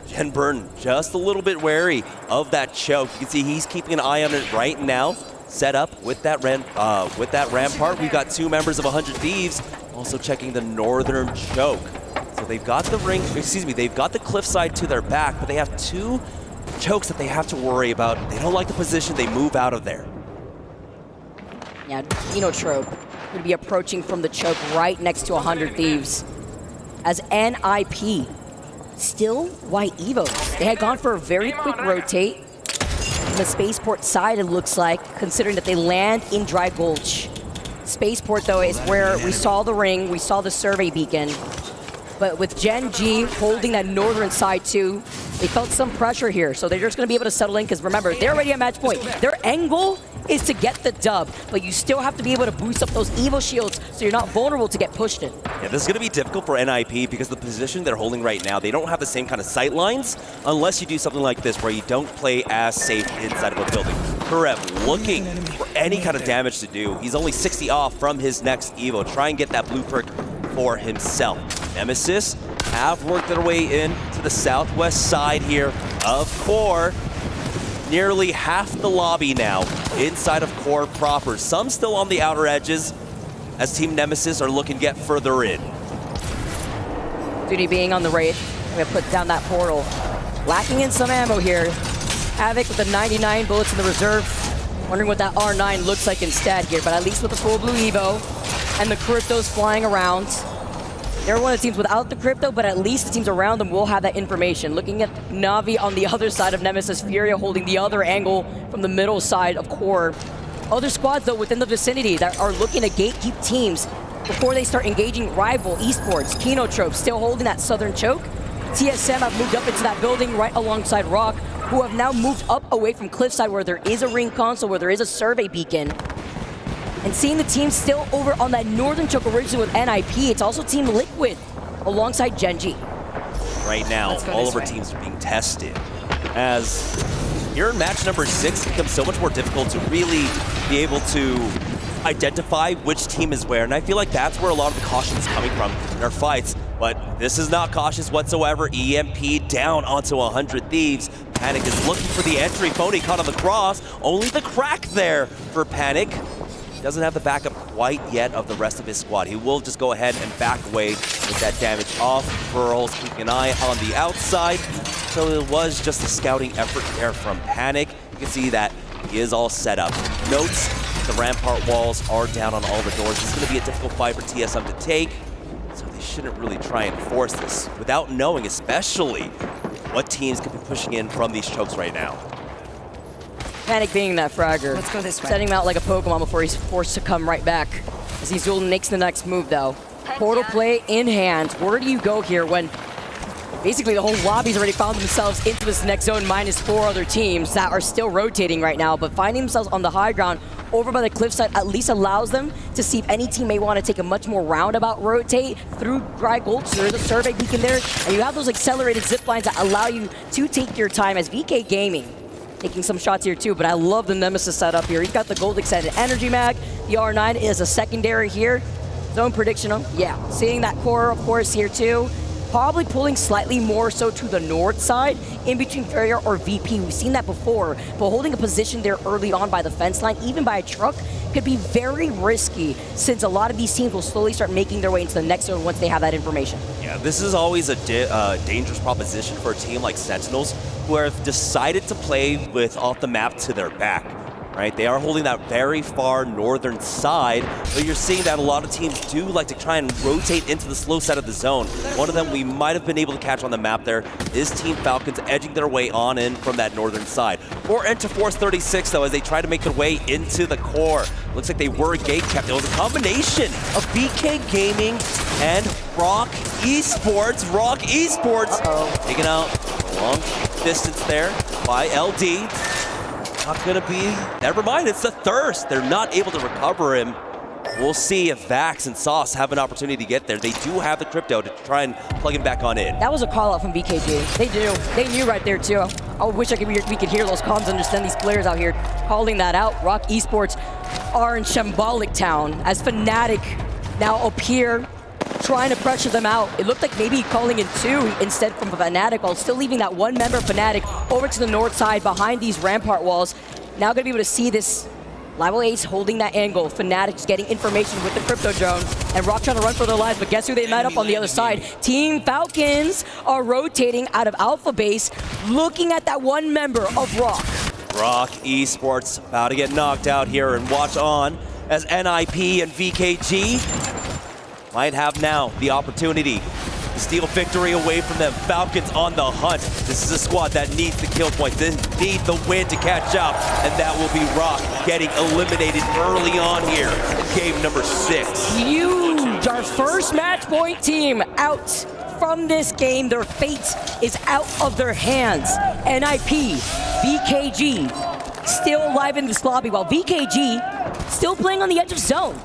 Jen Burton just a little bit wary of that choke. You can see he's keeping an eye on it right now. Set up with that rampart. We've got 2 members of 100 Thieves also checking the northern choke. So they've got the they've got the cliffside to their back, but they have 2 chokes that they have to worry about. They don't like the position, they move out of there. Yeah, Trope would be approaching from the choke right next to 100 Thieves. As NIP, still White Evos. They had gone for a very quick rotate. On the Spaceport side, it looks like, considering that they land in Dry Gulch. Spaceport, though, is where we saw the ring, we saw the survey beacon. But with Gen G holding that northern side too, They felt some pressure here, so they're just going to be able to settle in because remember, they're already at match point. Their end goal is to get the dub, but you still have to be able to boost up those Evo shields so you're not vulnerable to get pushed in. Yeah, this is going to be difficult for NIP because the position they're holding right now, they don't have the same kind of sight lines unless you do something like this where you don't play as safe inside of a building. Karev looking for any kind of damage to do. He's only 60 off from his next Evo. Try and get that blue perk for himself. Nemesis have worked their way in to the southwest side here of Core. Nearly half the lobby now inside of Core proper. Some still on the outer edges as Team Nemesis are looking to get further in. Duty being on the raid. I'm going to put down that portal. Lacking in some ammo here. Havoc with the 99 bullets in the reserve. Wondering what that R9 looks like instead here, but at least with the full blue Evo and the cryptos flying around. They're one of the teams without the crypto, but at least the teams around them will have that information. Looking at Na'Vi on the other side of Nemesis, Furia holding the other angle from the middle side of Core. Other squads, though, within the vicinity that are looking to gatekeep teams before they start engaging rival esports. Kenotrope still holding that southern choke. TSM have moved up into that building right alongside Rock, who have now moved up away from Cliffside where there is a ring console, where there is a survey beacon. And seeing the team still over on that northern choke originally with NIP, it's also Team Liquid alongside Genji. Right now, all of our teams are being tested as here in match number 6 it becomes so much more difficult to really be able to identify which team is where. And I feel like that's where a lot of the caution is coming from in our fights. But this is not cautious whatsoever. EMP down onto 100 Thieves. Panic is looking for the entry. Phony caught on the cross. Only the crack there for Panic. Doesn't have the backup quite yet of the rest of his squad. He will just go ahead and back away with that damage off. Pearl's keeping an eye on the outside. So it was just a scouting effort there from Panic. You can see that he is all set up. Notes, the rampart walls are down on all the doors. It's going to be a difficult fight for TSM to take. So they shouldn't really try and force this without knowing especially what teams could be pushing in from these chokes right now. Panic being that fragger. Let's go this way. Setting him out like a Pokemon before he's forced to come right back. As Izul makes the next move though. Portal play in hand. Where do you go here when basically the whole lobby's already found themselves into this next zone minus 4 other teams that are still rotating right now, but finding themselves on the high ground over by the cliffside at least allows them to see if any team may want to take a much more roundabout rotate through dry gold. So there's a survey beacon there, and you have those accelerated zip lines that allow you to take your time as VK Gaming. Taking some shots here too, but I love the Nemesis setup here. He's got the gold extended energy mag. The R9 is a secondary here. Zone prediction, yeah. Seeing that core, of course, here too. Probably pulling slightly more so to the north side, in between Farrier or VP. We've seen that before, but holding a position there early on by the fence line, even by a truck, could be very risky since a lot of these teams will slowly start making their way into the next zone once they have that information. Yeah, this is always a dangerous proposition for a team like Sentinels, who have decided to play with off the map to their back. Right, they are holding that very far northern side, but you're seeing that a lot of teams do like to try and rotate into the slow side of the zone. One of them we might have been able to catch on the map there is Team Falcons edging their way on in from that northern side. Or enter Force 36 though as they try to make their way into the core. Looks like they were gate kept. It was a combination of BK Gaming and Rock Esports. Rock Esports taking out a long distance there by LD. Not gonna be, never mind, it's the Thirst. They're not able to recover him. We'll see if Vax and Sauce have an opportunity to get there. They do have the crypto to try and plug him back on in. That was a call out from BKG. They do. They knew right there too. I wish we could hear those comms, understand these players out here calling that out. Rock Esports are in Shambolic Town as Fnatic now up here trying to pressure them out. It looked like maybe calling in 2 instead from Fnatic, while still leaving that one member Fnatic over to the north side behind these rampart walls. Now gonna be able to see this Level Ace holding that angle. Fnatic's getting information with the crypto drone, and Rock trying to run for their lives, but guess who they met up on the other side? Team Falcons are rotating out of Alpha Base, looking at that one member of Rock. Rock Esports about to get knocked out here, and watch on as NIP and VKG might have now the opportunity to steal victory away from them. Falcons on the hunt. This is a squad that needs the kill points. They need the win to catch up, and that will be Rock getting eliminated early on here in game number 6. Huge! Our first match point team out from this game. Their fate is out of their hands. NIP, VKG, still alive in this lobby, while VKG still playing on the edge of zone.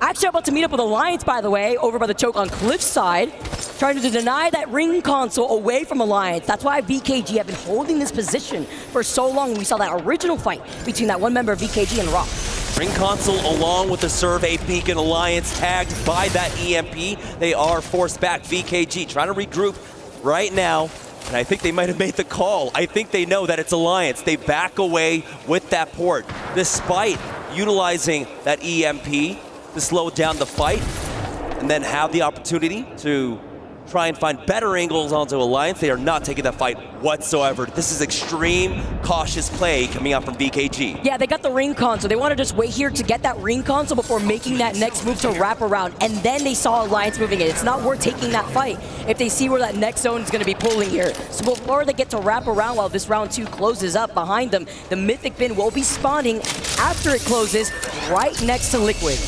Actually about to meet up with Alliance, by the way, over by the choke on Cliff's side, trying to deny that ring console away from Alliance. That's why VKG have been holding this position for so long. We saw that original fight between that one member of VKG and Rock. Ring console along with the survey beacon. Alliance tagged by that EMP. They are forced back. VKG trying to regroup right now. And I think they might have made the call. I think they know that it's Alliance. They back away with that port, despite utilizing that EMP to slow down the fight and then have the opportunity to try and find better angles onto Alliance. They are not taking that fight whatsoever. This is extreme cautious play coming out from VKG. Yeah, they got the ring console. They want to just wait here to get that ring console before making that next move to wrap around. And then they saw Alliance moving in. It's not worth taking that fight if they see where that next zone is going to be pulling here. So before they get to wrap around while this round 2 closes up behind them, the Mythic Bin will be spawning after it closes right next to Liquid.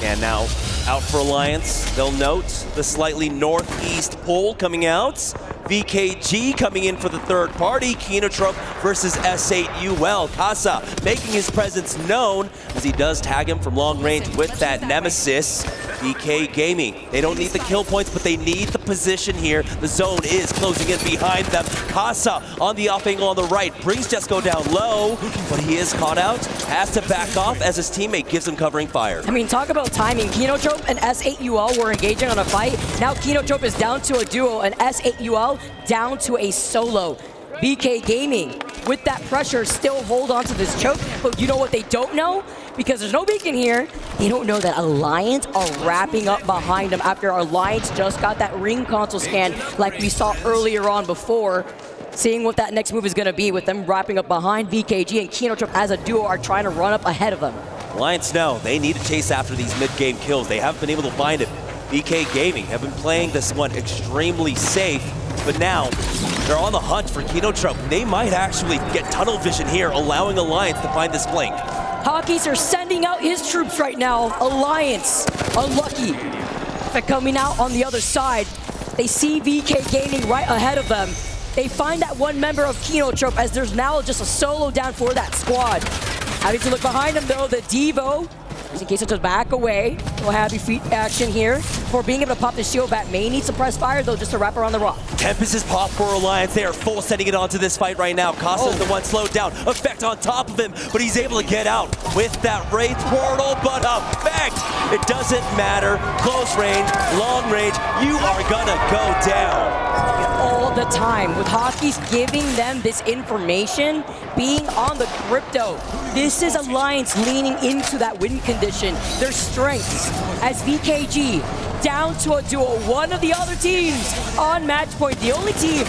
And now out for Alliance. They'll note the slightly northeast pull coming out. VKG coming in for the third party. Kinotrope versus S8UL. Casa making his presence known as he does tag him from long range with that Nemesis. BK Gaming, they don't need the kill points, but they need the position here. The zone is closing in behind them. Casa on the off angle on the right, brings Jesco down low, but he is caught out, has to back off as his teammate gives him covering fire. I mean, talk about timing. Kinotrope and S8UL were engaging on a fight. Now Kinotrope is down to a duo and S8UL down to a solo. BK Gaming, with that pressure, still hold on to this choke, but you know what they don't know? Because there's no beacon here, they don't know that Alliance are wrapping up behind them after Alliance just got that ring console scan like we saw earlier on before. Seeing what that next move is going to be with them wrapping up behind VKG, and Kinotrope as a duo are trying to run up ahead of them. Alliance know they need to chase after these mid-game kills. They haven't been able to find it. BK Gaming have been playing this one extremely safe, but now they're on the hunt for Kinotrope. They might actually get tunnel vision here, allowing Alliance to find this flank. Hockeys are sending out his troops right now. Alliance, unlucky. They're coming out on the other side. They see VK Gaming right ahead of them. They find that one member of Kinotrope as there's now just a solo down for that squad. Having to look behind him though, the Devo, just in case it's to back away. No happy feet action here. For being able to pop the shield back, may need some press fire though just to wrap around the rock. Tempest is popped for Alliance. They are full sending it onto this fight right now. Casa is the one slowed down. Effect on top of him, but he's able to get out with that Wraith portal, but Effect, it doesn't matter. Close range, long range, you are gonna go down. All the time, with Hockeys giving them this information, being on the crypto. This is Alliance leaning into that win condition, their strengths, as VKG down to a duo, one of the other teams on match point. The only team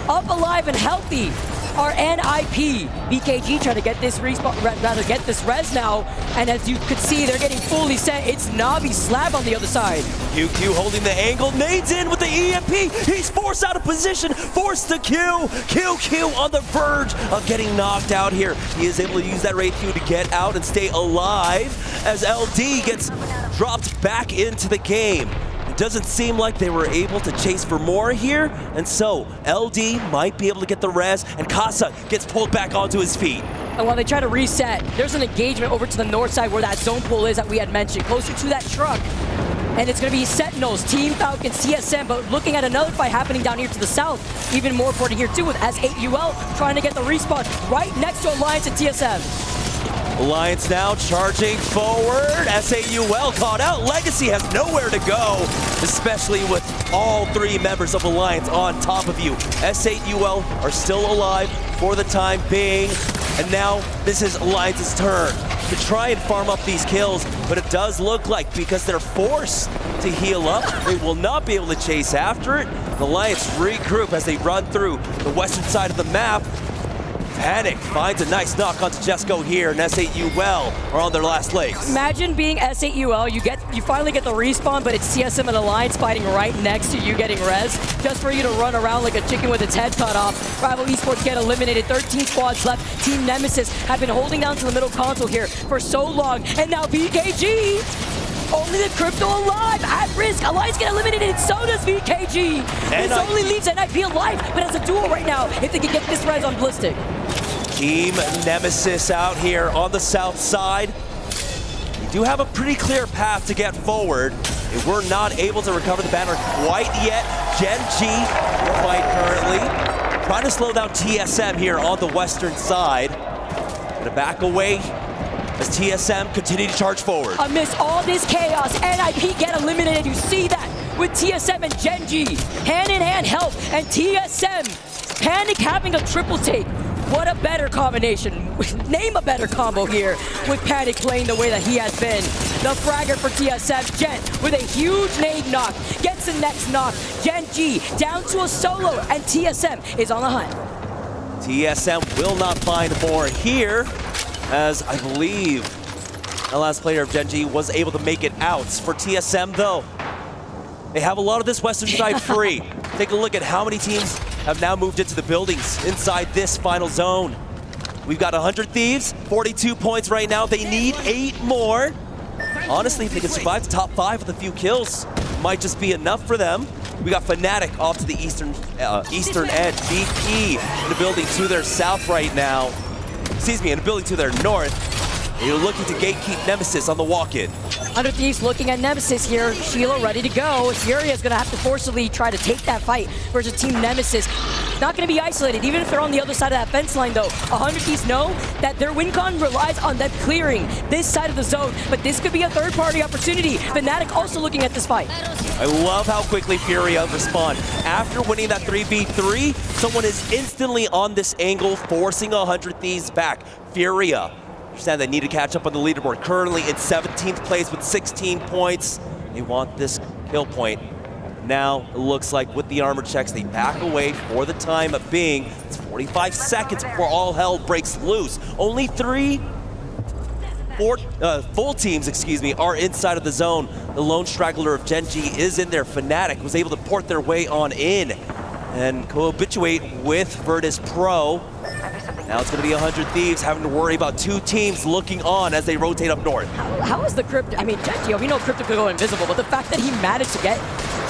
up alive and healthy are NIP. VKG trying to get this get this res now, and as you could see, they're getting fully set. It's Navi Slab on the other side. QQ holding the angle, nades in with the EMP. He's forced out of position, forced to Q. QQ on the verge of getting knocked out here. He is able to use that Wraith Q to get out and stay alive as LD gets dropped back into the game. It doesn't seem like they were able to chase for more here, and so LD might be able to get the res, and Casa gets pulled back onto his feet. And while they try to reset, there's an engagement over to the north side where that zone pull is that we had mentioned, closer to that truck. And it's going to be Sentinels, Team Falcon, CSM, but looking at another fight happening down here to the south. Even more important here too with S8UL trying to get the respawn right next to Alliance and TSM. Alliance now charging forward. S8UL caught out. Legacy has nowhere to go, especially with all three members of Alliance on top of you. S8UL are still alive for the time being, and now this is Alliance's turn to try and farm up these kills, but it does look like because they're forced to heal up, they will not be able to chase after it. Alliance regroup as they run through the western side of the map. Panic finds a nice knock onto Jesco here, and S8UL are on their last legs. Imagine being S8UL, you finally get the respawn, but it's CSM and Alliance fighting right next to you getting res, just for you to run around like a chicken with its head cut off. Rival Esports get eliminated, 13 squads left. Team Nemesis have been holding down to the middle console here for so long, and now VKG Only the Crypto alive, at risk. Alliance get eliminated, and so does VKG. This only leaves NIP alive, but as a duo right now, if they can get this res on Ballistic. Team Nemesis out here on the south side. We do have a pretty clear path to get forward. They were not able to recover the banner quite yet. Gen G in the fight currently. Trying to slow down TSM here on the western side. Gonna back away as TSM continue to charge forward. Amidst all this chaos, NIP get eliminated. You see that with TSM and Gen G. Hand in hand help, and TSM Panic having a triple take. What a better combination. Name a better combo here with Panic playing the way that he has been. The fragger for TSM. Gen with a huge nade knock. Gets the next knock. Gen G down to a solo, and TSM is on the hunt. TSM will not find more here, as I believe the last player of Gen G was able to make it out. For TSM though, they have a lot of this western side free. Take a look at how many teams have now moved into the buildings inside this final zone. We've got 100 Thieves, 42 points right now. They need 8 more. Honestly, if they can survive the top 5 with a few kills, might just be enough for them. We got Fnatic off to the eastern edge. VP in the building to their south right now. Excuse me, in the building to their north. They're looking to gatekeep Nemesis on the walk-in. 100 Thieves looking at Nemesis here. Sheila ready to go. Furia is going to have to forcibly try to take that fight versus Team Nemesis. Not going to be isolated, even if they're on the other side of that fence line, though. 100 Thieves know that their win con relies on them clearing this side of the zone, but this could be a third-party opportunity. Fnatic also looking at this fight. I love how quickly Furia respond. After winning that 3v3, someone is instantly on this angle, forcing 100 Thieves back. Furia. Understand they need to catch up on the leaderboard. Currently in 17th place with 16 points. They want this kill point. Now it looks like with the armor checks, they back away for the time of being. It's 45 seconds before all hell breaks loose. Only full teams, excuse me, are inside of the zone. The lone straggler of Gen G is in there. Fnatic was able to port their way on in and co-habituate with Virtus Pro. Now it's going to be 100 Thieves having to worry about 2 teams looking on as they rotate up north. How is the Crypto? I mean, Gen G, we know Crypto could go invisible, but the fact that he managed to get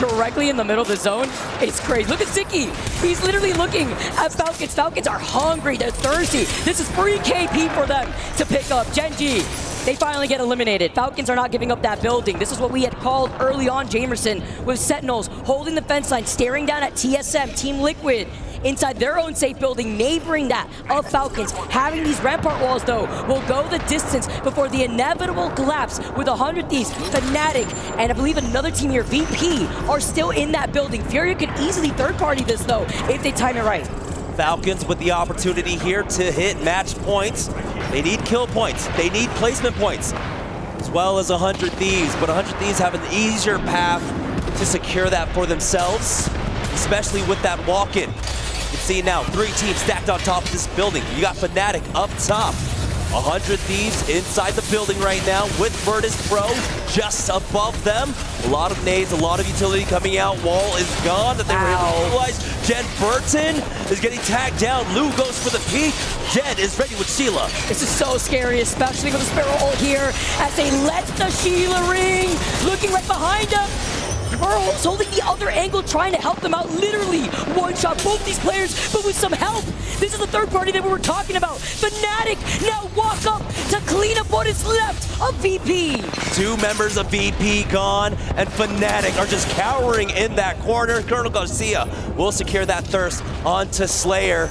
directly in the middle of the zone is crazy. Look at Ziki. He's literally looking at Falcons. Falcons are hungry. They're thirsty. This is free KP for them to pick up. Gen G, they finally get eliminated. Falcons are not giving up that building. This is what we had called early on, Jamerson, with Sentinels holding the fence line, staring down at TSM, Team Liquid, inside their own safe building, neighboring that of Falcons. Having these rampart walls, though, will go the distance before the inevitable collapse with 100 Thieves, Fnatic, and I believe another team here, VP, are still in that building. Furia could easily third-party this, though, if they time it right. Falcons with the opportunity here to hit match points. They need kill points. They need placement points, as well as 100 Thieves. But 100 Thieves have an easier path to secure that for themselves, especially with that walk-in. You can see now 3 teams stacked on top of this building. You got Fnatic up top. 100 Thieves inside the building right now with Virtus Pro just above them. A lot of nades, a lot of utility coming out. Wall is gone that they were able to utilize. Jen Burton is getting tagged down. Lou goes for the peek. Jen is ready with Sheila. This is so scary, especially with the Sparrow ult here as they let the Sheila ring. Looking right behind them. Pearl's holding the other angle, trying to help them out. Literally one-shot both these players, but with some help. This is the third party that we were talking about. Fnatic now walk up to clean up what is left of VP. 2 members of VP gone, and Fnatic are just cowering in that corner. Colonel Garcia will secure that thirst onto Slayer.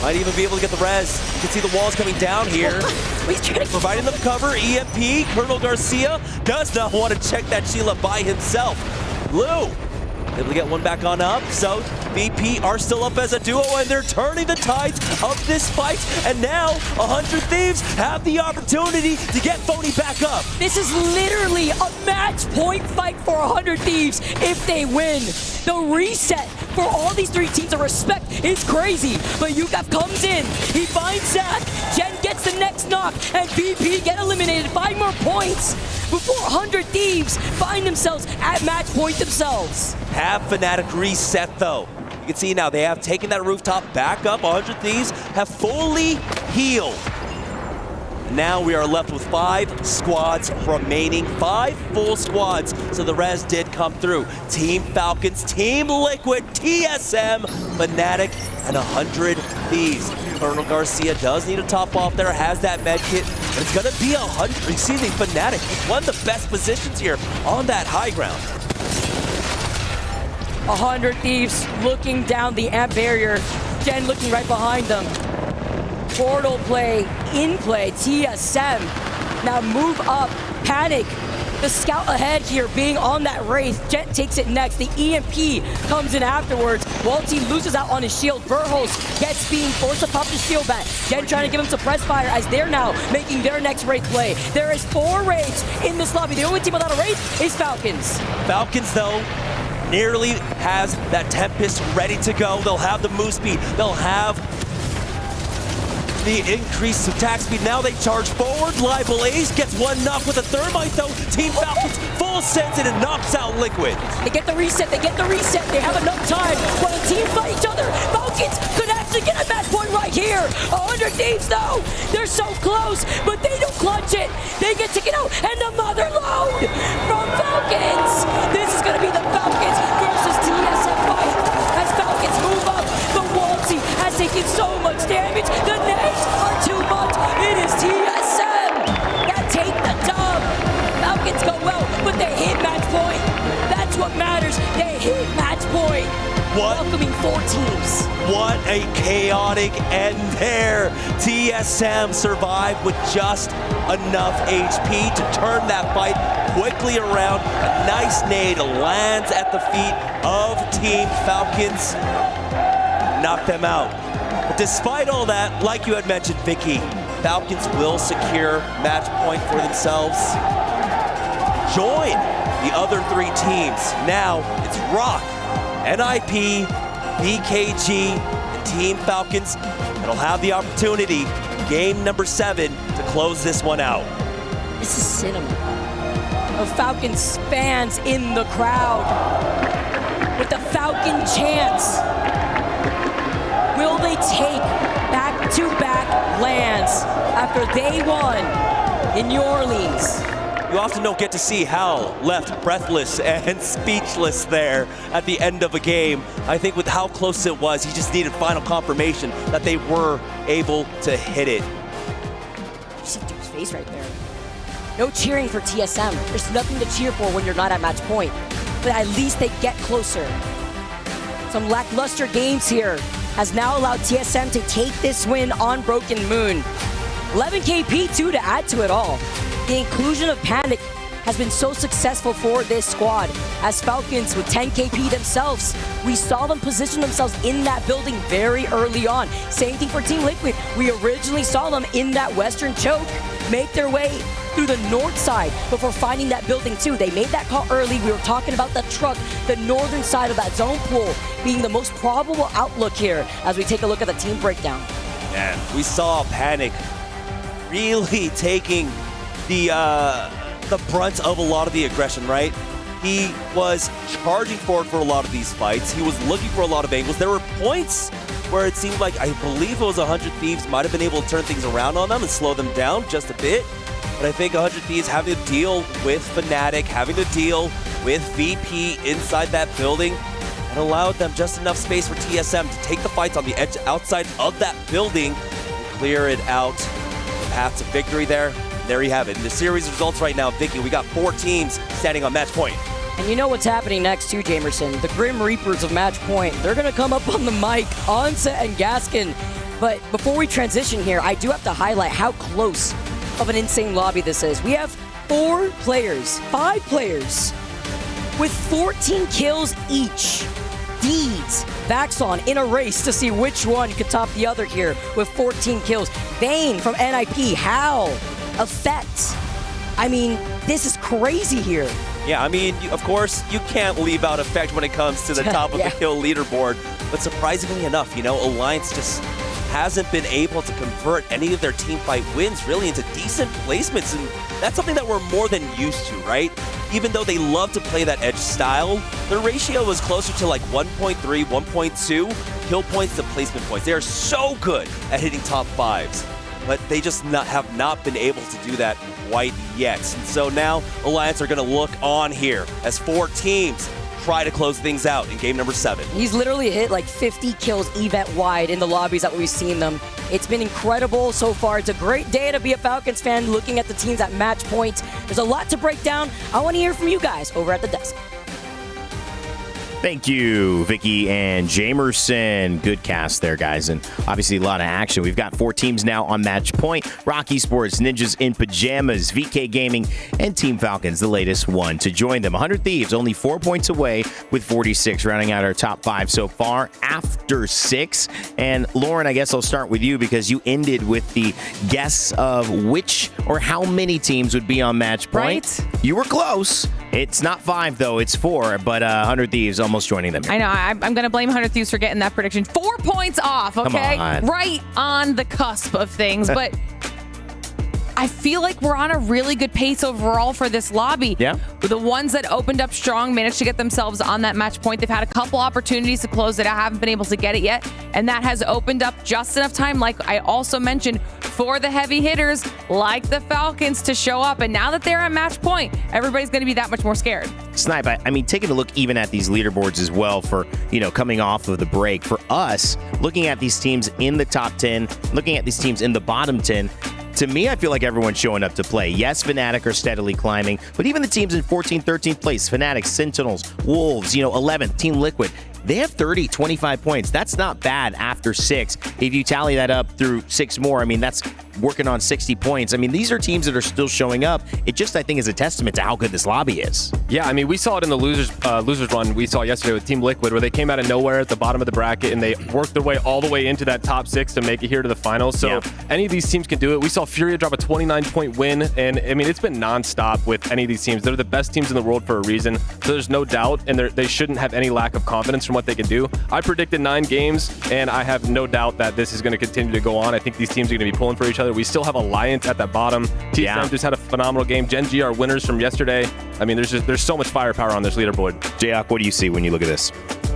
Might even be able to get the res. You can see the walls coming down here. Providing them cover, EMP, Colonel Garcia does not want to check that Sheila by himself. Lou able to get one back on up, so VP are still up as a duo, and they're turning the tides of this fight, and now 100 Thieves have the opportunity to get Phony back up. This is literally a match point fight for 100 Thieves if they win. The reset for all these 3 teams of respect is crazy, but Yukaf comes in, he finds Zach, Jen gets the next knock, and VP get eliminated. 5 more points before 100 Thieves find themselves at match point themselves. Have Fnatic reset though. You can see now they have taken that rooftop back up. 100 Thieves have fully healed. Now we are left with 5 squads remaining, 5 full squads. So the res did come through. Team Falcons, Team Liquid, TSM, Fnatic, and 100 Thieves. Colonel Garcia does need a top off there, has that med kit, but it's gonna be Fnatic. He's one of the best positions here on that high ground. 100 Thieves looking down the amp barrier. Gen looking right behind them. Portal play, in play, TSM. Now move up, Panic. The scout ahead here being on that Wraith. Jet takes it next. The EMP comes in afterwards. Walty loses out on his shield. Verhos gets being forced to pop the shield back. Gen trying to give him suppress fire as they're now making their next Wraith play. There is 4 Wraiths in this lobby. The only team without a Wraith is Falcons. Falcons, though, nearly has that Tempest ready to go. They'll have the move speed. They'll have the increased attack speed. Now they charge forward. Live Blaze gets one knock with a thermite, though. Team Falcons full sends it and knocks out Liquid. They get the reset. They have enough time while the team fight each other. Falcons could actually get a match point right here. 100 Thieves, though. They're so close, but they don't clutch it. They get taken out, and the mother load from Falcons. This is going to be the Falcons versus TSM fight as Falcons move up. The Walty has taken so much damage. The nades are too much. It is TSM that take the dub. Falcons go well, but they hit match point. That's what matters. They hit match point. Welcoming 4 teams. What a chaotic end there. TSM survived with just enough HP to turn that fight quickly around. A nice nade lands at the feet of Team Falcons. Knocked them out. But despite all that, like you had mentioned, Vicky, Falcons will secure match point for themselves. Join the other 3 teams. Now it's Rock, NIP, BKG, and Team Falcons that'll have the opportunity, game number 7, to close this one out. This is cinema. Of Falcons fans in the crowd with the Falcon chants. Will they take back-to-back lands after they won in New Orleans? You often don't get to see Hal left breathless and speechless there at the end of a game. I think with how close it was, he just needed final confirmation that they were able to hit it. You see Duke's face right there. No cheering for TSM. There's nothing to cheer for when you're not at match point. But at least they get closer. Some lackluster games here has now allowed TSM to take this win on Broken Moon. 11 KP too to add to it all. The inclusion of Panic has been so successful for this squad. As Falcons with 10 KP themselves, we saw them position themselves in that building very early on. Same thing for Team Liquid. We originally saw them in that western choke, make their way through the north side before finding that building too. They made that call early. We were talking about the truck, the northern side of that zone pool being the most probable outlook here as we take a look at the team breakdown. And we saw Panic really taking the brunt of a lot of the aggression, right? He was charging forward for a lot of these fights. He was looking for a lot of angles. There were points where it seemed like, I believe it was 100 Thieves might have been able to turn things around on them and slow them down just a bit. But I think 100 Thieves having to deal with Fnatic, having to deal with VP inside that building, and allowed them just enough space for TSM to take the fights on the edge outside of that building and clear it out. The path to victory there. There you have it. In the series results right now, Vicky, we got 4 teams standing on match point. And you know what's happening next too, Jamerson. The Grim Reapers of match point. They're going to come up on the mic, Onset and Gaskin. But before we transition here, I do have to highlight how close of an insane lobby this is. We have 5 players with 14 kills each. Deeds, Vaxon in a race to see which one could top the other here with 14 kills. Vayne from NIP, Hal, Effect. I mean, this is crazy here. Yeah, I mean, of course, you can't leave out Effect when it comes to the top of the kill leaderboard. But surprisingly enough, you know, Alliance just hasn't been able to convert any of their team fight wins really into decent placements. And that's something that we're more than used to, right? Even though they love to play that edge style, their ratio was closer to like 1.3, 1.2 kill points to placement points. They are so good at hitting top 5s. but they just have not been able to do that quite yet. And so now Alliance are going to look on here as 4 teams try to close things out in game number 7. He's literally hit like 50 kills event-wide in the lobbies that we've seen them. It's been incredible so far. It's a great day to be a Falcons fan looking at the teams at match point. There's a lot to break down. I want to hear from you guys over at the desk. Thank you, Vicky and Jamerson. Good cast there, guys, and obviously a lot of action. We've got 4 teams now on match point. Rocky Sports, Ninjas in Pajamas, VK Gaming, and Team Falcons, the latest one to join them. 100 Thieves, only 4 points away with 46, rounding out our top 5 so far after 6. And Lauren, I guess I'll start with you because you ended with the guess of which or how many teams would be on match point. Right. You were close. It's not 5, though. It's 4, but 100 Thieves almost joining them here. I know. I'm going to blame 100 Thieves for getting that prediction. 4 points off, okay? Come on. Right on the cusp of things, but I feel like we're on a really good pace overall for this lobby. Yeah. The ones that opened up strong managed to get themselves on that match point. They've had a couple opportunities to close it. I haven't been able to get it yet, and that has opened up just enough time, like I also mentioned, for the heavy hitters like the Falcons to show up. And now that they're at match point, everybody's going to be that much more scared. Snipe, I mean, taking a look even at these leaderboards as well for, coming off of the break. For us, looking at these teams in the top 10, looking at these teams in the bottom 10, to me, I feel like everyone's showing up to play. Yes, Fnatic are steadily climbing, but even the teams in 14th, 13th place, Fnatic, Sentinels, Wolves, 11th, Team Liquid, they have 30, 25 points. That's not bad after 6. If you tally that up through 6 more, I mean, that's working on 60 points. I mean, these are teams that are still showing up. It just, I think, is a testament to how good this lobby is. Yeah, I mean, we saw it in the losers run we saw yesterday with Team Liquid, where they came out of nowhere at the bottom of the bracket and they worked their way all the way into that top 6 to make it here to the finals. So any of these teams can do it. We saw Furia drop a 29-point win, and I mean, it's been nonstop with any of these teams. They're the best teams in the world for a reason. So there's no doubt, and they shouldn't have any lack of confidence from what they can do. I predicted 9 games, and I have no doubt that this is going to continue to go on. I think these teams are going to be pulling for each other. We still have Alliance at the bottom. TSM just had a phenomenal game. Gen G are winners from yesterday. I mean, there's so much firepower on this leaderboard. Jayok, what do you see when you look at this?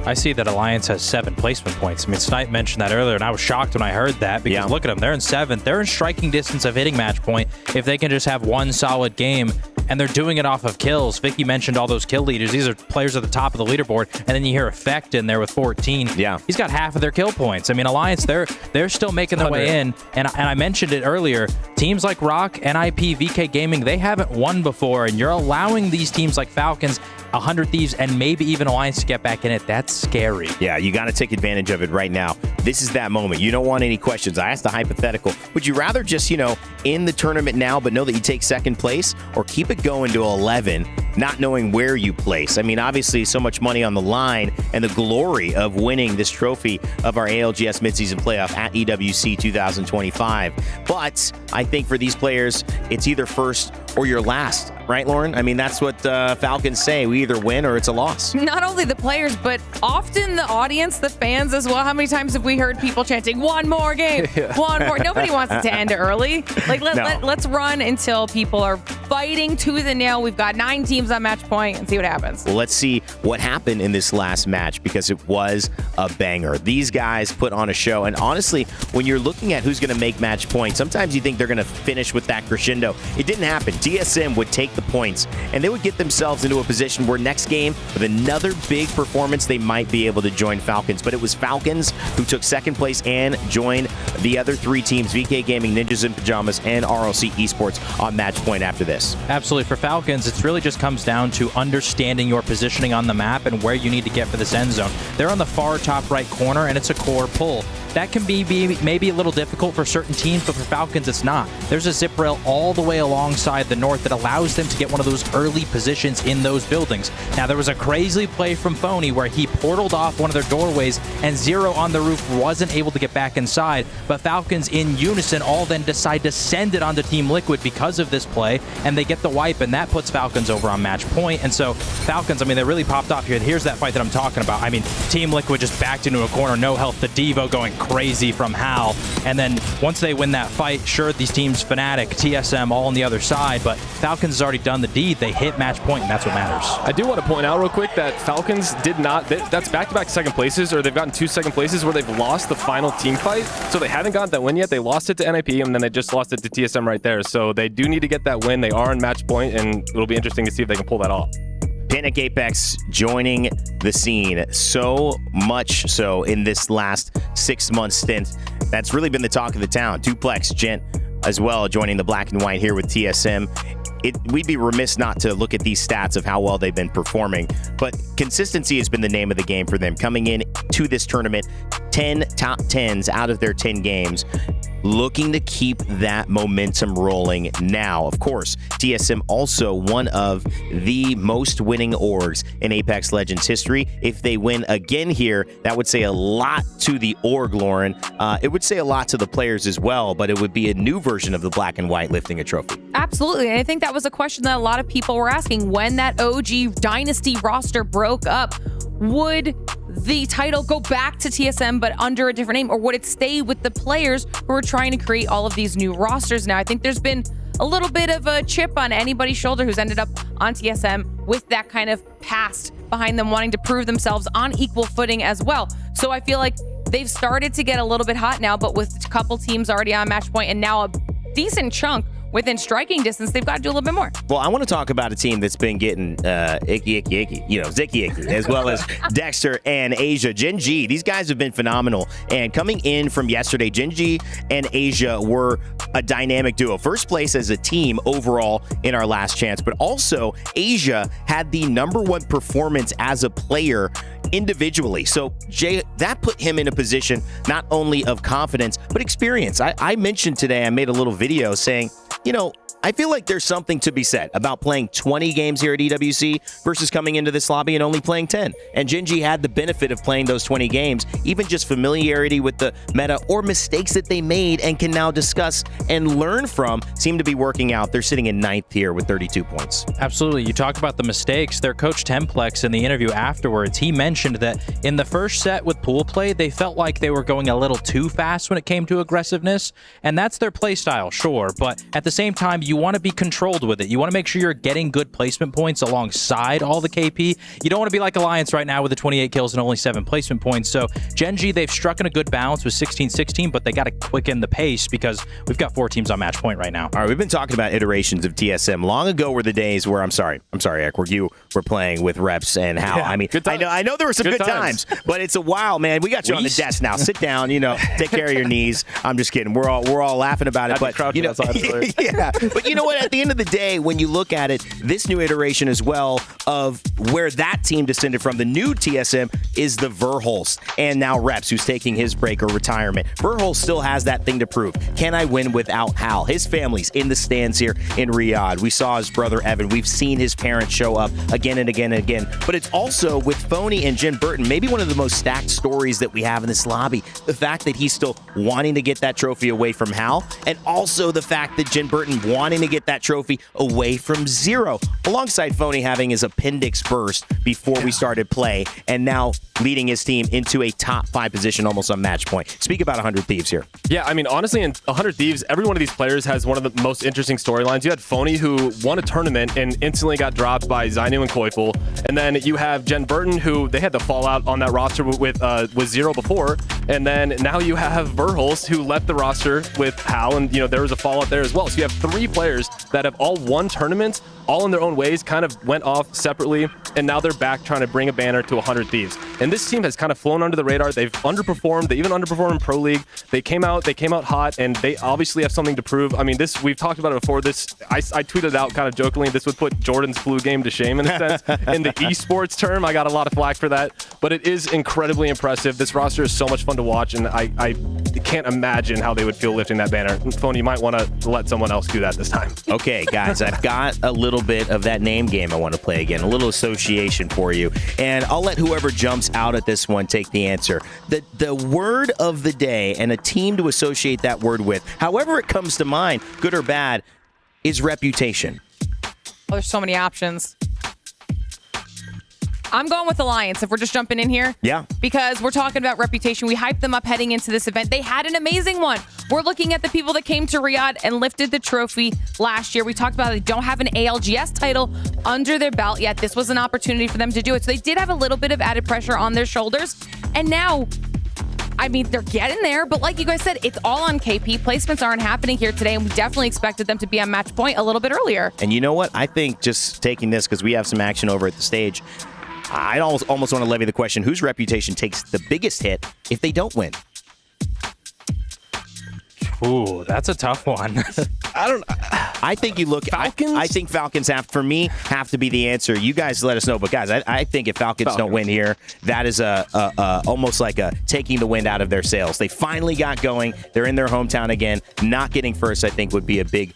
I see that Alliance has 7 placement points. I mean, Snipe mentioned that earlier, and I was shocked when I heard that because look at them. They're in 7th. They're in striking distance of hitting match point if they can just have one solid game, and they're doing it off of kills. Vicky mentioned all those kill leaders. These are players at the top of the leaderboard, and then you hear Effect in there with 14. Yeah. He's got half of their kill points. I mean, Alliance, they're still making their way in, and I mentioned it earlier. Teams like Rock, NIP, VK Gaming, they haven't won before, and you're allowing these teams like Falcons, 100 Thieves, and maybe even Alliance to get back in it. That's scary. Yeah, you got to take advantage of it right now. This is that moment. You don't want any questions. I asked a hypothetical. Would you rather just, in the tournament now, but know that you take 2nd place, or keep it going to 11, not knowing where you place? I mean, obviously, so much money on the line, and the glory of winning this trophy of our ALGS Midseason Playoff at EWC 2025. But I think for these players, it's either first or you're last. Right, Lauren? I mean, that's what Falcons say. We either win or it's a loss. Not only the players, but often the audience, the fans as well. How many times have we heard people chanting, one more game, one more? Nobody wants it to end early. Like, let's run until people are fighting tooth and nail. We've got 9 teams on match point and see what happens. Well, let's see what happened in this last match because it was a banger. These guys put on a show, and honestly, when you're looking at who's going to make match point, sometimes you think they're going to finish with that crescendo. It didn't happen. TSM would take the points, and they would get themselves into a position where next game, with another big performance, they might be able to join Falcons. But it was Falcons who took 2nd place and joined the other 3 teams, VK Gaming, Ninjas in Pajamas, and RLC Esports on match point after this. Absolutely. For Falcons, it really just comes down to understanding your positioning on the map and where you need to get for this end zone. They're on the far top right corner, and it's a core pull. That can be maybe a little difficult for certain teams, but for Falcons, it's not. There's a zip rail all the way alongside the north that allows them to get one of those early positions in those buildings. Now, there was a crazy play from Phony where he portaled off one of their doorways, and Zero on the roof wasn't able to get back inside, but Falcons in unison all then decide to send it onto Team Liquid because of this play, and they get the wipe, and that puts Falcons over on match point. And so Falcons, I mean, they really popped off here. Here's that fight that I'm talking about. I mean, Team Liquid just backed into a corner, no health. The Devo going crazy from HAL. And then once they win that fight, sure, these teams, Fnatic, TSM, all on the other side, but Falcons has already done the deed. They hit match point, and that's what matters. I do want to point out real quick that Falcons did not, that's back-to-back second places, or they've gotten 2 second places where they've lost the final team fight. So they haven't gotten that win yet. They lost it to NIP, and then they just lost it to TSM right there. So they do need to get that win. They are in match point, and it'll be interesting to see if they can pull that off. Panic Apex joining the scene so much so in this last 6-month stint. That's really been the talk of the town. Duplex, Gent as well joining the black and white here with TSM. We'd be remiss not to look at these stats of how well they've been performing, but consistency has been the name of the game for them. Coming in to this tournament, 10 top 10s out of their 10 games. Looking to keep that momentum rolling now. Of course, TSM also one of the most winning orgs in Apex Legends history. If they win again here, that would say a lot to the org, Lauren. It would say a lot to the players as well, but it would be a new version of the black and white lifting a trophy. Absolutely. And I think that was a question that a lot of people were asking when that OG Dynasty roster broke up. Would the title go back to TSM but under a different name, or would it stay with the players who are trying to create all of these new rosters now? I think there's been a little bit of a chip on anybody's shoulder who's ended up on TSM with that kind of past behind them, wanting to prove themselves on equal footing as well. So I feel like they've started to get a little bit hot now, but with a couple teams already on match point and now a decent chunk within striking distance, they've got to do a little bit more. Well, I want to talk about a team that's been getting icky, zicky, as well as Dexter and Asia. Gen G, these guys have been phenomenal. And coming in from yesterday, Gen G and Asia were a dynamic duo. First place as a team overall in our last chance, but also Asia had the #1 performance as a player individually. So Jay, that put him in a position not only of confidence, but experience. I mentioned today, I made a little video saying, you know, I feel like there's something to be said about playing 20 games here at EWC versus coming into this lobby and only playing 10. And Gen G had the benefit of playing those 20 games, even just familiarity with the meta or mistakes that they made and can now discuss and learn from seem to be working out. They're sitting in 9th here with 32 points. Absolutely. You talk about the mistakes. Their coach Templex in the interview afterwards, he mentioned that in the first set with pool play, they felt like they were going a little too fast when it came to aggressiveness. And that's their play style, sure. But at the same time, you want to be controlled with it. You want to make sure you're getting good placement points alongside all the KP. You don't want to be like Alliance right now with the 28 kills and only 7 placement points. So Gen G, they've struck in a good balance with 16-16, but they got to quicken the pace because we've got 4 teams on match point right now. All right, we've been talking about iterations of TSM. Long ago were the days where, I'm sorry, Ekwer, you were playing with Reps and Hal. Yeah, I mean, I know there were some good times, but it's a while, man. We got you on the desk now. Sit down, take care of your knees. I'm just kidding. We're all laughing about it, but yeah. But you know what? At the end of the day, when you look at it, this new iteration as well of where that team descended from, the new TSM is the Verholst, and now Reps, who's taking his break or retirement. Verholst still has that thing to prove. Can I win without Hal? His family's in the stands here in Riyadh. We saw his brother Evan. We've seen his parents show up again and again and again. But it's also with Phony and Jen Burton, maybe one of the most stacked stories that we have in this lobby. The fact that he's still wanting to get that trophy away from Hal, and also the fact that Jen Burton wanting to get that trophy away from Zero, alongside Phony having his appendix burst before we started play, and now leading his team into a top 5 position almost on match point. Speak about 100 Thieves here. Yeah, I mean, honestly, in 100 Thieves, every one of these players has one of the most interesting storylines. You had Phony, who won a tournament and instantly got dropped by Zainu and Koiful, and then you have Jen Burton, who they had the fallout on that roster with Zero before, and then now you have Verholst, who left the roster with Hal, and there was a fallout there as well. So you have 3 players that have all won tournaments, all in their own ways, kind of went off separately, and now they're back trying to bring a banner to 100 Thieves. And this team has kind of flown under the radar. They've underperformed. They even underperformed in Pro League. They came out hot, and they obviously have something to prove. I mean, we've talked about it before. I tweeted out kind of jokingly, this would put Jordan's flu game to shame in a sense. In the esports term, I got a lot of flack for that, but it is incredibly impressive. This roster is so much fun to watch, and I can't imagine how they would feel lifting that banner. Phony, you might want to let someone else do that this time. Okay, guys, I've got a little bit of that name game I want to play again, a little association for you, and I'll let whoever jumps out at this one take the answer. The word of the day and a team to associate that word with, however it comes to mind, good or bad, is reputation. Oh, there's so many options. I'm going with Alliance if we're just jumping in here. Yeah. Because we're talking about reputation. We hyped them up heading into this event. They had an amazing one. We're looking at the people that came to Riyadh and lifted the trophy last year. We talked about they don't have an ALGS title under their belt yet. This was an opportunity for them to do it. So they did have a little bit of added pressure on their shoulders. And now, I mean, they're getting there, but like you guys said, it's all on KP. Placements aren't happening here today, and we definitely expected them to be on match point a little bit earlier. And you know what? I think just taking this, because we have some action over at the stage, I almost want to levy the question, whose reputation takes the biggest hit if they don't win? Ooh, that's a tough one. I think you look. Falcons? I think Falcons have to be the answer. You guys let us know, but guys, I think if Falcons don't win here, that is almost like a taking the wind out of their sails. They finally got going. They're in their hometown again. Not getting first, I think, would be a big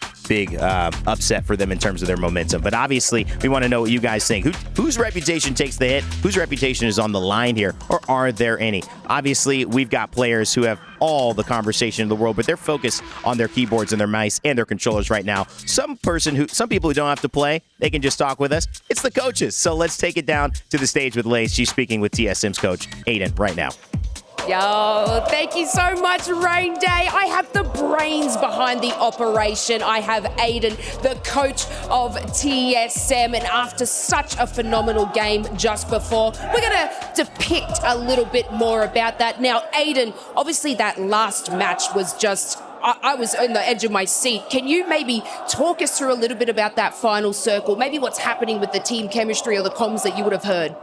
upset for them in terms of their momentum. But obviously, we want to know what you guys think. Whose reputation takes the hit? Whose reputation is on the line here, or are there any? Obviously, we've got players who have all the conversation in the world, but they're focused on their keyboards and their mice and their controllers right now. Some people who don't have to play, they can just talk with us. It's the coaches. So let's take it down to the stage with Lace. She's speaking with TSM's coach, Aiden, right now. Yo, thank you so much, Rain Day. I have the brains behind the operation. I have Aiden, the coach of TSM, and after such a phenomenal game just before, we're going to depict a little bit more about that. Now, Aiden, obviously that last match was just... I was on the edge of my seat. Can you maybe talk us through a little bit about that final circle, maybe what's happening with the team chemistry or the comms that you would have heard?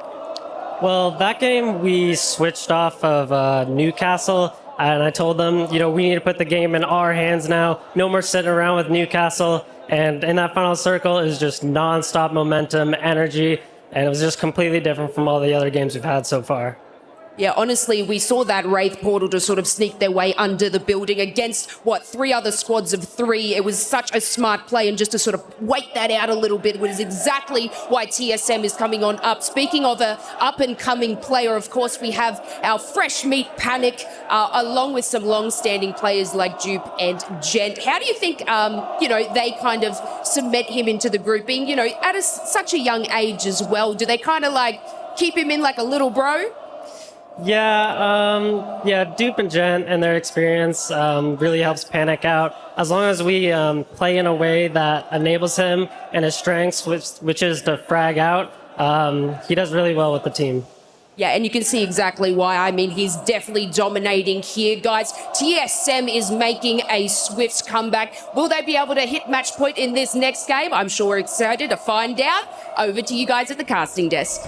Well, that game we switched off of Newcastle, and I told them, we need to put the game in our hands now. No more sitting around with Newcastle. And in that final circle is just non-stop momentum, energy, and it was just completely different from all the other games we've had so far. Yeah, honestly, we saw that Wraith portal to sort of sneak their way under the building against, 3 other squads of 3. It was such a smart play, and just to sort of wait that out a little bit was exactly why TSM is coming on up. Speaking of an up-and-coming player, of course, we have our fresh meat Panic, along with some long-standing players like Dupe and Gent. How do you think, they kind of cement him into the grouping, at such a young age as well? Do they kind of, keep him in like a little bro? Yeah, Dupe and Gent and their experience really helps Panic out. As long as we play in a way that enables him and his strengths, which is to frag out, he does really well with the team. Yeah, and you can see exactly why. I mean, he's definitely dominating here, guys. TSM is making a swift comeback. Will they be able to hit match point in this next game? I'm sure we're excited to find out. Over to you guys at the casting desk.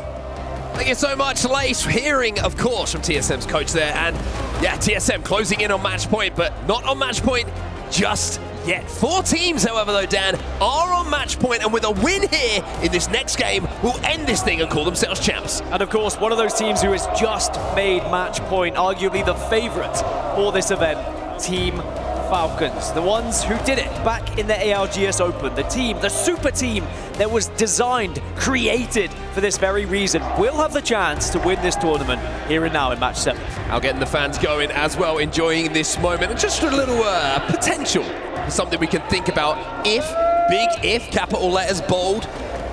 Thank you so much, Lace. Hearing, of course, from TSM's coach there. And yeah, TSM closing in on match point, but not on match point just yet. 4 teams, however, though, Dan, are on match point, and with a win here in this next game, will end this thing and call themselves champs. And of course, one of those teams who has just made match point, arguably the favorite for this event, Team Falcons, the ones who did it back in the ALGS Open, the team, the super team that was designed, created for this very reason, will have the chance to win this tournament here and now in match 7. Now getting the fans going as well, enjoying this moment, and just a little potential for something we can think about if, big if, capital letters, bold,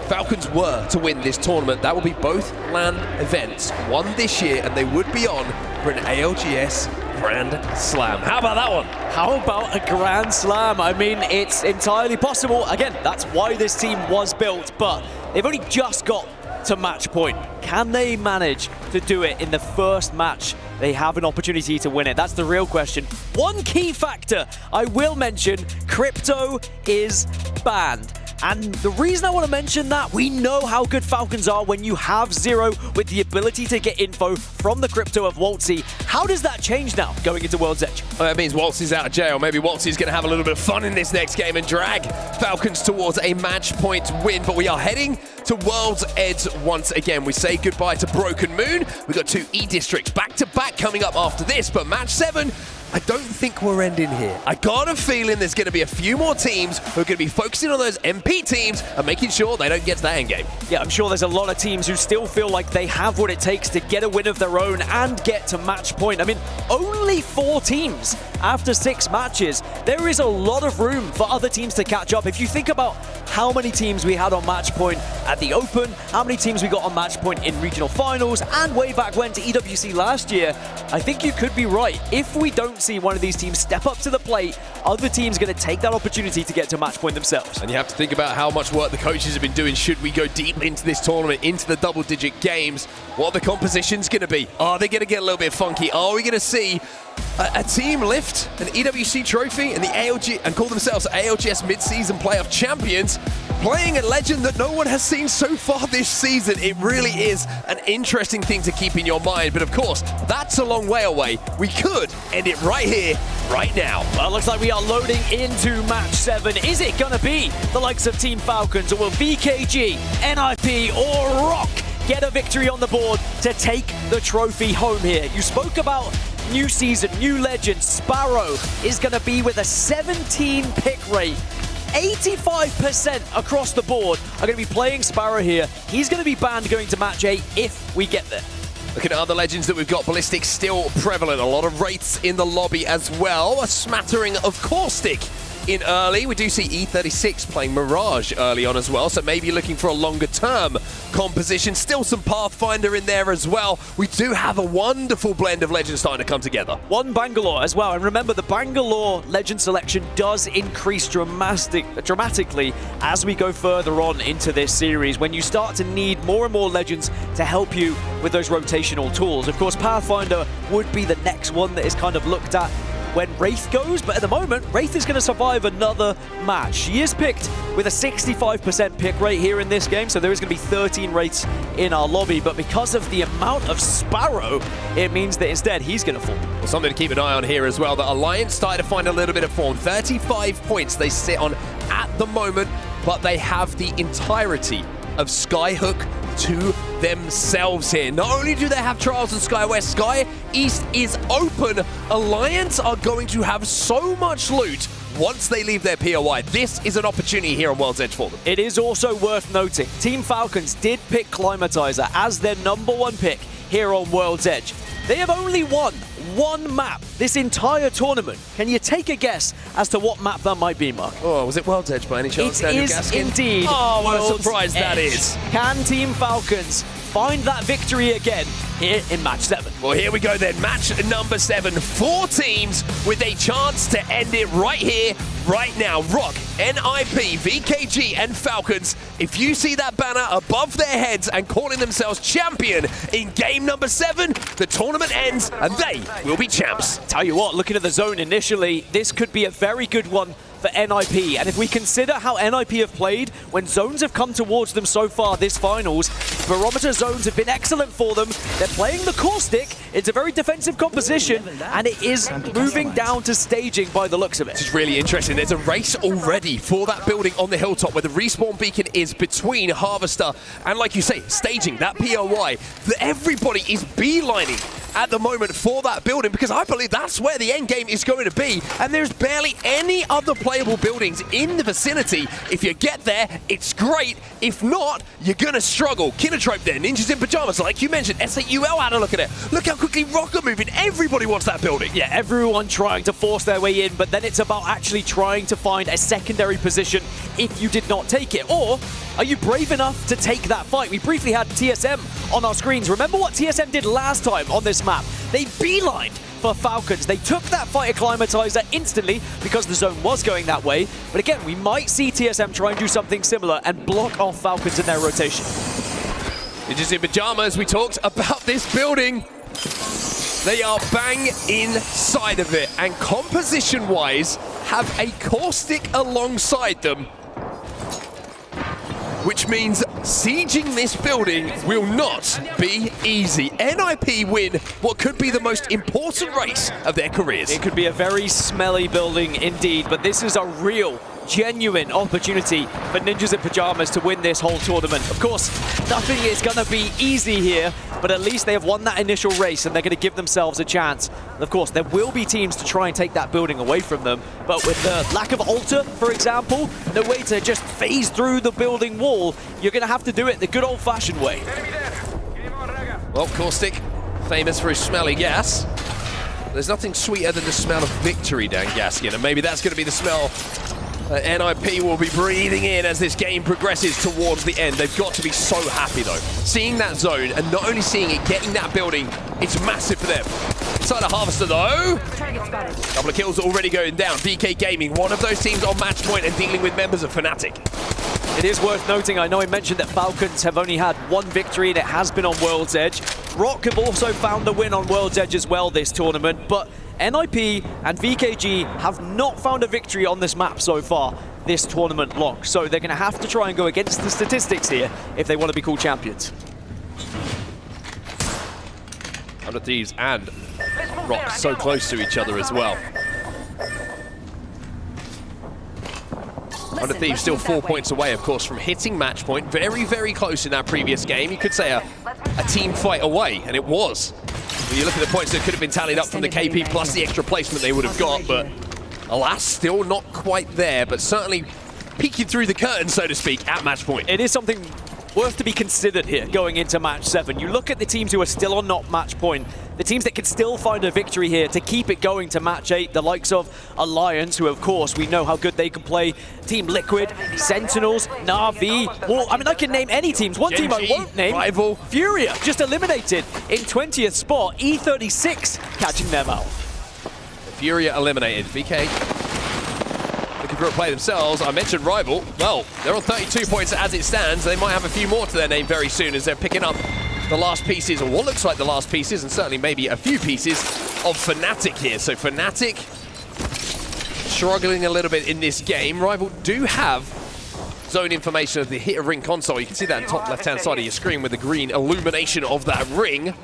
Falcons were to win this tournament. That will be both LAN events, one this year, and they would be on for an ALGS Grand Slam. How about that one? How about a Grand Slam? I mean, it's entirely possible. Again, that's why this team was built, but they've only just got to match point. Can they manage to do it in the first match? They have an opportunity to win it. That's the real question. One key factor I will mention, crypto is banned. And the reason I want to mention that, we know how good Falcons are when you have Zero with the ability to get info from the crypto of Waltzy. How does that change now going into World's Edge? Well, that means Waltzy's out of jail. Maybe Waltzy's going to have a little bit of fun in this next game and drag Falcons towards a match point win. But we are heading to World's Edge once again. We say goodbye to Broken Moon. We've got 2 E-Districts back-to-back coming up after this, but match 7, I don't think we're ending here. I got a feeling there's going to be a few more teams who are going to be focusing on those MP teams and making sure they don't get to that end game. Yeah, I'm sure there's a lot of teams who still feel like they have what it takes to get a win of their own and get to match point. I mean, only 4 teams after 6 matches. There is a lot of room for other teams to catch up. If you think about how many teams we had on match point at the Open, how many teams we got on match point in regional finals, and way back when to EWC last year, I think you could be right. If we don't see one of these teams step up to the plate, other teams are going to take that opportunity to get to match point themselves. And you have to think about how much work the coaches have been doing should we go deep into this tournament, into the double-digit games. What are the compositions going to be? Are they going to get a little bit funky? Are we going to see a team lift an EWC trophy and the ALG and call themselves ALGS Midseason Playoffs Champions, playing a legend that no one has seen so far this season? It really is an interesting thing to keep in your mind, but of course, that's a long way away. We could end it right here, right now. Well, it looks like we are loading into match 7. Is it gonna be the likes of Team Falcons, or will VKG, NIP, or Rock get a victory on the board to take the trophy home here? You spoke about new season, new legend. Sparrow is gonna be with a 17 pick rate. 85% across the board are going to be playing Sparrow here. He's going to be banned going to match 8 if we get there. Looking at other legends that we've got, Ballistic still prevalent. A lot of Wraiths in the lobby as well. A smattering of Caustic in early. We do see E36 playing Mirage early on as well, so maybe looking for a longer term composition. Still some Pathfinder in there as well. We do have a wonderful blend of legends starting to come together. One Bangalore as well, and remember the Bangalore legend selection does increase dramatically as we go further on into this series, when you start to need more and more legends to help you with those rotational tools. Of course, Pathfinder would be the next one that is kind of looked at when Wraith goes, but at the moment, Wraith is going to survive another match. She is picked with a 65% pick rate here in this game, so there is going to be 13 Wraiths in our lobby, but because of the amount of Sparrow, it means that instead he's going to fall. Well, something to keep an eye on here as well. The Alliance started to find a little bit of form. 35 points they sit on at the moment, but they have the entirety of Skyhook to themselves here. Not only do they have Trials and Sky West, Sky East is open. Alliance are going to have so much loot once they leave their POI. This is an opportunity here on World's Edge for them. It is also worth noting, Team Falcons did pick Climatizer as their #1 pick here on World's Edge. They have only won one map this entire tournament. Can you take a guess as to what map that might be, Mark? Oh, was it World's Edge by any chance? It is indeed. Oh, what a World's surprise that Edge. is. Can Team Falcons find that victory again here in match 7? Well, here we go then. Match number 7. 4 teams with a chance to end it right here, right now. Rock, NIP, VKG, and Falcons. If you see that banner above their heads and calling themselves champion in game number 7, the tournament ends and they will be champs. Tell you what, looking at the zone initially, this could be a very good one for NIP. And if we consider how NIP have played when zones have come towards them so far this finals, barometer zones have been excellent for them. They're playing the Caustic. It's a very defensive composition, and it is moving down to staging by the looks of it. This is really interesting. There's a race already for that building on the hilltop where the respawn beacon is between Harvester and, like you say, staging that POI. Everybody is beelining at the moment for that building, because I believe that's where the end game is going to be, and there's barely any other playable buildings in the vicinity. If you get there, it's great. If not, you're gonna struggle. Kinotrope there, Ninjas in Pajamas, like you mentioned. SAUL had a look at it. Look how quickly Rock are moving. Everybody wants that building. Yeah, everyone trying to force their way in, but then it's about actually trying to find a secondary position if you did not take it. Or are you brave enough to take that fight? We briefly had TSM on our screens. Remember what TSM did last time on this map? They beelined for Falcons. They took that fight Acclimatizer instantly because the zone was going that way. But again, we might see TSM try and do something similar and block off Falcons in their rotation. Ninjas in Pajamas, we talked about this building. They are bang inside of it, and composition-wise have a Caustic alongside them, which means sieging this building will not be easy. NIP win what could be the most important race of their careers. It could be a very smelly building indeed, but this is a real, genuine opportunity for Ninjas in Pajamas to win this whole tournament. Of course, nothing is going to be easy here, but at least they have won that initial race and they're going to give themselves a chance. And of course, there will be teams to try and take that building away from them, but with the lack of altar, for example, no way to just phase through the building wall, you're going to have to do it the good old-fashioned way. Well, Caustic, famous for his smelly gas. There's nothing sweeter than the smell of victory, Dan Gaskin, and maybe that's going to be the smell NIP will be breathing in as this game progresses towards the end. They've got to be so happy though. Seeing that zone and not only seeing it, getting that building, it's massive for them. Inside of Harvester though, couple of kills already going down. VK Gaming, one of those teams on match point and dealing with members of Fnatic. It is worth noting, I know I mentioned that Falcons have only had one victory and it has been on World's Edge. Rock have also found a win on World's Edge as well this tournament, but NIP and VKG have not found a victory on this map so far this tournament long. So they're going to have to try and go against the statistics here if they want to be called champions. Under Thieves and Rock so close to each other as well. Under Thieves still 4 points away, of course, from hitting match point. Very, very close in that previous game. You could say a team fight away, and it was. When you look at the points that could have been tallied up from the KP plus the extra placement they would have got, but alas, still not quite there, but certainly peeking through the curtain, so to speak, at match point. It is something worth to be considered here going into match 7. You look at the teams who are still on not match point, the teams that can still find a victory here to keep it going to match 8, the likes of Alliance, who of course we know how good they can play, Team Liquid, Sentinels, Na'Vi, well, I mean I can name any teams. One team I won't name, Rival. Furia, just eliminated in 20th spot, E36 catching them out. Furia eliminated. VK looking for a play themselves. I mentioned Rival. Well, they're on 32 points as it stands. They might have a few more to their name very soon as they're picking up the last pieces, or what looks like the last pieces, and certainly maybe a few pieces of Fnatic here. So Fnatic struggling a little bit in this game. Rival do have zone information of the hit ring console. You can see that on top left-hand side of your screen with the green illumination of that ring.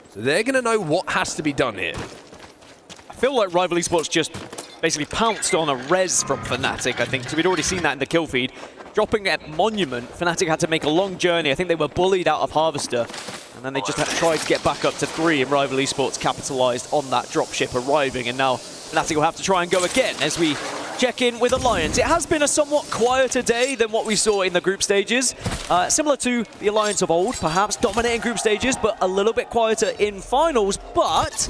So they're going to know what has to be done here. I feel like Rival Esports just basically pounced on a res from Fnatic, I think. So we'd already seen that in the kill feed. Dropping at Monument, Fnatic had to make a long journey. I think they were bullied out of Harvester, and then they just tried to get back up to 3, and Rival Esports capitalized on that dropship arriving, and now Fnatic will have to try and go again as we check in with Alliance. It has been a somewhat quieter day than what we saw in the group stages. Similar to the Alliance of old, perhaps dominating group stages, but a little bit quieter in finals. But,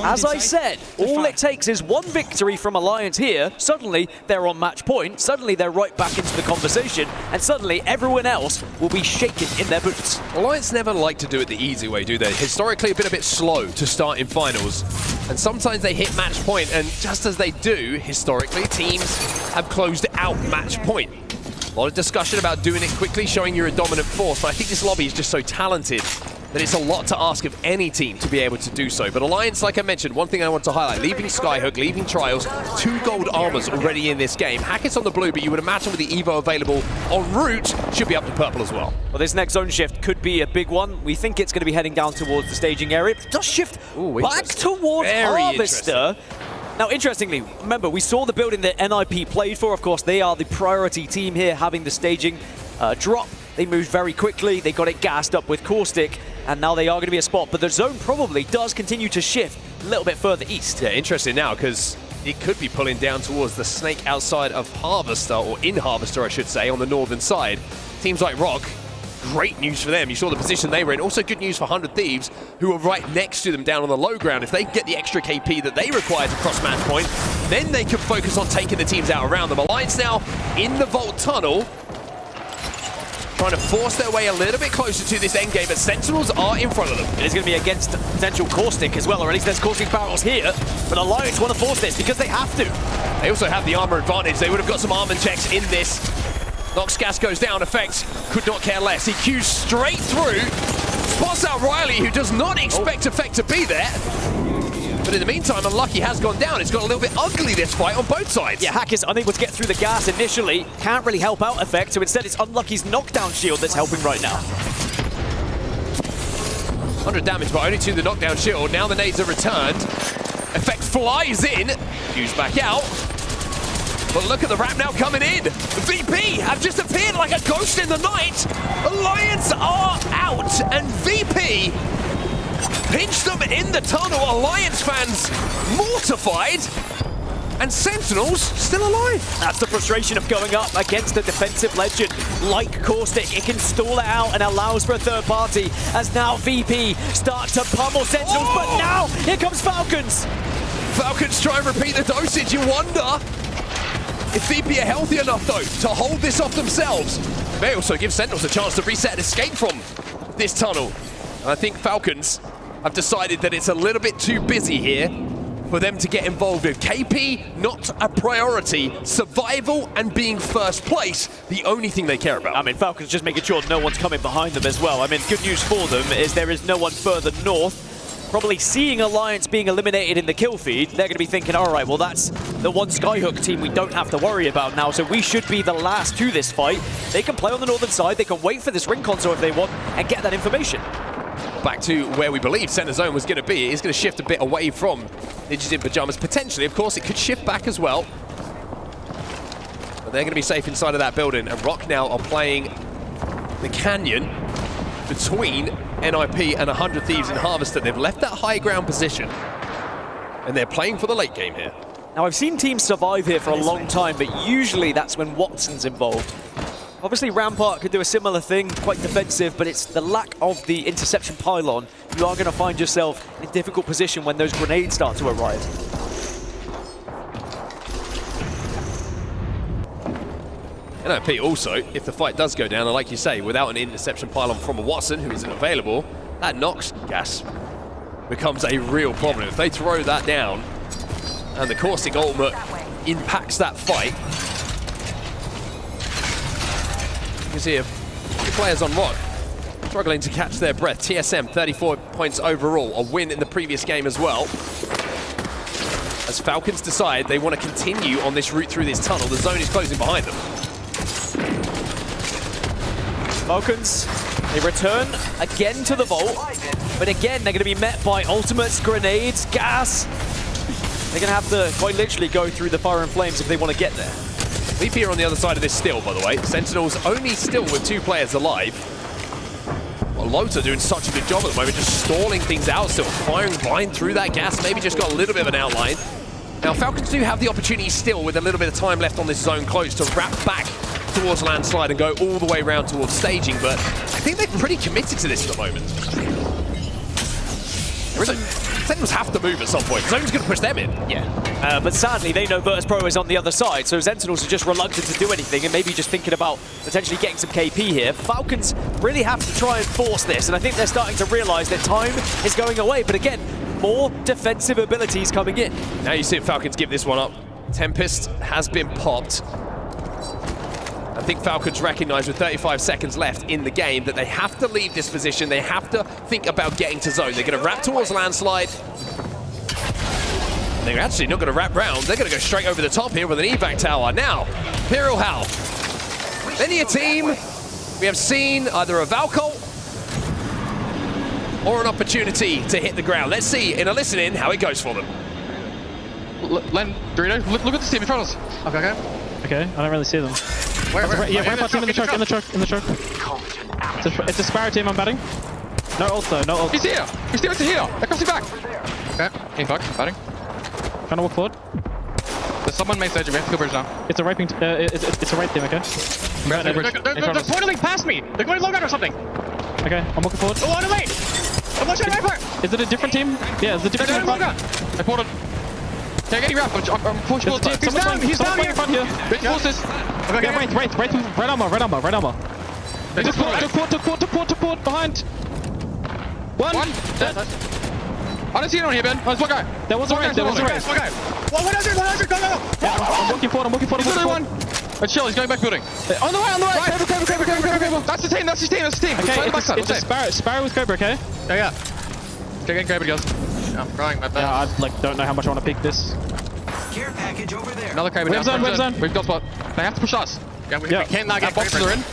as I said, all it takes is one victory from Alliance here. Suddenly, they're on match point. Suddenly, they're right back into the conversation. And suddenly, everyone else will be shaken in their boots. Alliance never like to do it the easy way, do they? Historically, been a bit slow to start in finals. And sometimes they hit match point, and just as they do, historically, teams have closed out match point. A lot of discussion about doing it quickly, showing you're a dominant force, but I think this lobby is just so talented that it's a lot to ask of any team to be able to do so. But Alliance, like I mentioned, one thing I want to highlight, leaving Skyhook, leaving Trials, 2 gold armors already in this game. Hackett's on the blue, but you would imagine with the Evo available en route, should be up to purple as well. Well, this next zone shift could be a big one. We think it's going to be heading down towards the staging area. It does shift back towards Harvester. Now, interestingly, remember, we saw the building that NIP played for. Of course, they are the priority team here, having the staging drop. They moved very quickly. They got it gassed up with Caustic, and now they are going to be a spot. But the zone probably does continue to shift a little bit further east. Yeah, interesting now, because it could be pulling down towards the snake outside of Harvester, or in Harvester, I should say, on the northern side. Teams like Rock, great news for them. You saw the position they were in. Also good news for 100 Thieves, who are right next to them down on the low ground. If they get the extra KP that they require to cross match point, then they can focus on taking the teams out around them. Alliance now in the Vault Tunnel, trying to force their way a little bit closer to this endgame, but Sentinels are in front of them. It is going to be against potential Caustic as well, or at least there's Caustic barrels here, but Alliance want to force this because they have to. They also have the armor advantage. They would have got some armor checks in this. Noxgas goes down, Effect could not care less. He cues straight through, spots out Riley, who does not expect Effect to be there. But in the meantime, Unlucky has gone down. It's got a little bit ugly, this fight, on both sides. Yeah, Hack is unable to get through the gas initially. Can't really help out Effect, so instead it's Unlucky's knockdown shield that's helping right now. 100 damage, but only to the knockdown shield. Now the nades are returned. Effect flies in, cues back out. But look at the ramp now coming in. VP have just appeared like a ghost in the night. Alliance are out, and VP pinched them in the tunnel. Alliance fans mortified, and Sentinels still alive. That's the frustration of going up against a defensive legend like Caustic. It can stall it out and allows for a third party, as now VP start to pummel Sentinels, but now here comes Falcons. Falcons try and repeat the dosage, you wonder. If VP are healthy enough, though, to hold this off themselves, it may also give Sentinels a chance to reset and escape from this tunnel. And I think Falcons have decided that it's a little bit too busy here for them to get involved with. KP, not a priority. Survival and being first place, the only thing they care about. I mean, Falcons just making sure no one's coming behind them as well. I mean, good news for them is there is no one further north. Probably seeing Alliance being eliminated in the kill feed, they're going to be thinking, all right, well, that's the one Skyhook team we don't have to worry about now, so we should be the last to this fight. They can play on the northern side, they can wait for this ring console if they want, and get that information. Back to where we believe center zone was going to be. It's going to shift a bit away from Ninjas in Pajamas. Potentially, of course, it could shift back as well. But they're going to be safe inside of that building. And Rock now are playing the canyon between NIP and 100 Thieves in Harvester. They've left that high ground position. And they're playing for the late game here. Now, I've seen teams survive here for a long time, but usually that's when Watson's involved. Obviously, Rampart could do a similar thing, quite defensive, but it's the lack of the interception pylon. You are going to find yourself in a difficult position when those grenades start to arrive. NIP also, if the fight does go down, and like you say, without an interception pylon from a Watson, who isn't available, that Nox gas becomes a real problem. If they throw that down, and the Caustic ultimate impacts that fight, you can see a few players on Rock struggling to catch their breath. TSM, 34 points overall, a win in the previous game as well. As Falcons decide they want to continue on this route through this tunnel, the zone is closing behind them. Falcons, they return again to the vault, but again, they're going to be met by ultimates, grenades, gas. They're going to have to quite literally go through the fire and flames if they want to get there. VP are on the other side of this still, by the way. Sentinels only still with 2 players alive. Well, Lota doing such a good job at the moment, just stalling things out, still firing blind through that gas, maybe just got a little bit of an outline. Now, Falcons do have the opportunity still, with a little bit of time left on this zone close, to wrap back towards landslide and go all the way around towards staging, but I think they're pretty committed to this at the moment. Sentinels have to move at some point. Zone's going to push them in. Yeah, but sadly, they know Virtus Pro is on the other side, so Sentinels are just reluctant to do anything and maybe just thinking about potentially getting some KP here. Falcons really have to try and force this, and I think they're starting to realize that time is going away, but again, more defensive abilities coming in. Now you see Falcons give this one up. Tempest has been popped. I think Falcons recognize with 35 seconds left in the game that they have to leave this position. They have to think about getting to zone. They're going to wrap towards landslide. They're actually not going to wrap round. They're going to go straight over the top here with an evac tower. Now, ImperialHal. Many a team we have seen either a Valcol or an opportunity to hit the ground. Let's see in a listen-in how it goes for them. Len, Dorito, look at this team in front of us. Okay. Okay, I don't really see them. Where? Yeah, Rampart team in the truck. It's a Sparrow team I'm batting. No ult though, no ult. He's here! He's here, they're crossing back! Okay, hey fuck, batting. Trying to walk forward. There's someone main stage, we have to kill bridge now. It's a raping, it's a rape team, okay? They're toiling past me! They're going low ground or something! Okay, I'm walking forward. Oh, on the lane! I'm watching the right part! Is it a different team? Yeah, it's a different team. They're going low ground! I ported. Can't get any wrap, I'm pushing full team. He's down here! Bridge forces! Okay, yeah, right armor. They just took port, behind. One. Dead. I don't see anyone here, Ben. Oh, there's one guy. There was a race. One guy. 100, go! Yeah, I'm walking forward. He's the one. Let's chill, he's going back building. On the right. Cobra. That's the team. Okay, it's a Sparrow with Cobra, okay? Yeah. Getting Cobra, guys. Yeah, I'm crying, my bad. Yeah, I don't know how much I want to pick this. Care package over there. Another Cobra down. Web zone. We've got spot. They have to push us. Yeah, we can't not get boxes are in.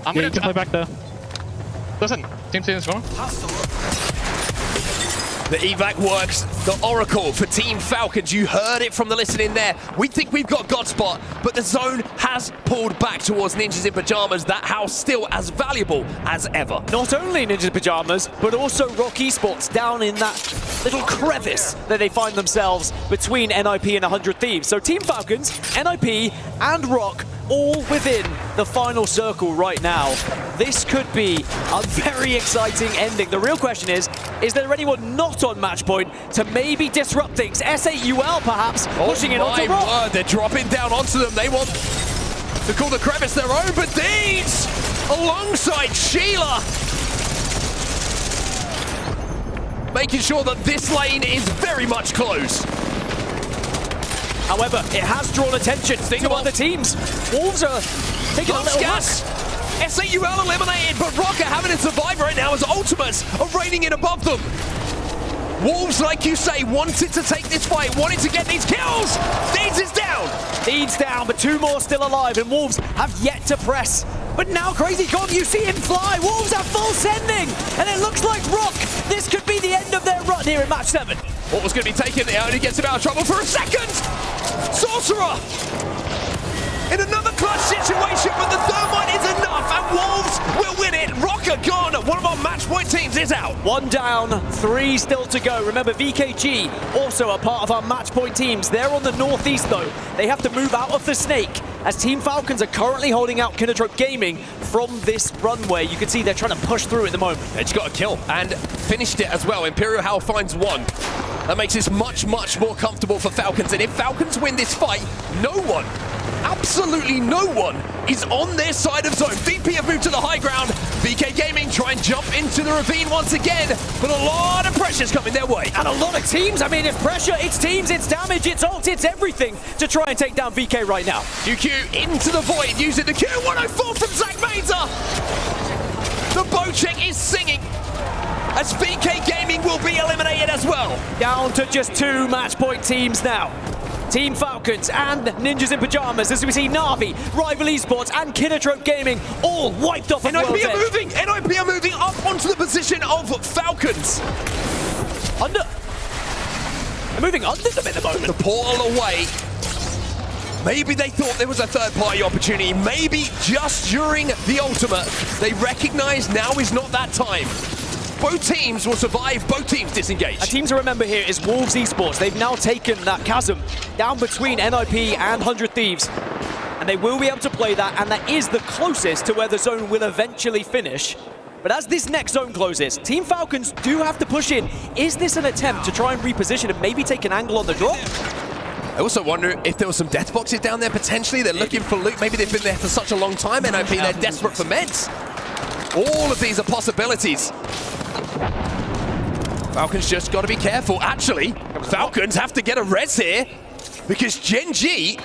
I'm gonna play back there. Listen, team C is wrong. The evac works, the Oracle for Team Falcons. You heard it from the listening there. We think we've got Godspot, but the zone has pulled back towards Ninjas in Pajamas. That house still as valuable as ever. Not only Ninjas in Pajamas, but also Rock Esports down in that little crevice that they find themselves between NIP and 100 Thieves. So Team Falcons, NIP, and Rock all within the final circle right now. This could be a very exciting ending. The real question is, Is there anyone not on match point to maybe disrupt things? SAUL perhaps pushing it onto Rock. Word, they're dropping down onto them. They want to call the crevice their own, but Deeds alongside Sheila, making sure that this lane is very much closed. However, it has drawn attention to other teams. Wolves are taking a little gas. SAUL eliminated, but Rocket having a survive right now as ultimates are raining in above them. Wolves, like you say, wanted to take this fight, wanted to get these kills. Deeds is down. Deeds down, but 2 more still alive, and Wolves have yet to press. But now Crazy Kong, you see him fly. Wolves are full sending, and it looks like Rock. This could be the end of their run here in match 7. What was going to be taken, it only gets him out of trouble for a second. Sorcerer in another clutch situation, but the thermite is enough, and Wolves will win it. Rocker gone. One of our match point teams is out. 1 down, 3 still to go. Remember, VKG also a part of our match point teams. They're on the northeast though. They have to move out of the snake as Team Falcons are currently holding out Kinotrope Gaming from this runway. You can see they're trying to push through at the moment. They just got a kill and finished it as well. ImperialHal finds 1. That makes this much, much more comfortable for Falcons. And if Falcons win this fight, no one, absolutely no one, is on their side of zone. VP have moved to the high ground. VK Gaming try and jump into the ravine once again, but a lot of pressure's coming their way. And a lot of teams. I mean, it's pressure, it's teams, it's damage, it's ult, it's everything to try and take down VK right now. QQ into the void, using the Q. 104 from Zach Mazer. The bow check is singing, as VK Gaming will be eliminated as well. Down to just 2 match point teams now. Team Falcons and Ninjas in Pajamas, as we see Na'Vi, Rival Esports and Kinotrope Gaming all wiped off of NIP are moving! NIP are moving up onto the position of Falcons. They're moving under them at the moment. The portal away. Maybe they thought there was a third-party opportunity. Maybe just during the ultimate, they recognize now is not that time. Both teams will survive, both teams disengage. A team to remember here is Wolves Esports. They've now taken that chasm down between NIP and 100 Thieves. And they will be able to play that, and that is the closest to where the zone will eventually finish. But as this next zone closes, Team Falcons do have to push in. Is this an attempt to try and reposition and maybe take an angle on the drop? I also wonder if there were some death boxes down there potentially. They're looking for loot. Maybe they've been there for such a long time. NIP, they're desperate for meds. All of these are possibilities. Falcons just got to be careful. Actually, Falcons have to get a res here because Gen G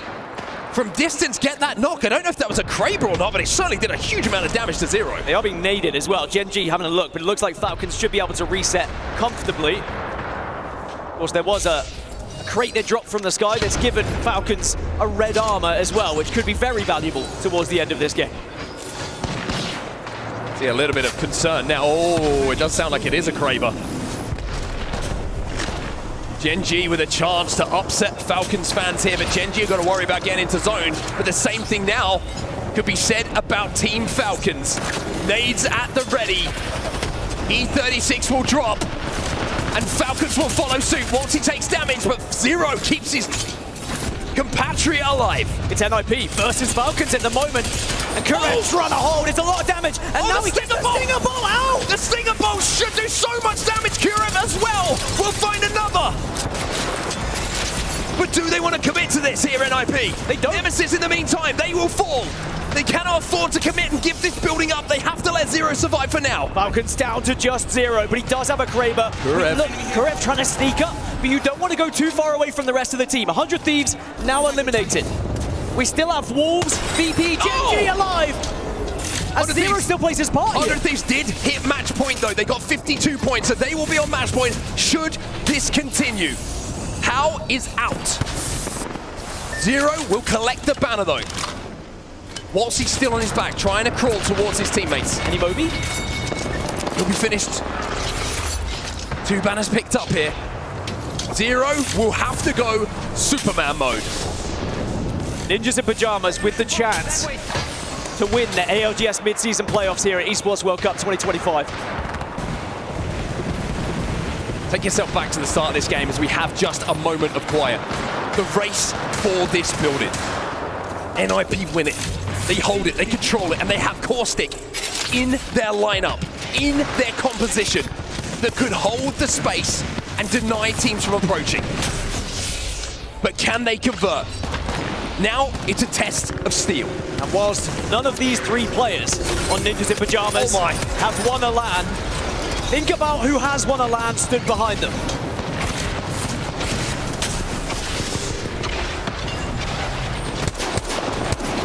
from distance get that knock. I don't know if that was a Kraber or not, but it certainly did a huge amount of damage to Zero. They are being naded as well. Gen G having a look, but it looks like Falcons should be able to reset comfortably. Of course, there was a crate that dropped from the sky that's given Falcons a red armor as well, which could be very valuable towards the end of this game. See a little bit of concern now. Oh, it does sound like it is a Kraber. Gen G with a chance to upset Falcons fans here, but Gen G have got to worry about getting into zone. But the same thing now could be said about Team Falcons. Nades at the ready. E36 will drop, and Falcons will follow suit once he takes damage, but Zero keeps his compatriot alive. It's NIP versus Falcons at the moment. And Kurev's run a hold, it's a lot of damage. And now he gets the Stinger Bolt out! The Stinger Bolt should do so much damage. Kurev as well. We'll find another. But do they want to commit to this here, NIP? They don't. Nemesis in the meantime, they will fall. They cannot afford to commit and give this building up. They have to let Zero survive for now. Falcons down to just Zero, but he does have a Kraber. Kurev. Look, Kurev trying to sneak up, but you don't want to go too far away from the rest of the team. 100 Thieves now eliminated. We still have Wolves, VP, Gen G alive. As Zero still plays his part 100 Thieves did hit match point though. They got 52 points, so they will be on match point should this continue. Hal is out. Zero will collect the banner though. Whilst he's still on his back, trying to crawl towards his teammates. Any Moby? He'll be finished. 2 banners picked up here. Zero will have to go Superman mode. Ninjas in Pajamas with the chance to win the ALGS Midseason Playoffs here at Esports World Cup 2025. Take yourself back to the start of this game as we have just a moment of quiet. The race for this building. NIP win it. They hold it, they control it, and they have Caustic in their lineup, in their composition. that could hold the space and deny teams from approaching. But can they convert? Now it's a test of steel. And whilst none of these three players on Ninjas in Pyjamas have won a LAN, think about who has won a LAN stood behind them.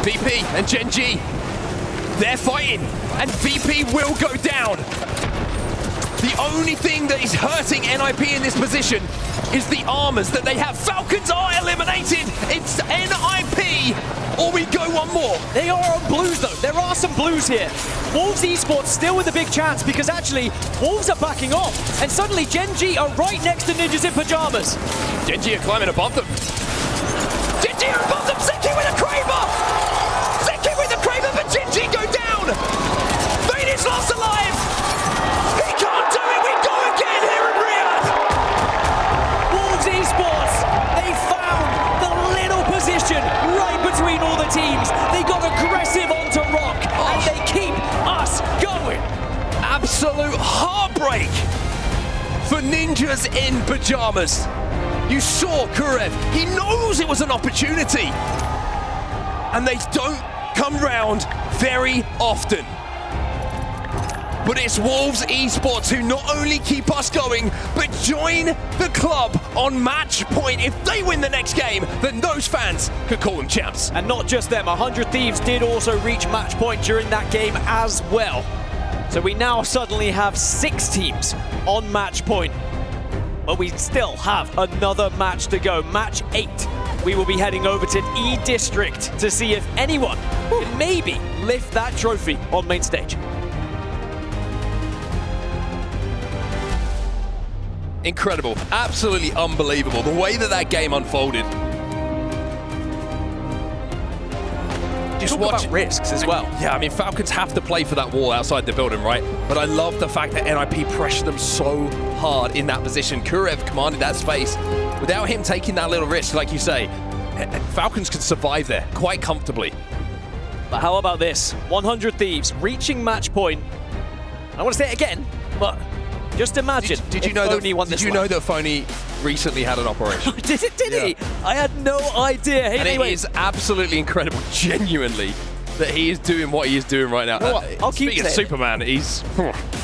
VP and Gen G, they're fighting, and VP will go down. The only thing that is hurting NIP in this position is the armors that they have. Falcons are eliminated. It's NIP, or we go one more. They are on blues though. There are some blues here. Wolves Esports still with a big chance because actually Wolves are backing off, and suddenly Gen G are right next to Ninjas in Pyjamas. Gen G are climbing above them. Gen G are above them. Zeki with a Kraber. Zeki with a Kraber, but Gen G go down. Vader's lost alive. He can't do it. We go again here in Riyadh. Wolves Esports, they found the little position right between all the teams. They got aggressive onto Rock, and they keep us going. Absolute heartbreak for Ninjas in Pyjamas. You saw Kurev. He knows it was an opportunity. And they don't come round very often. But it's Wolves Esports who not only keep us going, but join the club on match point. If they win the next game, then those fans could call them champs. And not just them, 100 Thieves did also reach match point during that game as well. So we now suddenly have 6 teams on match point. But we still have another match to go, match 8. We will be heading over to E District to see if anyone can maybe lift that trophy on main stage. Incredible, absolutely unbelievable, the way that that game unfolded. Just watch about risks as well. Yeah, I mean, Falcons have to play for that wall outside the building, right? But I love the fact that NIP pressured them so hard in that position. Kurev commanded that space. Without him taking that little risk, like you say, Falcons could survive there quite comfortably. But how about this? 100 Thieves reaching match point. I want to say it again, but just imagine did you know Phony won this Did you know that Phony recently had an operation? Did he? I had no idea. Hey, and anyway. it is absolutely incredible, genuinely, that he is doing what he is doing right now. You know what? I'll keep Speaking of saying Superman, he's...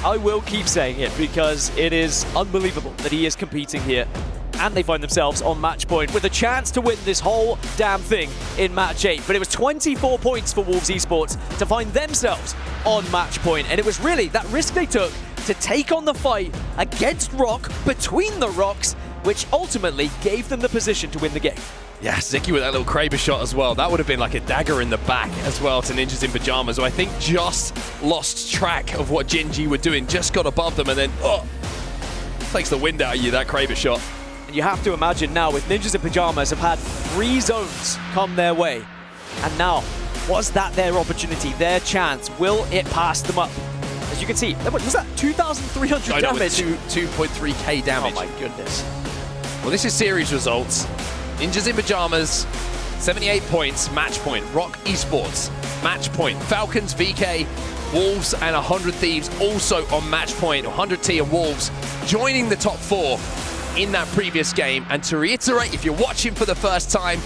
I will keep saying it because it is unbelievable that he is competing here. And they find themselves on match point with a chance to win this whole damn thing in match 8. But it was 24 points for Wolves Esports to find themselves on match point. And it was really that risk they took to take on the fight against Rock, between the rocks, which ultimately gave them the position to win the game. Yeah, Zeki with that little Kraber shot as well. That would have been like a dagger in the back as well to Ninjas in Pyjamas, who I think just lost track of what Gen G were doing, just got above them, and then, takes the wind out of you, that Kraber shot. And you have to imagine now, with Ninjas in Pyjamas have had 3 zones come their way. And now, was that their opportunity, their chance? Will it pass them up? As you can see, was that 2,300 damage? 2.3k damage. Oh my goodness. Well, this is series results. Ninjas in Pyjamas, 78 points, match point. Rock Esports, match point. Falcons, VK, Wolves, and 100 Thieves also on match point. 100T and Wolves joining the top 4 in that previous game. And to reiterate, if you're watching for the first time,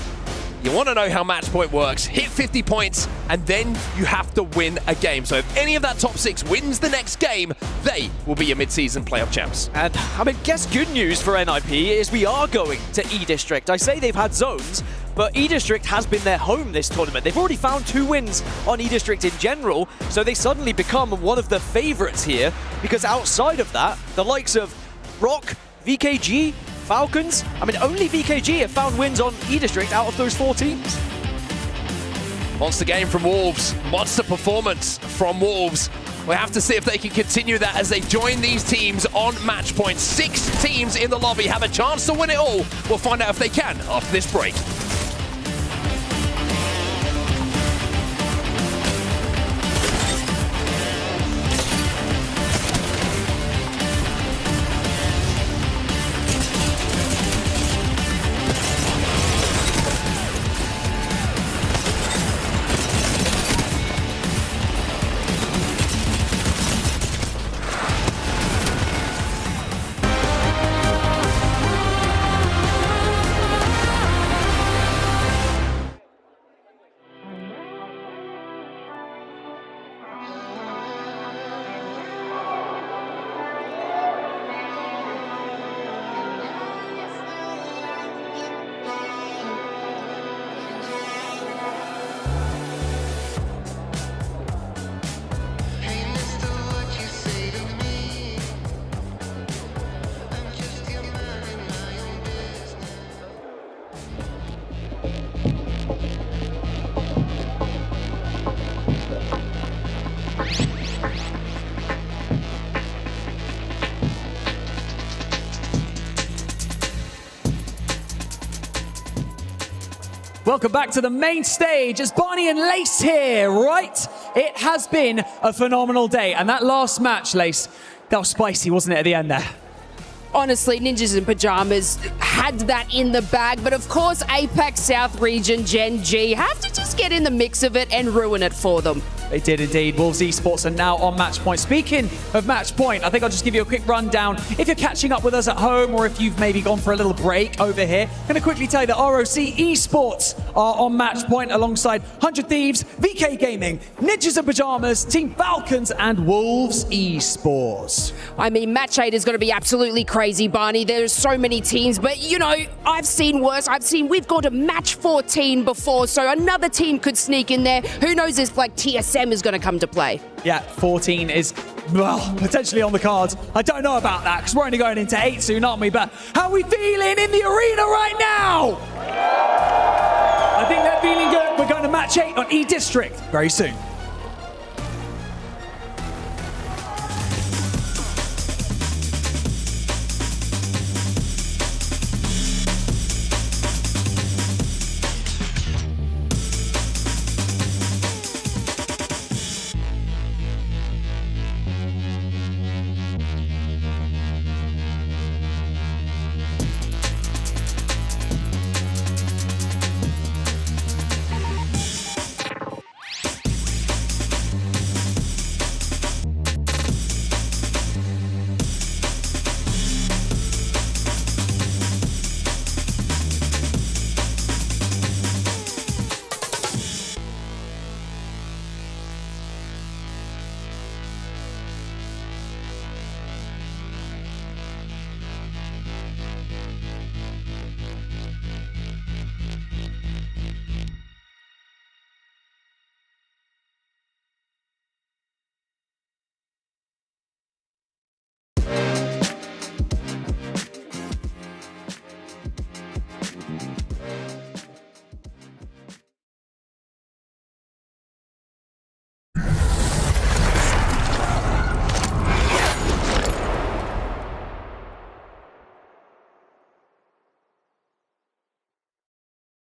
you want to know how match point works, hit 50 points, and then you have to win a game. So if any of that top 6 wins the next game, they will be your mid-season playoff champs. And I mean, guess good news for NIP is we are going to E District. I say they've had zones, but E District has been their home this tournament. They've already found 2 wins on E District in general, so they suddenly become one of the favorites here, because outside of that, the likes of Rock, VKG, Falcons, I mean, only VKG have found wins on E District out of those 4 teams. Monster game from Wolves, monster performance from Wolves. We have to see if they can continue that as they join these teams on match point. 6 teams in the lobby have a chance to win it all. We'll find out if they can after this break. Welcome back to the main stage. It's Barney and Lace here, right? It has been a phenomenal day. And that last match, Lace, that was spicy, wasn't it, at the end there? Honestly, Ninjas in Pajamas had that in the bag, but of course, Apex South Region Gen G have to just get in the mix of it and ruin it for them. They did indeed. Wolves Esports are now on match point. Speaking of match point, I think I'll just give you a quick rundown. If you're catching up with us at home or if you've maybe gone for a little break over here, I'm going to quickly tell you that ROC Esports are on match point alongside 100 Thieves, VK Gaming, Ninjas in Pajamas, Team Falcons, and Wolves Esports. I mean, Match 8 is going to be absolutely crazy, Barney. There's so many teams, but you know, I've seen worse. We've gone to match 14 before, so another team could sneak in there. Who knows if like TSM is going to come to play. Yeah, 14 is, well, potentially on the cards. I don't know about that because we're only going into 8 soon, aren't we? But how are we feeling in the arena right now? I think they're feeling good. We're going to match 8 on E District very soon.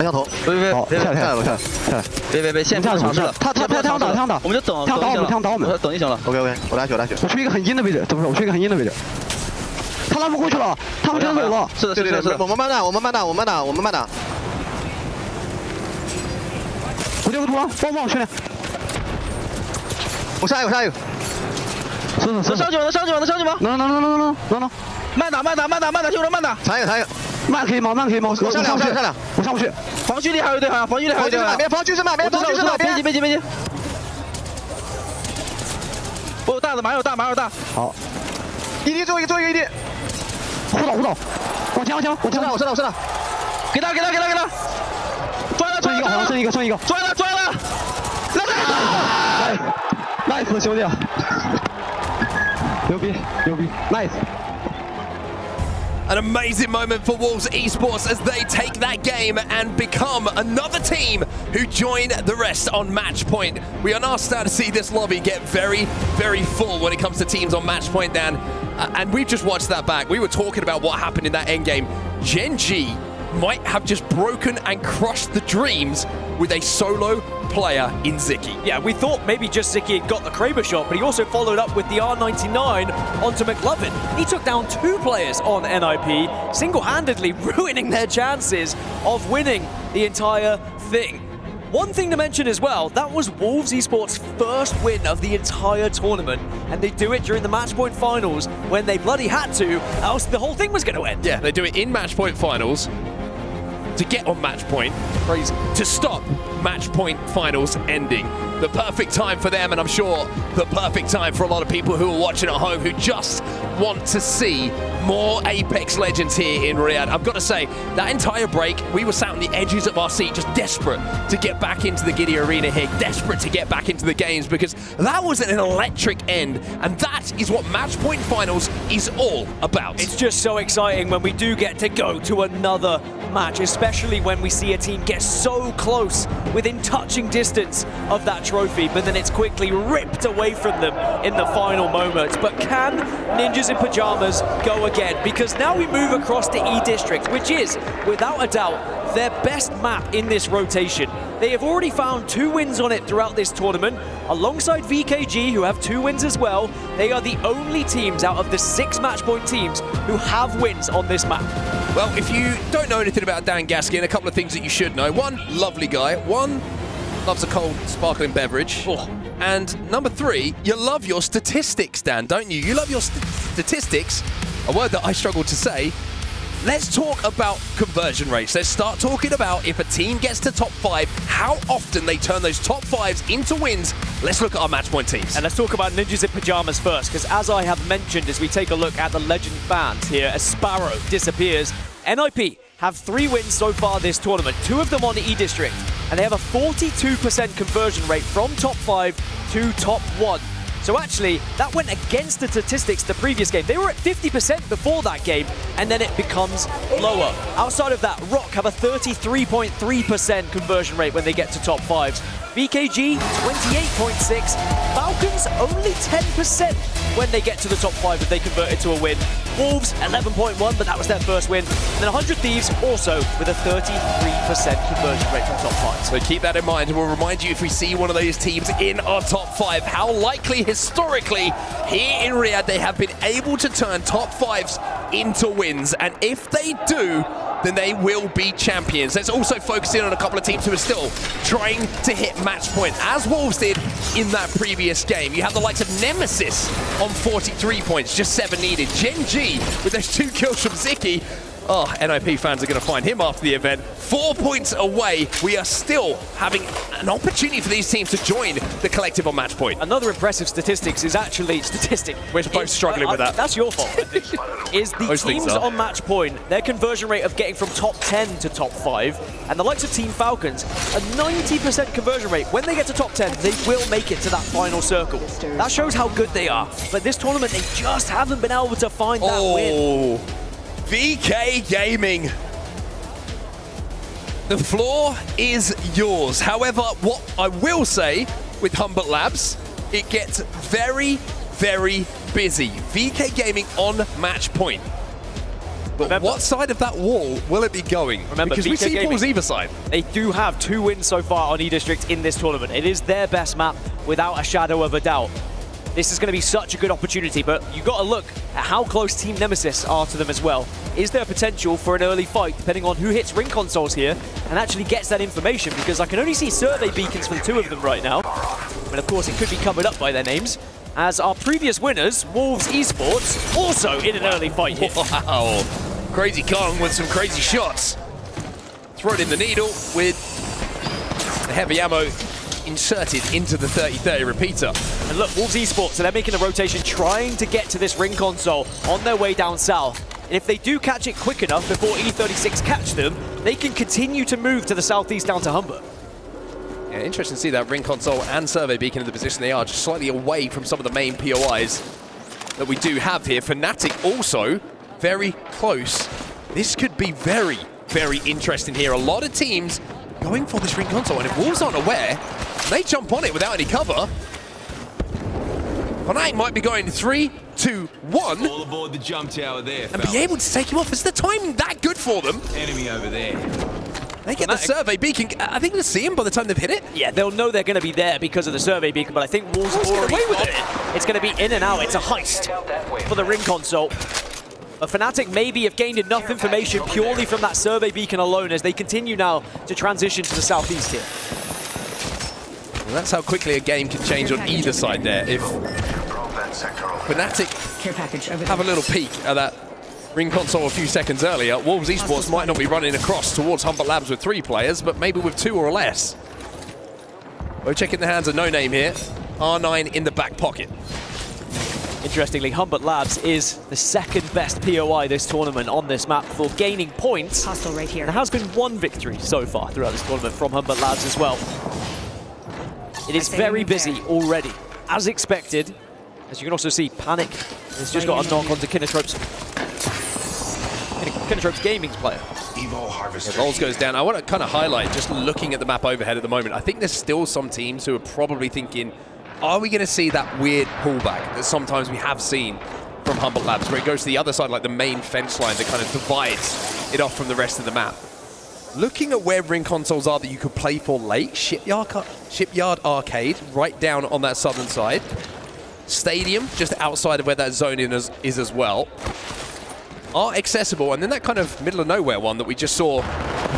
下头，别下来，我下来，别，现在不尝试了。他要枪打，我们就等我们，等就行了。OK，我来血。我去一个很阴的位置，等会儿我去一个很阴的位置。他拉不过去了，他们真的走了。是的，我们慢打。我这个图了，帮我兄弟。我下一个。能上去吗？能。慢打，听我说慢打。残一个。慢可以吗？我上不去。防区里还有一队，防区是满边。别急。我有大的，马有大。好。一滴做一个一滴。护倒。往前。我上了。给他。抓了。剩一个。抓了。nice 兄弟。牛逼 ，nice。An amazing moment for Wolves Esports as they take that game and become another team who join the rest on match point. We are now starting to see this lobby get very, very full when it comes to teams on match point, Dan. And we've just watched that back. We were talking about what happened in that endgame. Gen G might have just broken and crushed the dreams with a solo player in Ziki. Yeah, we thought maybe just Ziki had got the Kraber shot, but he also followed up with the R99 onto McLovin. He took down 2 players on NIP, single-handedly ruining their chances of winning the entire thing. One thing to mention as well, that was Wolves Esports' first win of the entire tournament, and they do it during the match point finals when they bloody had to, else the whole thing was going to end. Yeah, they do it in match point finals to get on match point, crazy, to stop match point finals ending. The perfect time for them, and I'm sure the perfect time for a lot of people who are watching at home who just want to see more Apex Legends here in Riyadh. I've got to say, that entire break, we were sat on the edges of our seat, just desperate to get back into the Giddy Arena here, desperate to get back into the games, because that was an electric end, and that is what match point finals is all about. It's just so exciting when we do get to go to another match, especially when we see a team get so close, within touching distance of that trophy, but then it's quickly ripped away from them in the final moments. But can Ninjas in Pajamas go again? Because now we move across to E District, which is, without a doubt, their best map in this rotation. They have already found 2 wins on it throughout this tournament, alongside VKG, who have 2 wins as well. They are the only teams out of the 6 match point teams who have wins on this map. Well, if you don't know anything about Dan Gaskin, a couple of things that you should know. 1, lovely guy. 1, loves a cold, sparkling beverage. Oh. And number 3, you love your statistics, Dan, don't you? You love your statistics, a word that I struggle to say. Let's talk about conversion rates. Let's start talking about if a team gets to top 5, how often they turn those top 5s into wins. Let's look at our match point teams. And let's talk about Ninjas in Pajamas first, because as I have mentioned, as we take a look at the legend bands here, as Sparrow disappears, NIP have 3 wins so far this tournament, 2 of them on E-District, and they have a 42% conversion rate from top 5 to top 1. So actually, that went against the statistics the previous game. They were at 50% before that game, and then it becomes lower. Outside of that, Rock have a 33.3% conversion rate when they get to top 5s. BKG, 28.6. Falcons, only 10% when they get to the top 5 if they convert it to a win. Wolves, 11.1, but that was their first win. And then 100 Thieves, also with a 33% conversion rate from top 5. So keep that in mind. We'll remind you if we see one of those teams in our top 5, how likely historically here in Riyadh they have been able to turn top 5s into wins. And if they do, then they will be champions. Let's also focus in on a couple of teams who are still trying to hit match point, as Wolves did in that previous game. You have the likes of Nemesis on 43 points, just 7 needed. Gen G with those 2 kills from Ziki. Oh, NIP fans are going to find him after the event. 4 points away. We are still having an opportunity for these teams to join the collective on match point. Another impressive statistics is actually We're both struggling with that. That's your fault, I think. Is the teams on match point, their conversion rate of getting from top 10 to top 5, and the likes of Team Falcons, a 90% conversion rate. When they get to top 10, they will make it to that final circle. That shows how good they are. But this tournament, they just haven't been able to find that win. VK Gaming. The floor is yours. However, what I will say with Humbert Labs, it gets very, very busy. VK Gaming on match point. But remember, what side of that wall will it be going? Remember, because we see balls either side. They do have 2 wins so far on E-District in this tournament. It is their best map without a shadow of a doubt. This is going to be such a good opportunity, but you've got to look at how close Team Nemesis are to them as well. Is there potential for an early fight, depending on who hits ring consoles here and actually gets that information? Because I can only see survey beacons for the 2 of them right now. But of course, it could be covered up by their names, as our previous winners, Wolves Esports, also in an early fight here. Wow. Crazy Kong with some crazy shots. Thrown in the needle with the heavy ammo inserted into the 30-30 repeater. And look, Wolves Esports, so they're making a rotation, trying to get to this ring console on their way down south. And if they do catch it quick enough before E36 catch them, they can continue to move to the southeast down to Humber. Yeah, interesting to see that ring console and survey beacon in the position they are, just slightly away from some of the main POIs that we do have here. Fnatic also very close. This could be very, very interesting here. A lot of teams going for this ring console, and if Wolves aren't aware, they jump on it without any cover. Fnatic might be going 3, 2, 1. All aboard the jump tower there, and be able to take him off. Is the timing that good for them? Enemy over there. They get the survey beacon. I think they'll see him by the time they've hit it. Yeah, they'll know they're going to be there because of the survey beacon, but I think Wolves have already away with it. It's going to be in and out. It's a heist for the ring console. But Fnatic maybe have gained enough information purely from that survey beacon alone as they continue now to transition to the southeast here. Well, that's how quickly a game can change on either side there. If Fnatic have a little peek at that ring console a few seconds earlier, Wolves Esports might not be running across towards Humbert Labs with 3 players, but maybe with 2 or less. We're checking the hands of No Name here. R9 in the back pocket. Interestingly, Humbert Labs is the 2nd best POI this tournament on this map for gaining points. Hostile right here. There has been 1 victory so far throughout this tournament from Humbert Labs as well. It is very busy already, as expected. As you can also see, Panic has just got a knock onto Kinnetrope's Gaming's player. Rolls goes down. I want to kind of highlight, just looking at the map overhead at the moment, I think there's still some teams who are probably thinking, are we going to see that weird pullback that sometimes we have seen from Humbert Labs, where it goes to the other side, like the main fence line that kind of divides it off from the rest of the map? Looking at where ring consoles are that you could play for late, Shipyard Arcade, right down on that southern side. Stadium, just outside of where that zone is as well, are accessible. And then that kind of middle of nowhere one that we just saw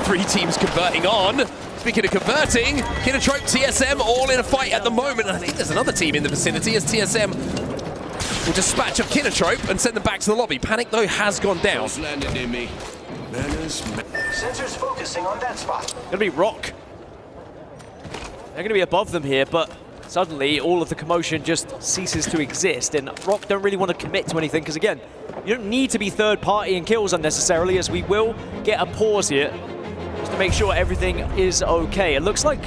3 teams converting on. Speaking of converting, Kinotrope, TSM all in a fight at the moment. And I think there's another team in the vicinity as TSM will dispatch of Kinotrope and send them back to the lobby. Panic, though, has gone down. Sensors focusing on that spot. Gonna be Rock. They're gonna be above them here, but suddenly all of the commotion just ceases to exist, and Rock don't really want to commit to anything, because again, you don't need to be third party in kills unnecessarily, as we will get a pause here just to make sure everything is okay. It looks like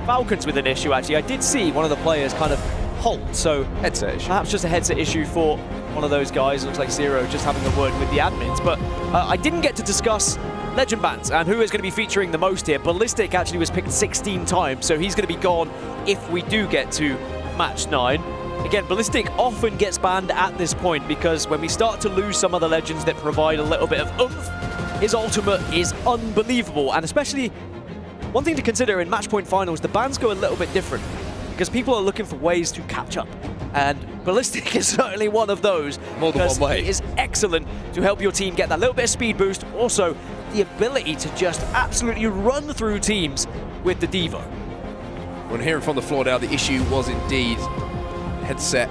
Falcons with an issue, actually. I did see one of the players kind of halt, so headset issue. Perhaps just a headset issue for one of those guys. It looks like Zero just having a word with the admins, but I didn't get to discuss legend bans and who is going to be featuring the most here. Ballistic actually was picked 16 times, so he's going to be gone if we do get to match 9. Again, Ballistic often gets banned at this point because when we start to lose some of the legends that provide a little bit of oomph, his ultimate is unbelievable. And especially, one thing to consider in match point finals, the bans go a little bit different because people are looking for ways to catch up. And Ballistic is certainly one of those. More than one way. He is excellent to help your team get that little bit of speed boost. Also, the ability to just absolutely run through teams with the Devo. When hearing from the floor now, the issue was indeed headset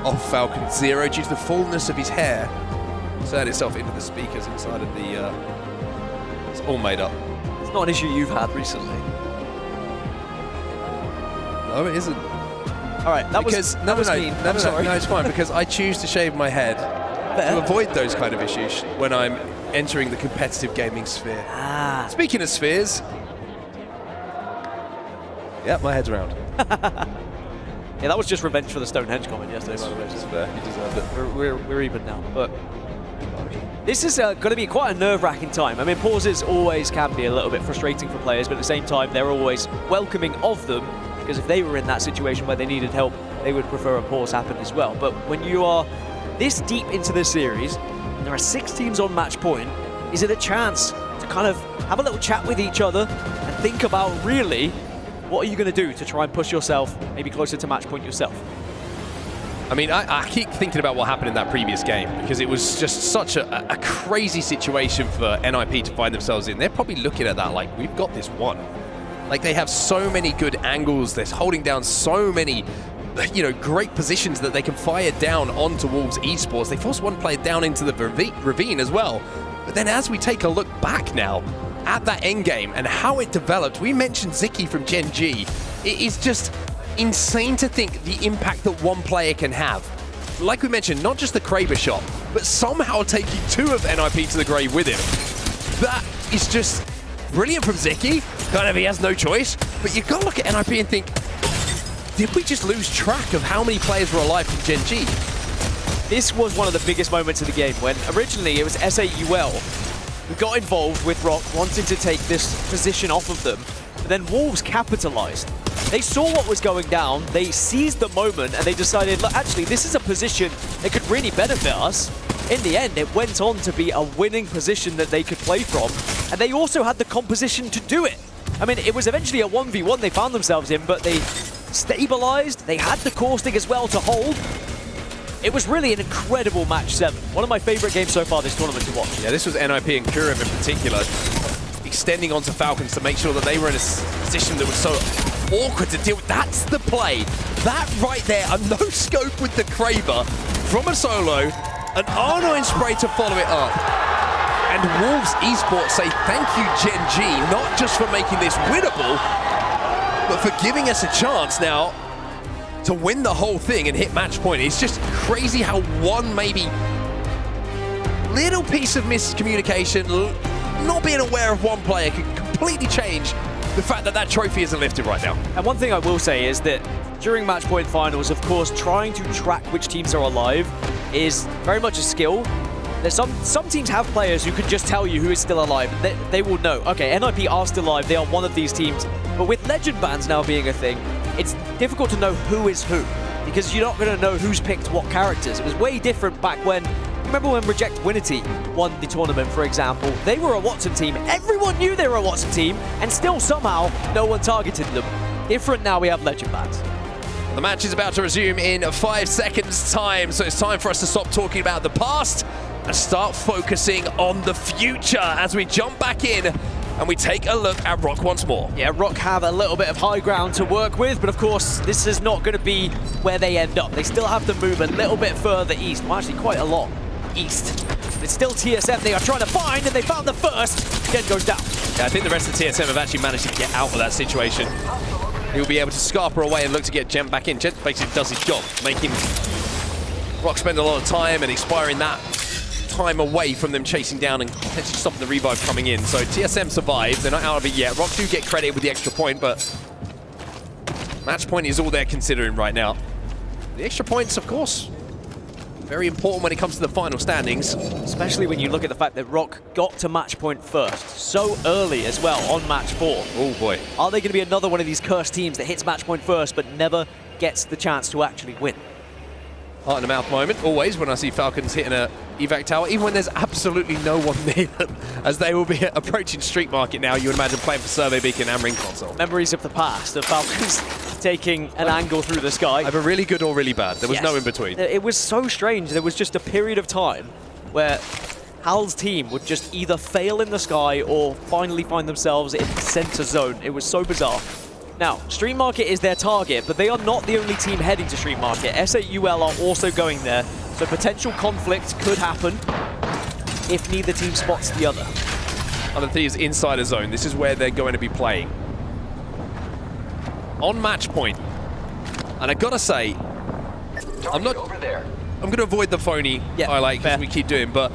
off Falcon Zero due to the fullness of his hair. Turned itself into the speakers inside of the... it's all made up. It's not an issue you've had recently. No, it isn't. All right, that was mean. I'm sorry. No, it's fine, because I choose to shave my head to avoid those kind of issues when I'm entering the competitive gaming sphere. Ah. Speaking of spheres, yep, my head's round. Yeah, that was just revenge for the Stonehenge comment yesterday, by the way. Just fair, you deserved it. We're even now, but this is going to be quite a nerve-wracking time. I mean, pauses always can be a little bit frustrating for players, but at the same time, they're always welcoming of them, because if they were in that situation where they needed help, they would prefer a pause happen as well. But when you are this deep into this series, and there are 6 teams on match point, is it a chance to kind of have a little chat with each other and think about really what are you going to do to try and push yourself maybe closer to match point yourself? I mean, I keep thinking about what happened in that previous game because it was just such a crazy situation for NIP to find themselves in. They're probably looking at that like, we've got this one. Like, they have so many good angles. They're holding down so many, you know, great positions that they can fire down onto Wolves Esports. They forced one player down into the ravine as well. But then as we take a look back now at that endgame and how it developed, we mentioned Ziki from Gen G. It is just insane to think the impact that one player can have. Like we mentioned, not just the Kraber shot, but somehow taking 2 of NIP to the grave with him. That is just brilliant from Ziki. Kind of, he has no choice. But you've got to look at NIP and think, did we just lose track of how many players were alive from Gen G? This was one of the biggest moments of the game when originally it was SAUL who got involved with Rock wanting to take this position off of them, but then Wolves capitalized. They saw what was going down, they seized the moment, and they decided, look, actually, this is a position that could really benefit us. In the end, it went on to be a winning position that they could play from, and they also had the composition to do it. I mean, it was eventually a 1v1 they found themselves in, but they stabilized, they had the caustic as well to hold. It was really an incredible match 7. One of my favorite games so far this tournament to watch. Yeah, this was NIP and Kurev in particular, extending onto Falcons to make sure that they were in a position that was so awkward to deal with. That's the play. That right there, a no-scope with the Kraber from a solo, an R9 spray to follow it up. And Wolves Esports say thank you, Gen G, not just for making this winnable, but for giving us a chance now to win the whole thing and hit match point. It's just crazy how one maybe little piece of miscommunication, not being aware of one player, can completely change the fact that that trophy isn't lifted right now. And one thing I will say is that during match point finals, of course, trying to track which teams are alive is very much a skill. There's some teams have players who can just tell you who is still alive. They will know, okay, NIP are still alive, they are one of these teams. But with legend bans now being a thing, it's difficult to know who is who, because you're not going to know who's picked what characters. It was way different back when Remember when Reject Winity won the tournament, for example? They were a Watson team. Everyone knew they were a Watson team, and still somehow no one targeted them. Different now, we have Legend bans. The match is about to resume in 5 seconds time, so it's time for us to stop talking about the past and start focusing on the future as we jump back in and we take a look at Rock once more. Yeah, Rock have a little bit of high ground to work with, but of course, this is not going to be where they end up. They still have to move a little bit further east, well, actually quite a lot east. It's still TSM they are trying to find, and they found the first. Gen goes down. Yeah, I think the rest of TSM have actually managed to get out of that situation. He'll be able to scarper away and look to get Gen back in. Gen basically does his job, making Rock spend a lot of time and expiring that time away from them chasing down and potentially stopping the revive coming in. So TSM survives. They're not out of it yet. Rock do get credit with the extra point, but match point is all they're considering right now. The extra points, of course, very important when it comes to the final standings. Especially when you look at the fact that Rock got to match point first so early as well on match 4. Oh boy. Are they going to be another one of these cursed teams that hits match point first but never gets the chance to actually win? Heart in the mouth moment, always, when I see Falcons hitting a evac tower, even when there's absolutely no one near them, as they will be approaching Street Market now, you would imagine playing for Survey Beacon and Ring Console. Memories of the past, of Falcons taking an angle through the sky. Either really good or really bad. There was no in between. It was so strange. There was just a period of time where Hal's team would just either fail in the sky or finally find themselves in the center zone. It was so bizarre. Now, Street Market is their target, but they are not the only team heading to Street Market. S8UL are also going there, so potential conflict could happen if neither team spots the other. Other Thieves Insider Zone, this is where they're going to be playing. On match point. And I gotta say, I'm going to avoid the phony highlight because we keep doing, but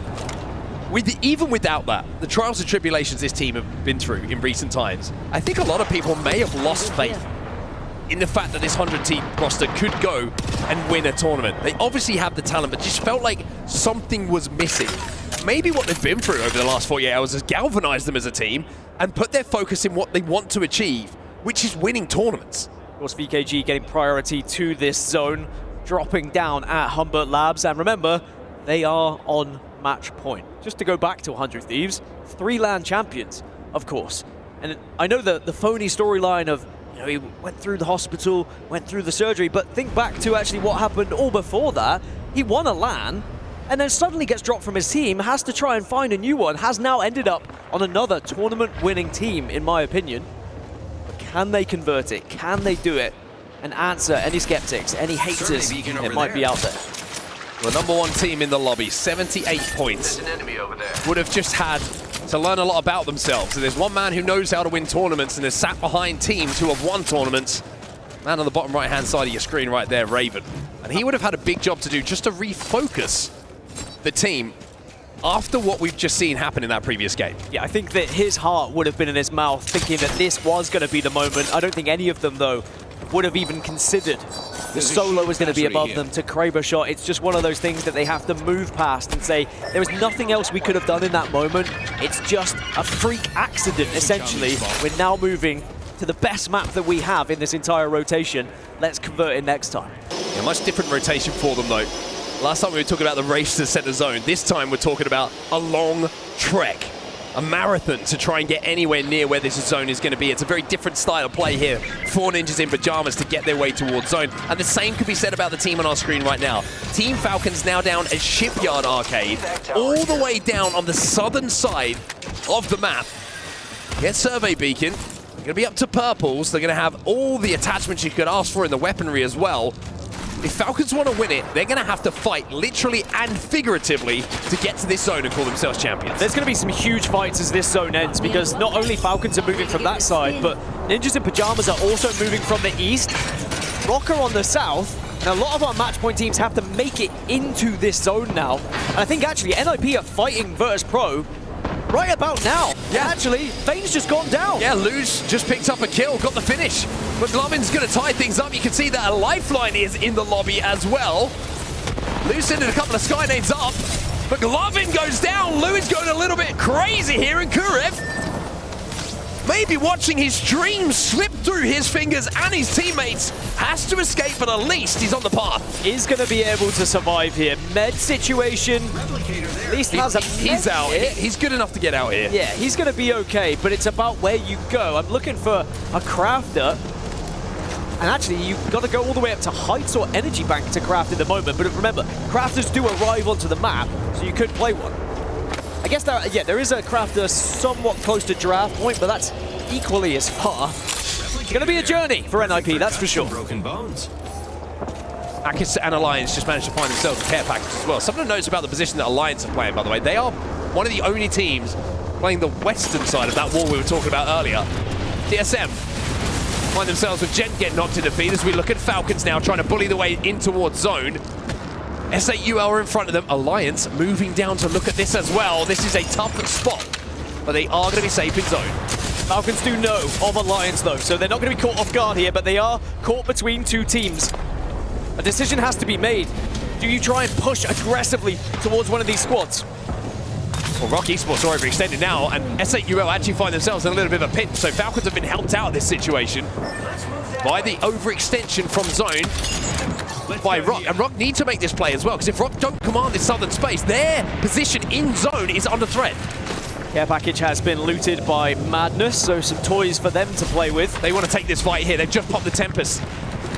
even without that, the trials and tribulations this team have been through in recent times, I think a lot of people may have lost faith in the fact that this 100-team roster could go and win a tournament. They obviously have the talent, but just felt like something was missing. Maybe what they've been through over the last 48 hours has galvanized them as a team and put their focus in what they want to achieve, which is winning tournaments. Of course, VKG getting priority to this zone, dropping down at Humbert Labs, and remember, they are on match point. Just to go back to 100 Thieves, 3 LAN champions, of course. And I know the phony storyline of, you know, he went through the hospital, went through the surgery, but think back to actually what happened all before that. He won a LAN, and then suddenly gets dropped from his team, has to try and find a new one, has now ended up on another tournament-winning team, in my opinion. But can they convert it? Can they do it? And answer any skeptics, any haters that might be out there. The #1 team in the lobby, 78 points. Would have just had to learn a lot about themselves. And there's one man who knows how to win tournaments and has sat behind teams who have won tournaments. Man on the bottom right-hand side of your screen right there, Raven. And he would have had a big job to do just to refocus the team after what we've just seen happen in that previous game. Yeah, I think that his heart would have been in his mouth thinking that this was going to be the moment. I don't think any of them, though, would have even considered the solo was going to be above them to crave a shot. It's just one of those things that they have to move past and say, there was nothing else we could have done in that moment. It's just a freak accident, essentially. We're now moving to the best map that we have in this entire rotation. Let's convert it next time. Yeah, much different rotation for them, though. Last time we were talking about the race to center zone. This time we're talking about a long trek. A marathon to try and get anywhere near where this zone is going to be. It's a very different style of play here. 4 ninjas in pajamas to get their way towards zone. And the same could be said about the team on our screen right now. Team Falcons now down at Shipyard Arcade, all the way down on the southern side of the map. Get Survey Beacon. They're going to be up to purples. They're going to have all the attachments you could ask for in the weaponry as well. If Falcons want to win it, they're going to have to fight literally and figuratively to get to this zone and call themselves champions. There's going to be some huge fights as this zone ends because not only Falcons are moving from that side, but Ninjas in Pajamas are also moving from the east. Rocker on the south, and a lot of our match point teams have to make it into this zone now. And I think actually NIP are fighting Virtus Pro right about now. Yeah, actually, Fane's just gone down. Yeah, Luz just picked up a kill, got the finish. McLovin's going to tie things up. You can see that a lifeline is in the lobby as well. Luz sending a couple of Skynades up. McLovin goes down. Lewis going a little bit crazy here, and Kurev maybe watching his dreams slip through his fingers and his teammates, has to escape, but at least he's on the path. Is going to be able to survive here. Med situation, at least has a He's out. He's good enough to get out here. Yeah, he's going to be okay, but it's about where you go. I'm looking for a crafter. And actually, you've got to go all the way up to Heights or Energy Bank to craft at the moment. But remember, crafters do arrive onto the map, so you could play one. I guess there is a crafter somewhat close to draft point, but that's equally as far. It's going to be a journey for NIP, that's for sure. Broken bones. Akis and Alliance just managed to find themselves a care package as well. Some of the notes about the position that Alliance are playing, by the way. They are one of the only teams playing the western side of that wall we were talking about earlier. TSM find themselves with Gent getting knocked in defeat as we look at Falcons now trying to bully the way in towards zone. S8UL are in front of them. Alliance moving down to look at this as well. This is a tough spot, but they are going to be safe in zone. Falcons do know of Alliance though, so they're not going to be caught off guard here, but they are caught between two teams. A decision has to be made. Do you try and push aggressively towards one of these squads? Well, Rock Esports are overextended now, and S8UL actually find themselves in a little bit of a pinch, so Falcons have been helped out of this situation by the overextension from zone by Rock. And Rock need to make this play as well, because if Rock don't command this southern space, their position in zone is under threat. Care package has been looted by Madness, so some toys for them to play with. They want to take this fight here. They've just popped the Tempest.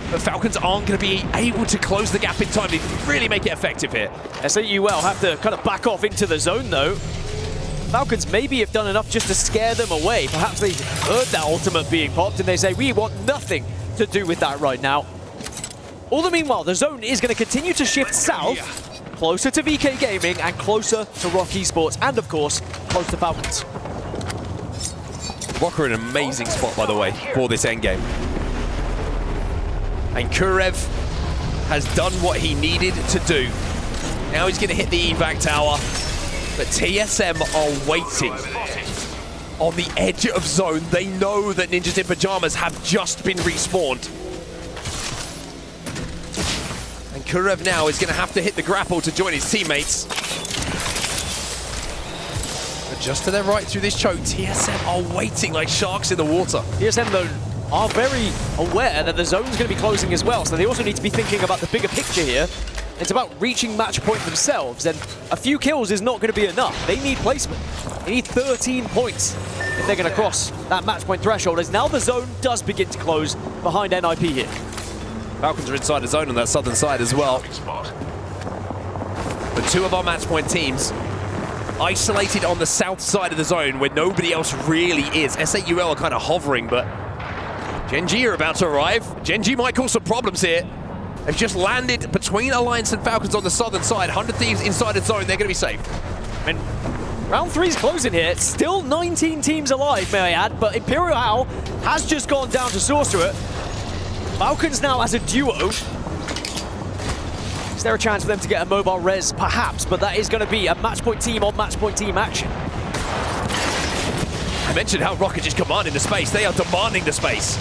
But Falcons aren't going to be able to close the gap in time to really make it effective here. S8UL have to kind of back off into the zone though. Falcons maybe have done enough just to scare them away. Perhaps they heard that ultimate being popped and they say, we want nothing to do with that right now. All the meanwhile, the zone is going to continue to shift south, closer to VK Gaming and closer to Rock Esports, and of course, close to Falcons. Rock are in an amazing spot, by the way, for this endgame. And Kurev has done what he needed to do. Now he's going to hit the evac tower, but TSM are waiting on the edge of zone. They know that Ninjas in Pajamas have just been respawned. And Kurev now is going to have to hit the grapple to join his teammates. But just to their right through this choke, TSM are waiting like sharks in the water. TSM though are very aware that the zone's going to be closing as well, so they also need to be thinking about the bigger picture here. It's about reaching match point themselves, and a few kills is not going to be enough. They need placement. They need 13 points if they're going to cross that match point threshold, as now the zone does begin to close behind NIP here. Falcons are inside the zone on that southern side as well. But two of our match point teams isolated on the south side of the zone where nobody else really is. S8UL are kind of hovering, but Gen.G are about to arrive. Gen.G might cause some problems here. They've just landed between Alliance and Falcons on the southern side. 100 Thieves inside the zone. They're going to be safe. I mean, round 3's closing here. It's still 19 teams alive, may I add, but ImperialHal has just gone down to Sorcerer. Falcons now as a duo. Is there a chance for them to get a mobile res? Perhaps, but that is going to be a match point team on match point team action. I mentioned how Rocket is commanding the space. They are demanding the space.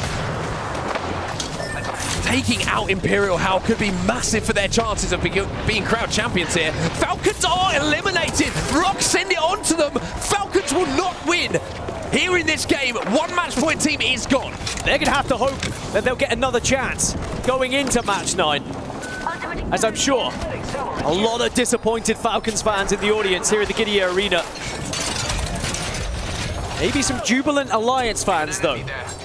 Taking out ImperialHal could be massive for their chances of being crowd champions here. Falcons are eliminated. Rock send it on to them. Falcons will not win. Here in this game, one match point team is gone. They're going to have to hope that they'll get another chance going into match 9. As I'm sure a lot of disappointed Falcons fans in the audience here at the Gidea Arena. Maybe some jubilant Alliance fans, though.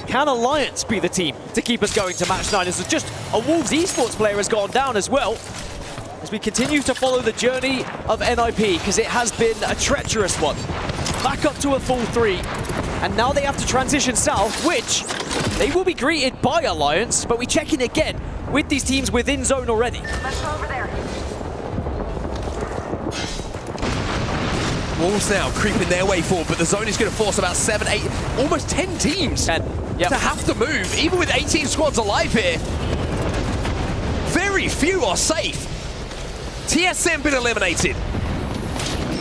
Can Alliance be the team to keep us going to match 9? As just a Wolves esports player has gone down as well. As we continue to follow the journey of NIP, because it has been a treacherous one. Back up to a full 3. And now they have to transition south, which they will be greeted by Alliance, but we check in again with these teams within zone already. Let's go over there. Wolves now creeping their way forward, but the zone is going to force about 7, 8, almost 10 teams to have to move, even with 18 squads alive here. Very few are safe. TSM been eliminated.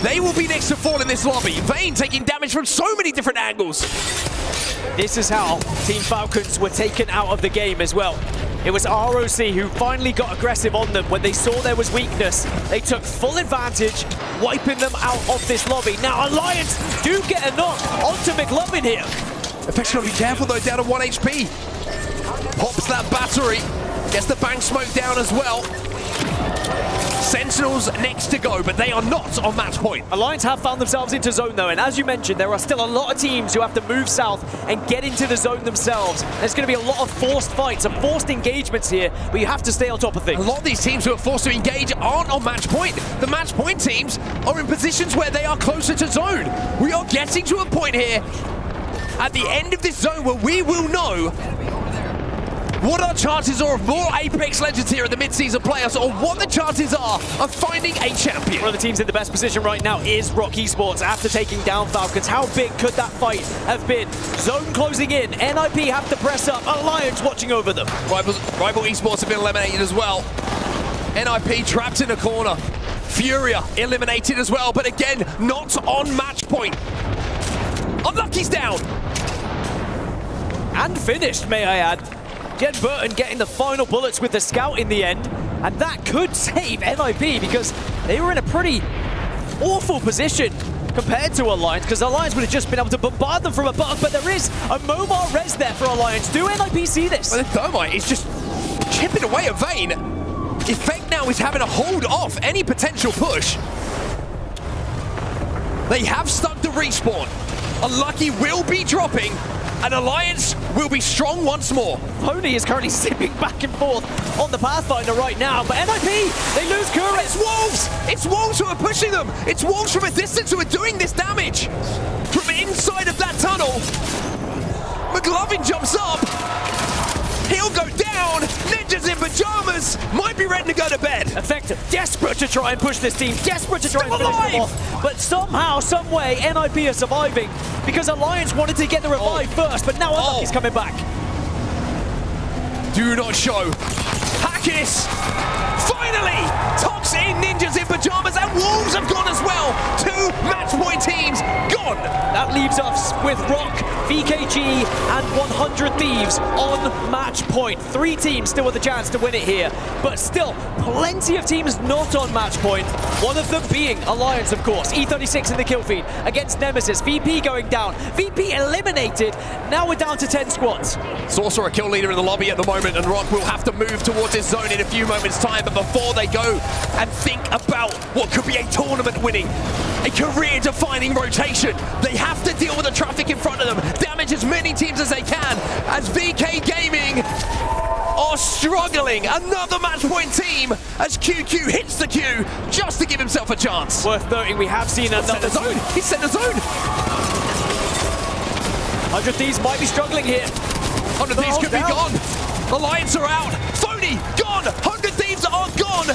They will be next to fall in this lobby. Vayne taking damage from so many different angles. This is how Team Falcons were taken out of the game as well. It was ROC who finally got aggressive on them when they saw there was weakness. They took full advantage, wiping them out of this lobby. Now Alliance do get a knock onto McLovin here. Infection, be careful though, down to 1 HP. Pops that battery, gets the bank smoke down as well. Sentinels next to go, but they are not on match point. Alliance have found themselves into zone though, and as you mentioned, there are still a lot of teams who have to move south and get into the zone themselves. There's going to be a lot of forced fights and forced engagements here, but you have to stay on top of things. A lot of these teams who are forced to engage aren't on match point. The match point teams are in positions where they are closer to zone. We are getting to a point here at the end of this zone where we will know what our chances are of more Apex Legends here at the mid-season playoffs, or what the chances are of finding a champion. One of the teams in the best position right now is Rock Esports after taking down Falcons. How big could that fight have been? Zone closing in, NIP have to press up, Alliance watching over them. Rival Esports have been eliminated as well. NIP trapped in a corner. Furia eliminated as well, but again, not on match point. Unlucky's down. And finished, may I add. Jen Burton getting the final bullets with the scout in the end, and that could save NIP because they were in a pretty awful position compared to Alliance, because Alliance would have just been able to bombard them from above, but there is a Momar res there for Alliance. Do NIP see this? Well, the Thermite is just chipping away at Vayne. Effect now is having to hold off any potential push. They have stuck the respawn. Unlucky will be dropping, and Alliance will be strong once more. Pony is currently zipping back and forth on the Pathfinder right now, but NIP, they lose Kura. It's Wolves! It's Wolves who are pushing them! It's Wolves from a distance who are doing this damage! From inside of that tunnel, McLovin jumps up. He'll go down. Ninjas in pajamas might be ready to go to bed. Effective, desperate to try and push this team, desperate to try and finish them off. But somehow, some way, NIP are surviving because Alliance wanted to get the revive first, but now Unlucky's coming back. Do not show. Hackis finally tucks in Ninjas in pajamas, and Wolves have gone as well. 2 match point teams gone. That leaves us with Rock, VKG, and 100 Thieves on match point. 3 teams still with a chance to win it here, but still plenty of teams not on match point. One of them being Alliance, of course. E36 in the kill feed against Nemesis. VP going down. VP eliminated. Now we're down to 10 squads. Sorcerer kill leader in the lobby at the moment, and Rock will have to move towards his zone in a few moments' time. But before they go and think about what could be a tournament-winning, a career-defining rotation, they have to deal with the traffic in front of them, damage as many teams as they can, as VK Gaming are struggling. Another match point team as QQ hits the queue just to give himself a chance. Worth noting, we have seen another zone. He's set the zone. 100 Thieves might be struggling here. 100 Thieves could be gone. Alliance are out. Phony gone. 100 Thieves are gone.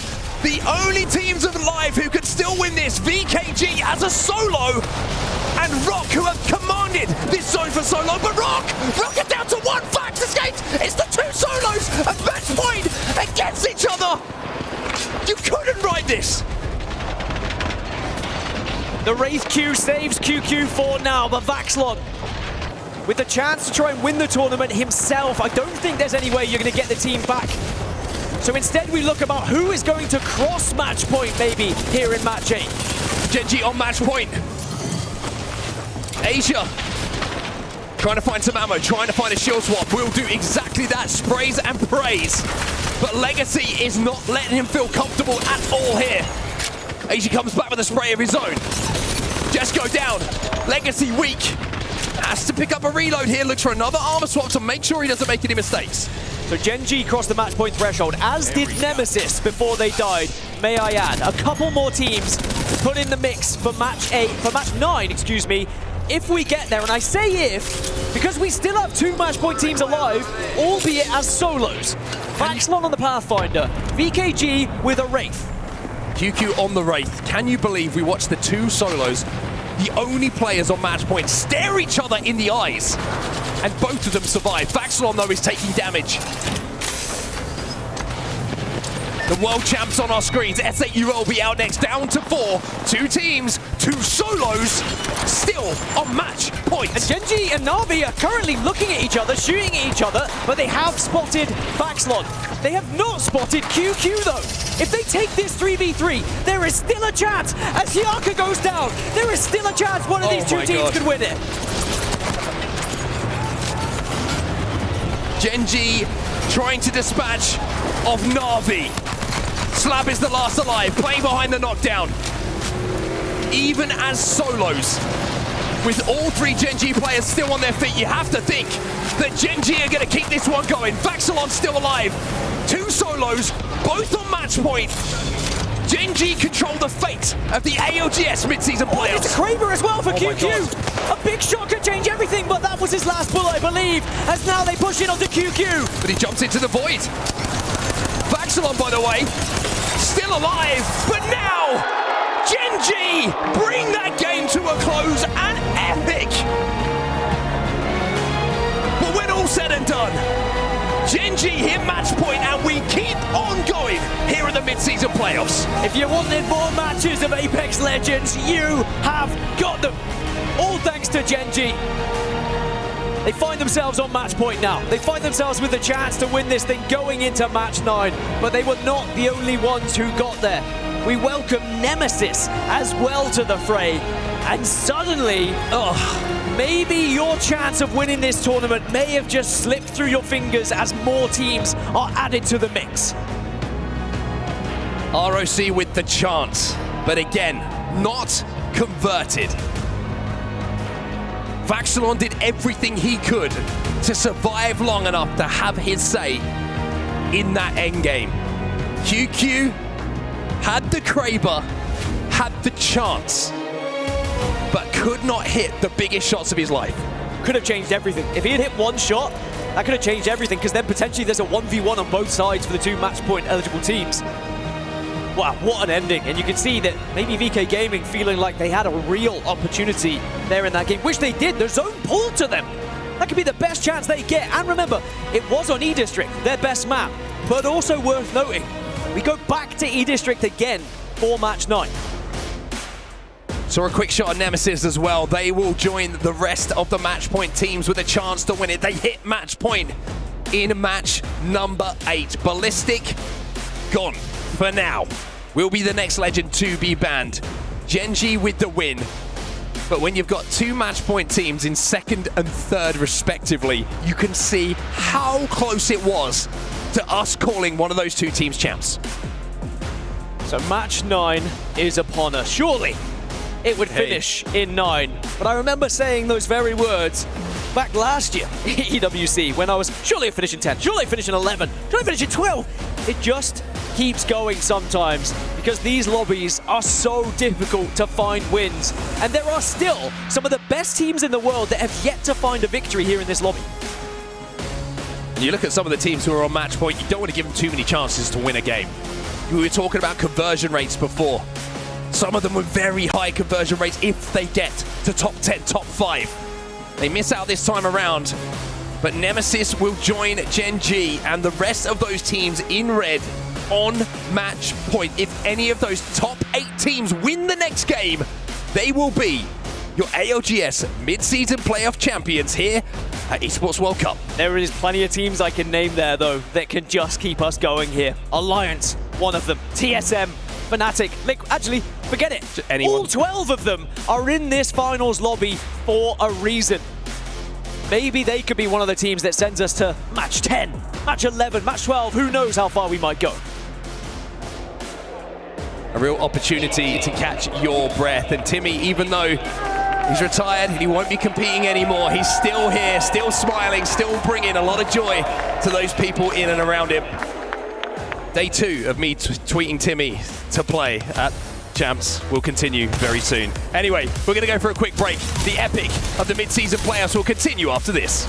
The only teams alive who could still win this, VKG as a solo, and Rock, who have commanded this zone for so long. But Rock are down to 1. Fax escaped. It's the 2 solos at match point against each other. You couldn't write this. The Wraith Q saves QQ for now, but Vaxlon with the chance to try and win the tournament himself. I don't think there's any way you're going to get the team back. So instead we look about who is going to cross match point maybe here in match 8. Genji on match point. Asia trying to find some ammo, trying to find a shield swap. Will do exactly that, sprays and prays. But Legacy is not letting him feel comfortable at all here. Asia comes back with a spray of his own. Just go down. Legacy weak. Has to pick up a reload here, looks for another armor swap to make sure he doesn't make any mistakes. So Genji crossed the match point threshold, as did Nemesis before they died, may I add. A couple more teams put in the mix for match 9, excuse me, if we get there. And I say if, because we still have 2 match point teams alive, albeit as solos. Vaxlon on the Pathfinder, VKG with a Wraith. QQ on the Wraith. Can you believe we watched the 2 solos, the only players on match point, stare each other in the eyes, and both of them survive. Vaxlon, though, is taking damage. The world champs on our screens. S8 will be out next, down to 4. 2 teams, 2 solos, still on match point. And Genji and Na'Vi are currently looking at each other, shooting at each other, but they have spotted Vaxlon. They have not spotted QQ, though. If they take this 3v3, there is still a chance. As Hyaka goes down, there is still a chance one of these 2 teams could win it. Genji trying to dispatch of Na'Vi. Slab is the last alive, playing behind the knockdown. Even as solos, with all three Genji players still on their feet, you have to think that Genji are going to keep this one going. Vaxilon's still alive. Two solos, both on match point. Genji control the fate of the ALGS Midseason Playoffs. It's a Kraber as well for QQ. A big shot could change everything, but that was his last bullet, I believe, as now they push in onto QQ. But he jumps into the void. Vaxilon, by the way, still alive, but now Genji bring that game to a close, and epic. But when all said and done, Genji hit match point, and we keep on going here at the Midseason Playoffs. If you wanted more matches of Apex Legends, you have got them. All thanks to Genji. They find themselves on match point now. They find themselves with the chance to win this thing going into match 9, but they were not the only ones who got there. We welcome Nemesis as well to the fray, and suddenly, maybe your chance of winning this tournament may have just slipped through your fingers as more teams are added to the mix. ROC with the chance, but again, not converted. Vaxilon did everything he could to survive long enough to have his say in that endgame. QQ had the Kraber, had the chance, but could not hit the biggest shots of his life. Could have changed everything. If he had hit one shot, that could have changed everything, because then potentially there's a 1v1 on both sides for the two match point eligible teams. Wow, what an ending. And you can see that maybe VK Gaming feeling like they had a real opportunity there in that game, which they did. Their zone pulled to them. That could be the best chance they get. And remember, it was on E-District, their best map. But also worth noting, we go back to E-District again for match 9. Saw a quick shot on Nemesis as well. They will join the rest of the match point teams with a chance to win it. They hit match point in match number 8. Ballistic, gone for now. Will be the next legend to be banned. Genji with the win. But when you've got two match point teams in 2nd and 3rd respectively, you can see how close it was to us calling one of those two teams champs. So match 9 is upon us. Surely it would finish in 9. But I remember saying those very words back last year, EWC, when I was, surely I finish in 10, surely I finish in 11, surely I finish in 12. It just keeps going sometimes, because these lobbies are so difficult to find wins. And there are still some of the best teams in the world that have yet to find a victory here in this lobby. And you look at some of the teams who are on match point, you don't want to give them too many chances to win a game. We were talking about conversion rates before. Some of them with very high conversion rates if they get to top 10, top 5. They miss out this time around, but Nemesis will join Genji and the rest of those teams in red on match point. If any of those top 8 teams win the next game, they will be your ALGS Midseason Playoff Champions here at Esports World Cup. There is plenty of teams I can name there, though, that can just keep us going here. Alliance, one of them. TSM, Fnatic, actually, forget it. Anyone. All 12 of them are in this finals lobby for a reason. Maybe they could be one of the teams that sends us to match 10, match 11, match 12. Who knows how far we might go. A real opportunity to catch your breath. And Timmy, even though he's retired and he won't be competing anymore, he's still here, still smiling, still bringing a lot of joy to those people in and around him. Day 2 of me tweeting Timmy to play at Champs will continue very soon. Anyway, we're going to go for a quick break. The epic of the mid-season playoffs will continue after this.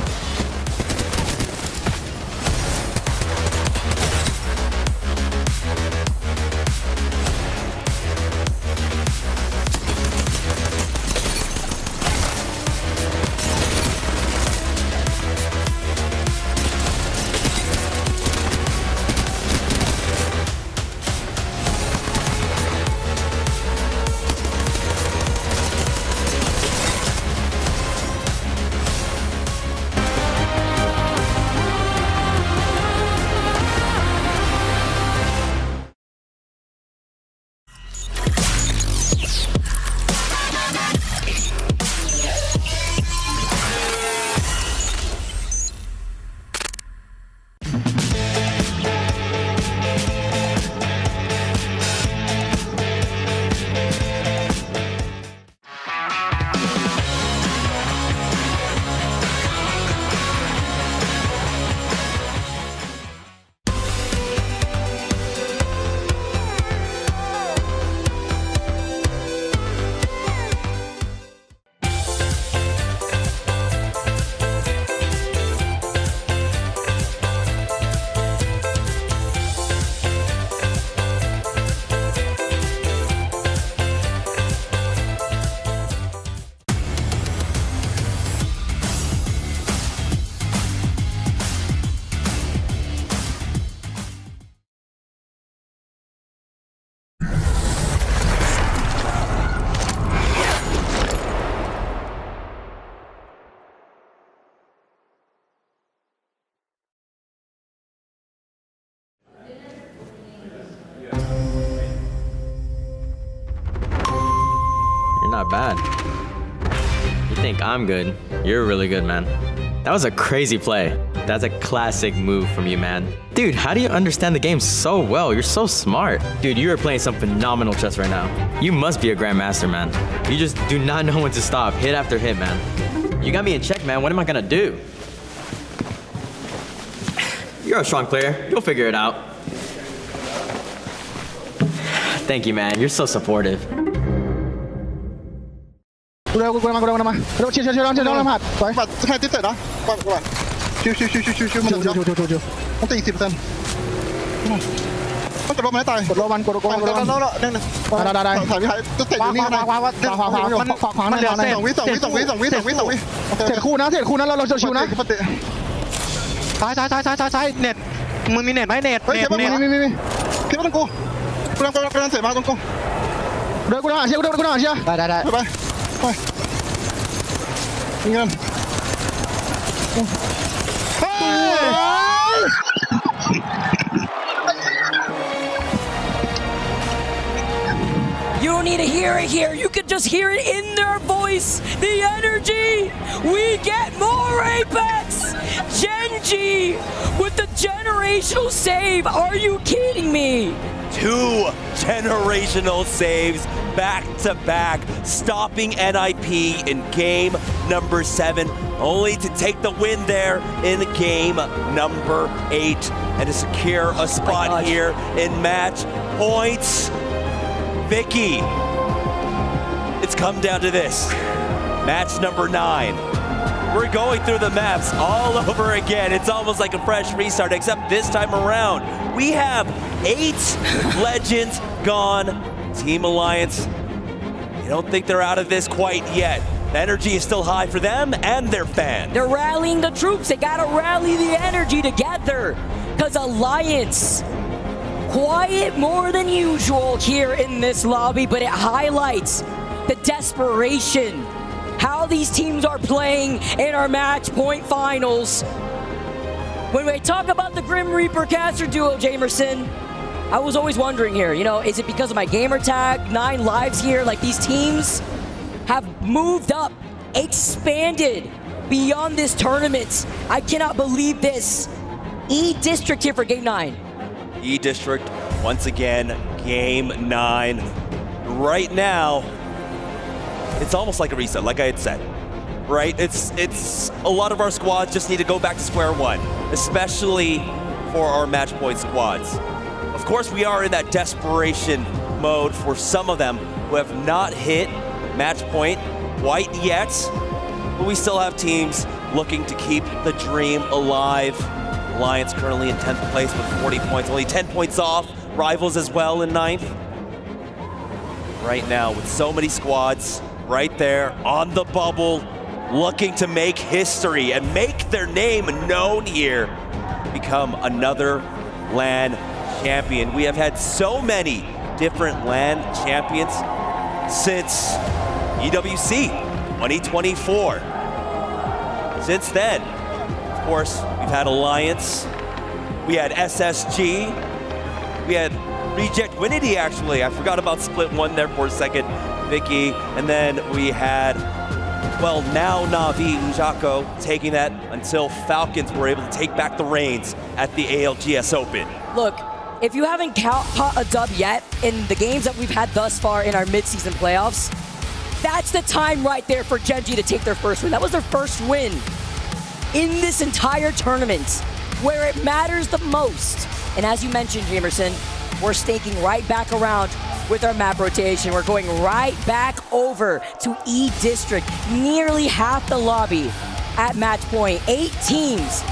bad. You think I'm good? You're really good, man. That was a crazy play. That's a classic move from you, man. Dude, how do you understand the game so well? You're so smart. Dude, you are playing some phenomenal chess right now. You must be a grandmaster, man. You just do not know when to stop. Hit after hit, man. You got me in check, man. What am I gonna do? You're a strong player. You'll figure it out. Thank you, man. You're so supportive. กูเร็วกูมาเชียร์น้องผัดไปผัดแค่ติดเสร็จนะก่อนชิวมันต้องตี10%ต้องกดลบมันให้ตายกดลบมันกดได้ถ่ายพี่หายจะเตะอยู่นี่นะขวามันเหลือ2 วิเตะคู่นะเราจะชิวนะซ้ายเน็ตมึงมีเน็ตไหมเน็ตมีคิดว่าต้องกูกำลังเสร็จมาตรงกูเดี๋ยวกูหาเชียร์ได้ไปเงิน You don't need to hear it here. You can just hear it in their voice. The energy. We get more Apex. Genji with the generational save. Are you kidding me? 2 generational saves back to back, stopping NIP in game number 7, only to take the win there in game number 8 and to secure a spot here in match points. Vicky, it's come down to this. Match number 9. We're going through the maps all over again. It's almost like a fresh restart, except this time around, we have 8 legends gone. Team Alliance, I don't think they're out of this quite yet. The energy is still high for them and their fans. They're rallying the troops. They gotta rally the energy together. Because Alliance, quiet more than usual here in this lobby, but it highlights the desperation. How these teams are playing in our match point finals. When we talk about the Grim Reaper caster duo, Jamerson, I was always wondering here, is it because of my gamer tag, 9 lives here? Like, these teams have moved up, expanded beyond this tournament. I cannot believe this. E-District here for game 9. E-District, once again, game 9. Right now, it's almost like a reset, like I had said. Right? It's a lot of our squads just need to go back to square one, especially for our match point squads. Of course, we are in that desperation mode for some of them who have not hit match point quite yet, but we still have teams looking to keep the dream alive. Alliance currently in 10th place with 40 points, only 10 points off. Rivals as well in 9th. Right now, with so many squads right there on the bubble, looking to make history and make their name known here, become another LAN champion. We have had so many different LAN champions since EWC 2024. Since then, of course, we've had Alliance, we had SSG, we had Reject Winity actually. I forgot about Split 1 there for a second, Vicky, and then we had, well, now Na'Vi Ujako taking that until Falcons were able to take back the reins at the ALGS Open. Look, if you haven't caught a dub yet in the games that we've had thus far in our mid-season playoffs, that's the time right there for Genji to take their first win. That was their first win in this entire tournament, where it matters the most. And as you mentioned, Jamerson, we're staking right back around with our map rotation. We're going right back over to E-District, nearly half the lobby at match point. 8 teams.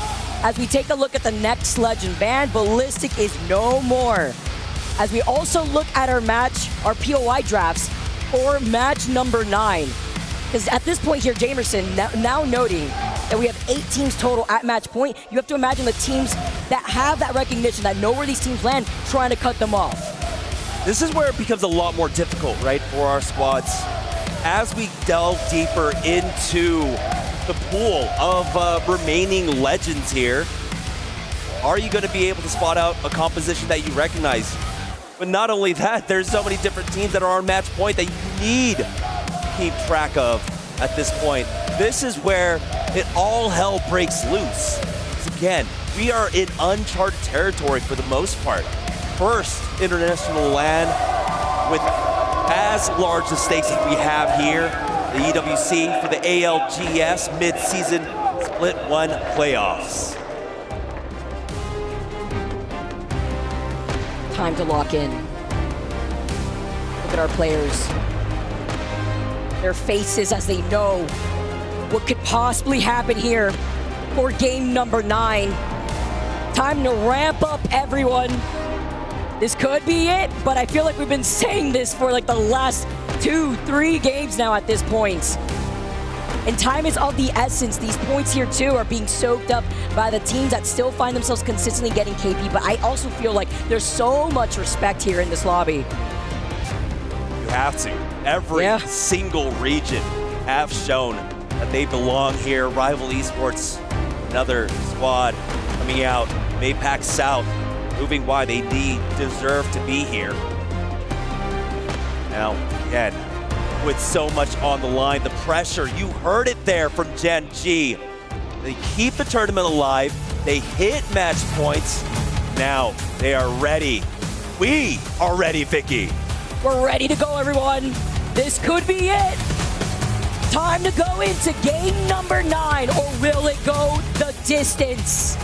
As we take a look at the next legend, Van Ballistic is no more. As we also look at our POI drafts for match number 9. Because at this point here, Jamerson, now noting that we have 8 teams total at match point, you have to imagine the teams that have that recognition, that know where these teams land, trying to cut them off. This is where it becomes a lot more difficult, right, for our squads. As we delve deeper into the pool of remaining legends here, are you going to be able to spot out a composition that you recognize? But not only that, there's so many different teams that are on match point that you need keep track of at this point. This is where it all hell breaks loose. Again, we are in uncharted territory for the most part. First international LAN with as large the stakes as we have here, the EWC for the ALGS Midseason Split 1 Playoffs. Time to lock in. Look at our players. Their faces as they know what could possibly happen here for game number 9. Time to ramp up, everyone. This could be it, but I feel like we've been saying this for like the last 2-3 games now at this point. And time is of the essence. These points here too are being soaked up by the teams that still find themselves consistently getting KP, but I also feel like there's so much respect here in this lobby. You have to. Every single region have shown that they belong here. Rival Esports, another squad coming out. APAC South moving why they deserve to be here. Now, again, with so much on the line, the pressure, you heard it there from Gen G. They keep the tournament alive, they hit match points, now they are ready. We are ready, Vicky. We're ready to go, everyone. This could be it. Time to go into game number 9, or will it go the distance?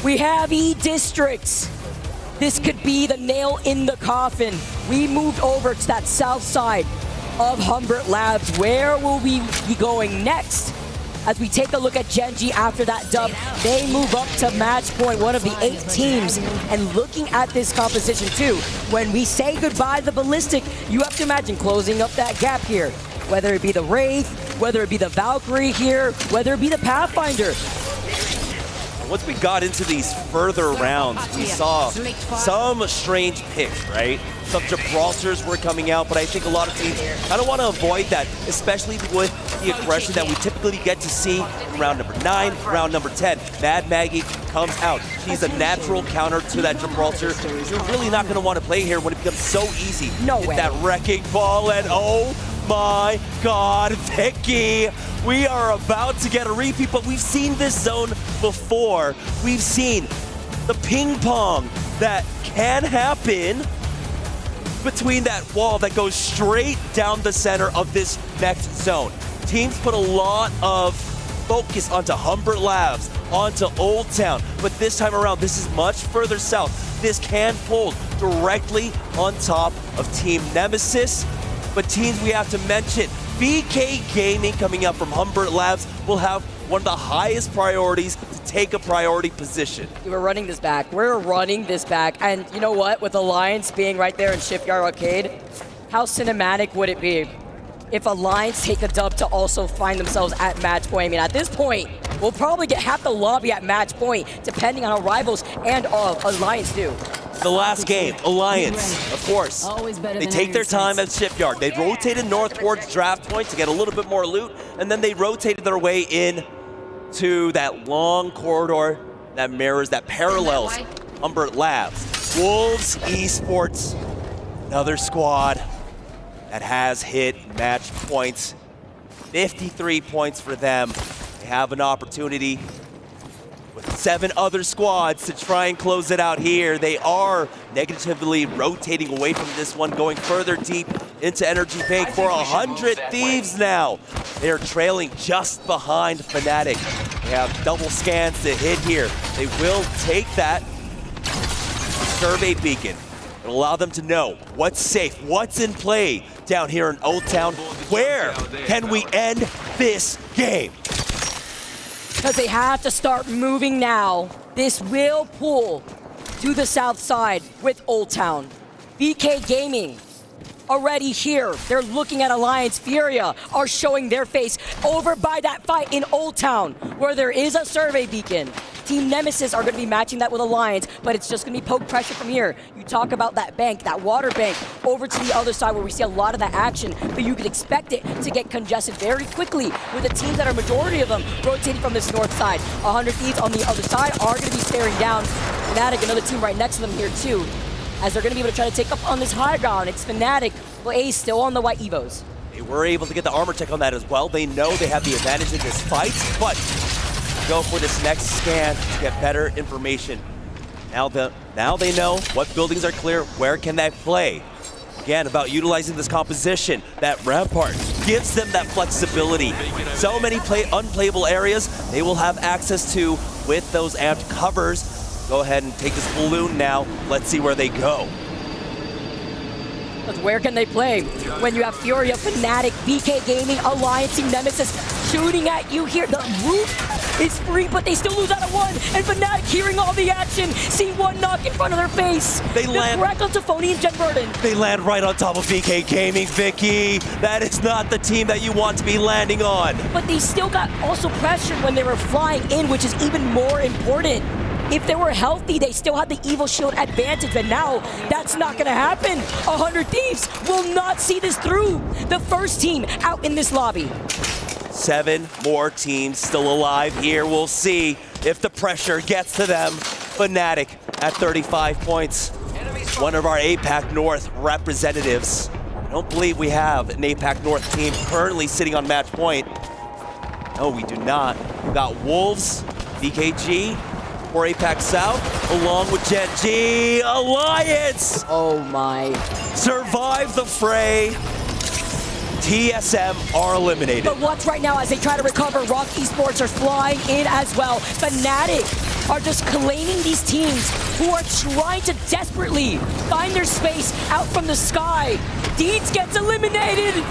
We have E-Districts. This could be the nail in the coffin. We moved over to that south side of Humbert Labs. Where will we be going next? As we take a look at Gen G after that dub, they move up to match point, one of the 8 teams. And looking at this composition too, when we say goodbye to the Ballistic, you have to imagine closing up that gap here. Whether it be the Wraith, whether it be the Valkyrie here, whether it be the Pathfinder. Once we got into these further rounds, we saw some strange picks, right? Some Gibraltars were coming out, but I think a lot of teams kind of want to avoid that, especially with the aggression that we typically get to see in round number 9, round number 10. Mad Maggie comes out. She's a natural counter to that Gibraltar. You're really not going to want to play here when it becomes so easy. No Hit way. that wrecking ball, and oh my God, Vicky, we are about to get a repeat, but we've seen this zone before. We've seen the ping pong that can happen between that wall that goes straight down the center of this next zone. Teams put a lot of focus onto Humbert Labs, onto Old Town, but this time around, this is much further south. This can pull directly on top of Team Nemesis. But teams we have to mention, BK Gaming coming up from Humbert Labs will have one of the highest priorities to take a priority position. We're running this back. We're running this back. And you know what? With Alliance being right there in Shipyard Arcade, how cinematic would it be if Alliance take a dub to also find themselves at match point? I mean, at this point, we'll probably get half the lobby at match point, depending on how Rivals and Alliance do. The last game, Alliance, of course. They take their time at Shipyard. They rotated north towards Draft Point to get a little bit more loot, and then they rotated their way in to that long corridor that mirrors, that parallels Humbert Labs. Wolves Esports, another squad that has hit match points. 53 points for them. They have an opportunity with 7 other squads to try and close it out here. They are negatively rotating away from this one, going further deep into Energy Bank for 100 Thieves now. They are trailing just behind Fnatic. They have double scans to hit here. They will take that survey beacon. It'll allow them to know what's safe, what's in play down here in Old Town. Where can we end this game? Because they have to start moving now. This will pull to the south side with Old Town. BK Gaming already here. They're looking at Alliance. Furia are showing their face over by that fight in Old Town, where there is a survey beacon. Team Nemesis are going to be matching that with Alliance, but it's just going to be poke pressure from here. You talk about that bank, that water bank, over to the other side where we see a lot of that action, but you could expect it to get congested very quickly with the teams that are majority of them rotating from this north side. 100 Thieves on the other side are going to be staring down. Fnatic, another team right next to them here too, as they're going to be able to try to take up on this high ground. It's Fnatic, but Ace still on the white Evos. They were able to get the armor check on that as well. They know they have the advantage in this fight, but go for this next scan to get better information. Now they know what buildings are clear, where can they play. Again, about utilizing this composition. That rampart gives them that flexibility. So many unplayable areas they will have access to with those amped covers. Go ahead and take this balloon now. Let's see where they go. But where can they play? When you have Furia, Fnatic, VK Gaming, Alliance, Team Nemesis shooting at you here. The roof is free, but they still lose out of one. And Fnatic hearing all the action, see one knock in front of their face. They land. Correct on Tafoni and Jen Burden. They land right on top of VK Gaming, Vicky. That is not the team that you want to be landing on. But they still got also pressured when they were flying in, which is even more important. If they were healthy, they still had the Evil Shield advantage, but now that's not gonna happen. 100 Thieves will not see this through. The first team out in this lobby. 7 more teams still alive here. We'll see if the pressure gets to them. Fnatic at 35 points. One of our APAC North representatives. I don't believe we have an APAC North team currently sitting on match point. No, we do not. We've got Wolves, BKG, for APAC South, along with Gen G. Alliance! Oh my. Survive the fray. TSM are eliminated. But watch right now as they try to recover. Rock Esports are flying in as well. Fnatic are just claiming these teams who are trying to desperately find their space out from the sky. Deeds gets eliminated.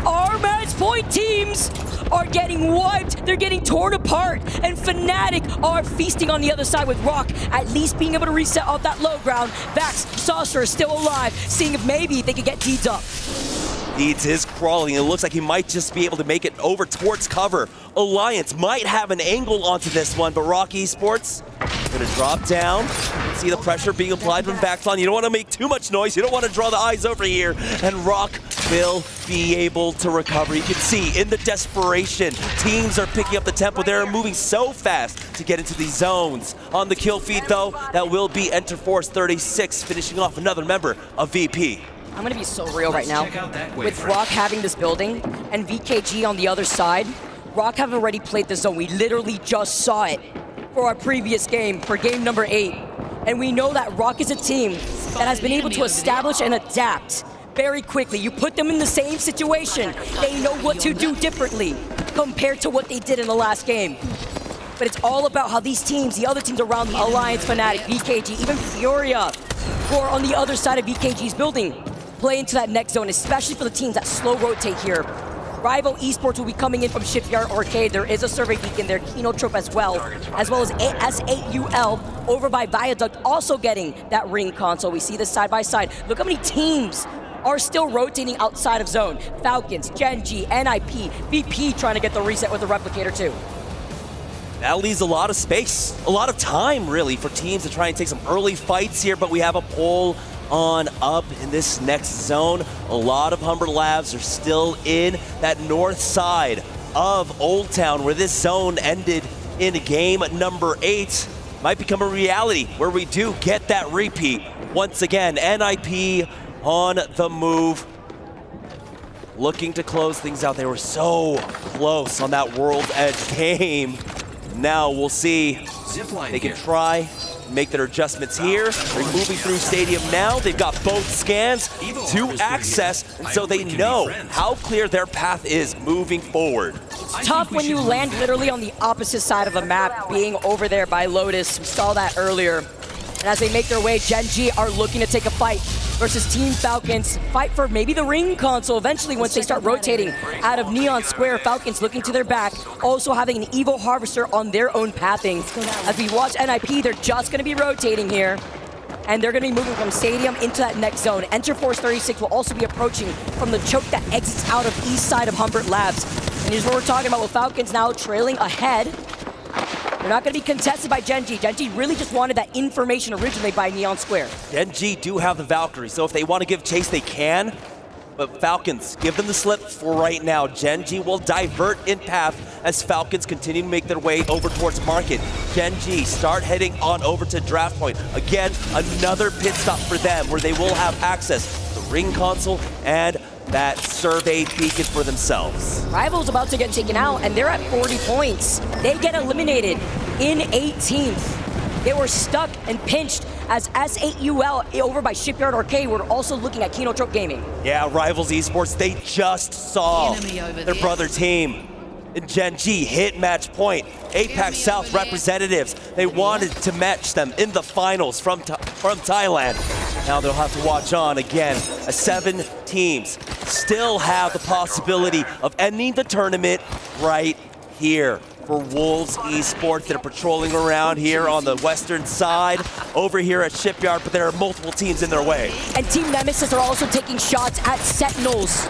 Our match point teams are getting wiped. They're getting torn apart. And Fnatic are feasting on the other side with Rock at least being able to reset off that low ground. Vax, Saucer is still alive, seeing if maybe they could get Deeds up. Deeds is crawling. It looks like he might just be able to make it over towards cover. Alliance might have an angle onto this one, but Rock Esports gonna drop down. See the pressure being applied from Vaxon. You don't want to make too much noise. You don't want to draw the eyes over here. And Rock will be able to recover. You can see in the desperation, teams are picking up the tempo. They're moving so fast to get into these zones. On the kill feed though, that will be Enter Force 36, finishing off another member of VP. I'm gonna be so real right now. With Rock having this building and VKG on the other side, Rock have already played the zone. We literally just saw it for our previous game, for game number 8. And we know that Rock is a team that has been able to establish and adapt very quickly. You put them in the same situation, they know what to do differently compared to what they did in the last game. But it's all about how these teams, the other teams around the Alliance, Fnatic, VKG, even Furia, who are on the other side of VKG's building, play into that next zone, especially for the teams that slow rotate here. Rival Esports will be coming in from Shipyard Arcade. There is a survey beacon there, Kinotrope as well as S8UL over by Viaduct, also getting that ring console. We see this side by side. Look how many teams are still rotating outside of zone. Falcons, Gen G, NIP, VP trying to get the reset with the Replicator too. That leaves a lot of space, a lot of time really for teams to try and take some early fights here, but we have a pull on up in this next zone. A lot of Humber Labs are still in that north side of Old Town where this zone ended in game number 8. Might become a reality where we do get that repeat. Once again, NIP on the move, looking to close things out. They were so close on that World's Edge game. Now we'll see they can try make their adjustments here. They're moving through Stadium now. They've got both scans to access, and so they know how clear their path is moving forward. It's tough when you land literally on the opposite side of the map, being over there by Lotus. We saw that earlier. And as they make their way, Gen G are looking to take a fight versus Team Falcons. Fight for maybe the ring console eventually once they start rotating out of Neon Square. Falcons looking to their back, also having an Evo Harvester on their own pathing. As we watch NIP, they're just going to be rotating here. And they're going to be moving from Stadium into that next zone. Enter Force 36 will also be approaching from the choke that exits out of east side of Humbert Labs. And here's what we're talking about with Falcons now trailing ahead. They're not going to be contested by Gen G. Gen G really just wanted that information originally by Neon Square. Gen G do have the Valkyrie, so if they want to give chase, they can. But Falcons, give them the slip for right now. Gen G will divert in path as Falcons continue to make their way over towards Market. Gen G start heading on over to Draft Point. Again, another pit stop for them where they will have access to the ring console and that survey beacon for themselves. Rivals about to get taken out, and they're at 40 points. They get eliminated in 18th. They were stuck and pinched as S8UL over by Shipyard Arcade were also looking at Kinotrope Gaming. Yeah, Rivals Esports, they just saw their brother team in Gen G hit match point. APAC South representatives, they wanted to match them in the finals from Thailand. Now they'll have to watch on again as 7 teams still have the possibility of ending the tournament right here for Wolves Esports. They're patrolling around here on the western side, over here at Shipyard, but there are multiple teams in their way. And Team Nemesis are also taking shots at Sentinels.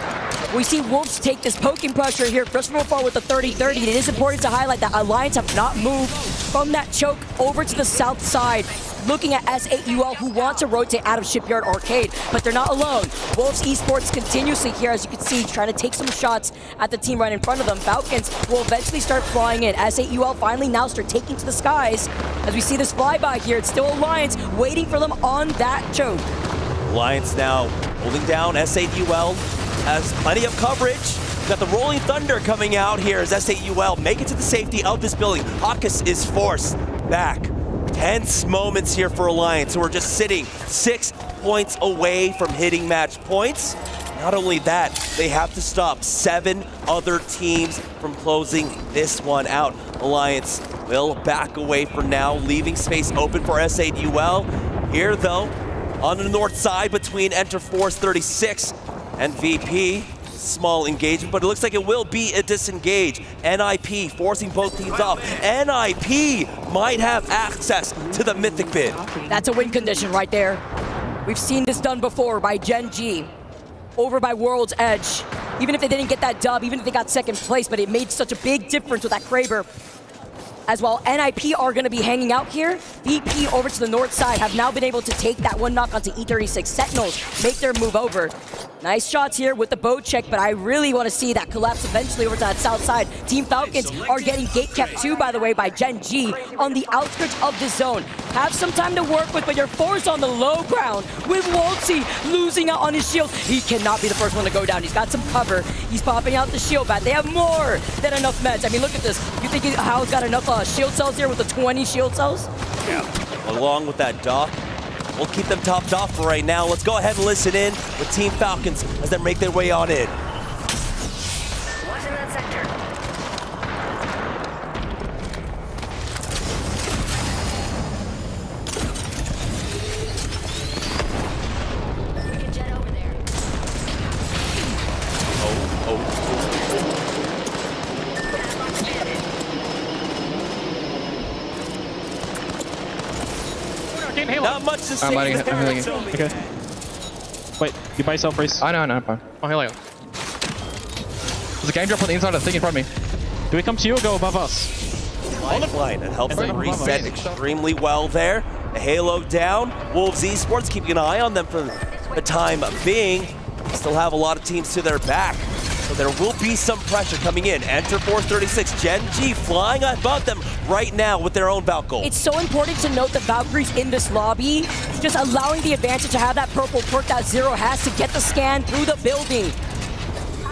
We see Wolves take this poking pressure here. First from afar with the 30-30. It is important to highlight that Alliance have not moved from that choke over to the south side, looking at S8UL, who want to rotate out of Shipyard Arcade, but they're not alone. Wolves Esports continuously here, as you can see, trying to take some shots at the team right in front of them. Falcons will eventually start flying in. S8UL finally now start taking to the skies. As we see this flyby here, it's still Alliance waiting for them on that choke. Alliance now holding down S8UL, has plenty of coverage. We've got the Rolling Thunder coming out here as S8UL make it to the safety of this building. Hawkus is forced back. Tense moments here for Alliance, who are just sitting 6 points away from hitting match points. Not only that, they have to stop 7 other teams from closing this one out. Alliance will back away for now, leaving space open for S8UL. Here though, on the north side between Enter Force 36 and VP. Small engagement, but it looks like it will be a disengage. NIP forcing both teams off. NIP might have access to the Mythic bid. That's a win condition right there. We've seen this done before by Gen G, over by World's Edge. Even if they didn't get that dub, even if they got second place, but it made such a big difference with that Kraber. As well, NIP are going to be hanging out here. VP over to the north side have now been able to take that one knock onto E36. Sentinels make their move over. Nice shots here with the bow check, but I really want to see that collapse eventually over to that south side. Team Falcons are getting gate kept too, by the way, by Gen G on the outskirts of the zone. Have some time to work with, but you're forced on the low ground with Waltzy losing out on his shield. He cannot be the first one to go down. He's got some cover. He's popping out the shield bat. They have more than enough meds. I mean, look at this. You think Hal's got enough shield cells here with the 20 shield cells? Yeah. Along with that dock, we'll keep them topped off for right now. Let's go ahead and listen in with Team Falcons as they make their way on in. What's in that sector? We can jet over there. Not much to say. I'm okay. Wait, you by yourself, Reese? I know. Oh, here we go. There's a game drop on the inside of the thing in front of me. Do we come to you or go above us? Lifeline, that helps them reset extremely well there. The Halo down. Wolves Esports keeping an eye on them for the time being. They still have a lot of teams to their back. So there will be some pressure coming in. Enter Force 36, Gen G flying above them right now with their own Valkyrie. It's so important to note the Valkyries in this lobby, just allowing the advantage to have that purple perk that Zero has to get the scan through the building.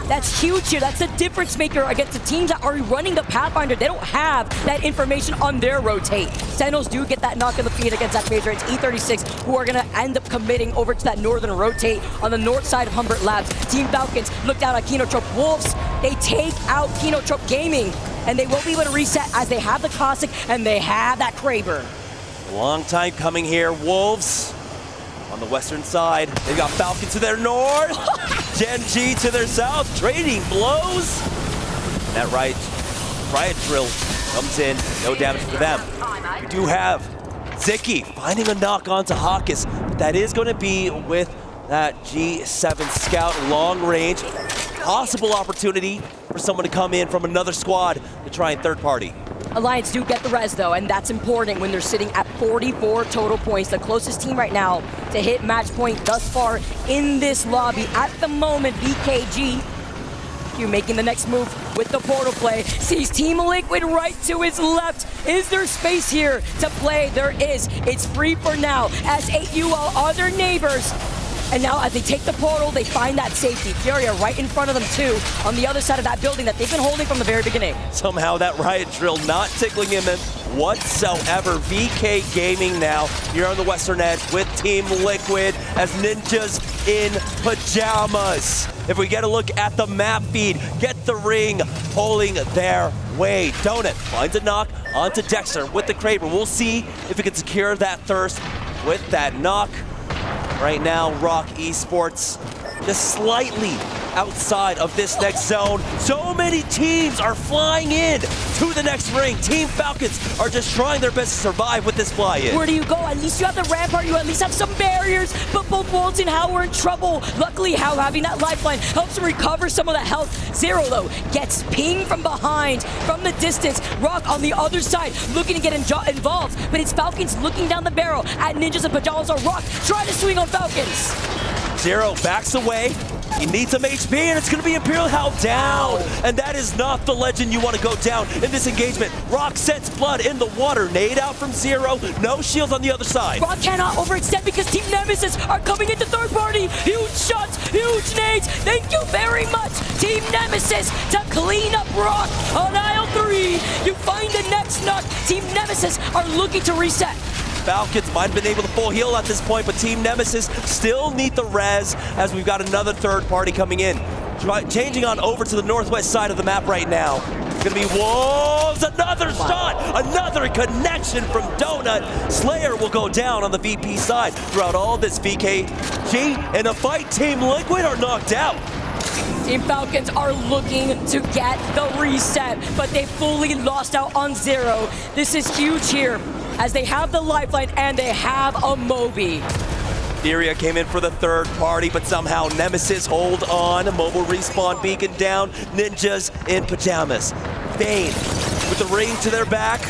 That's huge here. That's the difference maker against the teams that are running the Pathfinder. They don't have that information on their rotate. Sentinels do get that knock in the feet against that Phaser. It's E36 who are going to end up committing over to that northern rotate on the north side of Humbert Labs. Team Falcons look down at Kinotrope Wolves. They take out Kinotrope Gaming, and they will be able to reset as they have the Cossack and they have that Kraber. Long time coming here. Wolves on the western side. They've got Falcon to their north. Gen G to their south. Trading blows. That riot drill comes in. No damage for them. We do have Ziki finding a knock onto Hawkus. But that is going to be with that G7 Scout long range. Possible opportunity for someone to come in from another squad to try and third party. Alliance do get the res though, and that's important when they're sitting at 44 total points. The closest team right now to hit match point thus far in this lobby at the moment, BKG. Q making the next move with the portal play. Sees Team Liquid right to his left. Is there space here to play? There is. It's free for now as S8UL are their neighbors. And now as they take the portal, they find that safety. Furia right in front of them too, on the other side of that building that they've been holding from the very beginning. Somehow that riot drill not tickling him in whatsoever. VK Gaming now here on the Western Edge with Team Liquid as ninjas in pajamas. If we get a look at the map feed, Get the Ring pulling their way. Donut finds a knock onto Dexter with the Kraber. We'll see if he can secure that thirst with that knock. Right now, Rock Esports just slightly outside of this next zone. So many teams are flying in to the next ring. Team Falcons are just trying their best to survive with this fly-in. Where do you go? At least you have the rampart, you at least have some barriers, but both Wolves and Hal were in trouble. Luckily, Hal having that lifeline helps him recover some of the health. Zero, though, gets pinged from behind, from the distance. Rock on the other side, looking to get involved, but it's Falcons looking down the barrel at Ninjas and Pajamas or Rock, trying to swing on Falcons. Zero backs away. He needs some HP, and it's going to be ImperialHal down. And that is not the legend you want to go down in this engagement. Rock sets blood in the water. Nade out from Zero. No shields on the other side. Rock cannot overextend because Team Nemesis are coming into third party. Huge shots, huge nades. Thank you very much, Team Nemesis, to clean up Rock on aisle 3. You find the next knock. Team Nemesis are looking to reset. Falcons might have been able to full heal at this point, but Team Nemesis still need the res as we've got another third party coming in. Changing on over to the northwest side of the map right now. It's gonna be Wolves, another shot, another connection from Donut. Slayer will go down on the VP side. Throughout all this, VKG in a fight, Team Liquid are knocked out. Team Falcons are looking to get the reset, but they fully lost out on Zero. This is huge here, as they have the lifeline and they have a Moby. Furia came in for the third party, but somehow Nemesis hold on. Mobile respawn beacon down. Ninjas in pajamas. Bane with the ring to their back,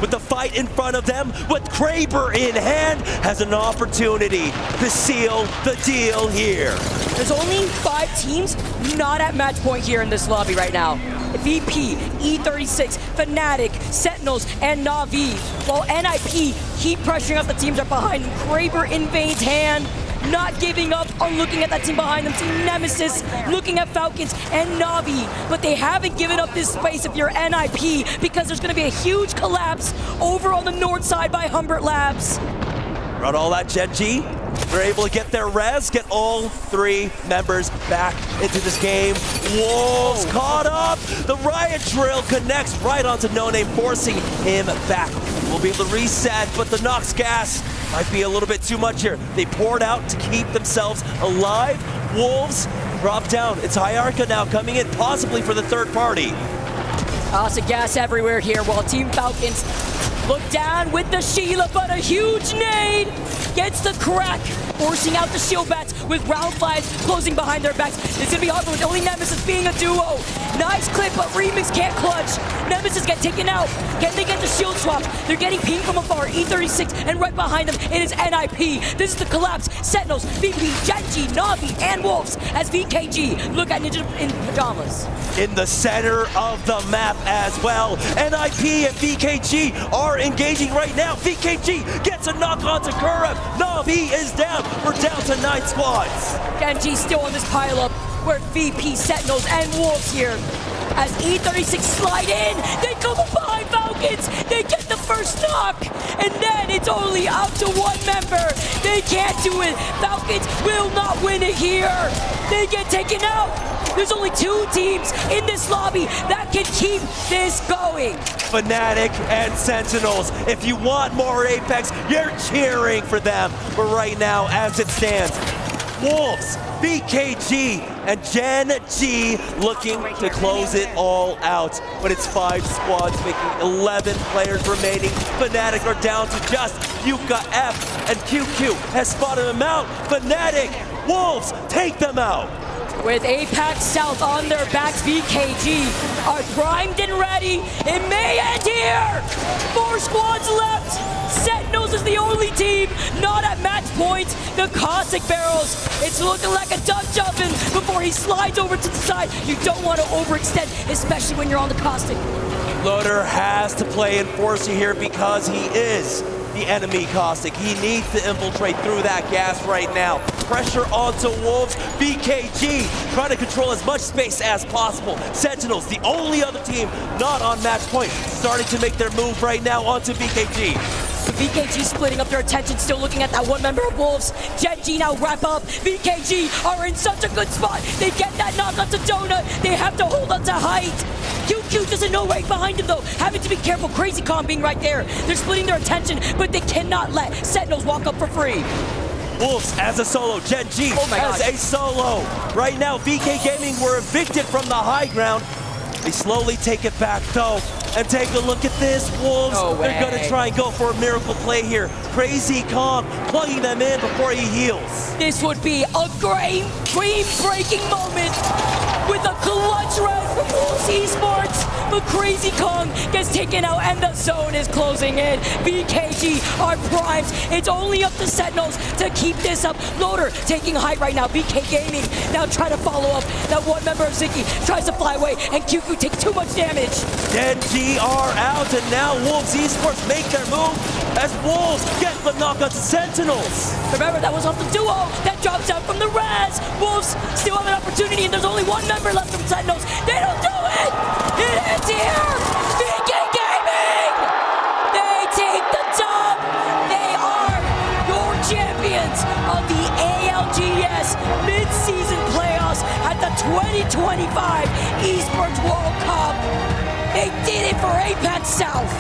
with the fight in front of them, with Kraber in hand, has an opportunity to seal the deal here. There's only 5 teams not at match point here in this lobby right now. VP, E36, Fnatic, Sentinels, and Na'Vi. While NIP keep pressuring up the teams that are behind them. Kraber in Vane's hand, not giving up on looking at that team behind them. Team Nemesis looking at Falcons and Na'Vi, but they haven't given up this space if you're NIP because there's going to be a huge collapse over on the north side by Humbert Labs. Run all that Gen G. They're able to get their res, get all 3 members back into this game. Wolves caught up. The riot drill connects right onto No Name, forcing him back. We'll be able to reset, but the Nox gas might be a little bit too much here. They poured out to keep themselves alive. Wolves drop down. It's Hierarcha now coming in, possibly for the third party. Lots of gas everywhere here while Team Falcons look down with the Sheila, but a huge nade gets the crack, forcing out the shield bats with round flags closing behind their backs. It's gonna be hard with only Nemesis being a duo. Nice clip, but Remix can't clutch. Nemesis get taken out. Can they get the shield swap? They're getting pinged from afar. E36, and right behind them, it is NIP. This is the collapse. Sentinels, VP, Genji, Na'Vi, and Wolves as VKG look at Ninja in pajamas. In the center of the map as well. NIP and VKG are engaging right now. VKG gets a knock onto Kurev. Na'Vi is down. We're down to 9 squads. Genji still on this pileup. We're VP, Sentinels, and Wolves here. As E36 slide in, they come up behind Falcons. They get the first knock, and then it's only up to 1 member. They can't do it. Falcons will not win it here. They get taken out. There's only 2 teams in this lobby that can keep this going. Fnatic and Sentinels. If you want more Apex, you're cheering for them. But right now, as it stands, Wolves, BKG, and Gen G looking to close it all out. But it's 5 squads, making 11 players remaining. Fnatic are down to just Yuka F, and QQ has spotted them out. Fnatic, Wolves, take them out. With Apex South on their backs, VKG are primed and ready. It may end here. 4 squads left. Sentinels is the only team not at match point. The Caustic Barrels, it's looking like a duck jumping before he slides over to the side. You don't want to overextend, especially when you're on the Caustic. Loader has to play Enforcer here because he is the enemy Caustic. He needs to infiltrate through that gas right now. Pressure onto Wolves. VKG trying to control as much space as possible. Sentinels, the only other team not on match point, starting to make their move right now onto VKG. VKG splitting up their attention, still looking at that one member of Wolves. Gen G now wrap up. VKG are in such a good spot. They get that knock onto Donut. They have to hold on to height. QQ doesn't know right behind him though. Having to be careful. Crazy Con being right there. They're splitting their attention, but they cannot let Sentinels walk up for free. Wolves as a solo, Gen G as a solo. Right now, VK Gaming were evicted from the high ground. They slowly take it back though. And take a look at this, Wolves. They're gonna try and go for a miracle play here. Crazy Kong plugging them in before he heals. This would be a game-breaking moment with a clutch run from Wolves Esports. But Crazy Kong gets taken out and the zone is closing in. VKG are primed. It's only up to Sentinels to keep this up. Loader taking height right now. VK Gaming now trying to follow up. That one member of Ziki tries to fly away and QQ takes too much damage. Gen G are out and now Wolves Esports make their move as Wolves get the knock onto Sentinels. Remember, that was off the duo that drops out from the res. Wolves still have an opportunity and there's only one member left from Sentinels. They don't do it! It ends here! VK Gaming! They take the top! They are your champions of the ALGS Midseason Playoffs at the 2025 Esports World Cup. They did it for APAC South.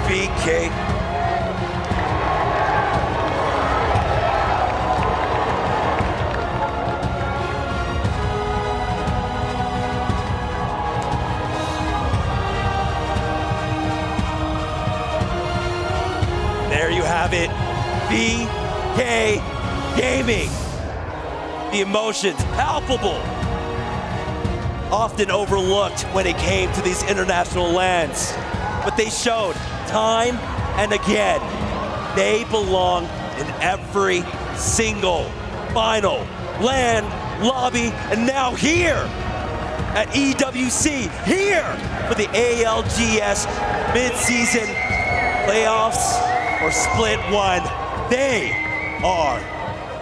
VK. There you have it. VK Gaming. The emotions palpable. Often overlooked when it came to these international lands. But they showed time and again, they belong in every single final land, lobby, and now here at EWC, here for the ALGS Midseason Playoffs or Split 1. They are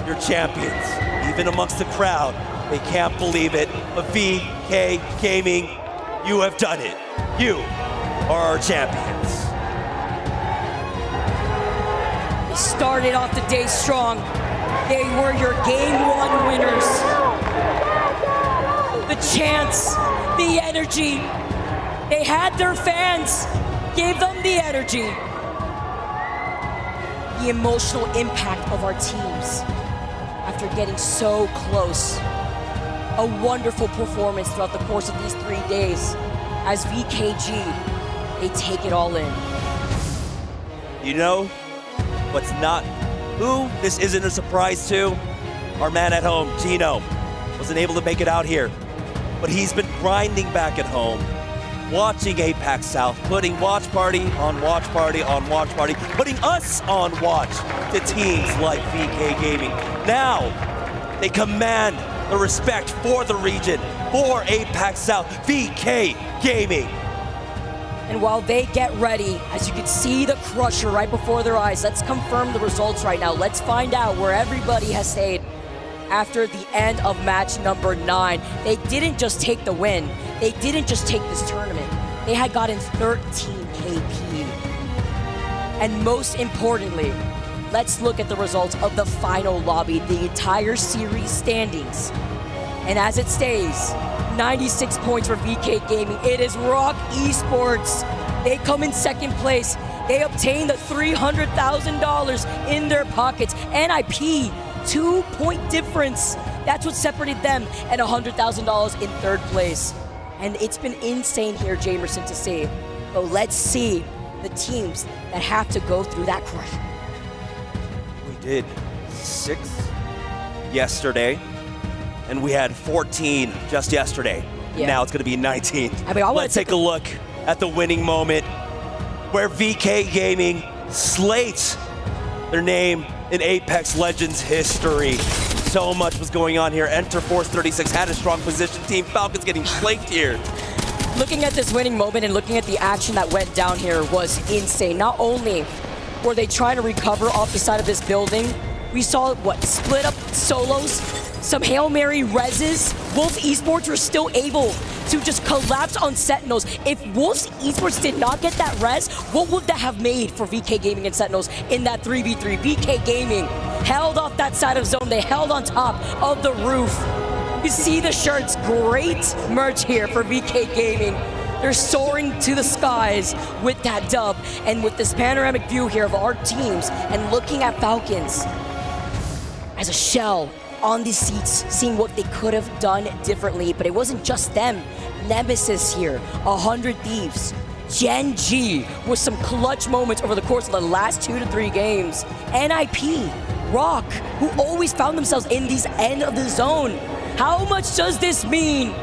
your champions, even amongst the crowd. They can't believe it, but VK Gaming, you have done it. You are our champions. They started off the day strong. They were your Game 1 winners. The chance, the energy. They had their fans, gave them the energy. The emotional impact of our teams after getting so close. A wonderful performance throughout the course of these 3 days as VKG, they take it all in. You know what's not, who this isn't a surprise to? Our man at home, Gino, wasn't able to make it out here, but he's been grinding back at home, watching APAC South, putting watch party on watch party on watch party, putting us on watch to teams like VK Gaming. Now, they command the respect for the region, for APAC South, VK Gaming. And while they get ready, as you can see the crusher right before their eyes, let's confirm the results right now. Let's find out where everybody has stayed after the end of match number 9. They didn't just take the win. They didn't just take this tournament. They had gotten 13 KP. And most importantly, let's look at the results of the final lobby, the entire series standings. And as it stays, 96 points for VK Gaming. It is Rock Esports. They come in second place. They obtain the $300,000 in their pockets. NIP, 2-point difference. That's what separated them, and $100,000 in third place. And it's been insane here, Jamerson, to see. But let's see the teams that have to go through that crush. We did 6 yesterday, and we had 14 just yesterday. Yeah. Now it's going to be 19. I mean, let's take a look at the winning moment where VK Gaming slates their name in Apex Legends history. So much was going on here. Enter Force 36 had a strong position. Team Falcons getting flaked here. Looking at this winning moment and looking at the action that went down here was insane. Not only where they try to recover off the side of this building. We saw, what, split up solos, some Hail Mary reses. Wolf Esports were still able to just collapse on Sentinels. If Wolf Esports did not get that res, what would that have made for VK Gaming and Sentinels in that 3v3? VK Gaming held off that side of zone. They held on top of the roof. You see the shirts, great merch here for VK Gaming. They're soaring to the skies with that dub. And with this panoramic view here of our teams and looking at Falcons as a shell on the seats, seeing what they could have done differently. But it wasn't just them. Nemesis here, 100 Thieves, Gen G with some clutch moments over the course of the last 2 to 3 games. NIP, Rock, who always found themselves in these end of the zone. How much does this mean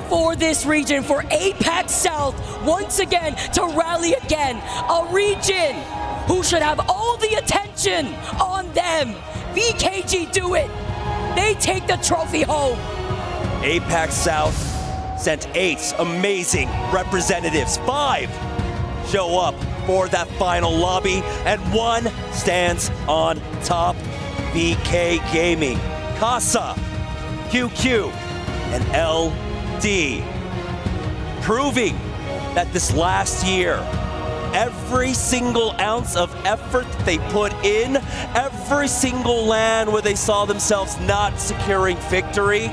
for this region, for APAC South, once again to rally again? A region who should have all the attention on them. VKG do it. They take the trophy home. APAC South sent 8 amazing representatives. 5 show up for that final lobby, and 1 stands on top. VK Gaming, Casa, QQ, and LD, proving that this last year, every single ounce of effort they put in, every single LAN where they saw themselves not securing victory,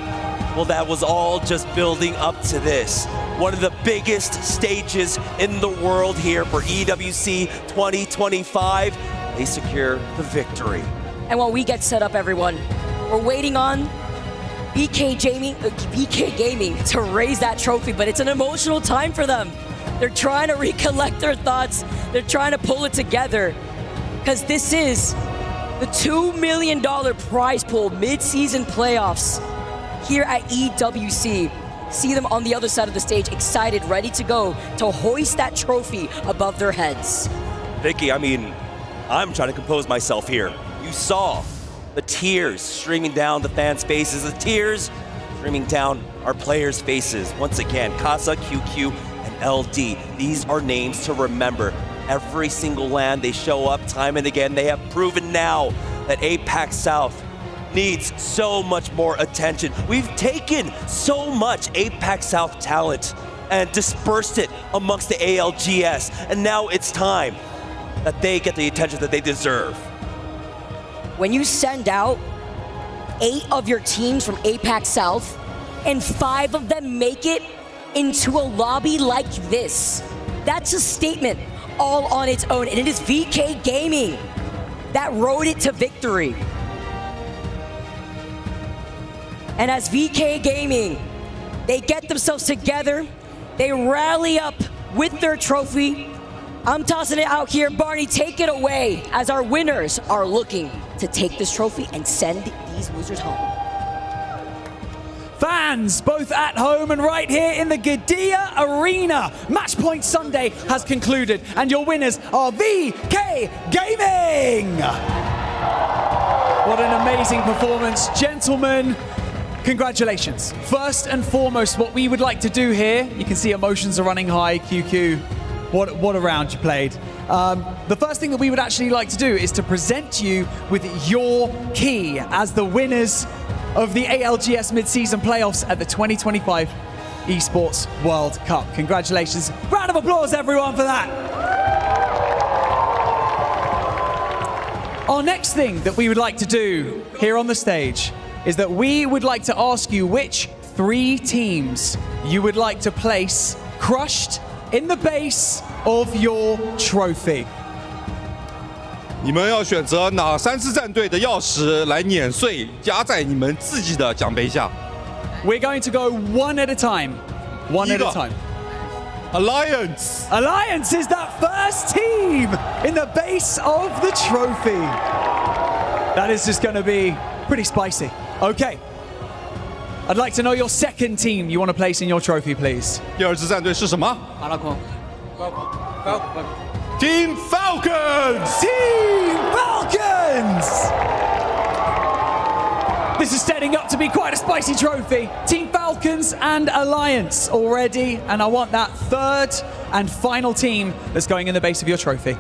well, that was all just building up to this. One of the biggest stages in the world here for EWC 2025. They secure the victory. And while we get set up, everyone, we're waiting on VK Gaming to raise that trophy, but it's an emotional time for them. They're trying to recollect their thoughts. They're trying to pull it together, because this is the $2 million prize pool mid-season playoffs here at EWC. See them on the other side of the stage, excited, ready to go to hoist that trophy above their heads. Vicky, I mean, I'm trying to compose myself here. You saw the tears streaming down the fans' faces, the tears streaming down our players' faces. Once again, Casa, QQ, and LD. These are names to remember. Every single LAN, they show up time and again. They have proven now that APAC South needs so much more attention. We've taken so much APAC South talent and dispersed it amongst the ALGS, and now it's time that they get the attention that they deserve. When you send out 8 of your teams from APAC South and 5 of them make it into a lobby like this, that's a statement all on its own, and it is VK Gaming that rode it to victory. And as VK Gaming, they get themselves together, they rally up with their trophy. I'm tossing it out here. Barney, take it away as our winners are looking to take this trophy and send these losers home. Fans, both at home and right here in the Gidea Arena, Match Point Sunday has concluded, and your winners are VK Gaming. What an amazing performance, gentlemen. Congratulations. First and foremost, what we would like to do here, you can see emotions are running high. QQ, what a round you played. The first thing that we would actually like to do is to present you with your key as the winners of the ALGS Midseason Playoffs at the 2025 Esports World Cup. Congratulations. Round of applause, everyone, for that. Our next thing that we would like to do here on the stage is that we would like to ask you which 3 teams you would like to place crushed in the base of your trophy. 你们要选择哪3支战队的钥匙来碾碎，压在你们自己的奖杯下。We're going to go one at a time. One at a time. Alliance. Alliance is that first team in the base of the trophy. That is just going to be pretty spicy. Okay. I'd like to know your second team you want to place in your trophy, please. 第2支战队是什么？ Team Falcons! Team Falcons! This is setting up to be quite a spicy trophy. Team Falcons and Alliance already, and I want that third and final team that's going in the base of your trophy.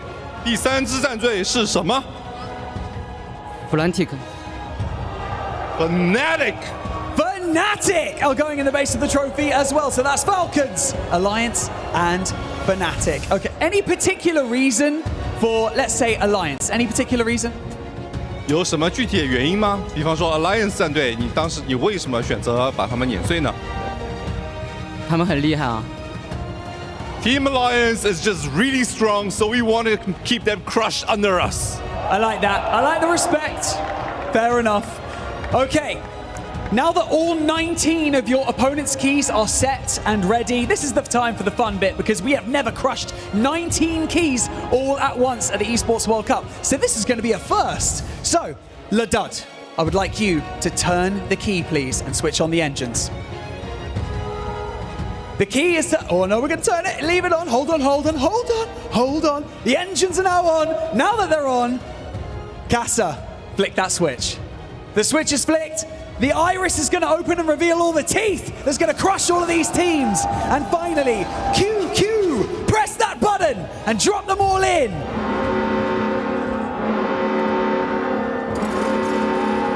第3支战队是什么 Fnatic. Fnatic are going in the base of the trophy as well. So that's Falcons, Alliance, and Fnatic. Okay, any particular reason for, let's say, Alliance? Any particular reason? 有什么具体的原因吗？比方说 Alliance 战队，你当时你为什么选择把他们碾碎呢？他们很厉害啊。Team Alliance is just really strong, so we want to keep them crushed under us. I like that. I like the respect. Fair enough. Okay. Now that all 19 of your opponent's keys are set and ready, this is the time for the fun bit because we have never crushed 19 keys all at once at the Esports World Cup. So this is going to be a first. So, Ladud, I would like you to turn the key, please, and switch on the engines. The key is to... Oh, no, we're going to turn it. Leave it on. Hold on, hold on, hold on, hold on. The engines are now on. Now that they're on, Casa, flick that switch. The switch is flicked. The iris is going to open and reveal all the teeth that's going to crush all of these teams. And finally, QQ, press that button and drop them all in.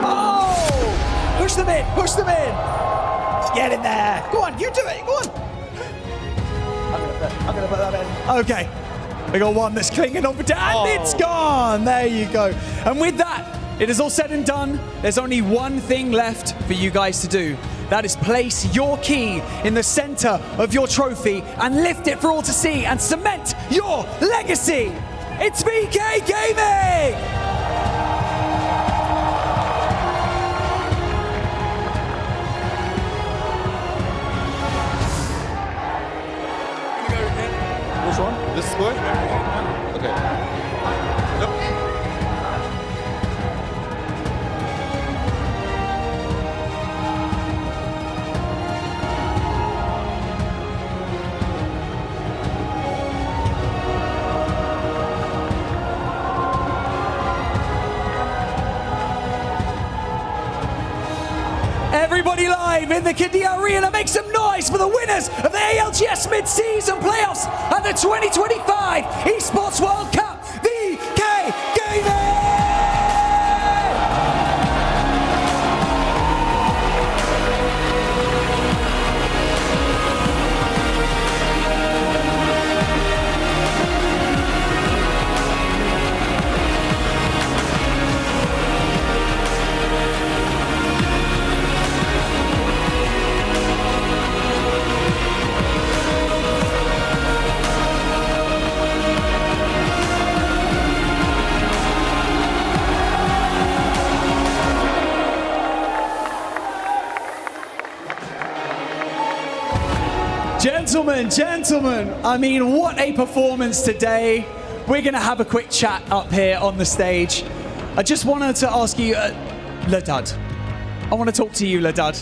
Oh! Push them in, push them in. Get in there. Go on, you do it, go on. I'm gonna put that in. Okay. We got one that's clinging on for and it's gone. There you go. And with that, it is all said and done. There's only one thing left for you guys to do. That is place your key in the center of your trophy and lift it for all to see and cement your legacy. It's VK Gaming! Which one? This square? Okay. Everybody live in the Qiddiya Arena, make some noise for the winners of the ALGS Midseason Playoffs at the 2025 Esports World Cup, VK Gaming! Gentlemen, I mean, what a performance today. We're going to have a quick chat up here on the stage. I just wanted to ask you, Ladud, I want to talk to you, Ladud.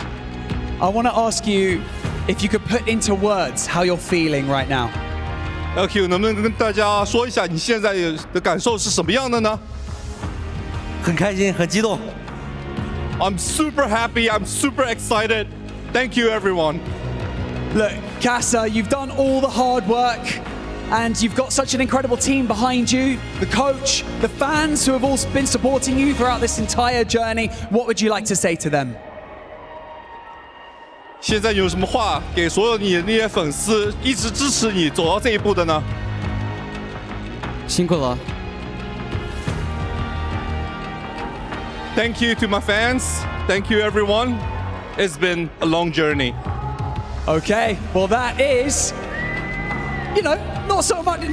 I want to ask you if you could put into words how you're feeling right now. LQ 能不能跟大家说一下你现在的感受是什么样的呢？很开心，很激动。I'm super happy. I'm super excited. Thank you, everyone. Look, Casa, you've done all the hard work and you've got such an incredible team behind you, the coach, the fans who have all been supporting you throughout this entire journey. What would you like to say to them? 现在有什么话给所有你的那些粉丝一直支持你走到这一步的呢？辛苦了。Thank you to my fans. Thank you, everyone. It's been a long journey. Okay, well that is, you know, not so many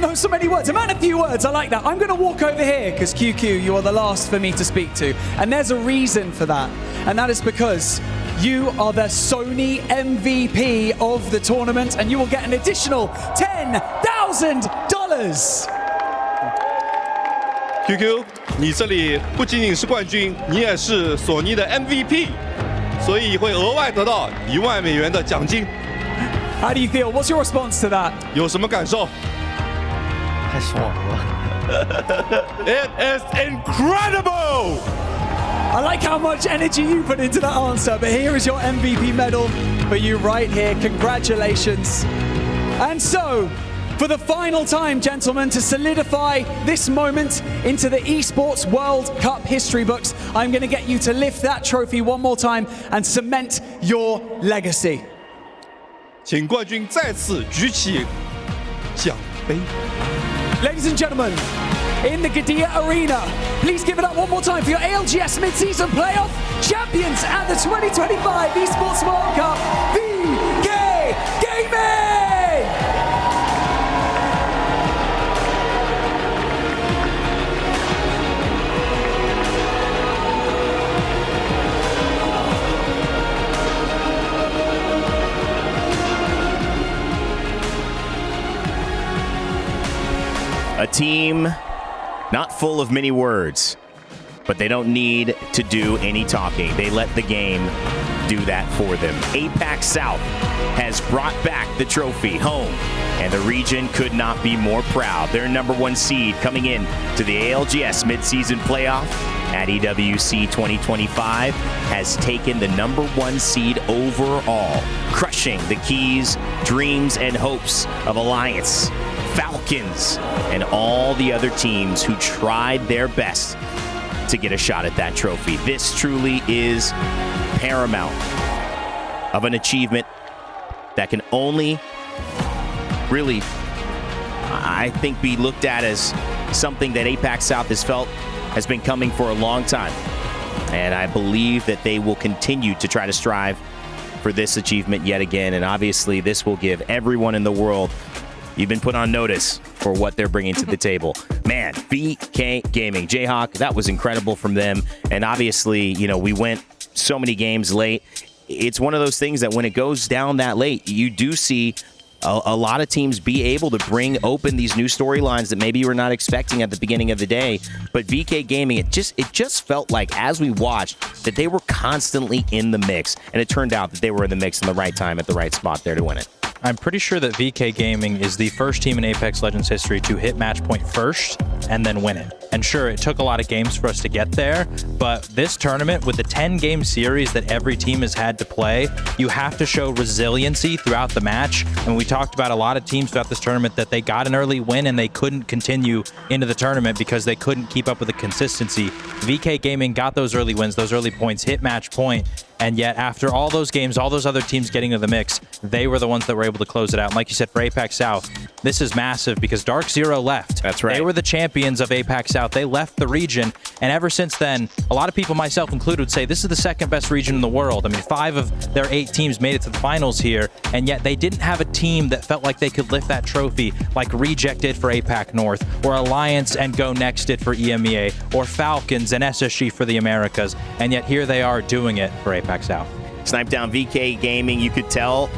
words, a few words, I like that. I'm going to walk over here because QQ, you are the last for me to speak to. And there's a reason for that. And that is because you are the Sony MVP of the tournament and you will get an additional $10,000. QQ, 你这里不仅仅是冠军，你也是索尼的 MVP， 所以会额外得到$10,000的奖金。How do you feel? What's your response to that? 有什么感受？太爽了 It is incredible! I like how much energy you put into that answer, but here is your MVP medal for you right here. Congratulations. And so, For the final time, gentlemen, to solidify this moment into the Esports World Cup history books, I'm going to get you to lift that trophy one more time and cement your legacy. 请冠军再次举起奖杯。 Ladies and gentlemen, in the Gadia Arena, please give it up one more time for your ALGS Midseason Playoff Champions at the 2025 Esports World Cup, VK Gaming! A team not full of many words, but they don't need to do any talking. They let the game do that for them. APAC South has brought back the trophy home, and the region could not be more proud. Their #1 seed coming in to the ALGS Midseason Playoff at EWC 2025 has taken the #1 seed overall, crushing the keys, dreams, and hopes of Alliance, Falcons, and all the other teams who tried their best to get a shot at that trophy. This truly is paramount of an achievement that can only really, I think, be looked at as something that APAC South has felt has been coming for a long time. And I believe that they will continue to try to strive for this achievement yet again. And obviously, this will give everyone in the world, you've been put on notice for what they're bringing to the table. Man, VK Gaming, Jayhawk, that was incredible from them. And obviously, you know, we went so many games late. It's one of those things that when it goes down that late, you do see a lot of teams be able to bring open these new storylines that maybe you were not expecting at the beginning of the day. But VK Gaming, it just felt like, as we watched, that they were constantly in the mix. And it turned out that they were in the mix in the right time at the right spot there to win it. I'm pretty sure that VK Gaming is the first team in Apex Legends history to hit match point first and then win it. And sure, it took a lot of games for us to get there, but this tournament, with the 10-game series that every team has had to play, you have to show resiliency throughout the match. And we talked about a lot of teams throughout this tournament that they got an early win and they couldn't continue into the tournament because they couldn't keep up with the consistency. VK Gaming got those early wins, those early points, hit match point, and yet after all those games, all those other teams getting into the mix, they were the ones that were able to close it out. And like you said, for APAC South, this is massive because Dark Zero left. That's right. They were the champions of APAC South. They left the region, and ever since then, a lot of people, myself included, would say this is the second best region in the world. I mean, 5 of their 8 teams made it to the finals here, and yet they didn't have a team that felt like they could lift that trophy like Reject did for APAC North, or Alliance and Go Next did for EMEA, or Falcons and SSG for the Americas, and yet here they are doing it for APAC South. Snipe down VK Gaming, you could tell,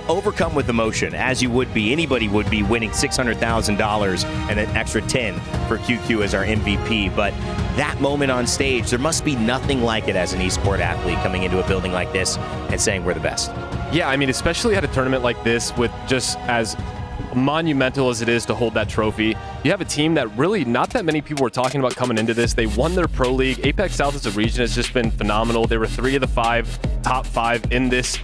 overcome with emotion, as you would be, anybody would be, winning $600,000 and an extra 10 for QQ as our MVP. But that moment on stage, there must be nothing like it as an esport athlete coming into a building like this and saying we're the best. Yeah, I mean, especially at a tournament like this, with just as monumental as it is to hold that trophy, you have a team that really not that many people were talking about coming into this. They won their pro league. Apex South as a region has just been phenomenal. They were 3 of the 5 top 5 in this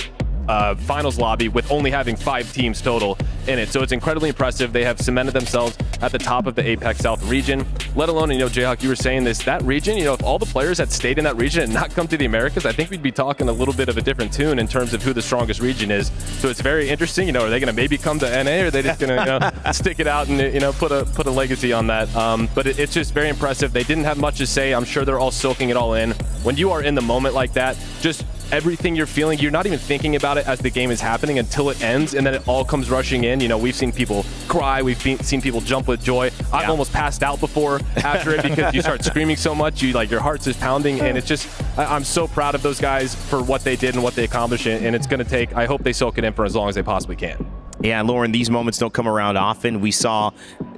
finals lobby, with only having 5 teams total in it. So it's incredibly impressive. They have cemented themselves at the top of the Apex South region, let alone, you know, Jayhawk, you were saying this, that region, you know, if all the players had stayed in that region and not come to the Americas, I think we'd be talking a little bit of a different tune in terms of who the strongest region is. So it's very interesting. You know, are they going to maybe come to NA, or are they just going to, you know, stick it out and, you know, put a legacy on that? But it's just very impressive. They didn't have much to say. I'm sure they're all soaking it all in. When you are in the moment like that, just everything you're feeling, you're not even thinking about it as the game is happening until it ends, and then it all comes rushing in. You know, we've seen people cry, we've seen people jump with joy. I've almost passed out before after it because you start screaming so much, your heart's just pounding, and it's just, I'm so proud of those guys for what they did and what they accomplished, and it's going to take, I hope they soak it in for as long as they possibly can. Yeah, Lauren, these moments don't come around often. We saw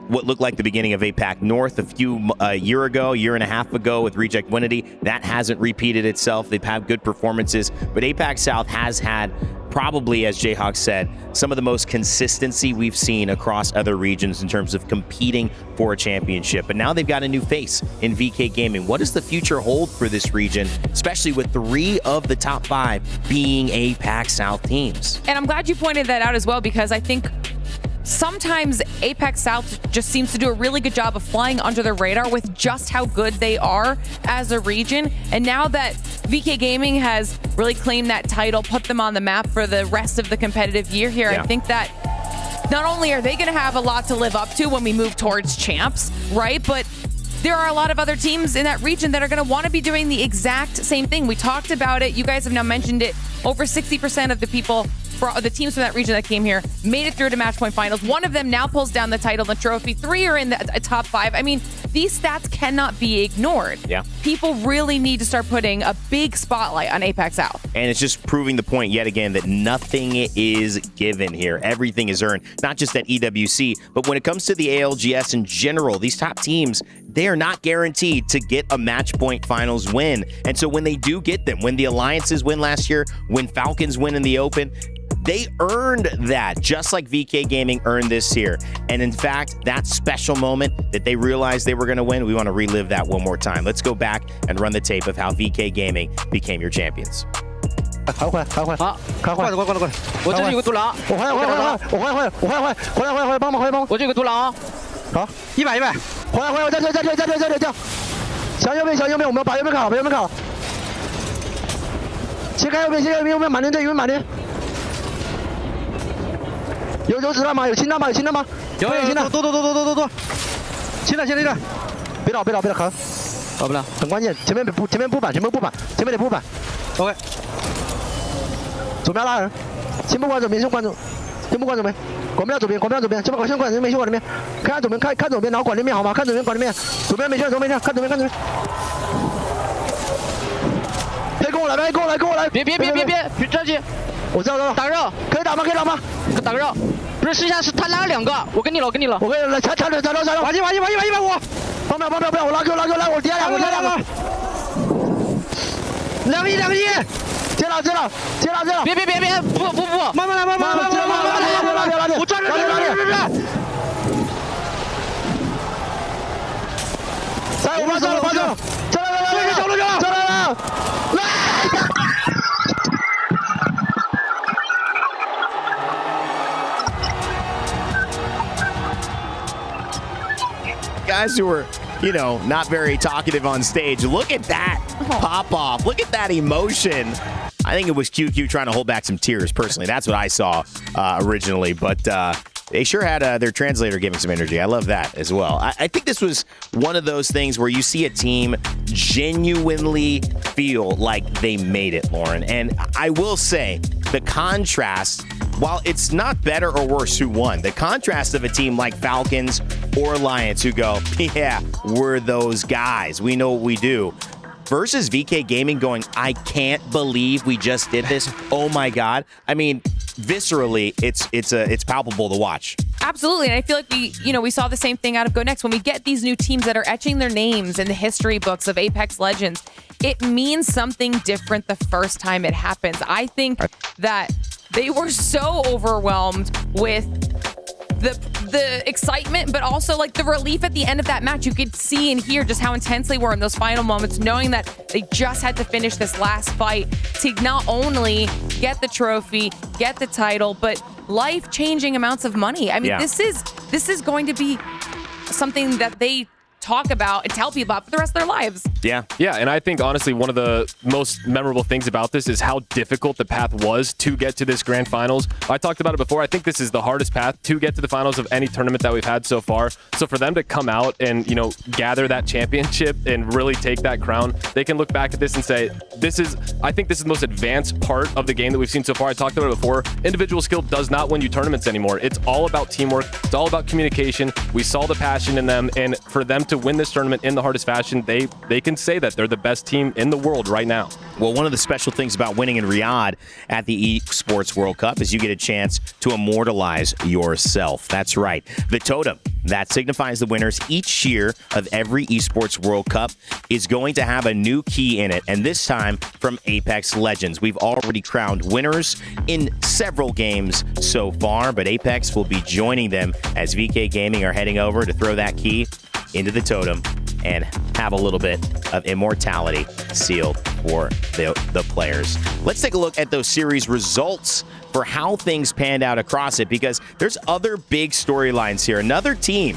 what looked like the beginning of APAC North a year and a half ago with Reject Winity. That hasn't repeated itself. They've had good performances, but APAC South has had probably, as Jayhawk said, some of the most consistency we've seen across other regions in terms of competing for a championship. But now they've got a new face in VK Gaming. What does the future hold for this region, especially with 3 of the top 5 being APAC South teams? And I'm glad you pointed that out as well, because I think sometimes Apex South just seems to do a really good job of flying under the radar with just how good they are as a region. And now that VK Gaming has really claimed that title, put them on the map for the rest of the competitive year here, I think that not only are they going to have a lot to live up to when we move towards champs, right? But there are a lot of other teams in that region that are going to want to be doing the exact same thing. We talked about it. You guys have now mentioned it. Over 60% of the people, for the teams from that region that came here, made it through to match point finals. One of them now pulls down the title and the trophy. 3 are in the top 5. I mean, these stats cannot be ignored. Yeah. People really need to start putting a big spotlight on Apex South. And it's just proving the point yet again that nothing is given here. Everything is earned, not just at EWC, but when it comes to the ALGS in general, these top teams, they are not guaranteed to get a match point finals win. And so when they do get them, when the Alliances win last year, when Falcons win in the Open, they earned that, just like VK Gaming earned this year. And in fact, that special moment that they realized they were going to win, we want to relive that one more time. Let's go back and run the tape of how VK Gaming became your champions. 好，快快，我这里有个独狼，我回来，帮忙，我这有个独狼啊，好，100，回来，我再跳，小右边，我们要把右边看好，切开右边，右边满人，有子弹吗？有清弹吗？有，清弹，多，清弹，别倒，扛，好不了，很关键，前面布板，前面得布板 ，OK。 左边拉人，先不管左边，先不管左边，管不了左边，先管这边，没先管这边，看左边，看左边，然后管这边好吗？看左边，左边没事，看左边，别跟我来，别站起，我知道，打个可以打吗？打个绕，不是，实际上是他拉了2个，我跟你了，来，踩着，滑进150，帮不了，我拉给我跌2个，2个1。 接了！别！不！慢慢来！我抓！我抓了！走了！来！ Guys who were, not very talkative on stage. Look at that pop off. Look at that emotion. I think it was QQ trying to hold back some tears, personally. That's what I saw originally. But they sure had their translator giving some energy. I love that as well. I think this was one of those things where you see a team genuinely feel like they made it, Lauren. And I will say, the contrast, while it's not better or worse who won, the contrast of a team like Falcons or Alliance who go, yeah, we're those guys. We know what we do. Versus VK Gaming going, I can't believe we just did this. Oh my God. I mean, viscerally, it's palpable to watch. Absolutely. And I feel like we saw the same thing out of Go Next. When we get these new teams that are etching their names in the history books of Apex Legends, it means something different the first time it happens. I think that they were so overwhelmed with the excitement, but also like the relief at the end of that match. You could see and hear just how intense they were in those final moments, knowing that they just had to finish this last fight to not only get the trophy, get the title, but life-changing amounts of money. I mean, this is going to be something that they talk about and tell people about for the rest of their lives. Yeah, and I think honestly one of the most memorable things about this is how difficult the path was to get to this grand finals. I talked about it before. I think this is the hardest path to get to the finals of any tournament that we've had so far. So for them to come out and, gather that championship and really take that crown, they can look back at this and say, I think this is the most advanced part of the game that we've seen so far. I talked about it before. Individual skill does not win you tournaments anymore. It's all about teamwork. It's all about communication. We saw the passion in them, and for them to win this tournament in the hardest fashion, they can say that they're the best team in the world right now. Well, one of the special things about winning in Riyadh at the Esports World Cup is you get a chance to immortalize yourself. That's right. The totem that signifies the winners each year of every Esports World Cup is going to have a new key in it, and this time from Apex Legends. We've already crowned winners in several games so far, but Apex will be joining them as VK Gaming are heading over to throw that key into the totem and have a little bit of immortality sealed for the players. Let's take a look at those series results for how things panned out across it, because there's other big storylines here. Another team,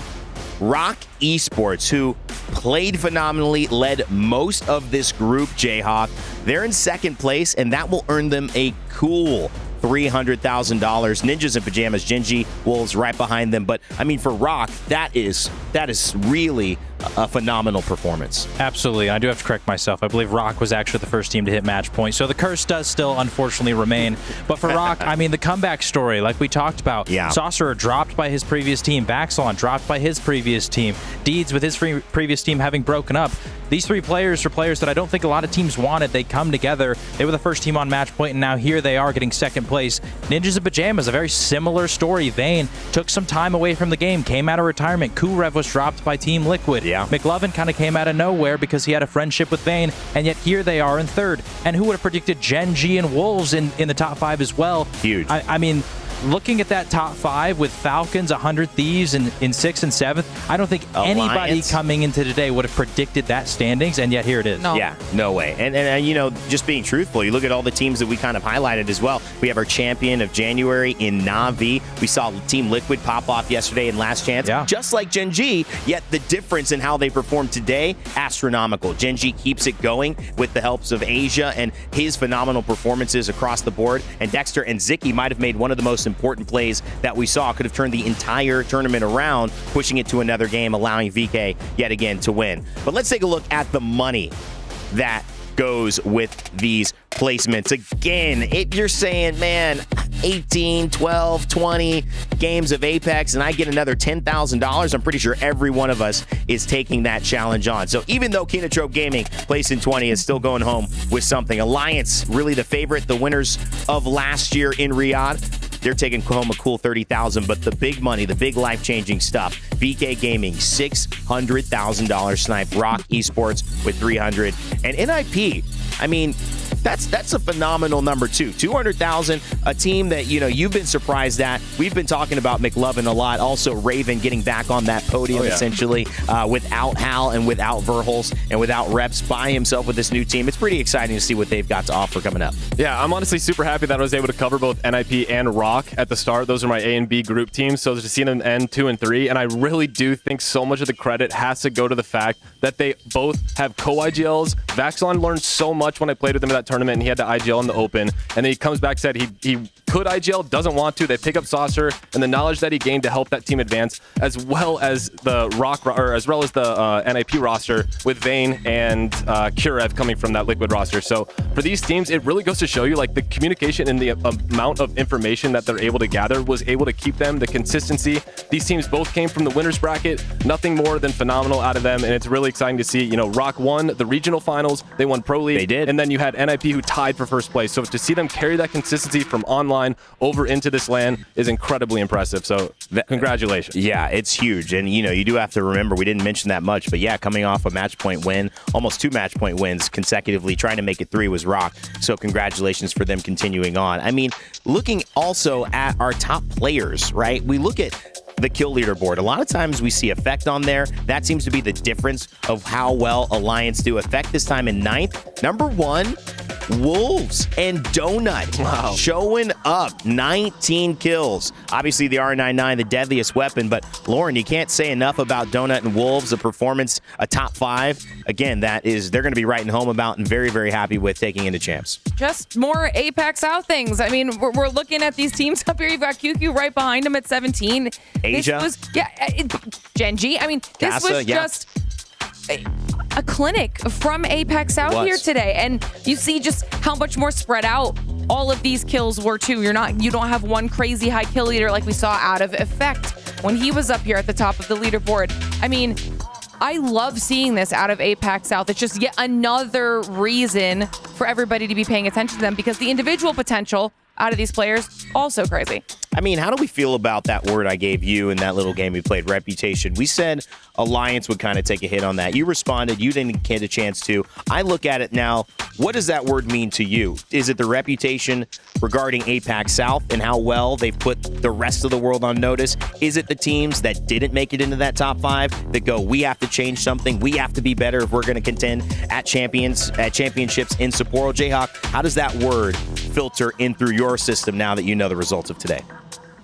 Rock Esports, who played phenomenally, led most of this group, Jayhawk. They're in second place, and that will earn them a cool $300,000. Ninjas in Pajamas, Genji, Wolves right behind them. But, I mean, for Rock, that is really a phenomenal performance. Absolutely. I do have to correct myself. I believe Rock was actually the first team to hit match point. So the curse does still, unfortunately, remain. But for Rock, I mean, the comeback story, like we talked about, Saucer dropped by his previous team, Baxalon dropped by his previous team, Deeds with his previous team having broken up. These three players are players that I don't think a lot of teams wanted. They come together. They were the first team on match point, and now here they are getting second place. Ninjas in Pajamas, a very similar story. Vayne took some time away from the game, came out of retirement. Kurev was dropped by Team Liquid. McLovin kind of came out of nowhere because he had a friendship with Vayne, and yet here they are in third. And who would have predicted Genji and Wolves in the top 5 as well? Huge. I mean, looking at that top 5 with Falcons, 100 Thieves in 6th and 7th, I don't think anybody coming into today would have predicted that standings, and yet here it is. No. Yeah, no way. And you know, just being truthful, you look at all the teams that we kind of highlighted as well. We have our champion of January in Na'Vi. We saw Team Liquid pop off yesterday in Last Chance, just like Genji, yet the difference in how they performed today, astronomical. Genji keeps it going with the helps of Asia and his phenomenal performances across the board, and Dexter and Ziki might have made one of the most important plays that we saw, could have turned the entire tournament around, pushing it to another game, allowing VK yet again to win. But let's take a look at the money that goes with these placements. Again, if you're saying, man, 18, 12, 20 games of Apex and I get another $10,000, I'm pretty sure every one of us is taking that challenge on. So even though Kinotrope Gaming placed in 20 is still going home with something. Alliance, really the favorite, the winners of last year in Riyadh, they're taking home a cool $30,000, but the big money, the big life-changing stuff, VK Gaming, $600,000 snipe, Rock Esports with 300, and NIP, I mean, that's a phenomenal number too. 200,000, a team that, you know, you've been surprised at. We've been talking about McLovin a lot. Also, Raven getting back on that podium essentially without Hal and without Verhulst and without Reps by himself with this new team. It's pretty exciting to see what they've got to offer coming up. Yeah, I'm honestly super happy that I was able to cover both NIP and Rock at the start. Those are my A and B group teams. So to see them end 2 and 3, and I really do think so much of the credit has to go to the fact that they both have co-IGLs. Vaxilon learned so much when I played with him in that tournament, and he had to IGL in the open, and then he comes back, said he could IGL, doesn't want to. They pick up Saucer and the knowledge that he gained to help that team advance, as well as the NIP roster with Vayne and Kurev coming from that Liquid roster. So for these teams, it really goes to show you, like, the communication and the amount of information that they're able to gather was able to keep them, the consistency. These teams both came from the winners bracket, nothing more than phenomenal out of them, and it's really exciting to see. You know, Rock won the regional finals, they won Pro League, they did, and then you had NIP who tied for first place. So to see them carry that consistency from online over into this LAN is incredibly impressive. So congratulations. Yeah, it's huge. And, you know, you do have to remember, we didn't mention that much, but yeah, coming off a match point win, almost 2 match point wins consecutively, trying to make it 3 was Rock. So congratulations for them continuing on. I mean, looking also at our top players, right? We look at the kill leaderboard. A lot of times we see Effect on there. That seems to be the difference of how well Alliance do. Effect this time in 9th. Number 1, Wolves and Donut showing up. 19 kills. Obviously the R99, the deadliest weapon, but Lauren, you can't say enough about Donut and Wolves. The performance, a top 5. Again, they're going to be writing home about and very, very happy with taking into champs. Just more Apex out things. I mean, we're looking at these teams up here. You've got QQ right behind them at 17. Asia. This was, Genji. I mean, this was just a clinic from Apex South here today, and you see just how much more spread out all of these kills were too. You don't have one crazy high kill leader like we saw out of Effect when he was up here at the top of the leaderboard. I mean, I love seeing this out of Apex South. It's just yet another reason for everybody to be paying attention to them, because the individual potential out of these players, also crazy. I mean, how do we feel about that word I gave you in that little game we played, reputation? We said Alliance would kind of take a hit on that. You responded. You didn't get a chance to. I look at it now. What does that word mean to you? Is it the reputation regarding APAC South and how well they've put the rest of the world on notice? Is it the teams that didn't make it into that top 5 that go, we have to change something, we have to be better if we're going to contend at championships in Sapporo? Jayhawk, how does that word filter in through your system now that you know the results of today?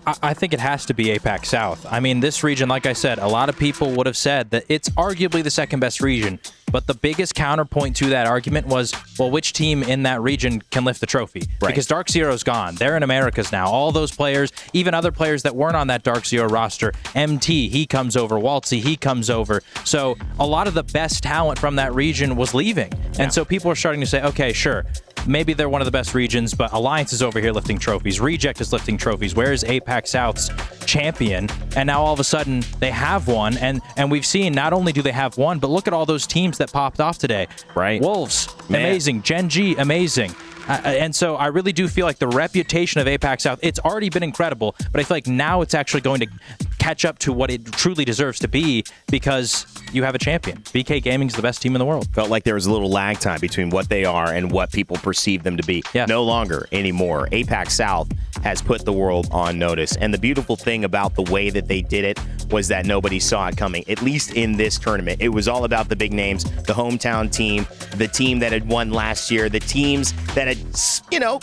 I think it has to be APAC South. I mean, this region, like I said, a lot of people would have said that it's arguably the second best region. But the biggest counterpoint to that argument was, well, which team in that region can lift the trophy? Right. Because Dark Zero's gone. They're in Americas now. All those players, even other players that weren't on that Dark Zero roster, MT, he comes over. Waltzy, he comes over. So a lot of the best talent from that region was leaving. And so people are starting to say, okay, sure, maybe they're one of the best regions, but Alliance is over here lifting trophies. Reject is lifting trophies. Where is APAC South's champion? And now all of a sudden they have one. And we've seen not only do they have one, but look at all those teams that popped off today. Right. Wolves, amazing. Gen G, amazing. And so I really do feel like the reputation of APAC South, it's already been incredible, but I feel like now it's actually going to catch up to what it truly deserves to be because you have a champion. VK Gaming's the best team in the world. Felt like there was a little lag time between what they are and what people perceive them to be. Yeah. No longer anymore. APAC South has put the world on notice. And the beautiful thing about the way that they did it was that nobody saw it coming, at least in this tournament. It was all about the big names, the hometown team, the team that had won last year, the teams that had,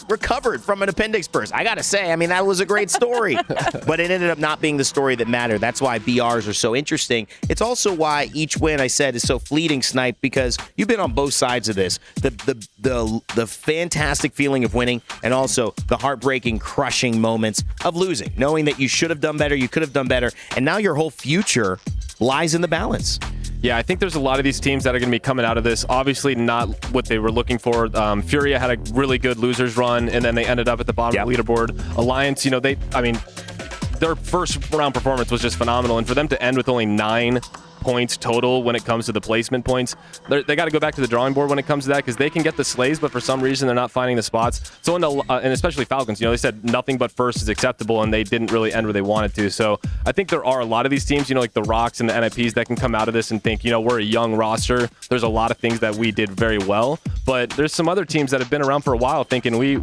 recovered from an appendix burst. I got to say, I mean, that was a great story, but it ended up not being the story that mattered. That's why BRs are so interesting. It's also why each win, I said, is so fleeting, Snipe, because you've been on both sides of this. The fantastic feeling of winning and also the heartbreaking, crushing moments of losing, knowing that you should have done better, you could have done better, and now your whole future lies in the balance. Yeah, I think there's a lot of these teams that are going to be coming out of this. Obviously not what they were looking for. Furia had a really good losers run, and then they ended up at the bottom of the leaderboard. Alliance, their first round performance was just phenomenal, and for them to end with only 9 points total when it comes to the placement points, they got to go back to the drawing board when it comes to that, because they can get the slays, but for some reason they're not finding the spots. So and especially Falcons, they said nothing but first is acceptable, and they didn't really end where they wanted to. So I think there are a lot of these teams, like the Rocks and the NIPs, that can come out of this and think, we're a young roster. There's a lot of things that we did very well, but there's some other teams that have been around for a while thinking we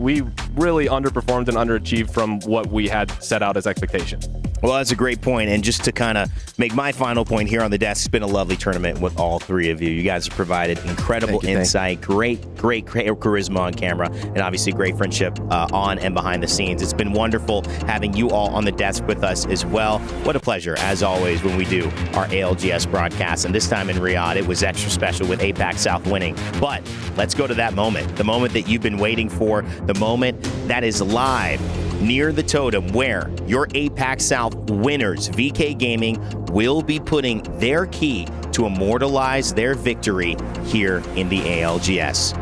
really underperformed and underachieved from what we had set out as expectations. Well, that's a great point. And just to kind of make my final point here on the desk, it's been a lovely tournament with all three of you. You guys have provided incredible insight, great charisma on camera, and obviously great friendship on and behind the scenes. It's been wonderful having you all on the desk with us as well. What a pleasure, as always, when we do our ALGS broadcast. And this time in Riyadh, it was extra special with APAC South winning. But let's go to that moment, the moment that you've been waiting for, the moment that is live near the totem, where your APAC South winners, VK Gaming, will be putting their key to immortalize their victory here in the ALGS.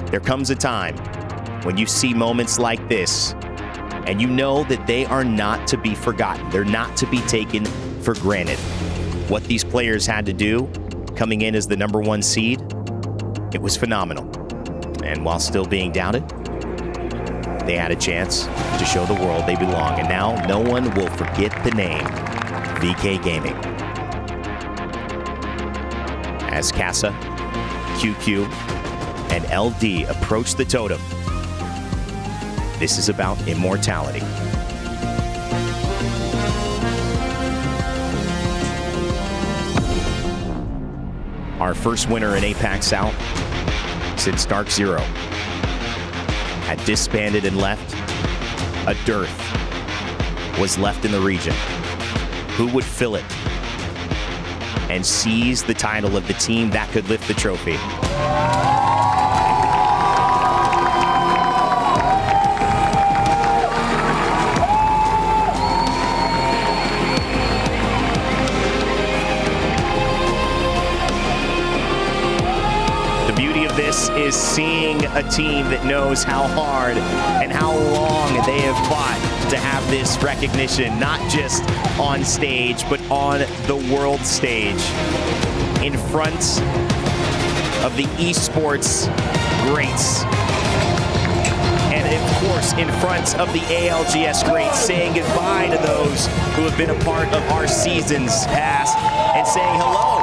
There comes a time when you see moments like this, and you know that they are not to be forgotten. They're not to be taken for granted. What these players had to do coming in as the #1 seed, it was phenomenal. And while still being doubted, they had a chance to show the world they belong. And now no one will forget the name VK Gaming. As Casa, QQ, and LD approach the totem, this is about immortality. Our first winner in APAC South since Dark Zero had disbanded and left. A dearth was left in the region. Who would fill it and seize the title of the team that could lift the trophy? This is seeing a team that knows how hard and how long they have fought to have this recognition, not just on stage, but on the world stage, in front of the esports greats. And of course, those in front of the ALGS greats, saying goodbye to those who have been a part of our seasons past, and saying hello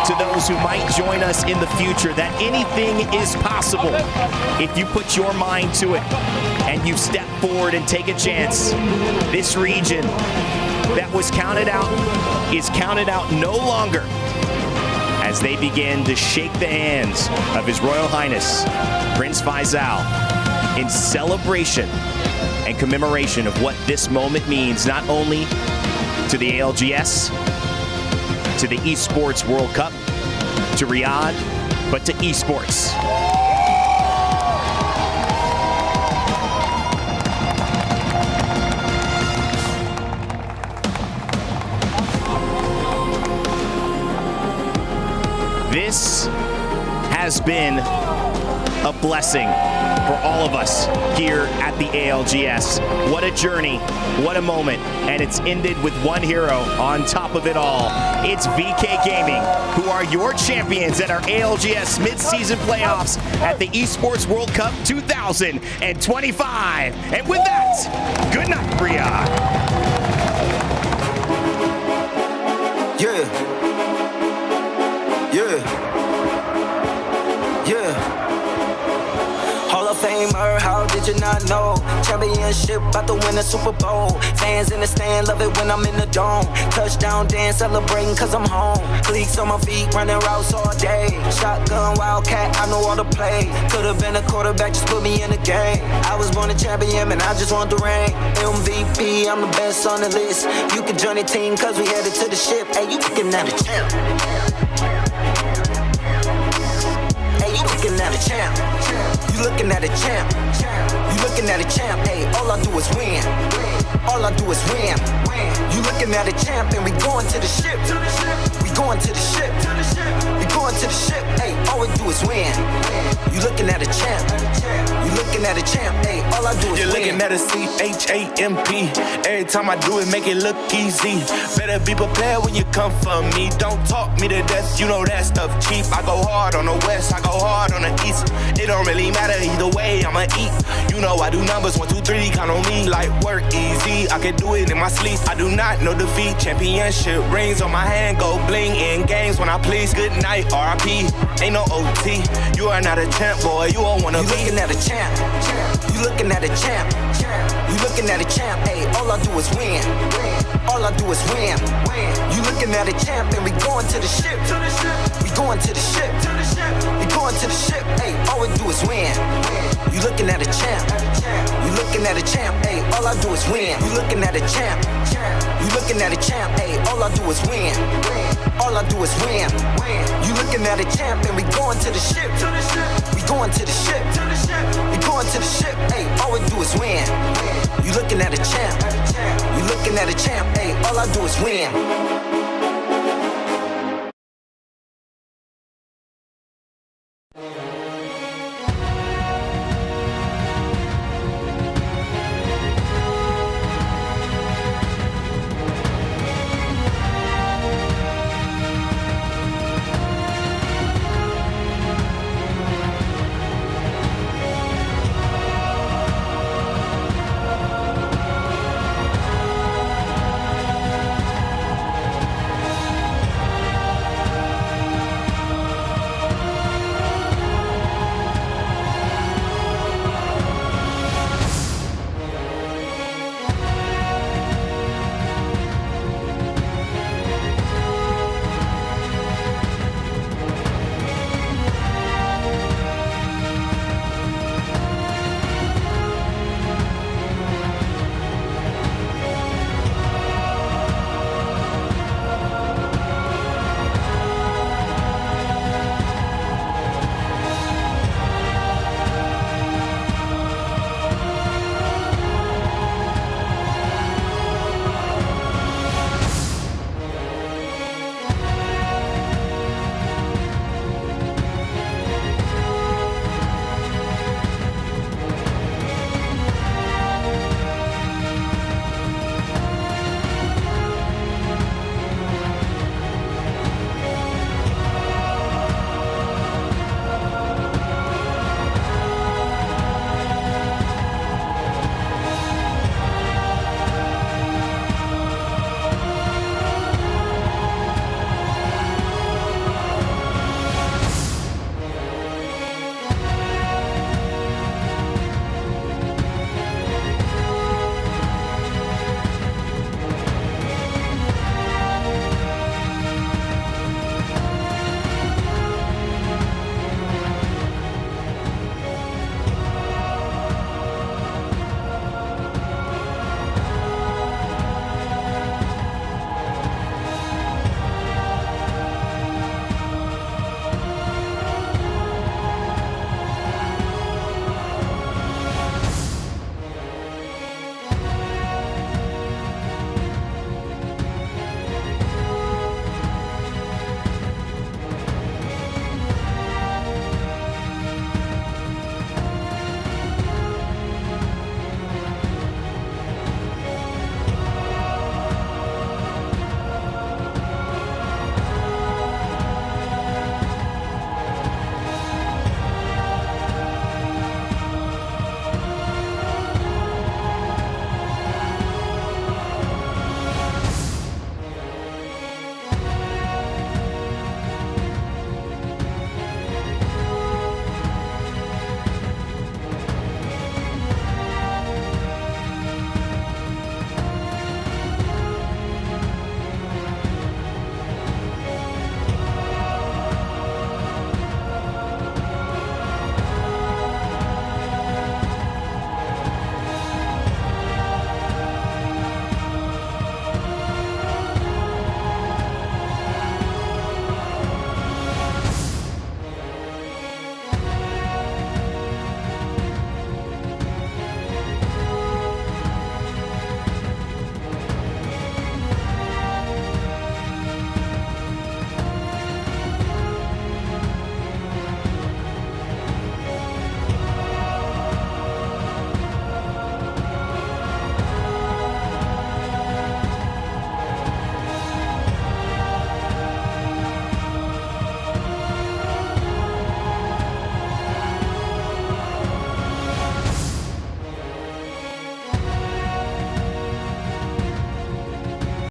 to those who might join us in the future, that anything is possible if you put your mind to it and you step forward and take a chance. This region that was counted out is counted out no longer as they begin to shake the hands of His Royal Highness Prince Faisal in celebration and commemoration of what this moment means, not only to the ALGS, to the Esports World Cup, to Riyadh, but to esports. This has been a blessing for all of us here at the ALGS. What a journey, what a moment, and it's ended with one hero on top of it all. It's VK Gaming, who are your champions at our ALGS Midseason Playoffs at the Esports World Cup 2025. And with that, good night, Riyadh. Yeah. Hall of Famer, how did you not know? Championship, about to win a Super Bowl. Fans in the stand, love it when I'm in the dome. Touchdown dance, celebrating cause I'm home. Cleats on my feet, running routes all day. Shotgun, Wildcat, I know all the play. Could've been a quarterback, just put me in the game. I was born a champion and I just want the ring. MVP, I'm the best on the list. You can join the team cause we headed to the ship. Hey, you looking at a champ. Hey, you looking at a champ. You looking at a champ. You looking at a champ. Hey, all I do is win. All I do is win. You looking at a champ and we going to the ship. We going to the ship. We going to the ship. Hey, all we do is win. You looking at a champ. You looking at a champ. Hey, all I do is win. You're looking at a CHAMP. Every time I do it, make it look easy. Better be prepared when you come for me. Don't talk me to death, you know that stuff cheap. I go hard on the west, I go hard on the east. It don't really matter either way, I'ma eat. You know I do numbers, 1, 2, 3, count on me like work easy. I can do it in my sleep. I do not know defeat. Championship rings on my hand, go bling in games when I please. Good night, RIP. Ain't no OT. You are not a champ, boy. You don't wanna be. You looking at a champ. You looking at a champ. You looking at a champ. Hey, all I do is win. All I do is win. You looking at a champ and we going to the ship. We going to the ship. We going to the ship. Hey, all we do is win. You looking at a champ. You looking at a champ. Hey, all I do is win. You looking at a champ. You looking at a champ. Hey, all I do is win. All I do is win. You looking at a champ and we going to the ship. We going to the ship. We going to the ship. Hey, all we do is win. You looking at a champ. You looking at a champ. Hey, all I do is win.